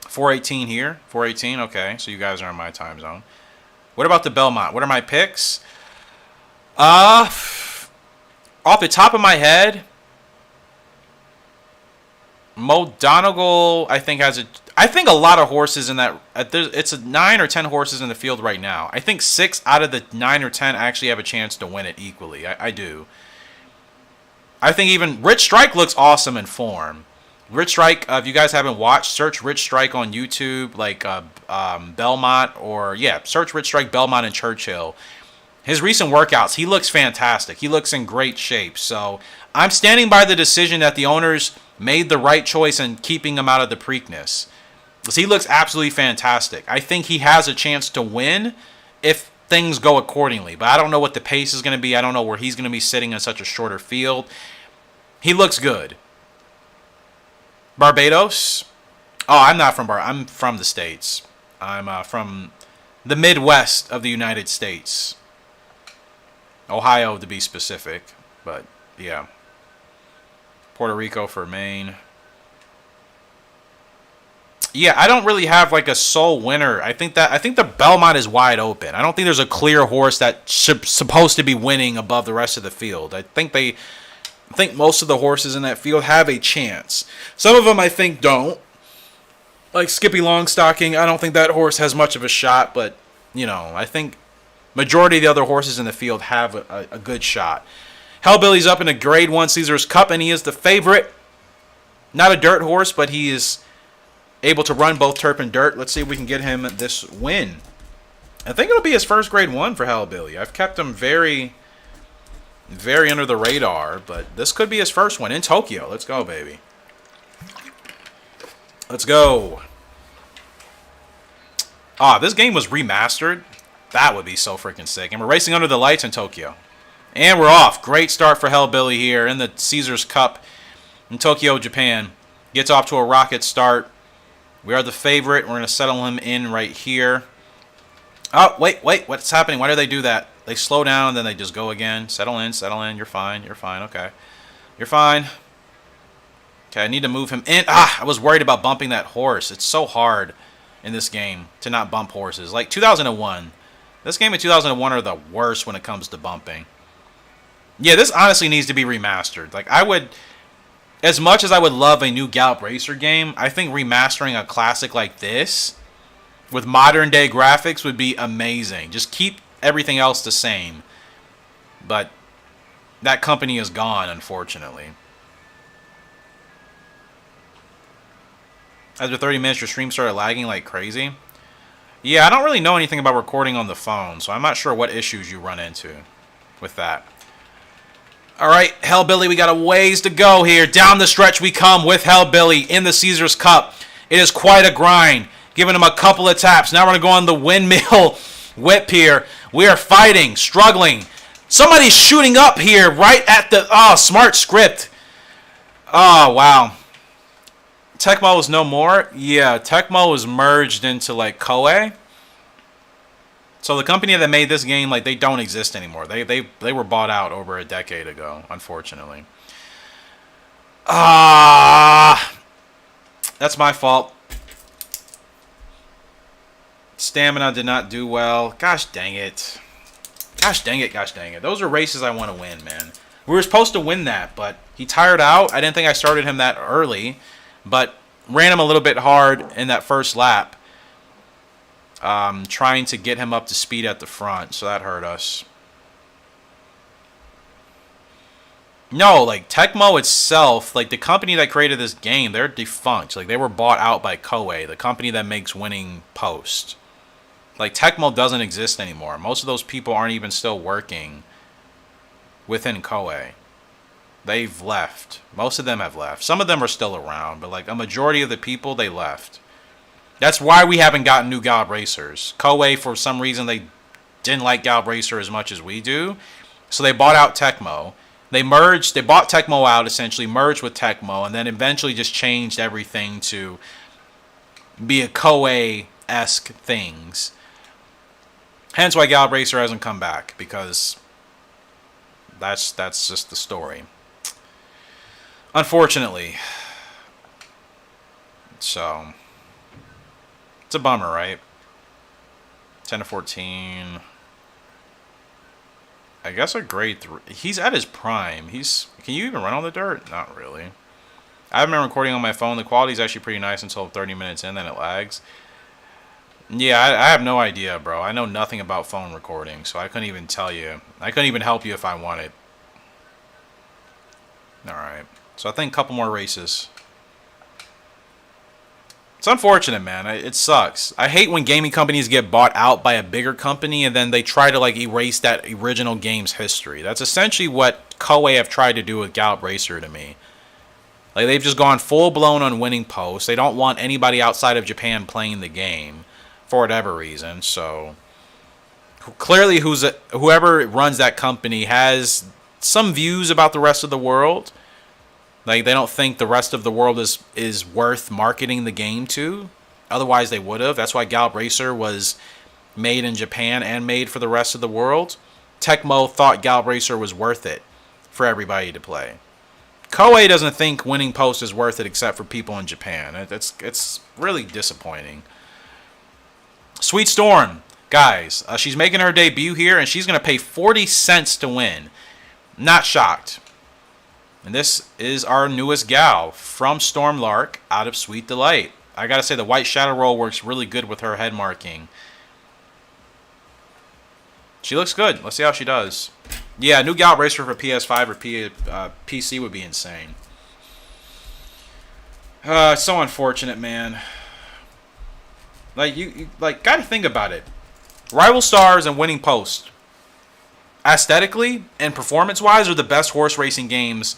418 here. 418, okay. So you guys are in my time zone. What about the Belmont? What are my picks? Off the top of my head, Mo Donegal, I think a lot of horses in that. It's 9 or 10 horses in the field right now. I think 6 out of the 9 or 10 actually have a chance to win it equally. I do. I think even Rich Strike looks awesome in form. Rich Strike, if you guys haven't watched, search Rich Strike on YouTube, like Belmont, or yeah, search Rich Strike, Belmont, and Churchill. His recent workouts, he looks fantastic. He looks in great shape. So I'm standing by the decision that the owners made the right choice in keeping him out of the Preakness. Because he looks absolutely fantastic. I think he has a chance to win if things go accordingly. But I don't know what the pace is going to be. I don't know where he's going to be sitting in such a shorter field. He looks good. Barbados? Oh, I'm not from I'm from the States. I'm from the Midwest of the United States. Ohio, to be specific. But, yeah. Puerto Rico for Maine. Yeah, I don't really have like a sole winner. I think the Belmont is wide open. I don't think there's a clear horse that's supposed to be winning above the rest of the field. I think most of the horses in that field have a chance. Some of them I think don't. Like Skippy Longstocking, I don't think that horse has much of a shot, but you know, I think majority of the other horses in the field have a good shot. Hellbilly's up in a Grade 1 Caesars Cup, and he is the favorite. Not a dirt horse, but he is able to run both turf and dirt. Let's see if we can get him this win. I think it'll be his first Grade 1 for Hellbilly. I've kept him very under the radar, but this could be his first one in Tokyo. Let's go, baby. Let's go. Ah, this game was remastered. That would be so freaking sick. And we're racing under the lights in Tokyo. And we're off. Great start for Hellbilly here in the Caesars Cup in Tokyo, Japan. Gets off to a rocket start. We are the favorite. We're going to settle him in right here. Oh, wait. What's happening? Why do they do that? They slow down and then they just go again. Settle in. You're fine. Okay. You're fine. Okay, I need to move him in. Ah, I was worried about bumping that horse. It's so hard in this game to not bump horses. Like 2001. This game and 2001 are the worst when it comes to bumping. Yeah, this honestly needs to be remastered. Like, I would, as much as I would love a new Gallop Racer game, I think remastering a classic like this with modern day graphics would be amazing. Just keep everything else the same. But that company is gone, unfortunately. After 30 minutes, your stream started lagging like crazy. Yeah, I don't really know anything about recording on the phone, so I'm not sure what issues you run into with that. Alright, Hellbilly, we got a ways to go here. Down the stretch we come with Hellbilly in the Caesars Cup. It is quite a grind. Giving him a couple of taps. Now we're going to go on the windmill whip here. We are fighting, struggling. Somebody's shooting up here right at the... Oh, smart script. Oh, wow. Tecmo is no more? Yeah, Tecmo was merged into, like, Koei. So the company that made this game, like, they don't exist anymore. They were bought out over a decade ago, unfortunately. That's my fault. Stamina did not do well. Gosh dang it. Gosh dang it. Those are races I want to win, man. We were supposed to win that, but he tired out. I didn't think I started him that early, but ran him a little bit hard in that first lap. Trying to get him up to speed at the front, so that hurt us. No, like, Tecmo itself, like, the company that created this game, they're defunct. Like, they were bought out by Koei, the company that makes Winning Post. Like, Tecmo doesn't exist anymore. Most of those people aren't even still working within Koei. They've left. Most of them have left. Some of them are still around, but, like, a majority of the people, they left. That's why we haven't gotten new Gallop Racers. Koei, for some reason, they didn't like Gallop Racer as much as we do. So they bought out Tecmo. They bought Tecmo out, essentially, merged with Tecmo, and then eventually just changed everything to be a Koei-esque things. Hence why Gallop Racer hasn't come back, because that's just the story. Unfortunately. So... it's a bummer, right? 10 to 14. I guess a grade 3. He's at his prime. Can you even run on the dirt? Not really. I haven't been recording on my phone. The quality is actually pretty nice until 30 minutes in, then it lags. Yeah, I have no idea, bro. I know nothing about phone recording, so I couldn't even tell you. I couldn't even help you if I wanted. Alright. So I think a couple more races. It's unfortunate, man. It sucks. I hate when gaming companies get bought out by a bigger company and then they try to like erase that original game's history. That's essentially what Koei have tried to do with Gallop Racer to me. Like, they've just gone full blown on winning posts. They don't want anybody outside of Japan playing the game for whatever reason. So clearly whoever runs that company has some views about the rest of the world. Like, they don't think the rest of the world is worth marketing the game to. Otherwise, they would have. That's why Gallop Racer was made in Japan and made for the rest of the world. Tecmo thought Gallop Racer was worth it for everybody to play. Koei doesn't think winning post is worth it except for people in Japan. It's really disappointing. Sweet Storm, guys. She's making her debut here, and she's going to pay 40 cents to win. Not shocked. And this is our newest gal from Stormlark out of Sweet Delight. I gotta say, the white shadow roll works really good with her head marking. She looks good. Let's see how she does. Yeah, new Gallop Racer for PS5 or PC would be insane. It's so unfortunate, man. Like, you gotta think about it. Rival Stars and Winning Post, aesthetically and performance-wise, are the best horse racing games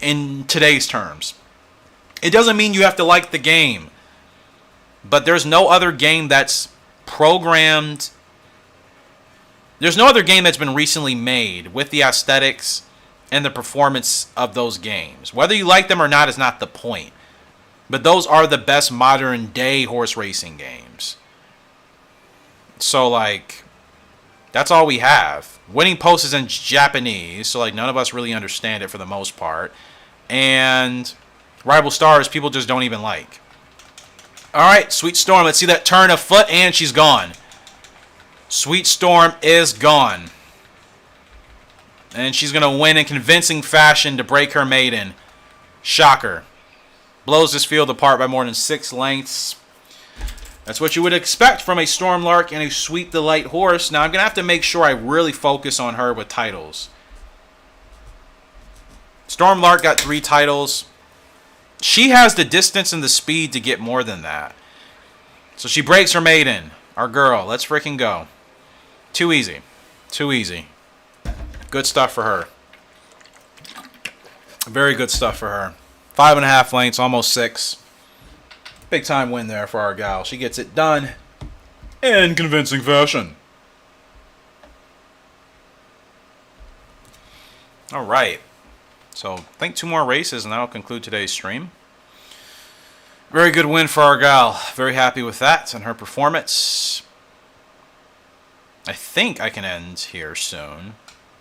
in today's terms. It doesn't mean you have to like the game, but there's no other game that's programmed. There's no other game that's been recently made with the aesthetics and the performance of those games. Whether you like them or not is not the point. But those are the best modern day horse racing games. So, like, that's all we have. Winning Post is in Japanese, so like none of us really understand it for the most part. And Rival Stars, people just don't even like. Alright, Sweet Storm, let's see that turn of foot, and she's gone. Sweet Storm is gone. And she's going to win in convincing fashion to break her maiden. Shocker. Blows this field apart by more than 6 lengths. That's what you would expect from a Stormlark and a Sweet Delight horse. Now, I'm going to have to make sure I really focus on her with titles. Stormlark got 3 titles. She has the distance and the speed to get more than that. So she breaks her maiden. Our girl. Let's freaking go. Too easy. Too easy. Good stuff for her. Very good stuff for her. 5.5 lengths, almost 6. Big time win there for our gal. She gets it done in convincing fashion. Alright. So, I think 2 more races and that'll conclude today's stream. Very good win for our gal. Very happy with that and her performance. I think I can end here soon.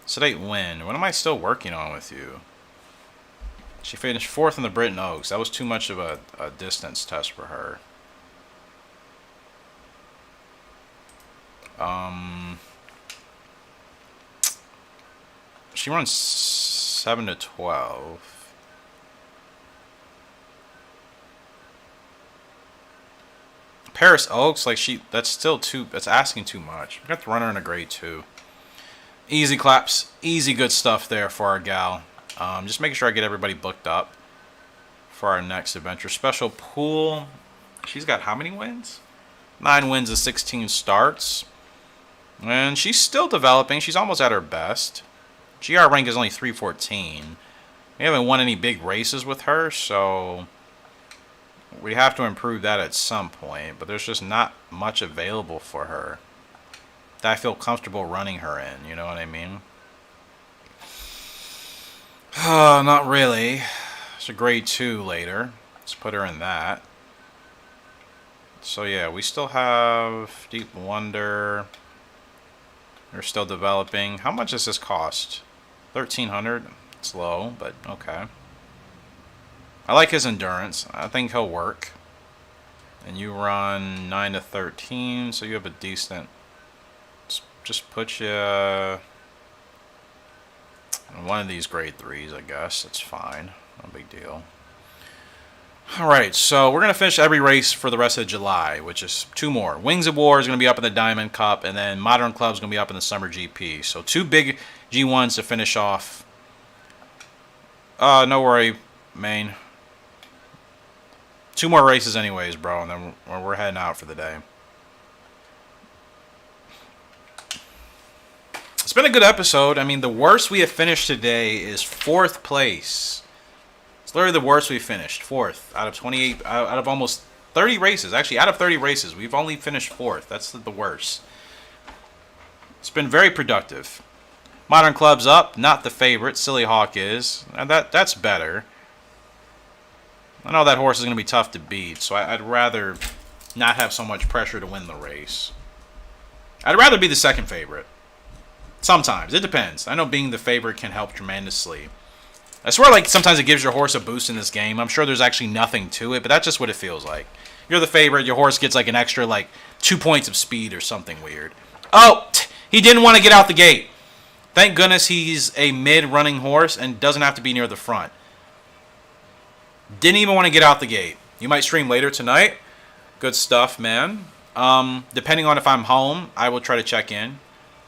Sedate win. What am I still working on with you? She finished 4th in the Britain Oaks. That was too much of a distance test for her. She runs 7 to 12. Paris Oaks, like that's still that's asking too much. We got to run her in a grade 2. Easy claps, easy good stuff there for our gal. Just making sure I get everybody booked up for our next adventure. Special pool. She's got how many wins? 9 wins and 16 starts. And she's still developing. She's almost at her best. GR rank is only 314. We haven't won any big races with her, so we have to improve that at some point. But there's just not much available for her that I feel comfortable running her in. You know what I mean? Not really. It's a grade 2 later. Let's put her in that. So yeah, we still have Deep Wonder. We're still developing. How much does this cost? 1,300. It's low, but okay. I like his endurance. I think he'll work. And you run 9 to 13, so you have a decent. Just put you. One of these grade 3s, I guess. That's fine. No big deal. Alright, so we're going to finish every race for the rest of July, which is 2 more. Wings of War is going to be up in the Diamond Cup, and then Modern Club is going to be up in the Summer GP. So 2 big G1s to finish off No worry, Maine. 2 more races anyways, bro, and then we're heading out for the day. It's been a good episode. I mean, the worst we have finished today is 4th place. It's literally the worst we've finished. 4th out of 28, out of almost 30 races. Actually, out of 30 races, we've only finished 4th. That's the worst. It's been very productive. Modern Club's up, not the favorite. Silly Hawk is, and that's better. I know that horse is going to be tough to beat, so I'd rather not have so much pressure to win the race. I'd rather be the second favorite. Sometimes. It depends. I know being the favorite can help tremendously. I swear, like, sometimes it gives your horse a boost in this game. I'm sure there's actually nothing to it, but that's just what it feels like. You're the favorite, your horse gets, like, an extra, like, 2 points of speed or something weird. Oh! He didn't want to get out the gate. Thank goodness he's a mid-running horse and doesn't have to be near the front. Didn't even want to get out the gate. You might stream later tonight. Good stuff, man. Depending on if I'm home, I will try to check in.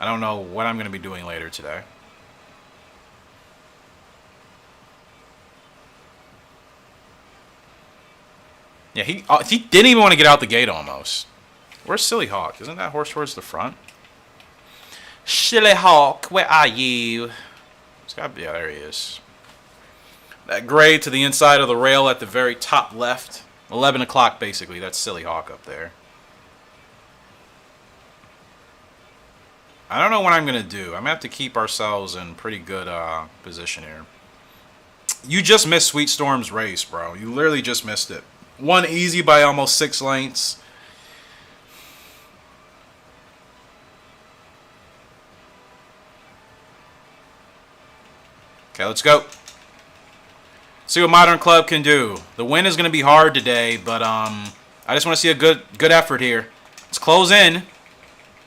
I don't know what I'm going to be doing later today. Yeah, he didn't even want to get out the gate almost. Where's Silly Hawk? Isn't that horse towards the front? Silly Hawk, where are you? It's got, yeah, there he is. That gray to the inside of the rail at the very top left. 11 o'clock, basically. That's Silly Hawk up there. I don't know what I'm going to do. I'm going to have to keep ourselves in pretty good position here. You just missed Sweet Storm's race, bro. You literally just missed it. Won easy by almost 6 lengths. Okay, let's go. See what Modern Club can do. The win is going to be hard today, but I just want to see a good effort here. Let's close in.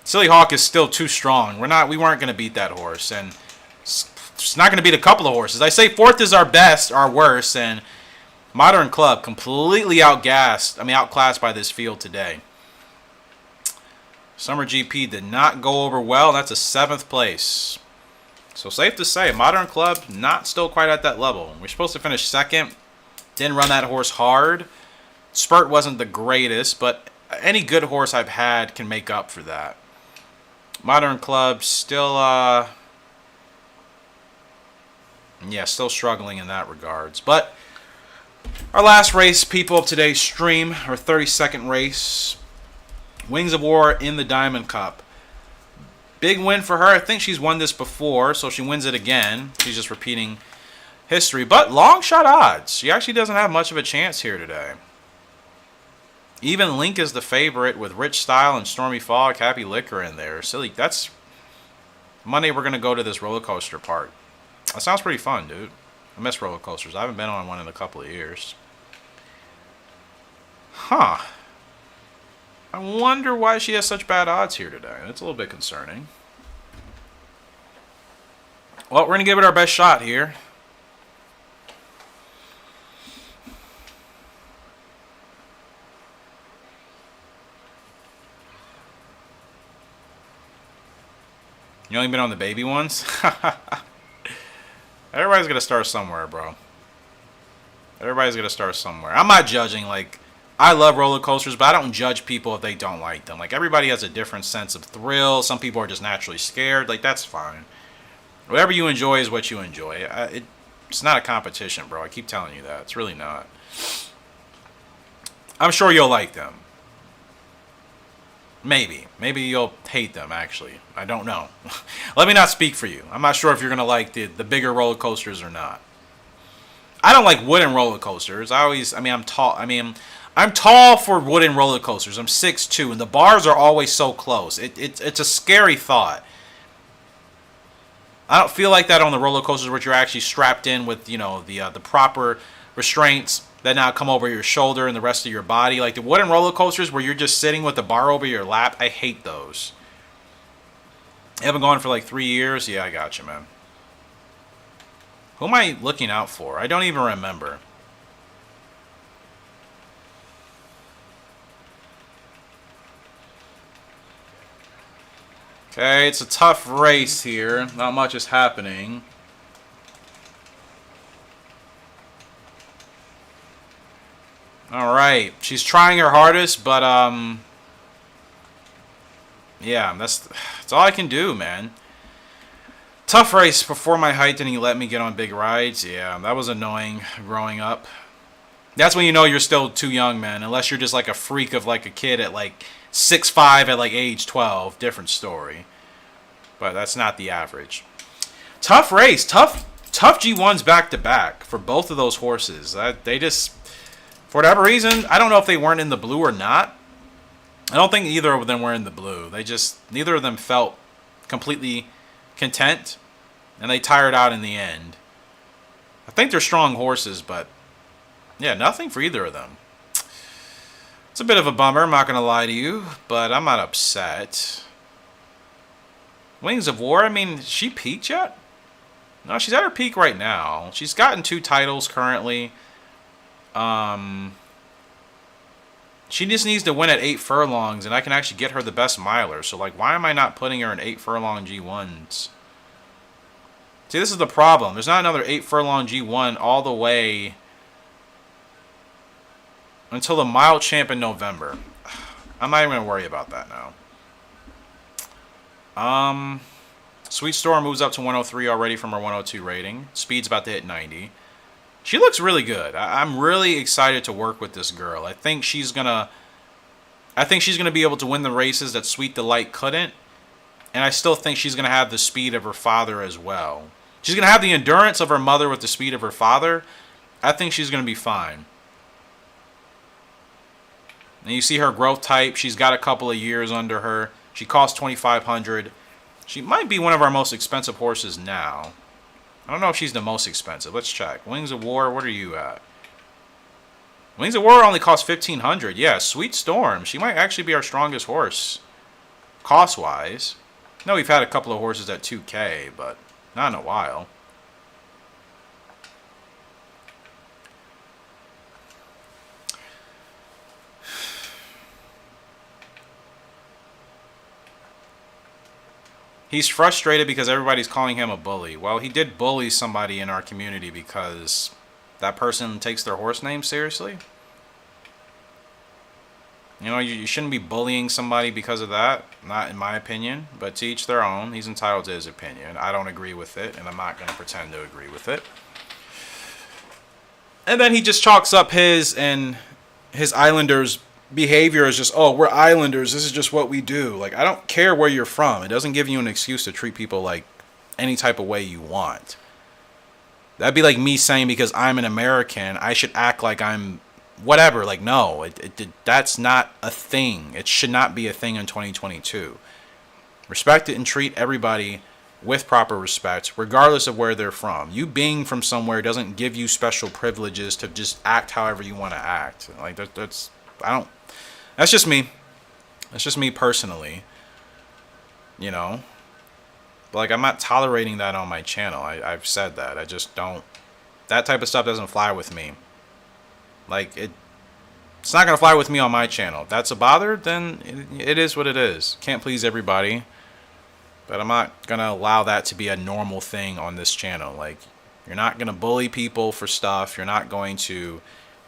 Silly Hawk is still too strong. We weren't going to beat that horse, and it's not going to beat a couple of horses. I say 4th is our best, our worst, and Modern Club completely outclassed by this field today. Summer GP did not go over well. That's a 7th place. So safe to say, Modern Club not still quite at that level. We're supposed to finish 2nd. Didn't run that horse hard. Spurt wasn't the greatest, but any good horse I've had can make up for that. Modern Club still, still struggling in that regards. But our last race, people, of today's stream, our 32nd race, Wings of War in the Diamond Cup. Big win for her. I think she's won this before, so she wins it again. She's just repeating history. But long shot odds. She actually doesn't have much of a chance here today. Even Link is the favorite with Rich Style and Stormy Fog, Happy Liquor in there. Silly. That's Monday we're going to go to this roller coaster park. That sounds pretty fun, dude. I miss roller coasters. I haven't been on one in a couple of years. Huh. I wonder why she has such bad odds here today. That's a little bit concerning. Well, we're going to give it our best shot here. You only been on the baby ones? Everybody's going to start somewhere, bro. Everybody's going to start somewhere. I'm not judging, like... I love roller coasters, but I don't judge people if they don't like them. Like, everybody has a different sense of thrill. Some people are just naturally scared. Like, that's fine. Whatever you enjoy is what you enjoy. It's not a competition, bro. I keep telling you that. It's really not. I'm sure you'll like them. Maybe. Maybe you'll hate them, actually. I don't know. Let me not speak for you. I'm not sure if you're going to like the bigger roller coasters or not. I don't like wooden roller coasters. I'm tall for wooden roller coasters. I'm 6'2", and the bars are always so close. It's a scary thought. I don't feel like that on the roller coasters where you're actually strapped in with, the proper restraints that now come over your shoulder and the rest of your body. Like the wooden roller coasters where you're just sitting with the bar over your lap, I hate those. You haven't gone for like 3 years? Yeah, I got you, man. Who am I looking out for? I don't even remember. Okay, it's a tough race here. Not much is happening. All right. She's trying her hardest, but yeah, that's all I can do, man. Tough race. Before my height, didn't he let me get on big rides? Yeah, that was annoying growing up. That's when you know you're still too young, man. Unless you're just like a freak of like a kid at like 6'5" at like age 12. Different story. But that's not the average. Tough race. Tough G1s back to back for both of those horses. They just, for whatever reason, I don't know if they weren't in the blue or not. I don't think either of them were in the blue. Neither of them felt completely content, and they tired out in the end. I think they're strong horses, but yeah, nothing for either of them. It's a bit of a bummer, I'm not going to lie to you, but I'm not upset. Wings of War, I mean, she peaked yet? No, she's at her peak right now. She's gotten 2 titles currently. She just needs to win at 8 furlongs, and I can actually get her the best miler. So, like, why am I not putting her in 8 furlong G1s? See, this is the problem. There's not another 8 furlong G1 all the way until the mile champ in November. I'm not even going to worry about that now. Sweet Storm moves up to 103 already from her 102 rating. Speed's about to hit 90. She looks really good. I'm really excited to work with this girl. I think she's gonna be able to win the races that Sweet Delight couldn't, and I still think she's gonna have the speed of her father as well. She's gonna have the endurance of her mother with the speed of her father. I think she's gonna be fine. And you see her growth type. She's got a couple of years under her. She costs $2,500. She might be one of our most expensive horses now. I don't know if she's the most expensive. Let's check. Wings of War, what are you at? Wings of War only costs $1,500. Yeah, Sweet Storm. She might actually be our strongest horse, cost-wise. I know we've had a couple of horses at $2K, but not in a while. He's frustrated because everybody's calling him a bully. Well, he did bully somebody in our community because that person takes their horse name seriously. You know, you shouldn't be bullying somebody because of that. Not in my opinion, but to each their own. He's entitled to his opinion. I don't agree with it, and I'm not going to pretend to agree with it. And then he just chalks up his Islanders' behavior as just, oh, we're Islanders, this is just what we do. Like, I don't care where you're from. It doesn't give you an excuse to treat people like any type of way you want. That'd be like me saying because I'm an American, I should act like I'm whatever. Like, no, that's not a thing. It should not be a thing in 2022. Respect it and treat everybody with proper respect, regardless of where they're from. You being from somewhere doesn't give you special privileges to just act however you want to act. Like, that's just me. That's just me personally. You know? But, like, I'm not tolerating that on my channel. I've said that. I just don't. That type of stuff doesn't fly with me. Like, it's not going to fly with me on my channel. If that's a bother, then it is what it is. Can't please everybody. But I'm not going to allow that to be a normal thing on this channel. Like, you're not going to bully people for stuff. You're not going to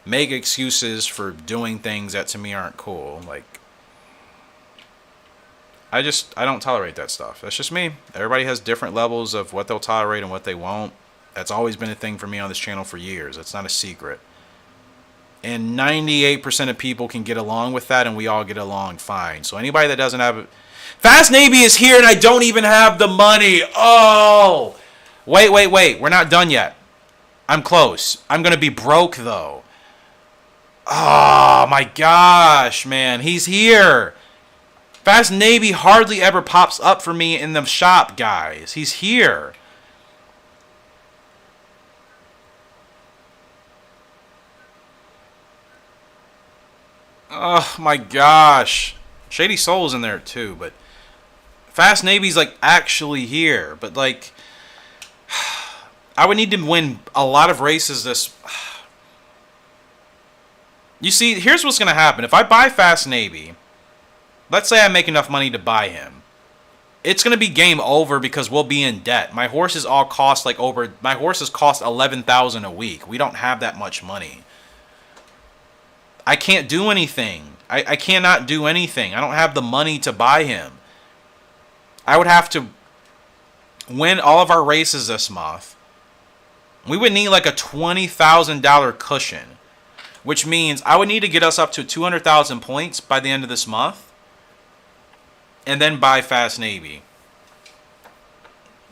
make excuses for doing things that to me aren't cool. Like, I don't tolerate that stuff. That's just me. Everybody has different levels of what they'll tolerate and what they won't. That's always been a thing for me on this channel for years. It's not a secret. And 98% of people can get along with that, and we all get along fine. So anybody that doesn't have it... Fast Navy is here, and I don't even have the money. Oh! Wait. We're not done yet. I'm close. I'm going to be broke, though. Oh, my gosh, man. He's here. Fast Navy hardly ever pops up for me in the shop, guys. He's here. Oh, my gosh. Shady Soul's in there, too, but Fast Navy's, like, actually here. But, like, I would need to win a lot of races this... You see, here's what's going to happen. If I buy Fast Navy, let's say I make enough money to buy him, it's going to be game over because we'll be in debt. My horses all cost, like, my horses cost $11,000 a week. We don't have that much money. I can't do anything. I cannot do anything. I don't have the money to buy him. I would have to win all of our races this month. We would need like a $20,000 cushion, which means I would need to get us up to 200,000 points by the end of this month, and then buy Fast Navy.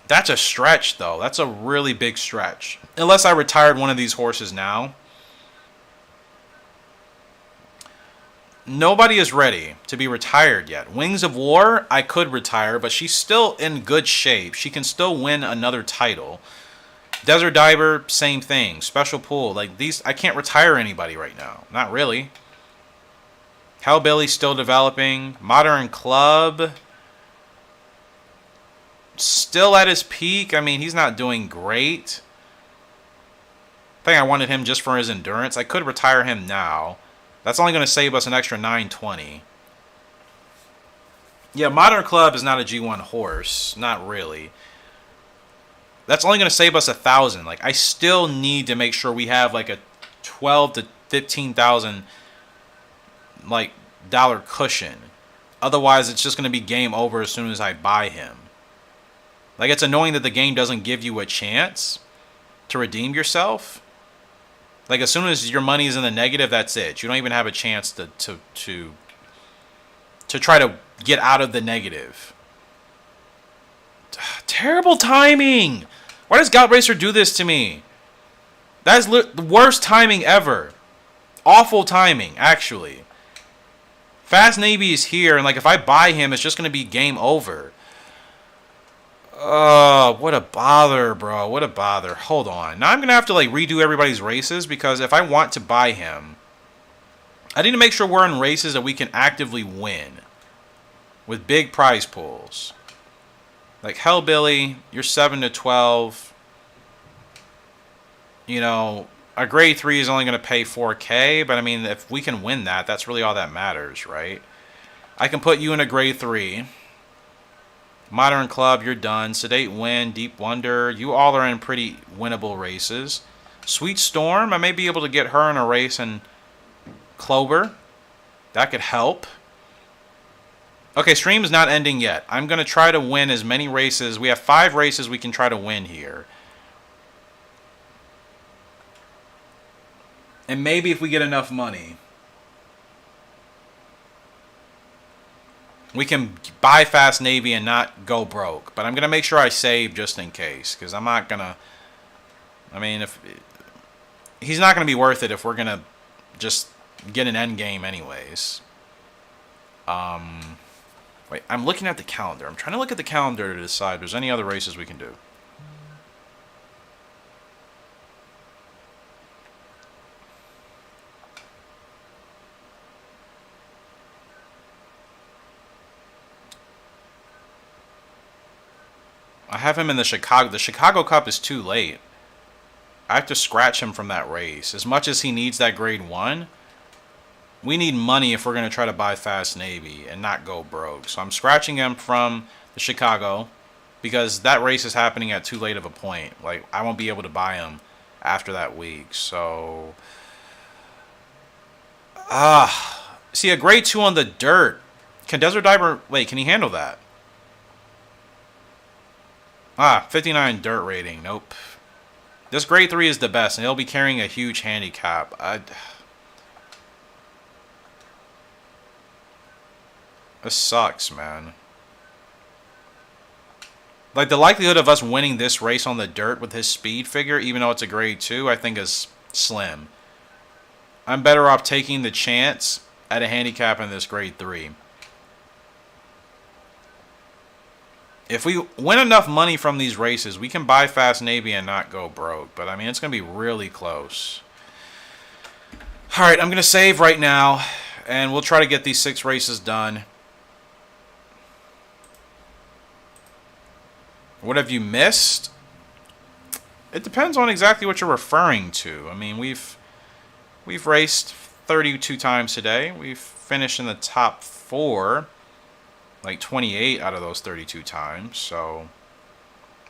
That's a stretch, though. That's a really big stretch. Unless I retired one of these horses now. Nobody is ready to be retired yet. Wings of War, I could retire, but she's still in good shape. She can still win another title. Desert Diver, same thing. Special Pool. Like these, I can't retire anybody right now. Not really. Hellbilly's still developing. Modern Club, still at his peak. I mean, he's not doing great. I think I wanted him just for his endurance. I could retire him now. That's only going to save us an extra 920. Yeah, Modern Club is not a G1 horse. Not really. That's only going to save us 1,000. Like, I still need to make sure we have like a 12 to 15,000 like dollar cushion. Otherwise, it's just going to be game over as soon as I buy him. Like, it's annoying that the game doesn't give you a chance to redeem yourself. Like, as soon as your money is in the negative, that's it. You don't even have a chance to try to get out of the negative. Terrible timing! Why does Gallop Racer do this to me? That is the worst timing ever. Awful timing, actually. Fast Navy is here, and like if I buy him, it's just going to be game over. Oh, what a bother, bro. What a bother. Hold on. Now I'm going to have to like redo everybody's races, because if I want to buy him, I need to make sure we're in races that we can actively win with big prize pools. Like Hellbilly, you're 7 to 12. You know, a grade 3 is only going to pay 4K, but I mean, if we can win that, that's really all that matters, right? I can put you in a grade 3. Modern Club, you're done. Sedate Wind, Deep Wonder, you all are in pretty winnable races. Sweet Storm, I may be able to get her in a race in Clover. That could help. Okay, stream is not ending yet. I'm going to try to win as many races. We have 5 races we can try to win here. And maybe if we get enough money, we can buy Fast Navy and not go broke. But I'm going to make sure I save just in case, because I'm not going to... I mean, if he's not going to be worth it if we're going to just get an end game anyways. Wait, I'm looking at the calendar. I'm trying to look at the calendar to decide if there's any other races we can do. I have him in the Chicago. The Chicago Cup is too late. I have to scratch him from that race. As much as he needs that grade 1, we need money if we're going to try to buy Fast Navy and not go broke. So I'm scratching him from the Chicago because that race is happening at too late of a point. Like, I won't be able to buy him after that week. So, see, a grade 2 on the dirt. Can Desert Diver, wait, can he handle that? 59 dirt rating. Nope. This grade 3 is the best, and he'll be carrying a huge handicap. This sucks, man. Like, the likelihood of us winning this race on the dirt with his speed figure, even though it's a grade 2, I think is slim. I'm better off taking the chance at a handicap in this grade 3. If we win enough money from these races, we can buy Fast Navy and not go broke. But, I mean, it's going to be really close. Alright, I'm going to save right now, and we'll try to get these 6 races done. What have you missed? It depends on exactly what you're referring to. I mean, we've raced 32 times today. We've finished in the top 4, like 28 out of those 32 times. So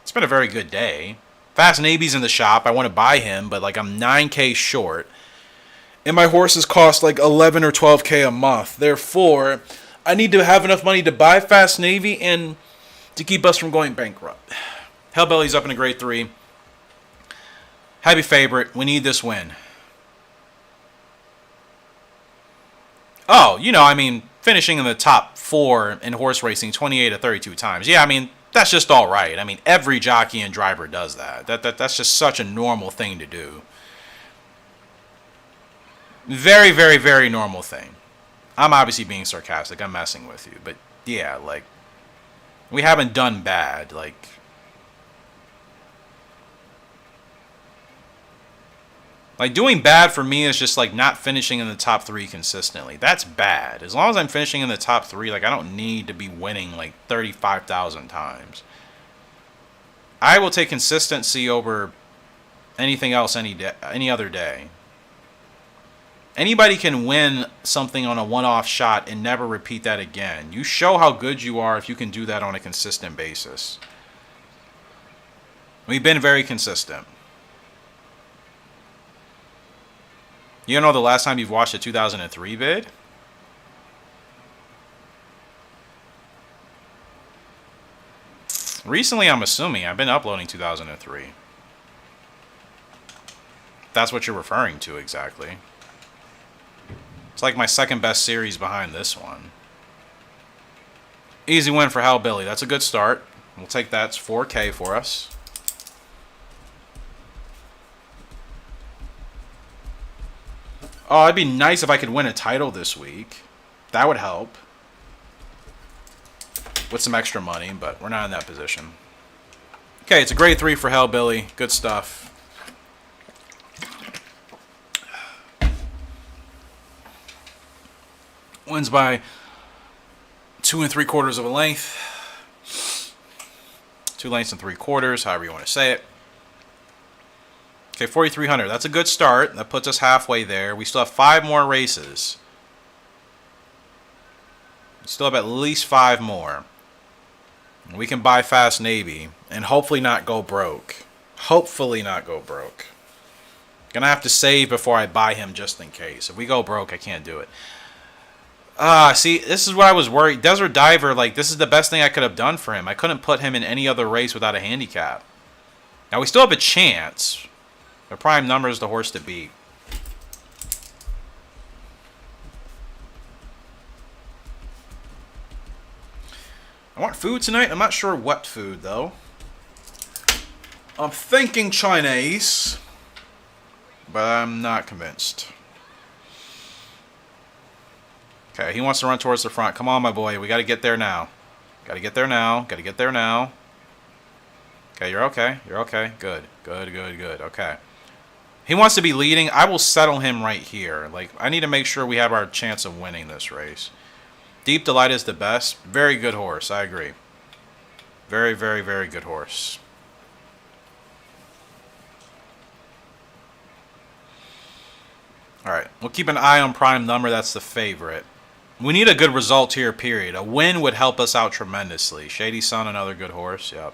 it's been a very good day. Fast Navy's in the shop. I want to buy him, but like I'm 9K short. And my horses cost like 11 or 12K a month. Therefore, I need to have enough money to buy Fast Navy and to keep us from going bankrupt. Hellbelly's up in a grade 3. Heavy favorite. We need this win. Oh, you know, I mean, finishing in the top 4 in horse racing 28 to 32 times. Yeah, I mean, that's just all right. I mean, every jockey and driver does that. That's just such a normal thing to do. Very, very, very normal thing. I'm obviously being sarcastic. I'm messing with you. But, yeah, like, we haven't done bad. Like, doing bad for me is just, like, not finishing in the top 3 consistently. That's bad. As long as I'm finishing in the top 3, like, I don't need to be winning, like, 35,000 times. I will take consistency over anything else any other day. Anybody can win something on a one-off shot and never repeat that again. You show how good you are if you can do that on a consistent basis. We've been very consistent. You know the last time you've watched a 2003 vid? Recently, I'm assuming. I've been uploading 2003. That's what you're referring to exactly. It's like my second best series behind this one. Easy win for Hellbilly. That's a good start. We'll take that. It's 4K for us. Oh, it'd be nice if I could win a title this week. That would help. With some extra money, but we're not in that position. Okay, it's a grade 3 for Hellbilly. Good stuff. Wins by 2 3/4 of a length. 2 lengths and 3/4, however you want to say it. Okay, 4,300. That's a good start. That puts us halfway there. We still have 5 more races. We still have at least 5 more. We can buy Fast Navy and hopefully not go broke. Hopefully not go broke. Gonna have to save before I buy him just in case. If we go broke, I can't do it. See, this is what I was worried. Desert Diver, like, this is the best thing I could have done for him. I couldn't put him in any other race without a handicap. Now, we still have a chance. The prime number is the horse to beat. I want food tonight. I'm not sure what food, though. I'm thinking Chinese, but I'm not convinced. Okay, he wants to run towards the front. Come on, my boy. We got to get there now. Got to get there now. Got to get there now. Okay, you're okay. You're okay. Good. Good, good, good. Okay. He wants to be leading. I will settle him right here. Like, I need to make sure we have our chance of winning this race. Deep Delight is the best. Very good horse. I agree. Very, very, very good horse. Alright. We'll keep an eye on prime number. That's the favorite. We need a good result here, period. A win would help us out tremendously. Shady Sun, another good horse. Yep.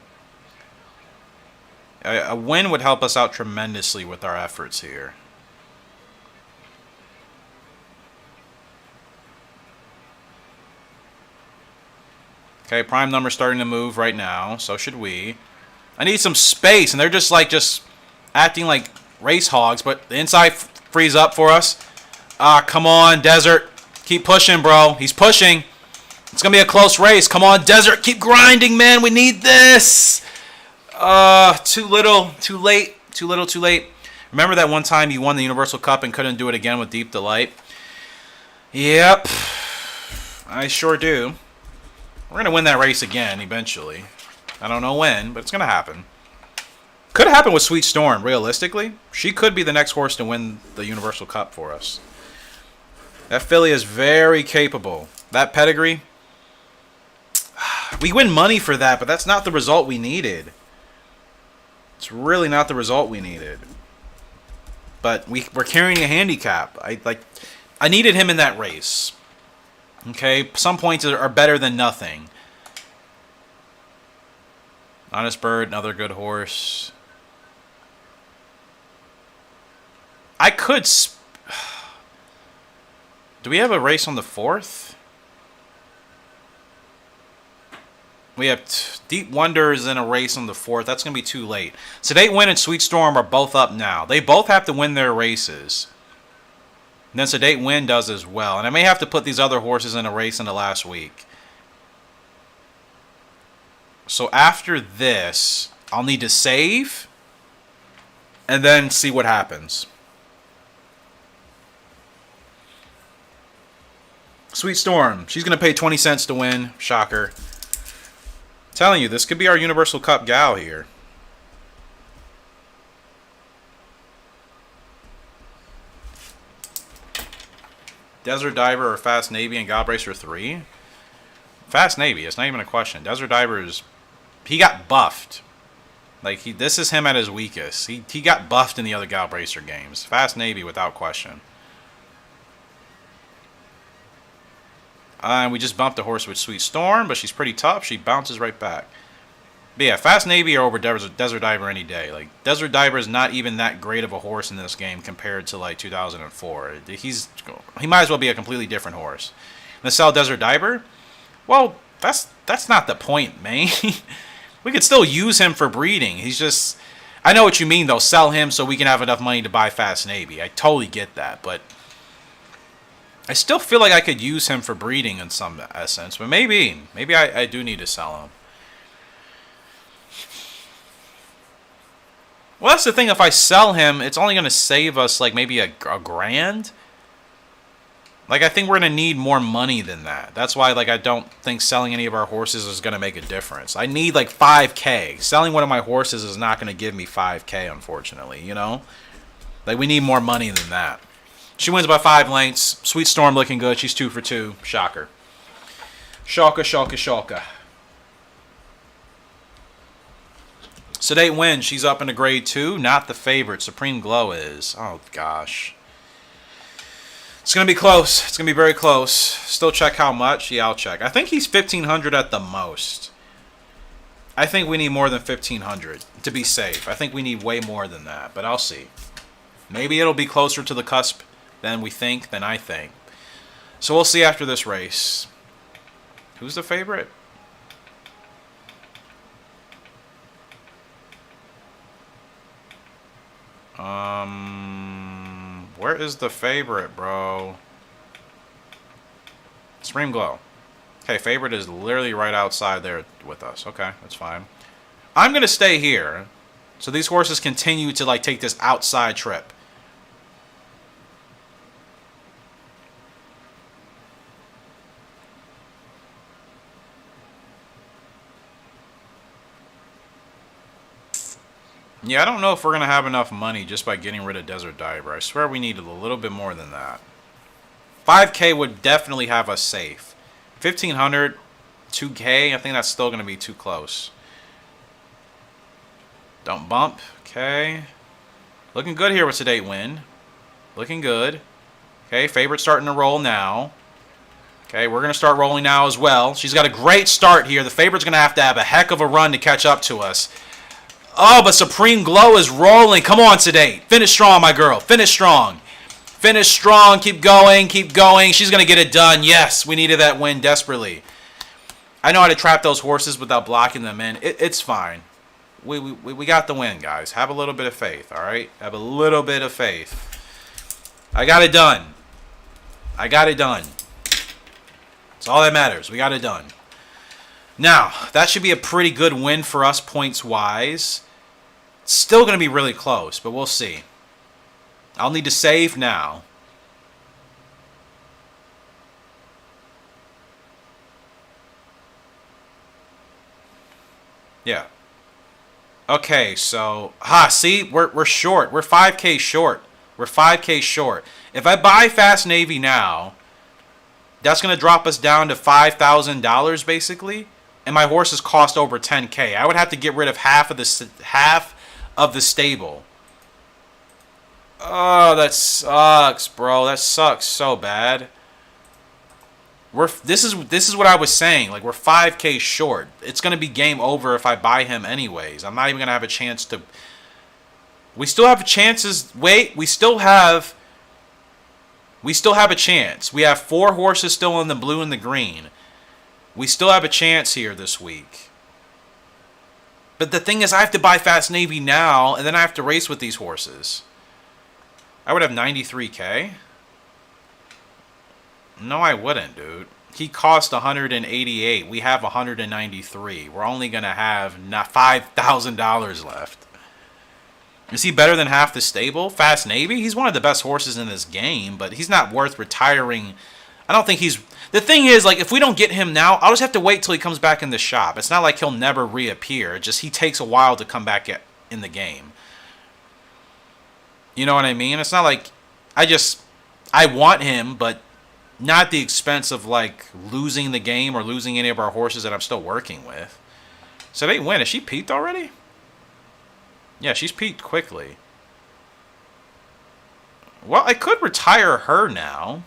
A win would help us out tremendously with our efforts here. Okay, prime number starting to move right now. So should we. I need some space, and they're just acting like race hogs, but the inside frees up for us. Come on, Desert. Keep pushing, bro. He's pushing. It's going to be a close race. Come on, Desert. Keep grinding, man. We need this. Too little, too late. Too little, too late. Remember that one time you won the Universal Cup and couldn't do it again with Deep Delight? Yep. I sure do. We're going to win that race again eventually. I don't know when, but it's going to happen. Could happen with Sweet Storm, realistically. She could be the next horse to win the Universal Cup for us. That filly is very capable. That pedigree, we win money for that, but that's not the result we needed. It's really not the result we needed. But we're carrying a handicap. I needed him in that race. Okay, some points are better than nothing. Honest Bird, another good horse. I could... Do we have a race on the 4th? We have Deep Wonders in a race on the 4th. That's going to be too late. Sedate Wind and Sweet Storm are both up now. They both have to win their races. And then Sedate Wind does as well. And I may have to put these other horses in a race in the last week. So after this, I'll need to save. And then see what happens. Sweet Storm. She's going to pay 20 cents to win. Shocker. Telling you, this could be our Universal Cup gal here. Desert Diver or Fast Navy and Gallop Racer 3? Fast Navy, it's not even a question. Desert Diver is... He got buffed. Like, this is him at his weakest. He got buffed in the other Gallop Racer games. Fast Navy, without question. And we just bumped a horse with Sweet Storm, but she's pretty tough. She bounces right back. But yeah, Fast Navy are over Desert Diver any day. Like, Desert Diver is not even that great of a horse in this game compared to, like, 2004. He might as well be a completely different horse. And to sell Desert Diver? Well, that's not the point, man. We could still use him for breeding. He's just... I know what you mean, though. Sell him so we can have enough money to buy Fast Navy. I totally get that, but... I still feel like I could use him for breeding in some essence, but maybe I do need to sell him. Well, that's the thing. If I sell him, it's only going to save us like maybe a grand. Like, I think we're going to need more money than that. That's why, like, I don't think selling any of our horses is going to make a difference. I need like 5K. Selling one of my horses is not going to give me 5K, unfortunately. You know, like we need more money than that. She wins by 5 lengths. Sweet Storm looking good. She's 2 for 2. Shocker. Shocker, shocker, shocker. Sedate Wind. She's up in a grade 2. Not the favorite. Supreme Glow is. Oh, gosh. It's going to be close. It's going to be very close. Still check how much? Yeah, I'll check. I think he's 1,500 at the most. I think we need more than 1,500 to be safe. I think we need way more than that, but I'll see. Maybe it'll be closer to the cusp than I think. So we'll see after this race. Who's the favorite? Where is the favorite, bro? Supreme Glow. Okay, favorite is literally right outside there with us. Okay, that's fine. I'm going to stay here. So these horses continue to, like, take this outside trip. Yeah, I don't know if we're going to have enough money just by getting rid of Desert Diver. I swear we needed a little bit more than that. 5K would definitely have us safe. 1,500, 2K, I think that's still going to be too close. Don't bump. Okay. Looking good here with Sedate Wind. Looking good. Okay, favorite starting to roll now. Okay, we're going to start rolling now as well. She's got a great start here. The favorite's going to have a heck of a run to catch up to us. Oh, but Supreme Glow is rolling. Come on, Sedate. Finish strong, my girl. Finish strong. Finish strong. Keep going. Keep going. She's going to get it done. Yes, we needed that win desperately. I know how to trap those horses without blocking them in. It's fine. We got the win, guys. Have a little bit of faith, all right? Have a little bit of faith. I got it done. I got it done. That's all that matters. We got it done. Now, that should be a pretty good win for us points-wise. It's still going to be really close, but we'll see. I'll need to save now. Yeah. Okay, so... see? We're short. We're 5K short. We're 5K short. If I buy Fast Navy now, that's going to drop us down to $5,000, basically. And my horses cost over 10K. I would have to get rid of half of the stable. Oh, that sucks, bro. That sucks so bad. This is what I was saying. Like, we're 5K short. It's gonna be game over if I buy him anyways. I'm not even gonna have a chance to. We still have chances. Wait, we still have We still have a chance. We have 4 horses still in the blue and the green. We still have a chance here this week. But the thing is, I have to buy Fast Navy now, and then I have to race with these horses. I would have 93K. No, I wouldn't, dude. He cost 188. We have 193. We're only going to have $5,000 left. Is he better than half the stable? Fast Navy? He's one of the best horses in this game, but he's not worth retiring. I don't think he's... The thing is, like, if we don't get him now, I'll just have to wait till he comes back in the shop. It's not like he'll never reappear. Just he takes a while to come back in the game. You know what I mean? It's not like... I want him, but not at the expense of, like, losing the game or losing any of our horses that I'm still working with. So they win. Is she peaked already? Yeah, she's peaked quickly. Well, I could retire her now.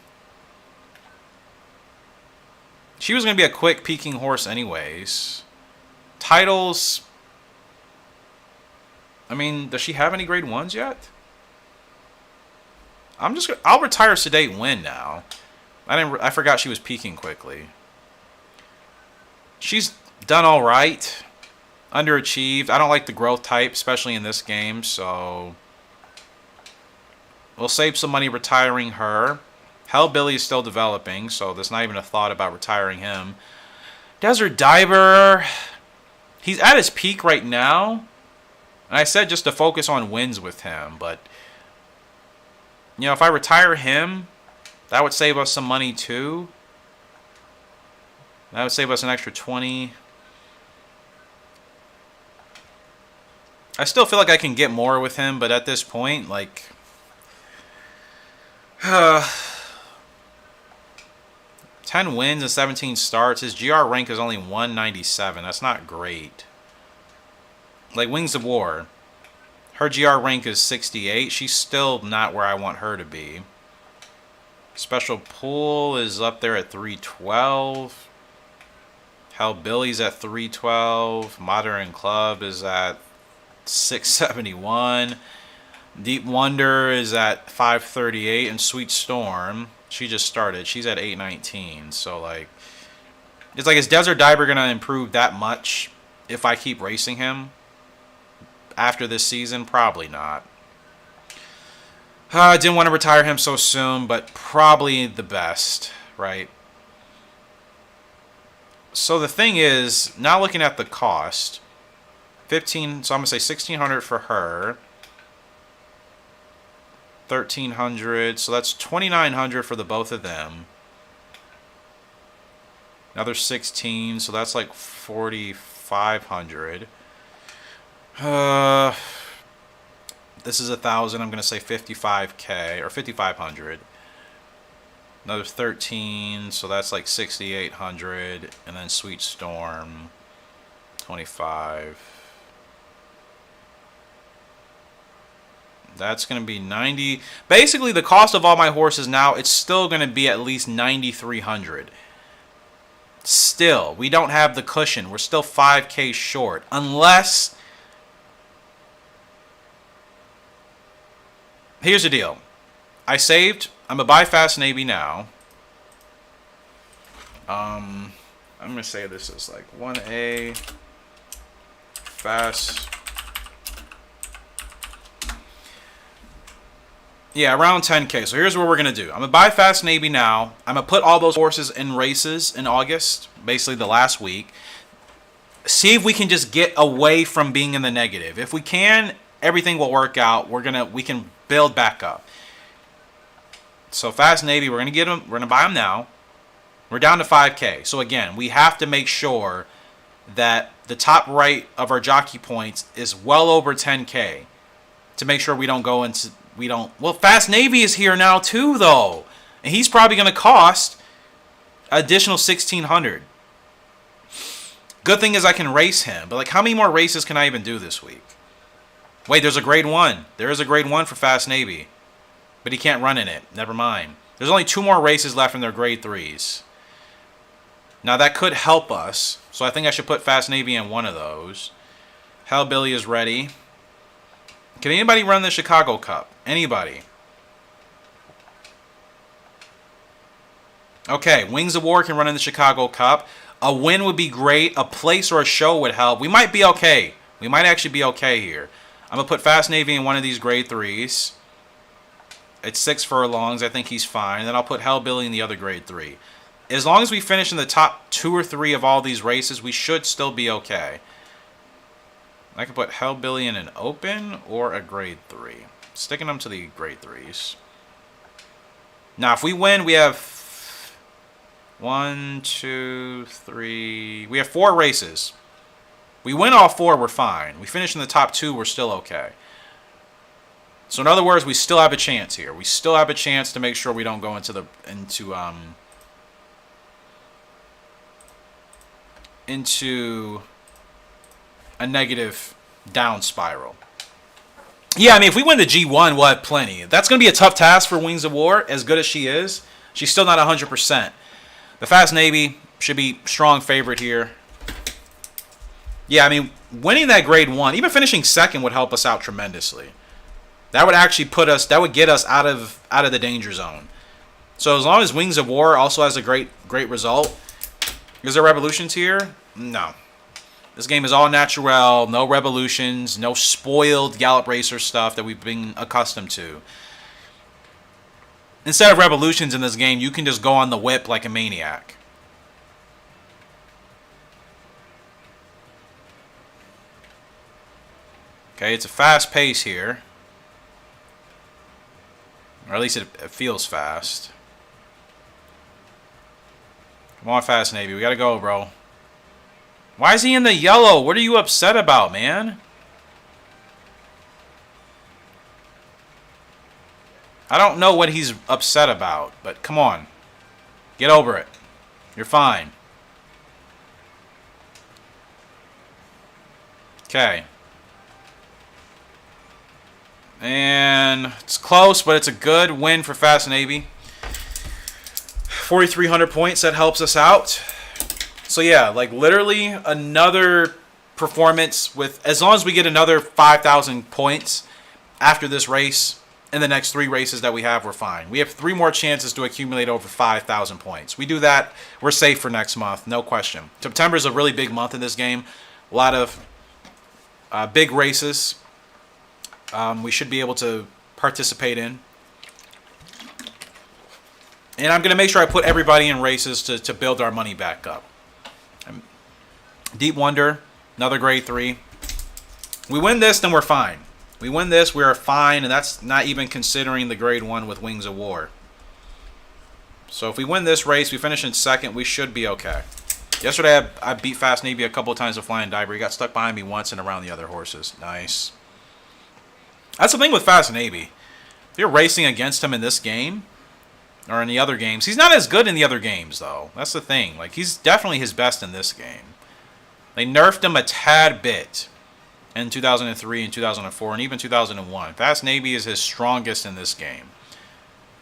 She was going to be a quick peaking horse anyways. Titles. I mean, does she have any grade 1s yet? I'll retire Sedate Win now. I forgot she was peaking quickly. She's done all right. Underachieved. I don't like the growth type, especially in this game, so we'll save some money retiring her. Hellbilly is still developing, so there's not even a thought about retiring him. Desert Diver, he's at his peak right now. And I said just to focus on wins with him, but you know, if I retire him, that would save us some money too. That would save us an extra 20. I still feel like I can get more with him, but at this point, like... 10 wins and 17 starts. His GR rank is only 197. That's not great. Like, Wings of War. Her GR rank is 68. She's still not where I want her to be. Special Pool is up there at 312. Hellbilly's at 312. Modern Club is at 671. Deep Wonder is at 538, and Sweet Storm, she just started. She's at 819. So like, it's like, is Desert Diver gonna improve that much if I keep racing him after this season? Probably not. I didn't want to retire him so soon, but probably the best, right? So the thing is, now looking at the cost. 15, so I'm going to say 1,600 for her. 1,300, so that's 2,900 for the both of them. Another 16, so that's like 4,500. This is 1,000, I'm going to say 55K, or 5,500. Another 13, so that's like 6,800, and then Sweet Storm, 25. That's going to be 90. Basically, the cost of all my horses now, it's still going to be at least 9,300. Still, we don't have the cushion. We're still 5K short. Unless... Here's the deal. I saved. I'm going to buy Fast Navy now. I'm going to say this is like 1A. Fast... Yeah, around 10K. So here's what we're going to do. I'm going to buy Fast Navy now. I'm going to put all those horses in races in August, basically the last week. See if we can just get away from being in the negative. If we can, everything will work out. We can build back up. So Fast Navy, we're going to get them. We're going to buy them now. We're down to 5K. So again, we have to make sure that the top right of our jockey points is well over 10K to make sure we don't go into... Well, Fast Navy is here now too, though. And he's probably going to cost additional 1,600. Good thing is I can race him. But, like, how many more races can I even do this week? Wait, there's a grade 1. There is a grade 1 for Fast Navy. But he can't run in it. Never mind. There's only 2 more races left in their grade 3s. Now, that could help us. So I think I should put Fast Navy in one of those. Hellbilly is ready. Can anybody run the Chicago Cup? Anybody? Okay, Wings of War can run in the Chicago Cup. A win would be great. A place or a show would help. We might be okay. We might actually be okay here. I'm going to put Fast Navy in one of these grade 3s. It's 6 furlongs. I think he's fine. Then I'll put Hellbilly in the other grade 3. As long as we finish in the top 2 or 3 of all these races, we should still be okay. I can put Hellbilly in an open or a grade 3. Sticking them to the grade 3s. Now, if we win, we have 1, 2, 3. We have 4 races. We win all 4, we're fine. We finish in the top 2, we're still okay. So in other words, we still have a chance here. We still have a chance to make sure we don't go into a negative down spiral. Yeah, I mean, if we win the G1, we'll have plenty. That's going to be a tough task for Wings of War, as good as she is. She's still not 100%. The Fast Navy should be strong favorite here. Yeah, I mean, winning that grade 1, even finishing second would help us out tremendously. That would actually that would get us out of the danger zone. So as long as Wings of War also has a great result. Is there revolutions here? No. This game is all natural, no revolutions, no spoiled Gallop Racer stuff that we've been accustomed to. Instead of revolutions in this game, you can just go on the whip like a maniac. Okay, it's a fast pace here. Or at least it feels fast. Come on, Fast Navy. We gotta go, bro. Why is he in the yellow? What are you upset about, man? I don't know what he's upset about, but come on. Get over it. You're fine. Okay. And it's close, but it's a good win for Fast Navy. 4,300 points, that helps us out. So yeah, like literally another performance with, as long as we get another 5,000 points after this race, in the next 3 races that we have, we're fine. We have 3 more chances to accumulate over 5,000 points. We do that, we're safe for next month, no question. September is a really big month in this game. A lot of big races we should be able to participate in. And I'm going to make sure I put everybody in races to build our money back up. Deep Wonder, another grade 3. We win this, then we're fine. We win this, we're fine, and that's not even considering the grade 1 with Wings of War. So if we win this race, we finish in second, we should be okay. Yesterday, I beat Fast Navy a couple of times with Flying Diver. He got stuck behind me once and around the other horses. Nice. That's the thing with Fast Navy. If you're racing against him in this game, or in the other games, he's not as good in the other games, though. That's the thing. Like, he's definitely his best in this game. They nerfed him a tad bit in 2003 and 2004 and even 2001. Fast Navy is his strongest in this game.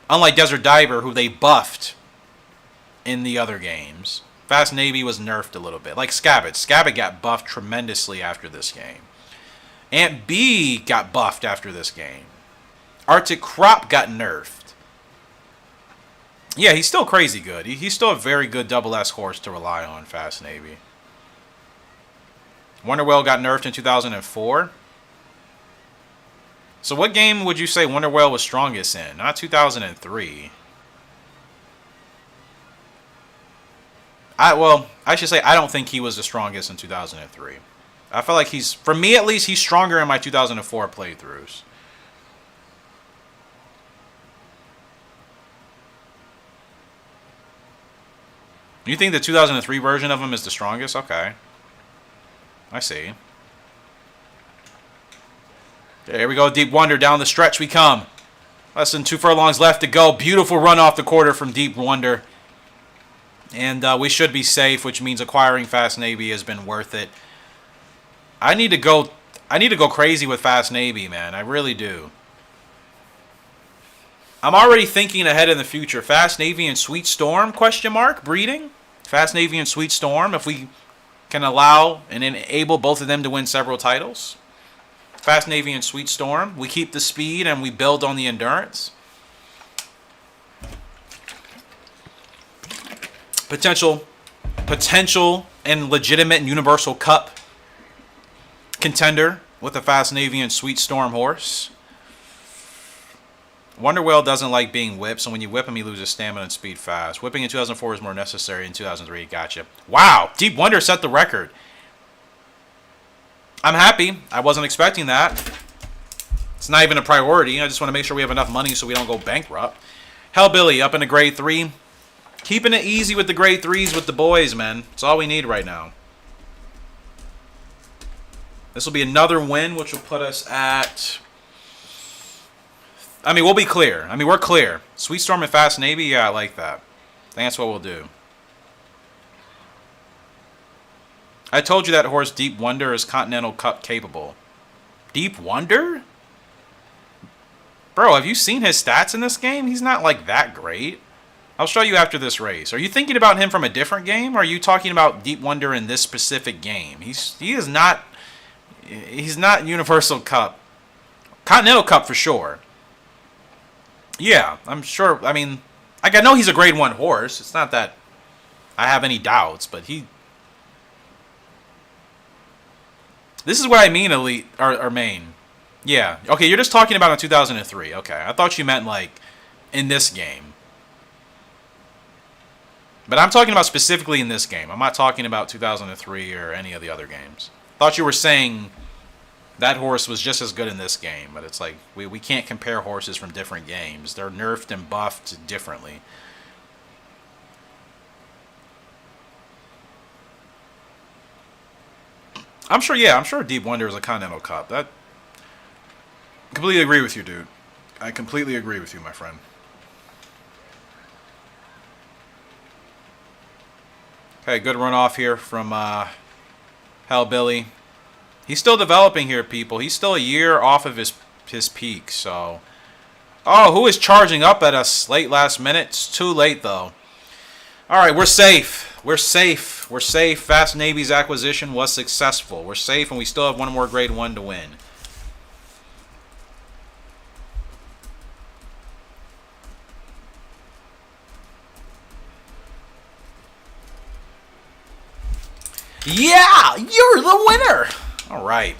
Unlike Desert Diver, who they buffed in the other games. Fast Navy was nerfed a little bit. Like Scabbard. Scabbard got buffed tremendously after this game. Ant B got buffed after this game. Arctic Crop got nerfed. Yeah, he's still crazy good. He's still a very good double S horse to rely on, Fast Navy. Wonder Whale got nerfed in 2004. So what game would you say Wonder Whale was strongest in? Not 2003. I should say I don't think he was the strongest in 2003. I feel like for me at least, he's stronger in my 2004 playthroughs. You think the 2003 version of him is the strongest? Okay. I see. Okay, here we go. Deep Wonder. Down the stretch we come. Less than 2 furlongs left to go. Beautiful run off the quarter from Deep Wonder. And we should be safe, which means acquiring Fast Navy has been worth it. I need to go crazy with Fast Navy, man. I really do. I'm already thinking ahead in the future. Fast Navy and Sweet Storm, question mark, breeding? Fast Navy and Sweet Storm, if we can allow and enable both of them to win several titles. Fast Navy and Sweet Storm. We keep the speed and we build on the endurance. Potential and legitimate Universal Cup contender with a Fastnavian Sweet Storm horse. Wonder Whale doesn't like being whipped, so when you whip him, he loses stamina and speed fast. Whipping in 2004 is more necessary in 2003. Gotcha. Wow, Deep Wonder set the record. I'm happy. I wasn't expecting that. It's not even a priority. I just want to make sure we have enough money so we don't go bankrupt. Hellbilly up into grade 3. Keeping it easy with the grade 3s with the boys, man. It's all we need right now. This will be another win, which will put us at... I mean, we'll be clear. I mean, we're clear. Sweet Storm and Fast Navy, yeah, I like that. I think that's what we'll do. I told you that horse Deep Wonder is Continental Cup capable. Deep Wonder? Bro, have you seen his stats in this game? He's not, like, that great. I'll show you after this race. Are you thinking about him from a different game? Or are you talking about Deep Wonder in this specific game? He is not... He's not Universal Cup. Continental Cup for sure. Yeah, I'm sure. I mean, like, I know he's a grade 1 horse. It's not that I have any doubts, but he... This is what I mean, elite, or main. Yeah. Okay, you're just talking about in 2003. Okay, I thought you meant, like, in this game. But I'm talking about specifically in this game. I'm not talking about 2003 or any of the other games. Thought you were saying that horse was just as good in this game, but it's like we can't compare horses from different games. They're nerfed and buffed differently. I'm sure Deep Wonder is a Continental Cup. I completely agree with you, dude. I completely agree with you, my friend. Okay, good runoff here from Hellbilly. He's still developing here, people. He's still a year off of his peak, so... Oh, who is charging up at us late last minute? It's too late, though. Alright, we're safe. We're safe. We're safe. Fast Navy's acquisition was successful. We're safe, and we still have one more grade 1 to win. Yeah! You're the winner! Alright.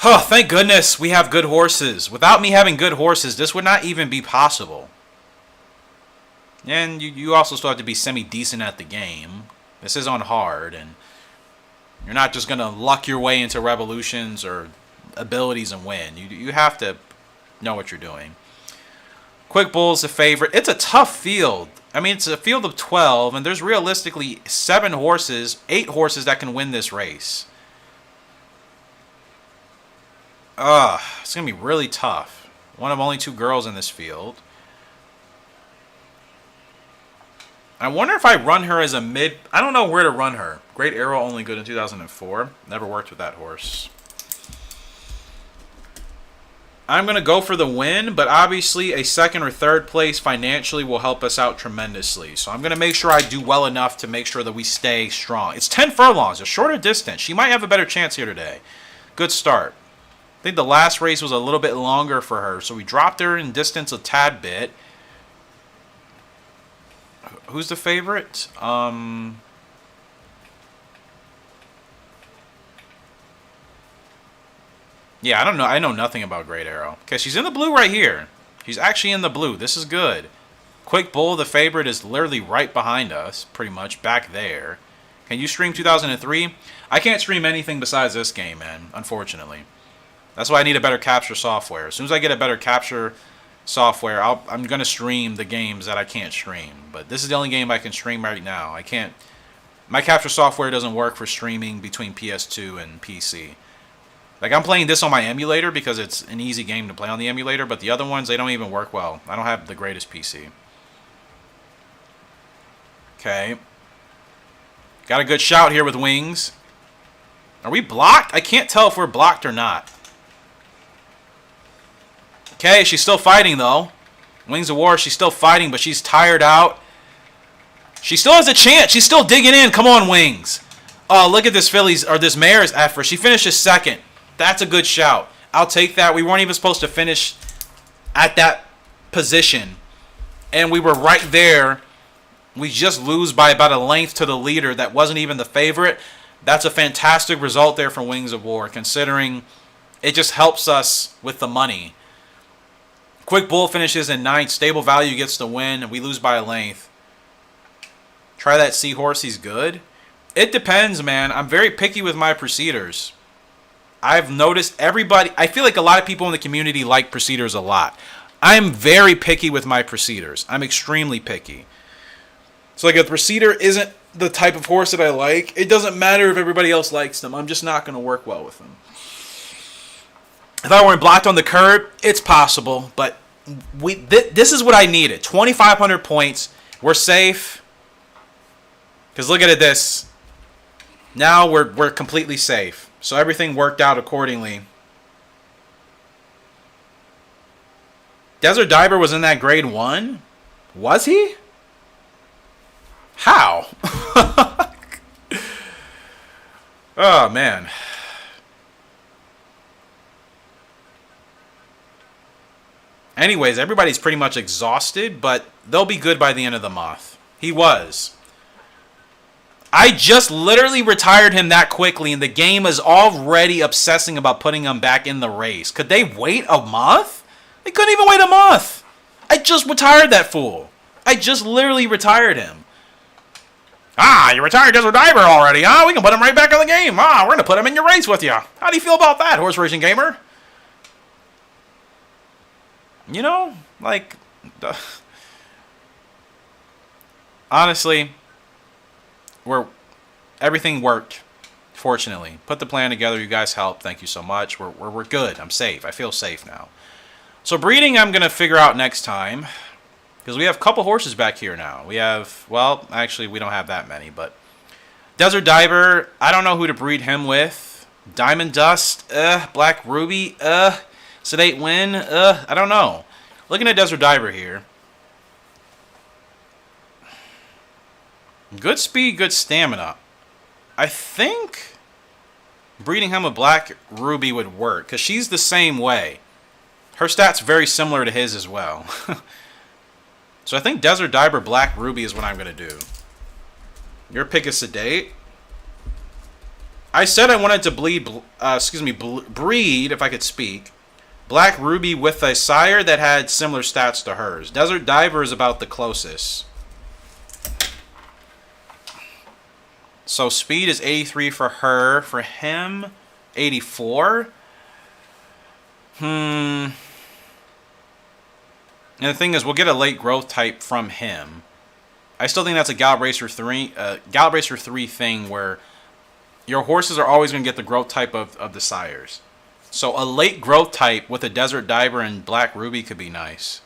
Oh, thank goodness we have good horses. Without me having good horses, this would not even be possible. And you also still have to be semi-decent at the game. This is on hard, and you're not just going to luck your way into revolutions or abilities and win. You have to know what you're doing. Quick Bull's a favorite. It's a tough field. I mean, it's a field of 12, and there's realistically 8 horses that can win this race. It's going to be really tough. One of only 2 girls in this field. I wonder if I run her as a mid... I don't know where to run her. Great Arrow only good in 2004. Never worked with that horse. I'm going to go for the win, but obviously a 2nd or 3rd place financially will help us out tremendously. So I'm going to make sure I do well enough to make sure that we stay strong. It's 10 furlongs, a shorter distance. She might have a better chance here today. Good start. I think the last race was a little bit longer for her, so we dropped her in distance a tad bit. Who's the favorite? Yeah, I don't know. I know nothing about Great Arrow. Okay, she's in the blue right here. She's actually in the blue. This is good. Quick Bull, the favorite, is literally right behind us, pretty much, back there. Can you stream 2003? I can't stream anything besides this game, man, unfortunately. That's why I need a better capture software. As soon as I get a better capture software, I'm going to stream the games that I can't stream. But this is the only game I can stream right now. I can't... My capture software doesn't work for streaming between PS2 and PC. Like, I'm playing this on my emulator because it's an easy game to play on the emulator, but the other ones, they don't even work well. I don't have the greatest PC. Okay. Got a good shout here with Wings. Are we blocked? I can't tell if we're blocked or not. Okay, she's still fighting, though. Wings of War, she's still fighting, but she's tired out. She still has a chance. She's still digging in. Come on, Wings. Oh, look at this this mare's effort. She finishes 2nd. That's a good shout. I'll take that. We weren't even supposed to finish at that position. And we were right there We just lose by about a length to the leader that wasn't even the favorite. That's a fantastic result there from Wings of War, considering it just helps us with the money. Quick Bull finishes in 9th. Stable Value gets the win, and we lose by a length. Try that Seahorse. He's good. It depends, man. I'm very picky with my Proceeders. I've noticed everybody... I feel like a lot of people in the community like Proceeders a lot. I'm very picky with my Proceeders. I'm extremely picky. So, like, if Proceeder isn't the type of horse that I like, it doesn't matter if everybody else likes them. I'm just not going to work well with them. If I weren't blocked on the curb, it's possible. But this is what I needed. 2,500 points. We're safe. Because look at this. Now we're completely safe. So everything worked out accordingly. Desert Diver was in that grade 1? Was he? How? Oh, man. Anyways, everybody's pretty much exhausted, but they'll be good by the end of the month. He was. I just literally retired him that quickly, and the game is already obsessing about putting him back in the race. Could they wait a month? They couldn't even wait a month. I just retired that fool. I just literally retired him. Ah, you retired Desert Diver already, huh? We can put him right back in the game. Ah, we're going to put him in your race with you. How do you feel about that, Horse Racing Gamer? You know, like, honestly, everything worked, fortunately. Put the plan together. You guys helped. Thank you so much. We're good. I'm safe. I feel safe now. So breeding, I'm going to figure out next time. Because we have a couple horses back here now. We have, well, actually, we don't have that many, but Desert Diver, I don't know who to breed him with. Diamond Dust, Black Ruby, Sedate Wind, I don't know. Looking at Desert Diver here. Good speed, good stamina. I think breeding him with Black Ruby would work, because she's the same way. Her stats very similar to his as well. So I think Desert Diver Black Ruby is what I'm going to do. Your pick is Sedate. I said I wanted to breed, if I could speak, Black Ruby with a sire that had similar stats to hers. Desert Diver is about the closest. So speed is 83 for her. For him, 84. And the thing is, we'll get a late growth type from him. I still think that's a Gallop Racer 3 thing where your horses are always going to get the growth type of the sires. So a late growth type with a Desert Diver and Black Ruby could be nice.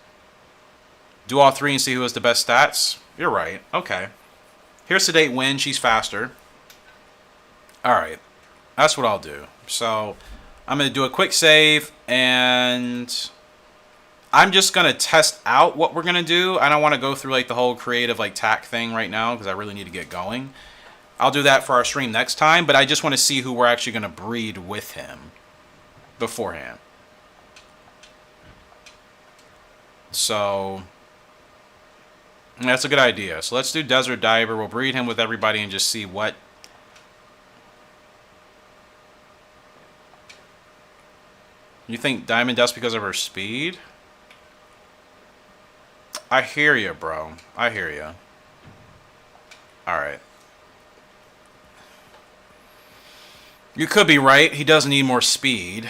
Do all three and see who has the best stats? You're right. Okay. Here's Sedate Wind. She's faster. Alright. That's what I'll do. So I'm going to do a quick save, and I'm just going to test out what we're going to do. I don't want to go through like the whole creative like tack thing right now because I really need to get going. I'll do that for our stream next time, but I just want to see who we're actually going to breed with him beforehand. So that's a good idea. So let's do Desert Diver. We'll breed him with everybody and just see what... You think Diamond Dust because of her speed? I hear you, bro. I hear you. Alright. You could be right. He does need more speed.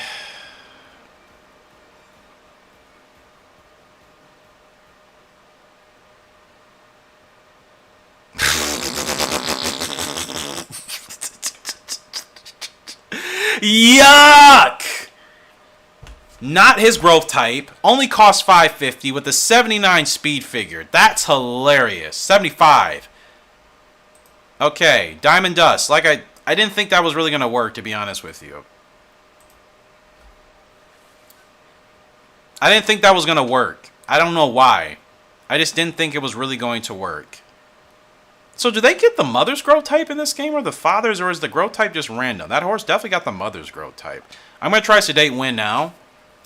Yuck! Not his growth type. Only costs 550 with a 79 speed figure. That's hilarious. 75. Okay, Diamond Dust. Like I didn't think that was really going to work, to be honest with you. I didn't think that was going to work. I don't know why. I just didn't think it was really going to work. So do they get the mother's growth type in this game or the father's, or is the growth type just random? That horse definitely got the mother's growth type. I'm going to try Sedate Wind now.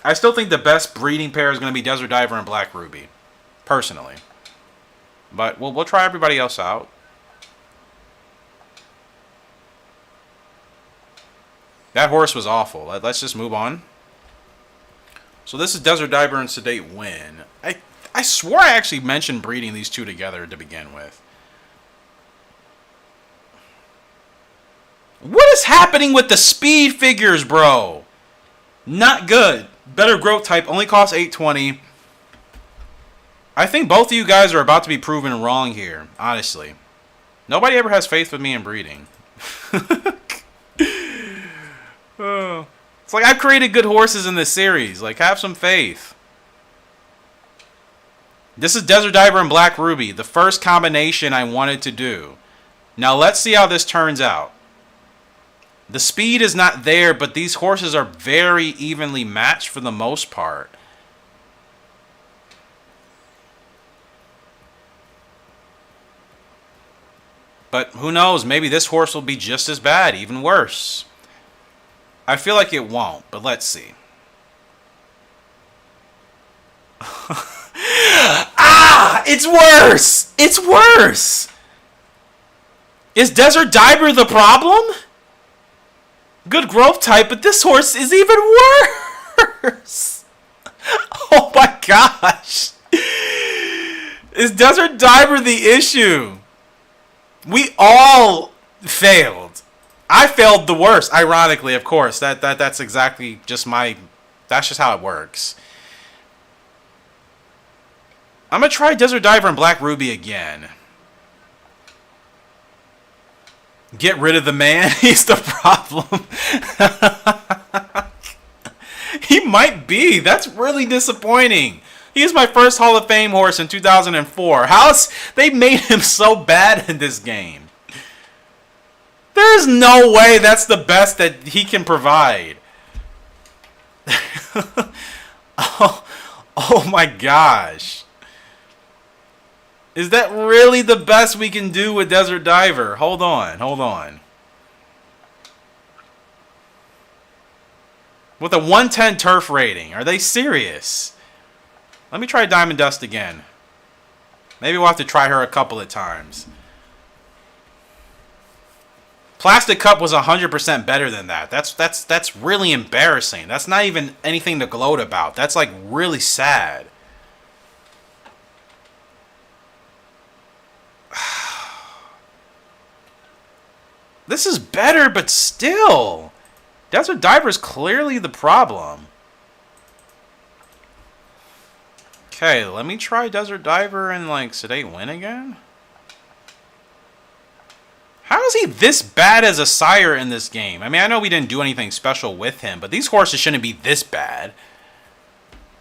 I still think the best breeding pair is going to be Desert Diver and Black Ruby. Personally. But we'll try everybody else out. That horse was awful. Let's just move on. So this is Desert Diver and Sedate Win. I swore I actually mentioned breeding these two together to begin with. What is happening with the speed figures, bro? Not good. Better growth type. Only costs $820. I think both of you guys are about to be proven wrong here, honestly. Nobody ever has faith with me in breeding. Oh. It's like I've created good horses in this series. Like, have some faith. This is Desert Diver and Black Ruby, the first combination I wanted to do. Now let's see how this turns out. The speed is not there, but these horses are very evenly matched for the most part. But who knows, maybe this horse will be just as bad, even worse. I feel like it won't, but let's see. Ah! It's worse! It's worse! Is Desert Diver the problem? Good growth type, but this horse is even worse! Oh my gosh! Is Desert Diver the issue? We all failed. I failed the worst, ironically, of course. That's exactly just my... That's just how it works. I'm going to try Desert Diver and Black Ruby again. Get rid of the man. He's the problem. He might be. That's really disappointing. He's my first Hall of Fame horse in 2004. They made him so bad in this game. There's no way that's the best that he can provide. Oh my gosh. Is that really the best we can do with Desert Diver? Hold on. With a 110 turf rating. Are they serious? Let me try Diamond Dust again. Maybe we'll have to try her a couple of times. Plastic Cup was 100% better than that. That's really embarrassing. That's not even anything to gloat about. That's like really sad. This is better, but still. Desert Diver is clearly the problem. Okay, let me try Desert Diver and like Sedate Win again. How is he this bad as a sire in this game? I mean, I know we didn't do anything special with him, but these horses shouldn't be this bad.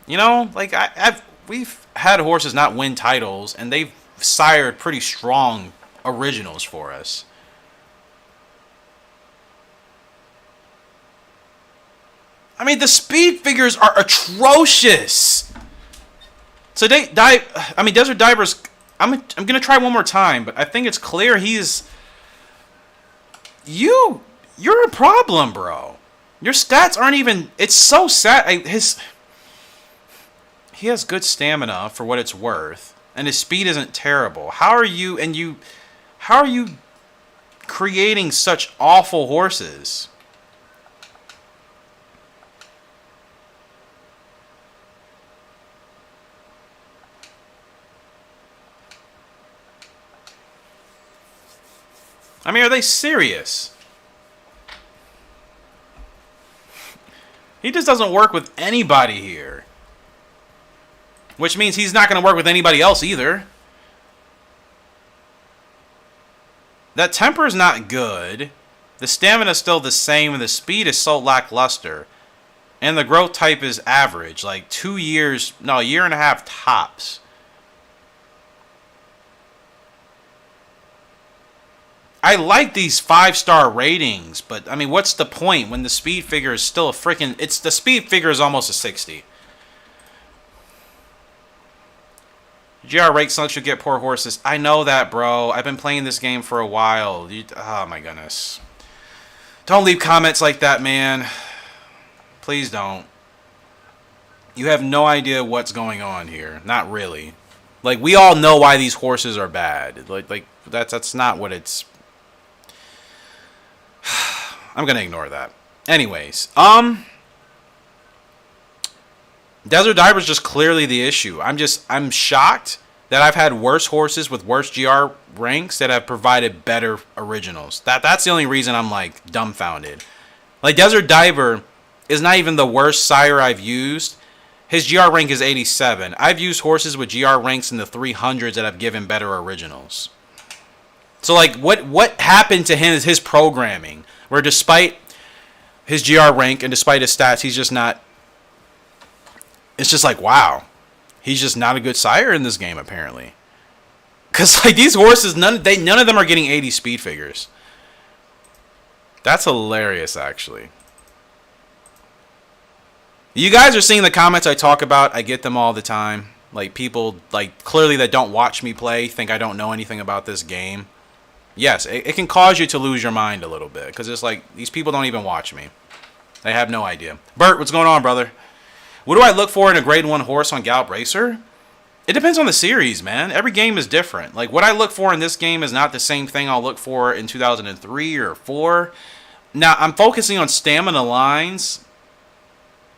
You know, like we've had horses not win titles, and they've sired pretty strong originals for us. I mean, the speed figures are atrocious. So Desert Diver's. I'm gonna try one more time, but I think it's clear he's. You're a problem, bro. Your stats aren't even. It's so sad. He has good stamina for what it's worth, and his speed isn't terrible. How are you creating such awful horses? I mean, are they serious? He just doesn't work with anybody here. Which means he's not going to work with anybody else either. That temper is not good. The stamina is still the same, and the speed is so lackluster. And the growth type is average. Like 2 years, no, a year and a half tops. I like these 5-star ratings, but I mean, what's the point when the speed figure is still a freaking... the speed figure is almost a 60. GR Rakes lets you get poor horses. I know that, bro. I've been playing this game for a while. Oh my goodness. Don't leave comments like that, man. Please don't. You have no idea what's going on here. Not really. Like, we all know why these horses are bad. Like that's not what it's... I'm gonna ignore that. Anyways, Desert Diver's just clearly the issue. I'm shocked that I've had worse horses with worse GR ranks that have provided better originals. That's the only reason I'm like dumbfounded. Like, Desert Diver is not even the worst sire I've used. His GR rank is 87. I've used horses with GR ranks in the 300s that have given better originals. So, like, what happened to him is his programming, where despite his GR rank and despite his stats, he's just not... It's just like, wow. He's just not a good sire in this game, apparently. Because, like, these horses, none of them are getting 80 speed figures. That's hilarious, actually. You guys are seeing the comments I talk about. I get them all the time. Like, people, like, clearly that don't watch me play think I don't know anything about this game. Yes, it can cause you to lose your mind a little bit. Because it's like, these people don't even watch me. They have no idea. Bert, what's going on, brother? What do I look for in a grade 1 horse on Gallop Racer? It depends on the series, man. Every game is different. Like, what I look for in this game is not the same thing I'll look for in 2003 or 4. Now, I'm focusing on stamina lines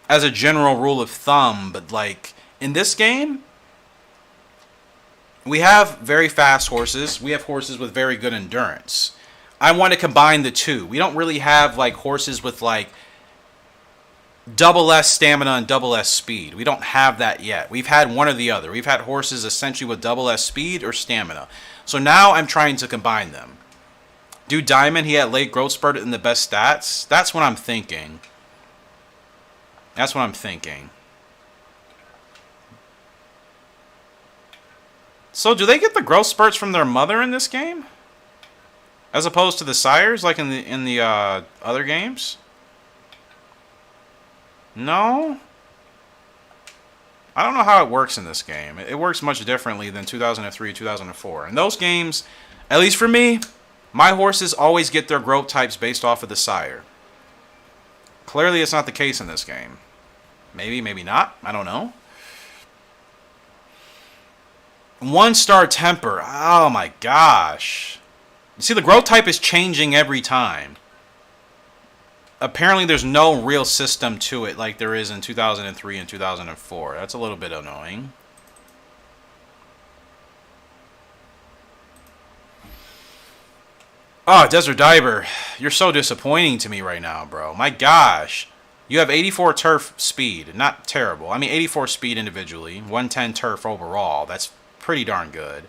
as a general rule of thumb, but like in this game, we have very fast horses. We have horses with very good endurance. I want to combine the two. We don't really have like horses with like double S stamina and double S speed. We don't have that yet. We've had one or the other. We've had horses essentially with double S speed or stamina. So now I'm trying to combine them. Do Diamond, he had late growth spurt in the best stats? That's what I'm thinking. That's what I'm thinking. So do they get the growth spurts from their mother in this game? As opposed to the sires like in the other games? No? I don't know how it works in this game. It works much differently than 2003, 2004. In those games, at least for me, my horses always get their growth types based off of the sire. Clearly, it's not the case in this game. Maybe, maybe not. I don't know. 1-star temper. Oh my gosh. You see, the growth type is changing every time. Apparently, there's no real system to it like there is in 2003 and 2004. That's a little bit annoying. Oh, Desert Diver. You're so disappointing to me right now, bro. My gosh. You have 84 turf speed. Not terrible. I mean, 84 speed individually. 110 turf overall. That's pretty darn good.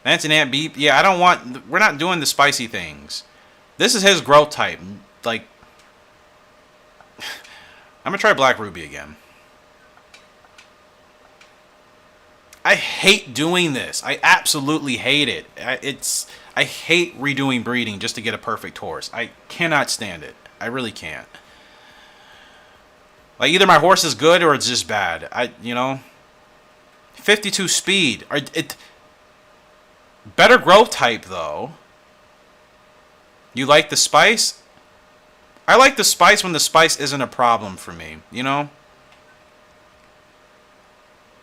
Lance and Ant Beep. Yeah, I don't want... We're not doing the spicy things. This is his growth type. Like... I'm going to try Black Ruby again. I hate doing this. I absolutely hate it. I hate redoing breeding just to get a perfect horse. I cannot stand it. I really can't. Like, either my horse is good or it's just bad. You know? 52 speed. Better growth type, though. You like the spice? I like the spice when the spice isn't a problem for me. You know?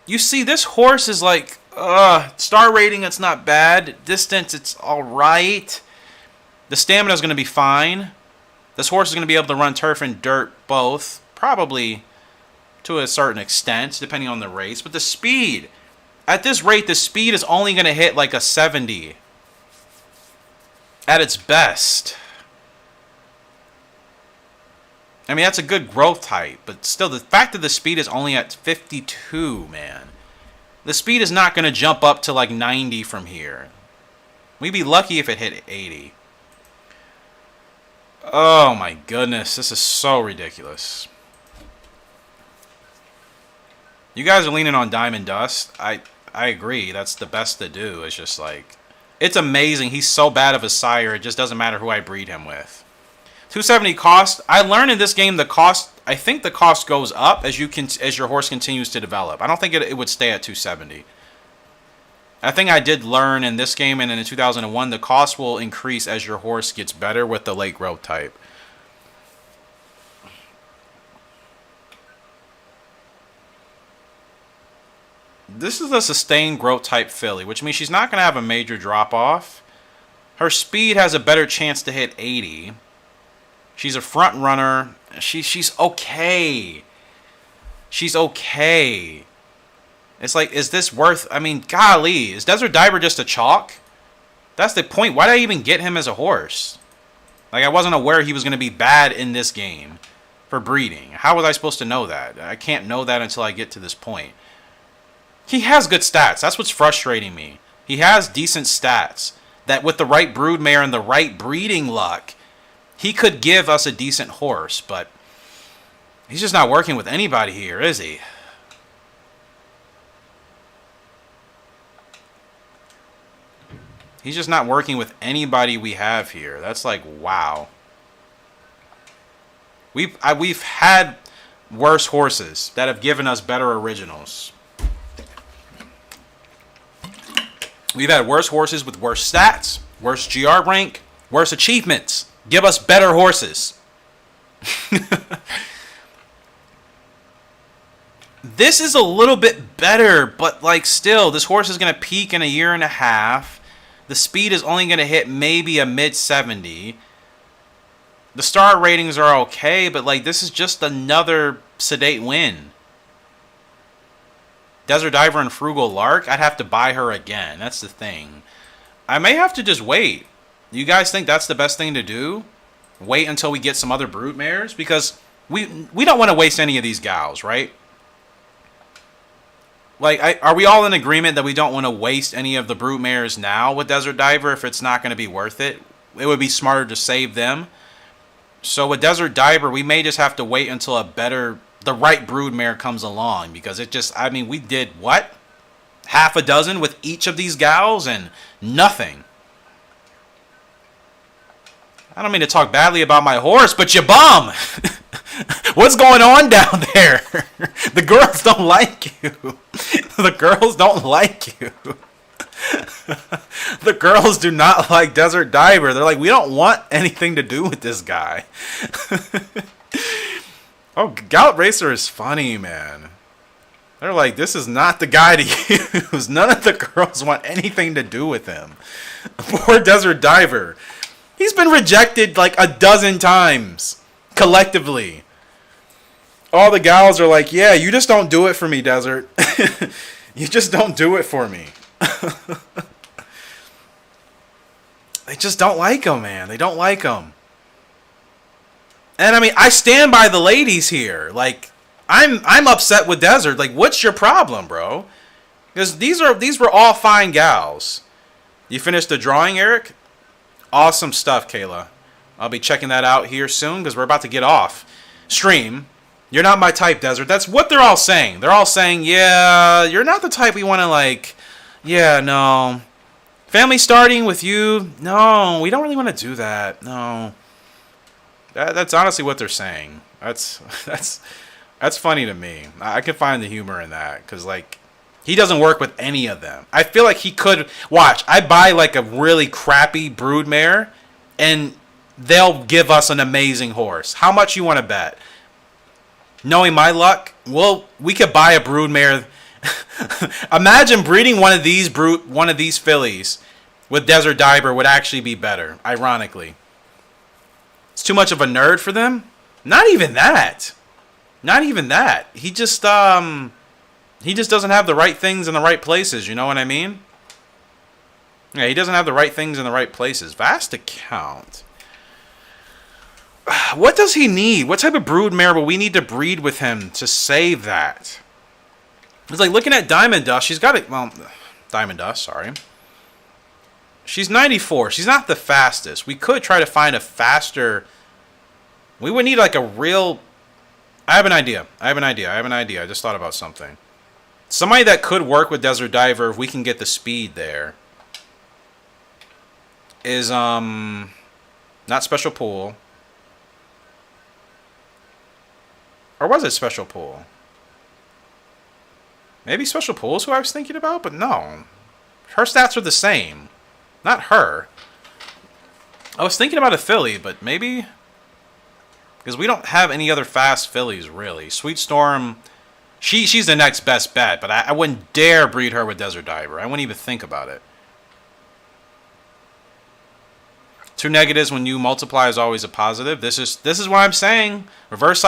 You see, this horse is like... star rating, it's not bad. Distance, it's alright. The stamina is going to be fine. This horse is going to be able to run turf and dirt both. Probably to a certain extent, depending on the race. But the speed, at this rate, the speed is only going to hit like a 70 at its best. I mean, that's a good growth type, but still, the fact that the speed is only at 52, man. The speed is not going to jump up to like 90 from here. We'd be lucky if it hit 80. Oh my goodness, this is so ridiculous. You guys are leaning on Diamond Dust. I agree. That's the best to do. It's just like... It's amazing. He's so bad of a sire, it just doesn't matter who I breed him with. 270 cost. I learned in this game the cost... I think the cost goes up as your horse continues to develop. I don't think it would stay at 270. I think I did learn in this game and in 2001 the cost will increase as your horse gets better with the late growth type. This is a sustained growth type filly, which means she's not going to have a major drop off. Her speed has a better chance to hit 80. She's a front runner. She's okay. She's okay. It's like, is this worth... I mean, golly. Is Desert Diver just a chalk? That's the point. Why did I even get him as a horse? Like, I wasn't aware he was going to be bad in this game for breeding. How was I supposed to know that? I can't know that until I get to this point. He has good stats. That's what's frustrating me. He has decent stats. That with the right broodmare and the right breeding luck, he could give us a decent horse. But he's just not working with anybody here, is he? He's just not working with anybody we have here. That's like, wow. We've had worse horses that have given us better originals. We've had worse horses with worse stats, worse GR rank, worse achievements. Give us better horses. This is a little bit better, but like still, this horse is going to peak in a year and a half. The speed is only going to hit maybe a mid 70. The star ratings are okay, but like this is just another sedate win. Desert Diver and Frugal Lark, I'd have to buy her again. That's the thing. I may have to just wait. You guys think that's the best thing to do? Wait until we get some other broodmares? Because we don't want to waste any of these gals, right? Like, are we all in agreement that we don't want to waste any of the broodmares now with Desert Diver if it's not going to be worth it? It would be smarter to save them. So with Desert Diver, we may just have to wait until the right broodmare comes along, because it just, I mean, we did what? Half a dozen with each of these gals and nothing. I don't mean to talk badly about my horse, but you bum! What's going on down there? The girls don't like you. The girls don't like you. The girls do not like Desert Diver. They're like, we don't want anything to do with this guy. Oh, Gallop Racer is funny, man. They're like, this is not the guy to use. None of the girls want anything to do with him. Poor Desert Diver. He's been rejected like a dozen times. Collectively. All the gals are like, yeah, you just don't do it for me, Desert. You just don't do it for me. They just don't like him, man. They don't like him. And I mean, I stand by the ladies here. Like, I'm upset with Desert. Like, what's your problem, bro? Because these were all fine gals. You finished the drawing, Eric? Awesome stuff, Kayla. I'll be checking that out here soon because we're about to get off stream. You're not my type, Desert. That's what they're all saying. They're all saying, yeah, you're not the type we want to like. Yeah, no. Family starting with you? No, we don't really want to do that. No. That's honestly what they're saying. That's funny to me. I can find the humor in that because, like, he doesn't work with any of them. I feel like he could... Watch, I buy, like, a really crappy broodmare, and they'll give us an amazing horse. How much you want to bet? Knowing my luck, well, we could buy a broodmare. Imagine breeding one of these fillies with Desert Diver would actually be better, ironically. It's too much of a nerd for them? Not even that. Not even that. He just doesn't have the right things in the right places, you know what I mean? Yeah, he doesn't have the right things in the right places. Vast account. What does he need? What type of broodmare will we need to breed with him to save that? It's like looking at Diamond Dust. She's got it. Well, Diamond Dust, sorry. She's 94. She's not the fastest. We could try to find a faster... We would need like a real... I have an idea. I just thought about something. Somebody that could work with Desert Diver if we can get the speed there is not Special Pool. Or was it Special Pool? Maybe Special Pool is who I was thinking about, but no. Her stats are the same. Not her. I was thinking about a filly, but maybe... Because we don't have any other fast fillies, really. Sweet Storm She's the next best bet, but I wouldn't dare breed her with Desert Diver. I wouldn't even think about it. 2 negatives when you multiply is always a positive. This is what I'm saying. Reverse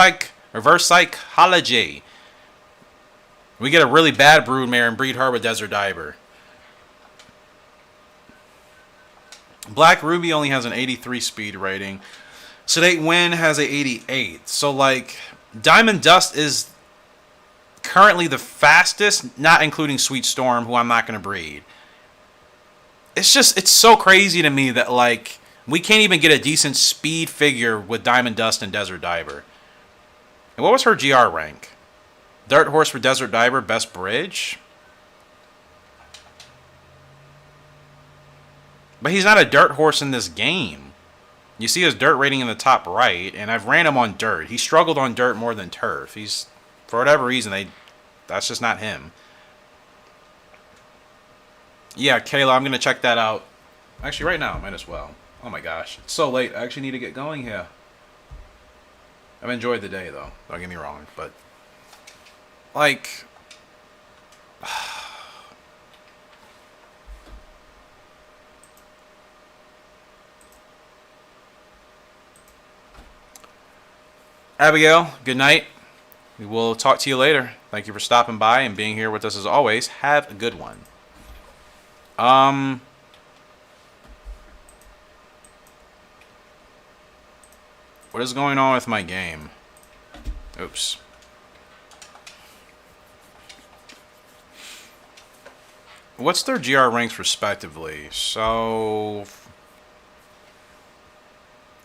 psychology. We get a really bad broodmare and breed her with Desert Diver. Black Ruby only has an 83 speed rating. Sedate Wind has an 88. So like Diamond Dust is currently the fastest, not including Sweet Storm, who I'm not going to breed. It's so crazy to me that like we can't even get a decent speed figure with Diamond Dust and Desert Diver. And what was her GR rank? Dirt Horse for Desert Diver, best bridge? But he's not a dirt horse in this game. You see his dirt rating in the top right, and I've ran him on dirt. He struggled on dirt more than turf. He's, for whatever reason, that's just not him. Yeah, Kayla, I'm going to check that out. Actually, right now, might as well. Oh my gosh, it's so late. I actually need to get going here. I've enjoyed the day, though. Don't get me wrong, but like, Abigail, good night. We will talk to you later. Thank you for stopping by and being here with us as always. Have a good one. What is going on with my game? Oops. What's their GR ranks respectively? So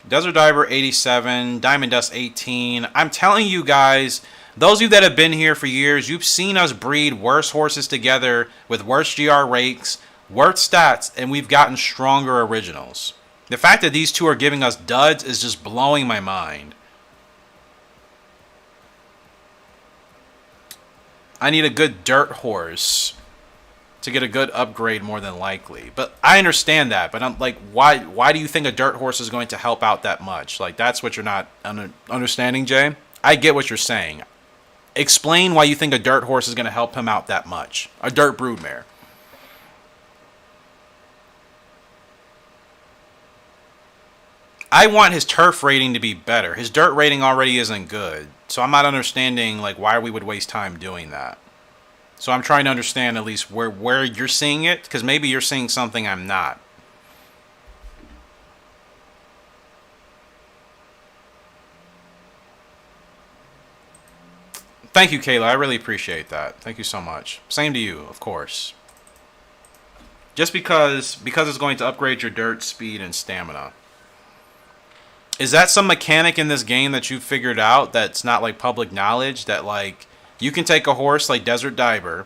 Desert Diver 87, Diamond Dust 18. I'm telling you guys, those of you that have been here for years, you've seen us breed worse horses together with worse GR ranks, worse stats, and we've gotten stronger originals. The fact that these two are giving us duds is just blowing my mind. I need a good dirt horse to get a good upgrade more than likely. But I understand that. But I'm like, why do you think a dirt horse is going to help out that much? Like, that's what you're not understanding, Jay. I get what you're saying. Explain why you think a dirt horse is going to help him out that much. A dirt broodmare. I want his turf rating to be better. His dirt rating already isn't good. So I'm not understanding like why we would waste time doing that. So I'm trying to understand at least where you're seeing it, because maybe you're seeing something I'm not. Thank you, Kayla. I really appreciate that. Thank you so much. Same to you, of course. Just because it's going to upgrade your dirt, speed, and stamina. Is that some mechanic in this game that you've figured out that's not like public knowledge? That like you can take a horse like Desert Diver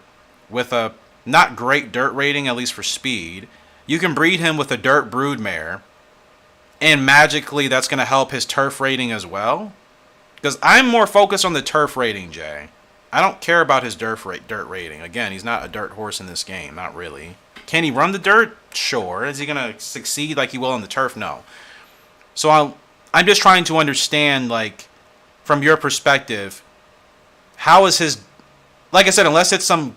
with a not great dirt rating, at least for speed. You can breed him with a dirt broodmare, and magically that's going to help his turf rating as well? Because I'm more focused on the turf rating, Jay. I don't care about his dirt rating. Again, he's not a dirt horse in this game. Not really. Can he run the dirt? Sure. Is he going to succeed like he will on the turf? No. So I'm just trying to understand, like, from your perspective, how is his... Like I said, unless it's some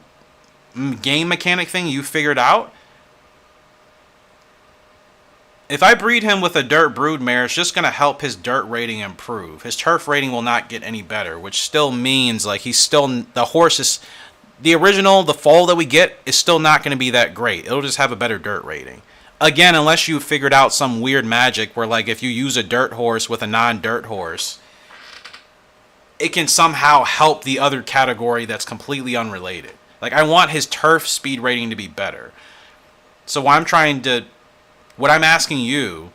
game mechanic thing you figured out, if I breed him with a dirt broodmare, it's just going to help his dirt rating improve. His turf rating will not get any better, which still means, like, he's still... The horse is... The original, the foal that we get, is still not going to be that great. It'll just have a better dirt rating. Again, unless you figured out some weird magic where, like, if you use a dirt horse with a non-dirt horse, it can somehow help the other category that's completely unrelated. Like, I want his turf speed rating to be better. So what I'm asking you,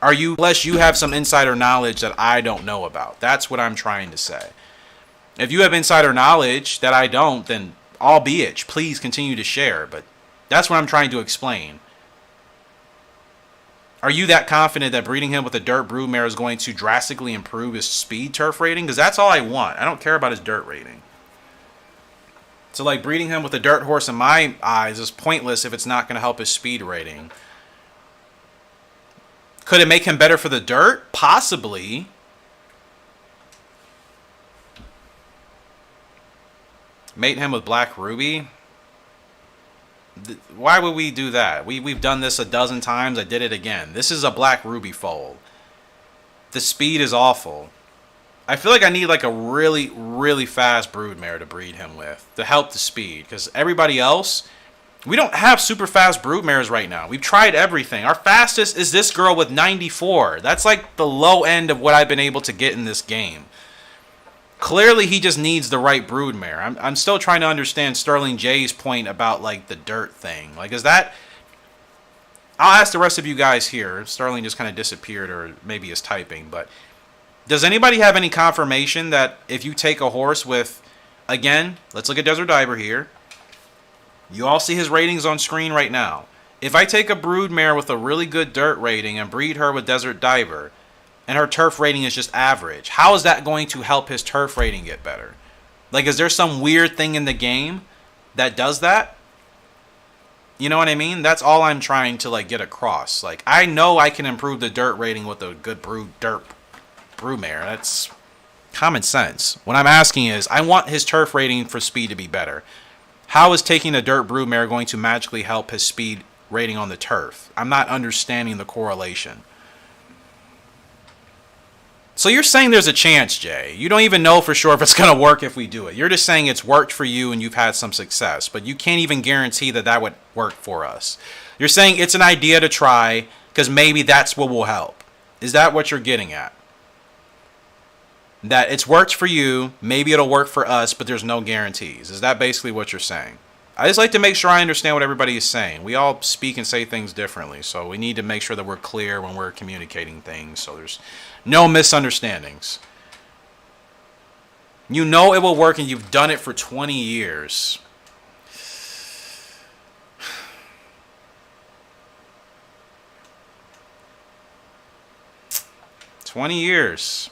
unless you have some insider knowledge that I don't know about. That's what I'm trying to say. If you have insider knowledge that I don't, then albeit, please continue to share. But that's what I'm trying to explain. Are you that confident that breeding him with a dirt broodmare is going to drastically improve his speed turf rating? Because that's all I want. I don't care about his dirt rating. So, like, breeding him with a dirt horse in my eyes is pointless if it's not going to help his speed rating. Could it make him better for the dirt? Possibly. Mate him with Black Ruby. Why would we do that? We've done this a dozen times. I did it again. This is a Black Ruby foal. The speed is awful. I feel like I need like a really, really fast broodmare to breed him with to help the speed. Because everybody else, we don't have super fast broodmares right now. We've tried everything. Our fastest is this girl with 94. That's like the low end of what I've been able to get in this game. Clearly, he just needs the right broodmare. I'm still trying to understand Sterling J's point about like the dirt thing. Like, is that... I'll ask the rest of you guys here. Sterling just kind of disappeared, or maybe is typing, but... Does anybody have any confirmation that if you take a horse with, again, let's look at Desert Diver here. You all see his ratings on screen right now. If I take a broodmare with a really good dirt rating and breed her with Desert Diver, and her turf rating is just average, how is that going to help his turf rating get better? Like, is there some weird thing in the game that does that? You know what I mean? That's all I'm trying to like get across. Like, I know I can improve the dirt rating with a good broodmare. That's common sense. What I'm asking is, I want his turf rating for speed to be better. How is taking a dirt broodmare going to magically help his speed rating on the turf? I'm not understanding the correlation. So you're saying there's a chance, Jay. You don't even know for sure if it's going to work if we do it. You're just saying it's worked for you and you've had some success, but you can't even guarantee that that would work for us. You're saying it's an idea to try because maybe that's what will help. Is that what you're getting at? That it's worked for you, maybe it'll work for us, but there's no guarantees. Is that basically what you're saying? I just like to make sure I understand what everybody is saying. We all speak and say things differently, so we need to make sure that we're clear when we're communicating things, so there's no misunderstandings. You know it will work, and you've done it for 20 years. 20 years.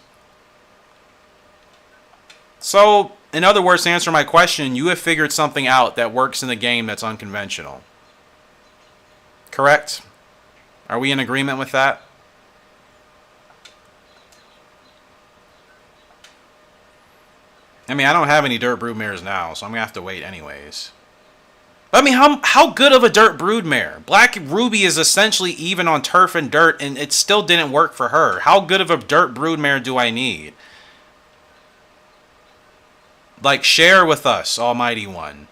So, in other words, to answer my question, you have figured something out that works in the game that's unconventional. Correct? Are we in agreement with that? I mean, I don't have any dirt broodmares now, so I'm going to have to wait anyways. But, I mean, how good of a dirt broodmare? Black Ruby is essentially even on turf and dirt, and it still didn't work for her. How good of a dirt broodmare do I need? Like, share with us, Almighty One.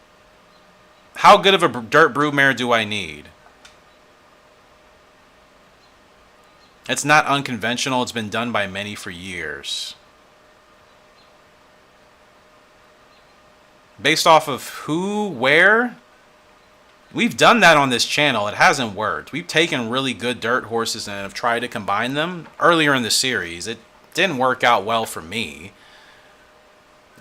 How good of a dirt broodmare do I need? It's not unconventional. It's been done by many for years. Based off of who, where? We've done that on this channel. It hasn't worked. We've taken really good dirt horses and have tried to combine them earlier in the series. It didn't work out well for me.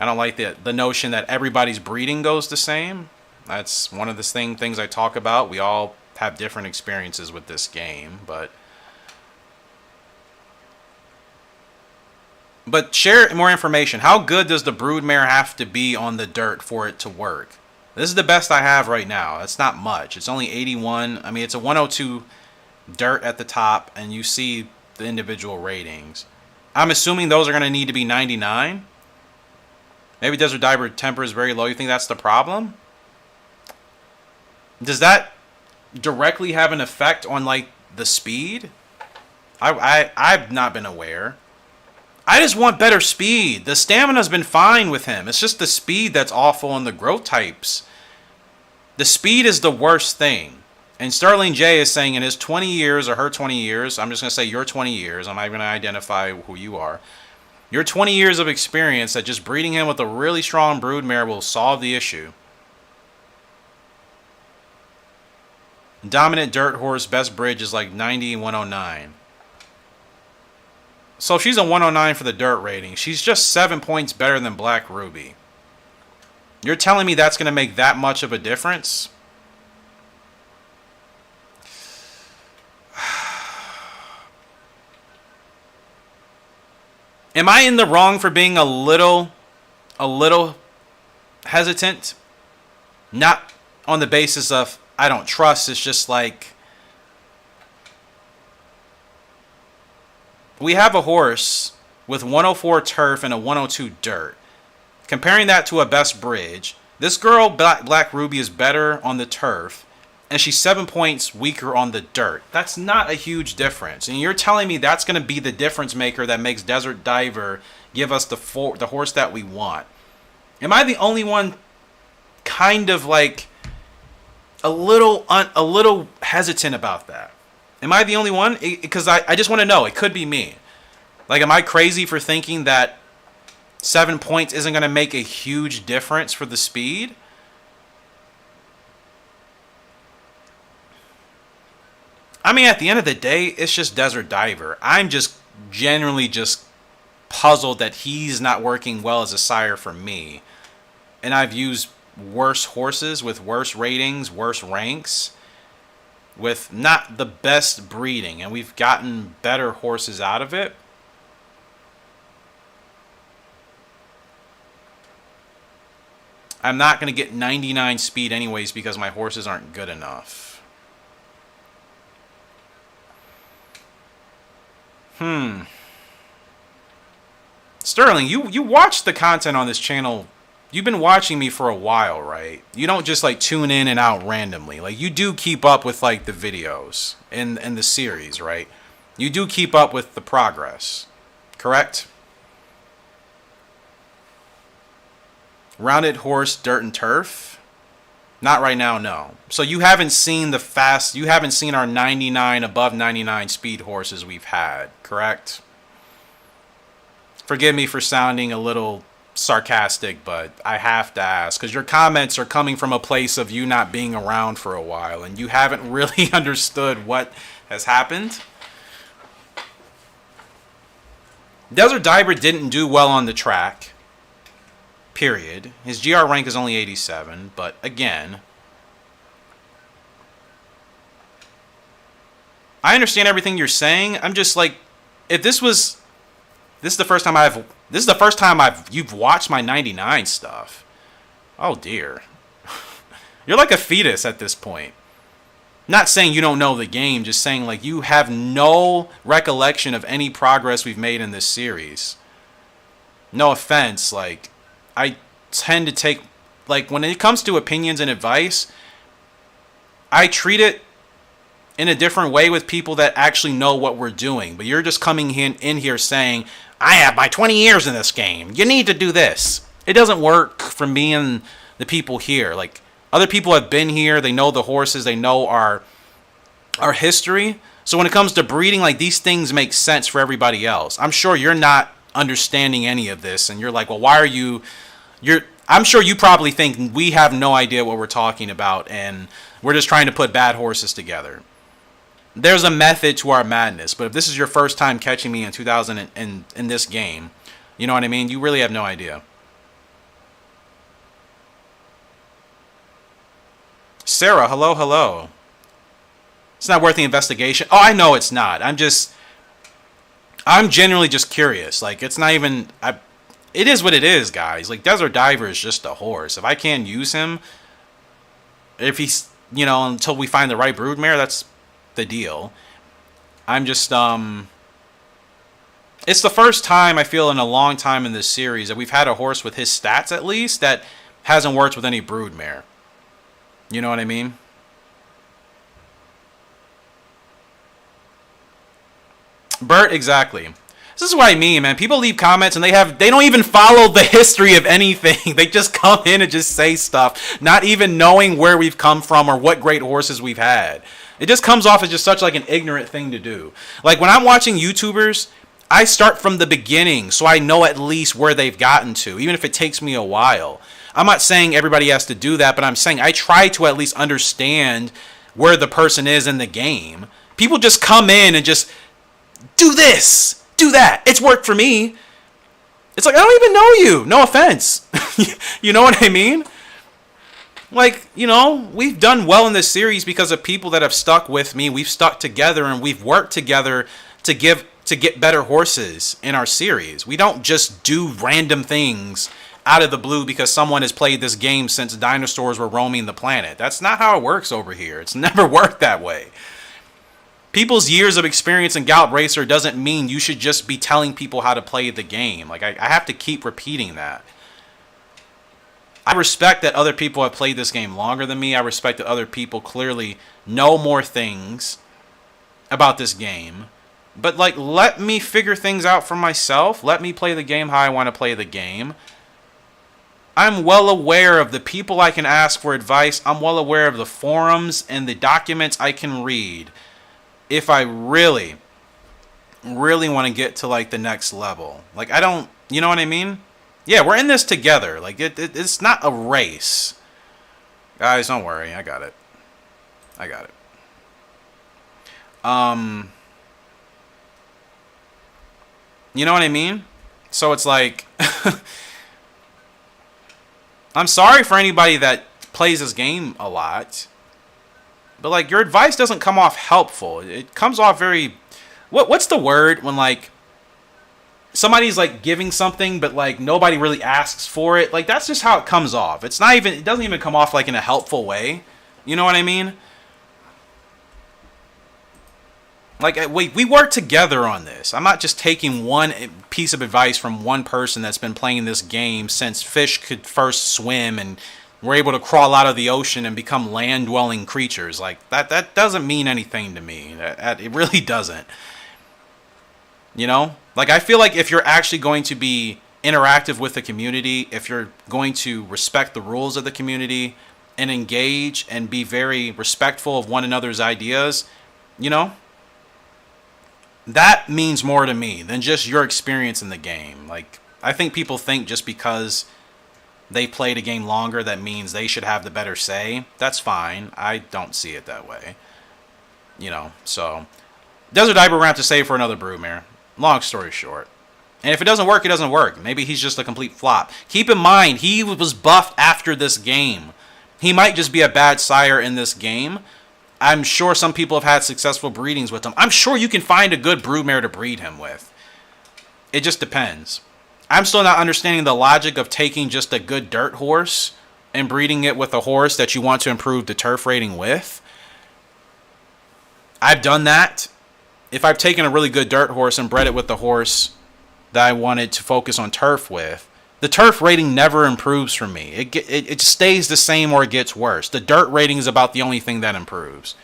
I don't like the notion that everybody's breeding goes the same. That's one of the things I talk about. We all have different experiences with this game, but share more information. How good does the broodmare have to be on the dirt for it to work? This is the best I have right now. It's not much. It's only 81. I mean, it's a 102 dirt at the top, and you see the individual ratings. I'm assuming those are going to need to be 99. Maybe Desert Diver temper is very low. You think that's the problem? Does that directly have an effect on, like, the speed? I've not been aware. I just want better speed. The stamina's been fine with him. It's just the speed that's awful on the growth types. The speed is the worst thing. And Sterling J is saying in his 20 years, or her 20 years, I'm just going to say your 20 years. I'm not even going to identify who you are. Your 20 years of experience that just breeding him with a really strong broodmare will solve the issue. Dominant dirt horse, best bridge is like 90 and 109. So she's a 109 for the dirt rating. She's just 7 points better than Black Ruby. You're telling me that's going to make that much of a difference? Am I in the wrong for being a little hesitant? Not on the basis of I don't trust. It's just like we have a horse with 104 turf and a 102 dirt. Comparing that to a best bridge, This girl, Black Ruby, is better on the turf, and she's 7 points weaker on the dirt. That's not a huge difference. And you're telling me that's going to be the difference maker that makes Desert Diver give us the horse that we want. Am I the only one kind of like a little hesitant about that? Am I the only one? Because I just want to know. It could be me. Like, am I crazy for thinking that 7 points isn't going to make a huge difference for the speed? I mean, at the end of the day, it's just Desert Diver. I'm just genuinely just puzzled that he's not working well as a sire for me. And I've used worse horses with worse ratings, worse ranks, with not the best breeding, and we've gotten better horses out of it. I'm not going to get 99 speed anyways because my horses aren't good enough. Sterling, you watch the content on this channel. You've been watching me for a while, right? You don't just like tune in and out randomly. Like, you do keep up with like the videos in the series, right? You do keep up with the progress, correct? Rounded horse, dirt and turf? Not right now, no. So you haven't seen you haven't seen our 99 above 99 speed horses we've had, correct? Forgive me for sounding a little sarcastic, but I have to ask, because your comments are coming from a place of you not being around for a while, and you haven't really understood what has happened. Desert Diver didn't do well on the track. Period. His GR rank is only 87, but again, I understand everything you're saying. I'm just like, if this is the first time you've watched my 99 stuff. Oh dear. You're like a fetus at this point. Not saying you don't know the game, just saying like you have no recollection of any progress we've made in this series. No offense, like, I tend to take, like, when it comes to opinions and advice, I treat it in a different way with people that actually know what we're doing. But you're just coming in here saying, I have my 20 years in this game. You need to do this. It doesn't work for me and the people here. Like, other people have been here. They know the horses. They know our history. So when it comes to breeding, like, these things make sense for everybody else. I'm sure you're not understanding any of this, and you're like, well, why are I'm sure you probably think we have no idea what we're talking about, and we're just trying to put bad horses together. There's a method to our madness, but if this is your first time catching me in 2000 in this game, you know what I mean? You really have no idea. Sarah, hello. It's not worth the investigation. Oh, I know it's not. I'm genuinely just curious. Like, it's not even... it is what it is, guys. Like, Desert Diver is just a horse. If I can't use him, if he's, until we find the right broodmare, that's the deal. I'm just, it's the first time, I feel, in a long time in this series that we've had a horse with his stats, at least, that hasn't worked with any broodmare. You know what I mean? Bert, exactly. This is what I mean, man. People leave comments and they don't even follow the history of anything. They just come in and just say stuff, not even knowing where we've come from or what great horses we've had. It just comes off as just such like an ignorant thing to do. Like, when I'm watching YouTubers, I start from the beginning so I know at least where they've gotten to, even if it takes me a while. I'm not saying everybody has to do that, but I'm saying I try to at least understand where the person is in the game. People just come in and just do this, do that. It's worked for me. It's like, I don't even know you. No offense. You know what I mean? Like, we've done well in this series because of people that have stuck with me. We've stuck together and we've worked together to get better horses in our series. We don't just do random things out of the blue because someone has played this game since dinosaurs were roaming the planet. That's not how it works over here. It's never worked that way. People's years of experience in Gallop Racer doesn't mean you should just be telling people how to play the game. Like, I have to keep repeating that. I respect that other people have played this game longer than me. I respect that other people clearly know more things about this game. But, like, let me figure things out for myself. Let me play the game how I want to play the game. I'm well aware of the people I can ask for advice. I'm well aware of the forums and the documents I can read if I really want to get to, like, the next level. Like, I don't, you know what I mean? Yeah, we're in this together. Like, it's not a race. Guys, don't worry. I got it. I got it. You know what I mean? So it's like... I'm sorry for anybody that plays this game a lot. But, like, your advice doesn't come off helpful. It comes off very... What's the word when, like, somebody's, like, giving something, but, like, nobody really asks for it? Like, that's just how it comes off. It's not even... It doesn't even come off, like, in a helpful way. You know what I mean? Like, we work together on this. I'm not just taking one piece of advice from one person that's been playing this game since fish could first swim and were able to crawl out of the ocean and become land-dwelling creatures. Like, that doesn't mean anything to me. It really doesn't. You know? Like, I feel like if you're actually going to be interactive with the community, if you're going to respect the rules of the community and engage and be very respectful of one another's ideas, you know? That means more to me than just your experience in the game. Like, I think people think just because they played a game longer, that means they should have the better say. That's fine. I don't see it that way. You know, so... Desert Diaper we're going to have to save for another Broodmare. Long story short. And if it doesn't work, it doesn't work. Maybe he's just a complete flop. Keep in mind, he was buffed after this game. He might just be a bad sire in this game. I'm sure some people have had successful breedings with him. I'm sure you can find a good broodmare to breed him with. It just depends. I'm still not understanding the logic of taking just a good dirt horse and breeding it with a horse that you want to improve the turf rating with. I've done that. If I've taken a really good dirt horse and bred it with the horse that I wanted to focus on turf with, the turf rating never improves for me. It stays the same or it gets worse. The dirt rating is about the only thing that improves.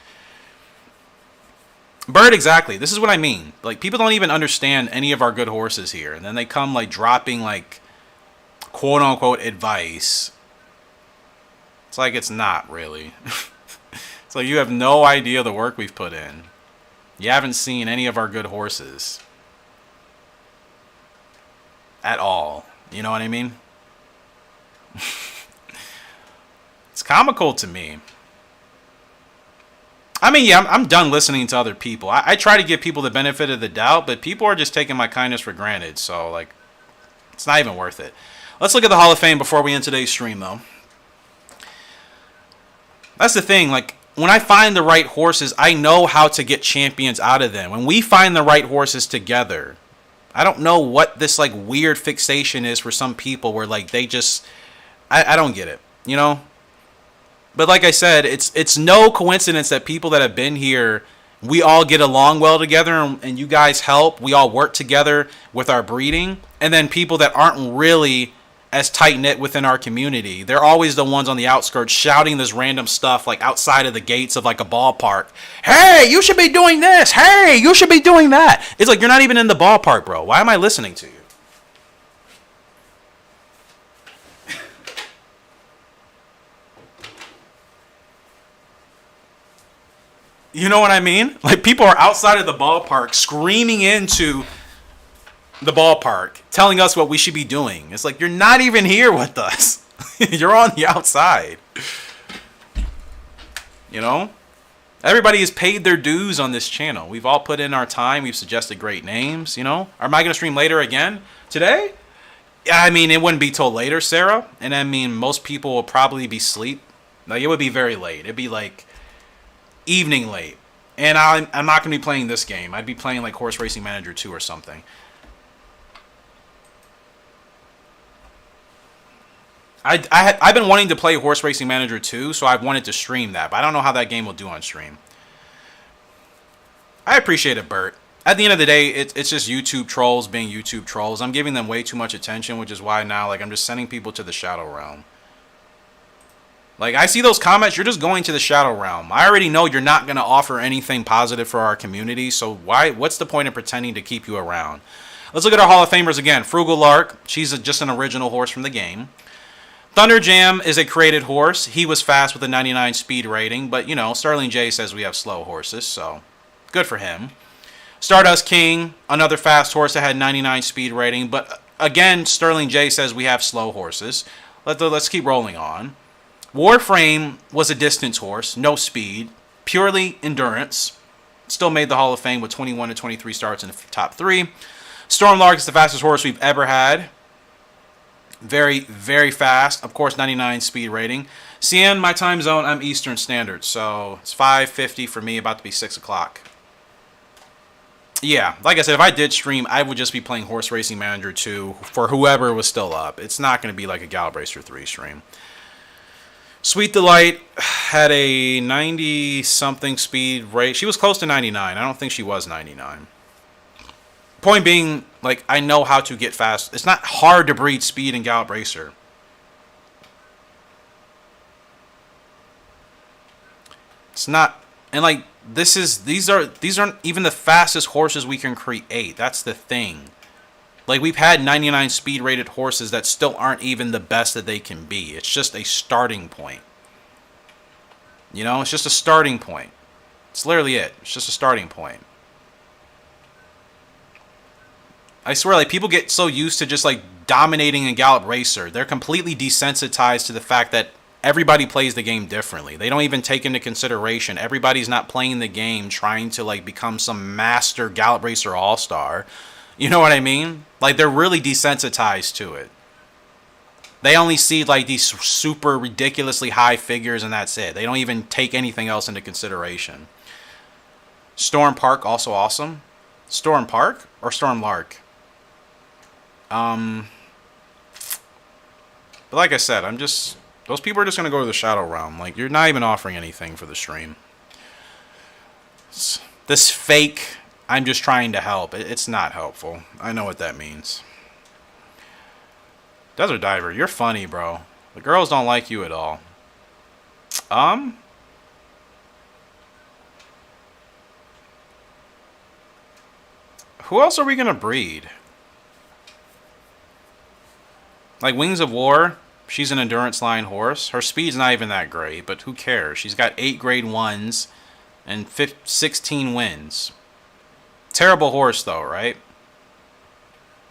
Bird, exactly. This is what I mean. Like, people don't even understand any of our good horses here. And then they come, like, dropping, like, quote-unquote advice. It's like it's not, really. It's like you have no idea the work we've put in. You haven't seen any of our good horses. At all. You know what I mean? It's comical to me. I mean, yeah, I'm done listening to other people. I try to give people the benefit of the doubt, but people are just taking my kindness for granted. So, like, it's not even worth it. Let's look at the Hall of Fame before we end today's stream, though. That's the thing. Like, when I find the right horses, I know how to get champions out of them. When we find the right horses together... I don't know what this, like, weird fixation is for some people where, like, they just... I don't get it, you know? But like I said, it's no coincidence that people that have been here, we all get along well together and you guys help. We all work together with our breeding. And then people that aren't really as tight-knit within our community, they're always the ones on the outskirts shouting this random stuff, like, outside of the gates of, like, a ballpark. Hey, you should be doing this. Hey, you should be doing that. It's like, you're not even in the ballpark, bro. Why am I listening to you? You know what I mean? Like, people are outside of the ballpark screaming into the ballpark, telling us what we should be doing. It's like, you're not even here with us. You're on the outside. You know? Everybody has paid their dues on this channel. We've all put in our time. We've suggested great names, you know? Am I going to stream later again? Today? Yeah, I mean, it wouldn't be till later, Sarah. And I mean, most people will probably be asleep. Like, it would be very late. It'd be like evening late. And I'm not going to be playing this game. I'd be playing like Horse Racing Manager 2 or something. I've been wanting to play Horse Racing Manager 2, so I've wanted to stream that. But I don't know how that game will do on stream. I appreciate it, Bert. At the end of the day, it's just YouTube trolls being YouTube trolls. I'm giving them way too much attention, which is why now, like, I'm just sending people to the Shadow Realm. Like, I see those comments, you're just going to the Shadow Realm. I already know you're not going to offer anything positive for our community, so what's the point of pretending to keep you around? Let's look at our Hall of Famers again. Frugal Lark, she's just an original horse from the game. Thunder Jam is a created horse. He was fast with a 99 speed rating, but, you know, Sterling J says we have slow horses, so good for him. Stardust King, another fast horse that had 99 speed rating, but again, Sterling J says we have slow horses. Let's keep rolling on. Warframe was a distance horse, no speed, purely endurance. Still made the Hall of Fame with 21 to 23 starts in the top 3. Stormlark is the fastest horse we've ever had. Very, very fast. Of course, 99 speed rating. CN, my time zone, I'm Eastern Standard, so it's 5:50 for me, about to be 6 o'clock. Yeah, like I said, if I did stream, I would just be playing Horse Racing Manager 2 for whoever was still up. It's not going to be like a Gallop Racer 3 stream. Sweet Delight had a 90-something speed rate. She was close to 99. I don't think she was 99. Point being, like, I know how to get fast. It's not hard to breed speed in Gallop Racer. It's not, and like, these aren't even the fastest horses we can create. That's the thing. Like, we've had 99 speed rated horses that still aren't even the best that they can be. It's just a starting point. You know, it's just a starting point. It's literally it. It's just a starting point. I swear, like, people get so used to just, like, dominating a Gallop Racer. They're completely desensitized to the fact that everybody plays the game differently. They don't even take into consideration everybody's not playing the game trying to, like, become some master Gallop Racer all-star. You know what I mean? Like, they're really desensitized to it. They only see, like, these super ridiculously high figures and that's it. They don't even take anything else into consideration. Storm Park, also awesome. Storm Park or Storm Lark? But like I said, those people are just going to go to the Shadow Realm. Like, you're not even offering anything for the stream. This fake, I'm just trying to help. It's not helpful. I know what that means. Desert Diver, you're funny, bro. The girls don't like you at all. Who else are we going to breed? Like, Wings of War, she's an endurance line horse. Her speed's not even that great, but who cares? She's got 8 grade 1s and 16 wins. Terrible horse, though, right?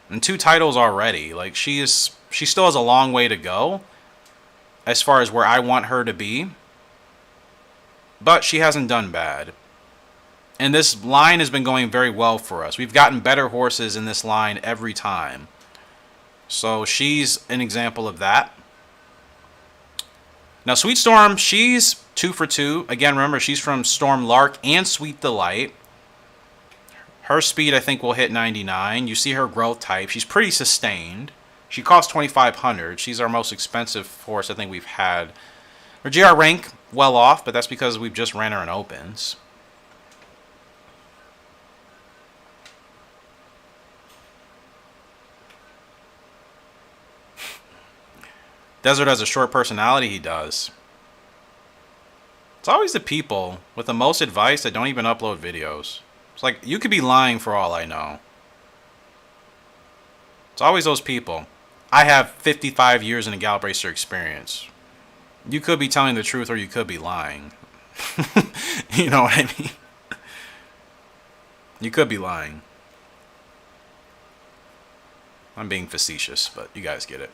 And 2 titles already. Like, she still has a long way to go as far as where I want her to be. But she hasn't done bad. And this line has been going very well for us. We've gotten better horses in this line every time. So she's an example of that. Now, Sweet Storm, she's 2 for 2. Again, remember, she's from Storm Lark and Sweet Delight. Her speed, I think, will hit 99. You see her growth type. She's pretty sustained. She costs 2,500. She's our most expensive horse I think we've had. Her GR rank, well off, but that's because we've just ran her in opens. Desert has a short personality, he does. It's always the people with the most advice that don't even upload videos. It's like, you could be lying for all I know. It's always those people. I have 55 years in a Gallop Racer experience. You could be telling the truth or you could be lying. You know what I mean? You could be lying. I'm being facetious, but you guys get it.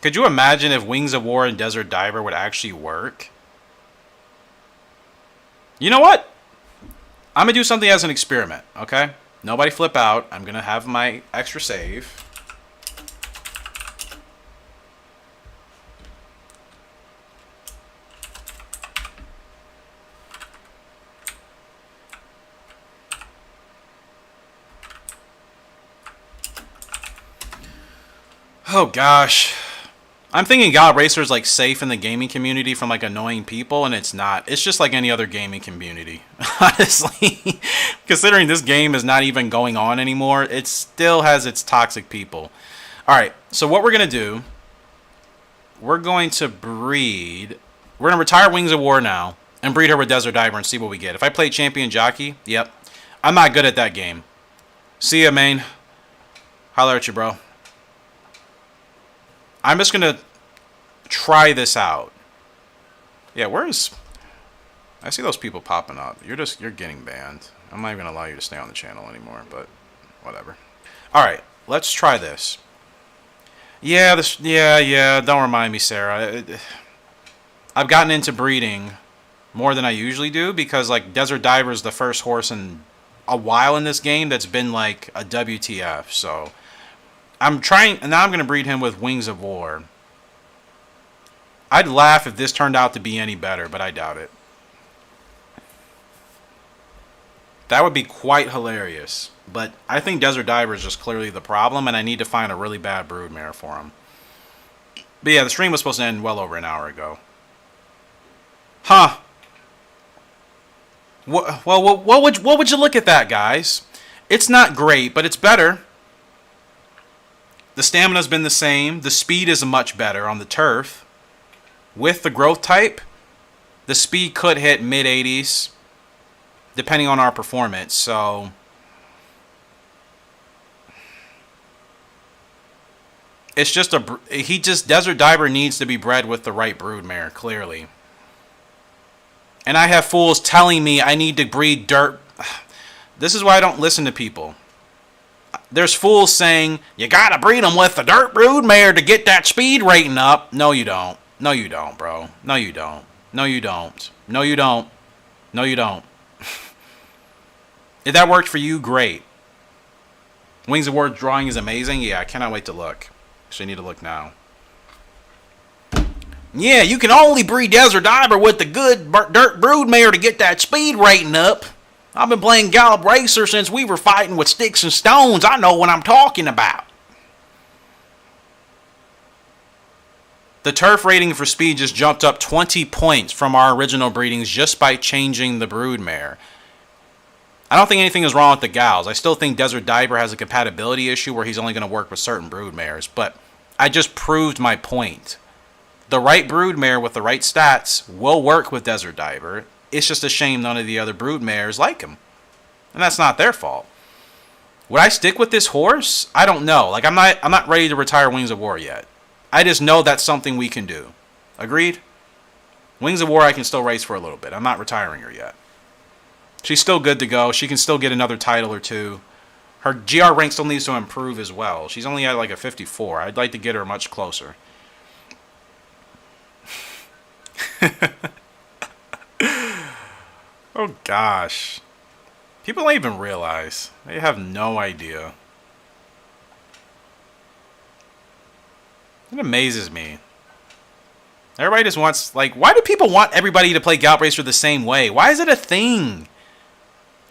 Could you imagine if Wings of War and Desert Diver would actually work? You know what? I'm going to do something as an experiment, okay? Nobody flip out. I'm going to have my extra save. Oh, gosh. I'm thinking Gallop Racer is, like, safe in the gaming community from, like, annoying people, and it's not. It's just like any other gaming community, honestly. Considering this game is not even going on anymore, it still has its toxic people. Alright, so what we're going to do, we're going to breed... We're going to retire Wings of War now and breed her with Desert Diver and see what we get. If I play Champion Jockey, yep. I'm not good at that game. See ya, main. Holler at you, bro. I'm just going to try this out. Yeah, where's... I see those people popping up. You're getting banned. I'm not even going to allow you to stay on the channel anymore, but whatever. Alright, let's try this. Yeah, don't remind me, Sarah. I've gotten into breeding more than I usually do because, like, Desert Diver is the first horse in a while in this game that's been, like, a WTF. So, I'm trying, and now I'm going to breed him with Wings of War. I'd laugh if this turned out to be any better, but I doubt it. That would be quite hilarious. But I think Desert Diver is just clearly the problem, and I need to find a really bad broodmare for him. But yeah, the stream was supposed to end well over an hour ago. Huh. What would you look at that, guys? It's not great, but it's better. The stamina's been the same. The speed is much better on the turf. With the growth type, the speed could hit mid-80s, depending on our performance. So... it's just Desert Diver needs to be bred with the right broodmare, clearly. And I have fools telling me I need to breed dirt. This is why I don't listen to people. There's fools saying, you gotta breed them with the dirt broodmare to get that speed rating up. No, you don't. No, you don't, bro. No, you don't. No, you don't. No, you don't. No, you don't. If that worked for you, great. Wings of War drawing is amazing. Yeah, I cannot wait to look. Actually, I need to look now. Yeah, you can only breed Desert Diver with the good dirt broodmare to get that speed rating up. I've been playing Gallop Racer since we were fighting with sticks and stones. I know what I'm talking about. The turf rating for speed just jumped up 20 points from our original breedings just by changing the broodmare. I don't think anything is wrong with the gals. I still think Desert Diver has a compatibility issue where he's only going to work with certain broodmares. But I just proved my point. The right broodmare with the right stats will work with Desert Diver. It's just a shame none of the other broodmares like him. And that's not their fault. Would I stick with this horse? I don't know. Like, I'm not ready to retire Wings of War yet. I just know that's something we can do. Agreed? Wings of War I can still race for a little bit. I'm not retiring her yet. She's still good to go. She can still get another title or two. Her GR rank still needs to improve as well. She's only at like a 54. I'd like to get her much closer. Oh gosh. People don't even realize. They have no idea. It amazes me. Everybody just wants, like, why do people want everybody to play Gallop Racer the same way? Why is it a thing?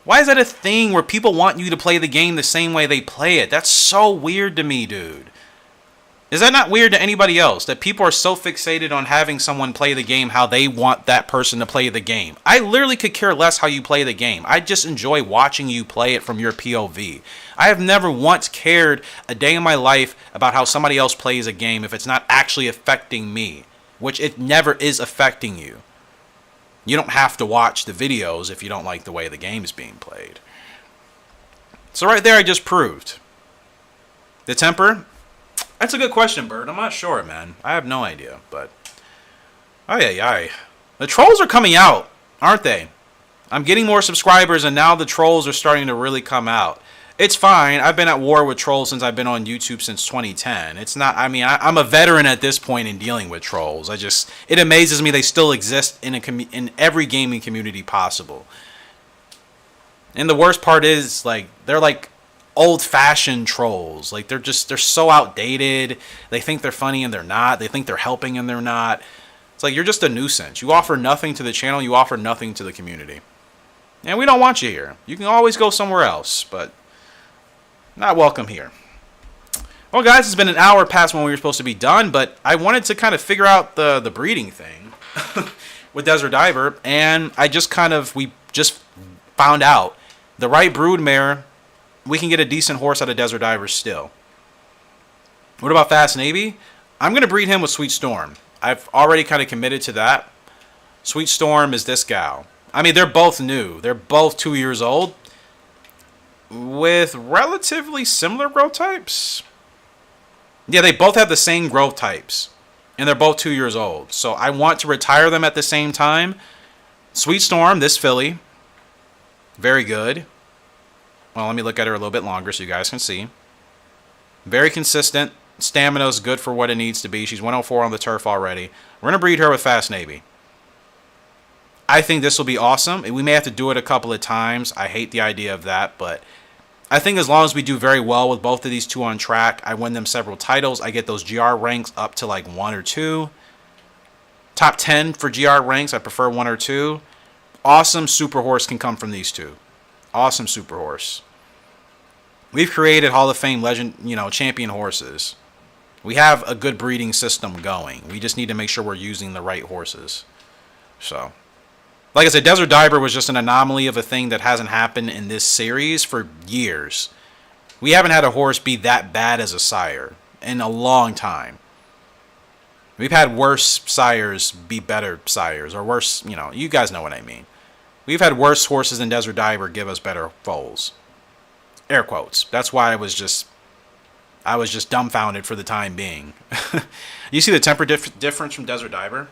Why is that a thing where people want you to play the game the same way they play it? That's so weird to me, dude. Is that not weird to anybody else? That people are so fixated on having someone play the game how they want that person to play the game. I literally could care less how you play the game. I just enjoy watching you play it from your POV. I have never once cared a day in my life about how somebody else plays a game if it's not actually affecting me. Which it never is affecting you. You don't have to watch the videos if you don't like the way the game is being played. So right there I just proved. The temper? That's a good question, Bird. I'm not sure, man. I have no idea, but... Ay. The trolls are coming out, aren't they? I'm getting more subscribers, and now the trolls are starting to really come out. It's fine. I've been at war with trolls since I've been on YouTube since 2010. It's not... I mean, I'm a veteran at this point in dealing with trolls. It amazes me they still exist in every gaming community possible. And the worst part is, like, they're like... old-fashioned trolls. Like, they're so outdated. They think they're funny and they're not. They think they're helping and they're not. It's like, you're just a nuisance. You offer nothing to the channel. You offer nothing to the community. And we don't want you here. You can always go somewhere else, but not welcome here. Well, guys, it's been an hour past when we were supposed to be done, but I wanted to kind of figure out the breeding thing with Desert Diver, and we just found out the right broodmare. We can get a decent horse out of Desert Diver still. What about Fast Navy? I'm going to breed him with Sweet Storm. I've already kind of committed to that. Sweet Storm is this gal. I mean, they're both new. They're both 2 years old with relatively similar growth types. Yeah, they both have the same growth types, and they're both 2 years old. So I want to retire them at the same time. Sweet Storm, this filly, very good. Well, let me look at her a little bit longer so you guys can see. Very consistent. Stamina's good for what it needs to be. She's 104 on the turf already. We're going to breed her with Fast Navy. I think this will be awesome. We may have to do it a couple of times. I hate the idea of that, but I think as long as we do very well with both of these two on track, I win them several titles. I get those GR ranks up to like 1 or 2. Top 10 for GR ranks. I prefer 1 or 2. Awesome super horse can come from these two. Awesome super horse. We've created Hall of Fame legend, champion horses. We have a good breeding system going. We just need to make sure we're using the right horses. So, like I said, Desert Diver was just an anomaly of a thing that hasn't happened in this series for years. We haven't had a horse be that bad as a sire in a long time. We've had worse sires be better sires, or worse, you guys know what I mean. We've had worse horses than Desert Diver give us better foals. Air quotes. That's why I was just dumbfounded for the time being. You see the temper difference from Desert Diver?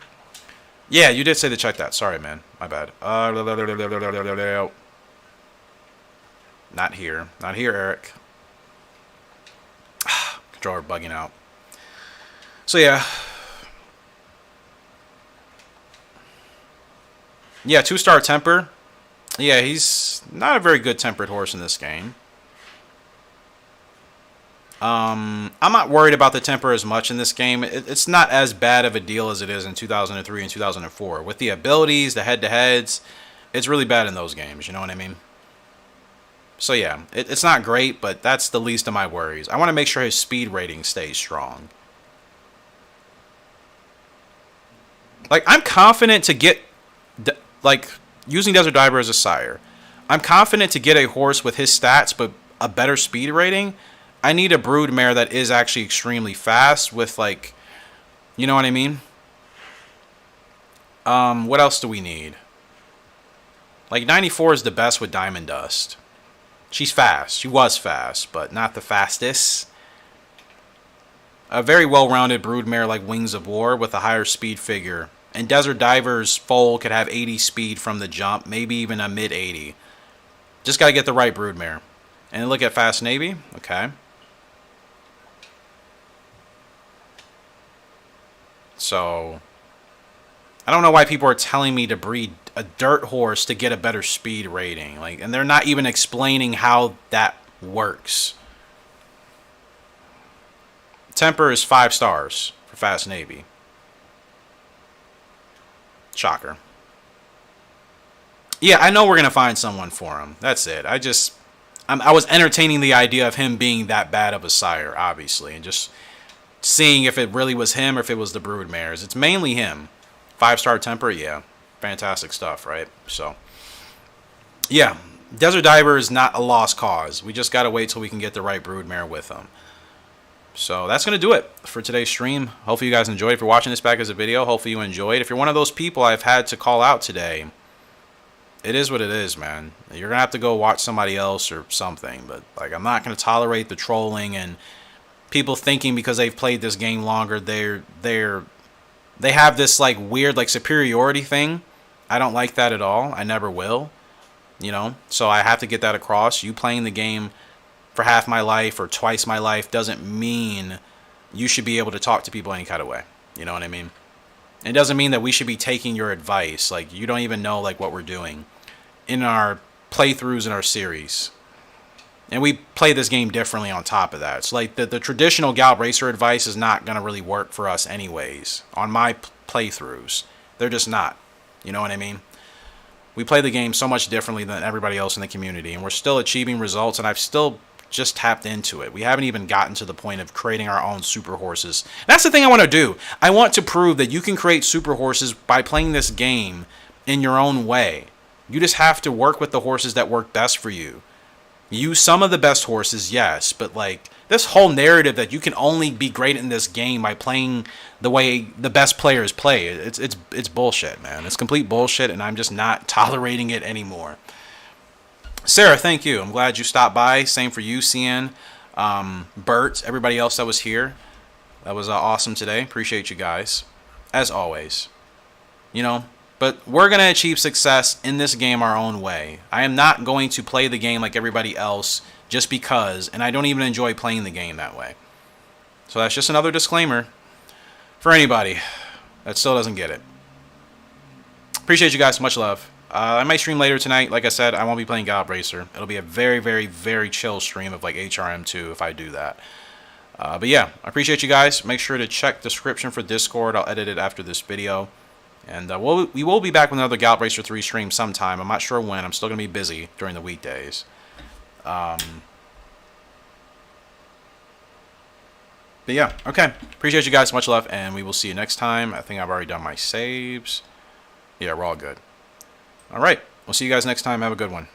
Yeah, you did say to check that. Sorry, man. My bad. Not here. Not here, Eric. Controller bugging out. So, yeah. Yeah, 2-star temper. Yeah, he's not a very good tempered horse in this game. I'm not worried about the temper as much in this game. It's not as bad of a deal as it is in 2003 and 2004. With the abilities, the head-to-heads, it's really bad in those games. You know what I mean? So yeah, it's not great, but that's the least of my worries. I want to make sure his speed rating stays strong. Like, I'm confident to get, using Desert Diver as a sire. I'm confident to get a horse with his stats, but a better speed rating. I need a broodmare that is actually extremely fast with, you know what I mean? What else do we need? 94 is the best with Diamond Dust. She's fast. She was fast, but not the fastest. A very well-rounded broodmare like Wings of War with a higher speed figure. And Desert Diver's foal could have 80 speed from the jump, maybe even a mid-80. Just got to get the right broodmare. And look at Fast Navy. Okay. So, I don't know why people are telling me to breed a dirt horse to get a better speed rating. And they're not even explaining how that works. Temper is 5 stars for Fast Navy. Shocker. Yeah, I know we're going to find someone for him. That's it. I was entertaining the idea of him being that bad of a sire, obviously, and just seeing if it really was him or if it was the broodmares. It's mainly him. 5-star temper, yeah. Fantastic stuff, right? So, yeah. Desert Diver is not a lost cause. We just got to wait till we can get the right broodmare with him. So, that's going to do it for today's stream. Hopefully you guys enjoyed. If you're watching this back as a video, hopefully you enjoyed. If you're one of those people I've had to call out today, it is what it is, man. You're going to have to go watch somebody else or something. But, I'm not going to tolerate the trolling and people thinking because they've played this game longer, they have this weird superiority thing. I don't like that at all. I never will. So I have to get that across. You playing the game for half my life or twice my life doesn't mean you should be able to talk to people any kind of way. You know what I mean? It doesn't mean that we should be taking your advice. You don't even know what we're doing in our playthroughs in our series. And we play this game differently on top of that. So the traditional Gallop Racer advice is not going to really work for us anyways. On my playthroughs. They're just not. You know what I mean? We play the game so much differently than everybody else in the community. And we're still achieving results. And I've still just tapped into it. We haven't even gotten to the point of creating our own super horses. And that's the thing I want to do. I want to prove that you can create super horses by playing this game in your own way. You just have to work with the horses that work best for you. Use some of the best horses, yes, but like this whole narrative that you can only be great in this game by playing the way the best players play, it's bullshit, man. It's complete bullshit, and I'm just not tolerating it anymore. Sarah, thank you. I'm glad you stopped by. Same for you, Cian, Bert, everybody else that was here. That was awesome today. Appreciate you guys, as always. You know, but we're going to achieve success in this game our own way. I am not going to play the game like everybody else just because, and I don't even enjoy playing the game that way. So that's just another disclaimer for anybody that still doesn't get it. Appreciate you guys. Much love. I might stream later tonight. Like I said, I won't be playing Gallop Racer. It'll be a very, very, very chill stream of like HRM2 if I do that. But yeah, I appreciate you guys. Make sure to check the description for Discord. I'll edit it after this video. And we will be back with another Gallop Racer 3 stream sometime. I'm not sure when. I'm still going to be busy during the weekdays. But yeah, okay. Appreciate you guys. Much love. And we will see you next time. I think I've already done my saves. Yeah, we're all good. All right. We'll see you guys next time. Have a good one.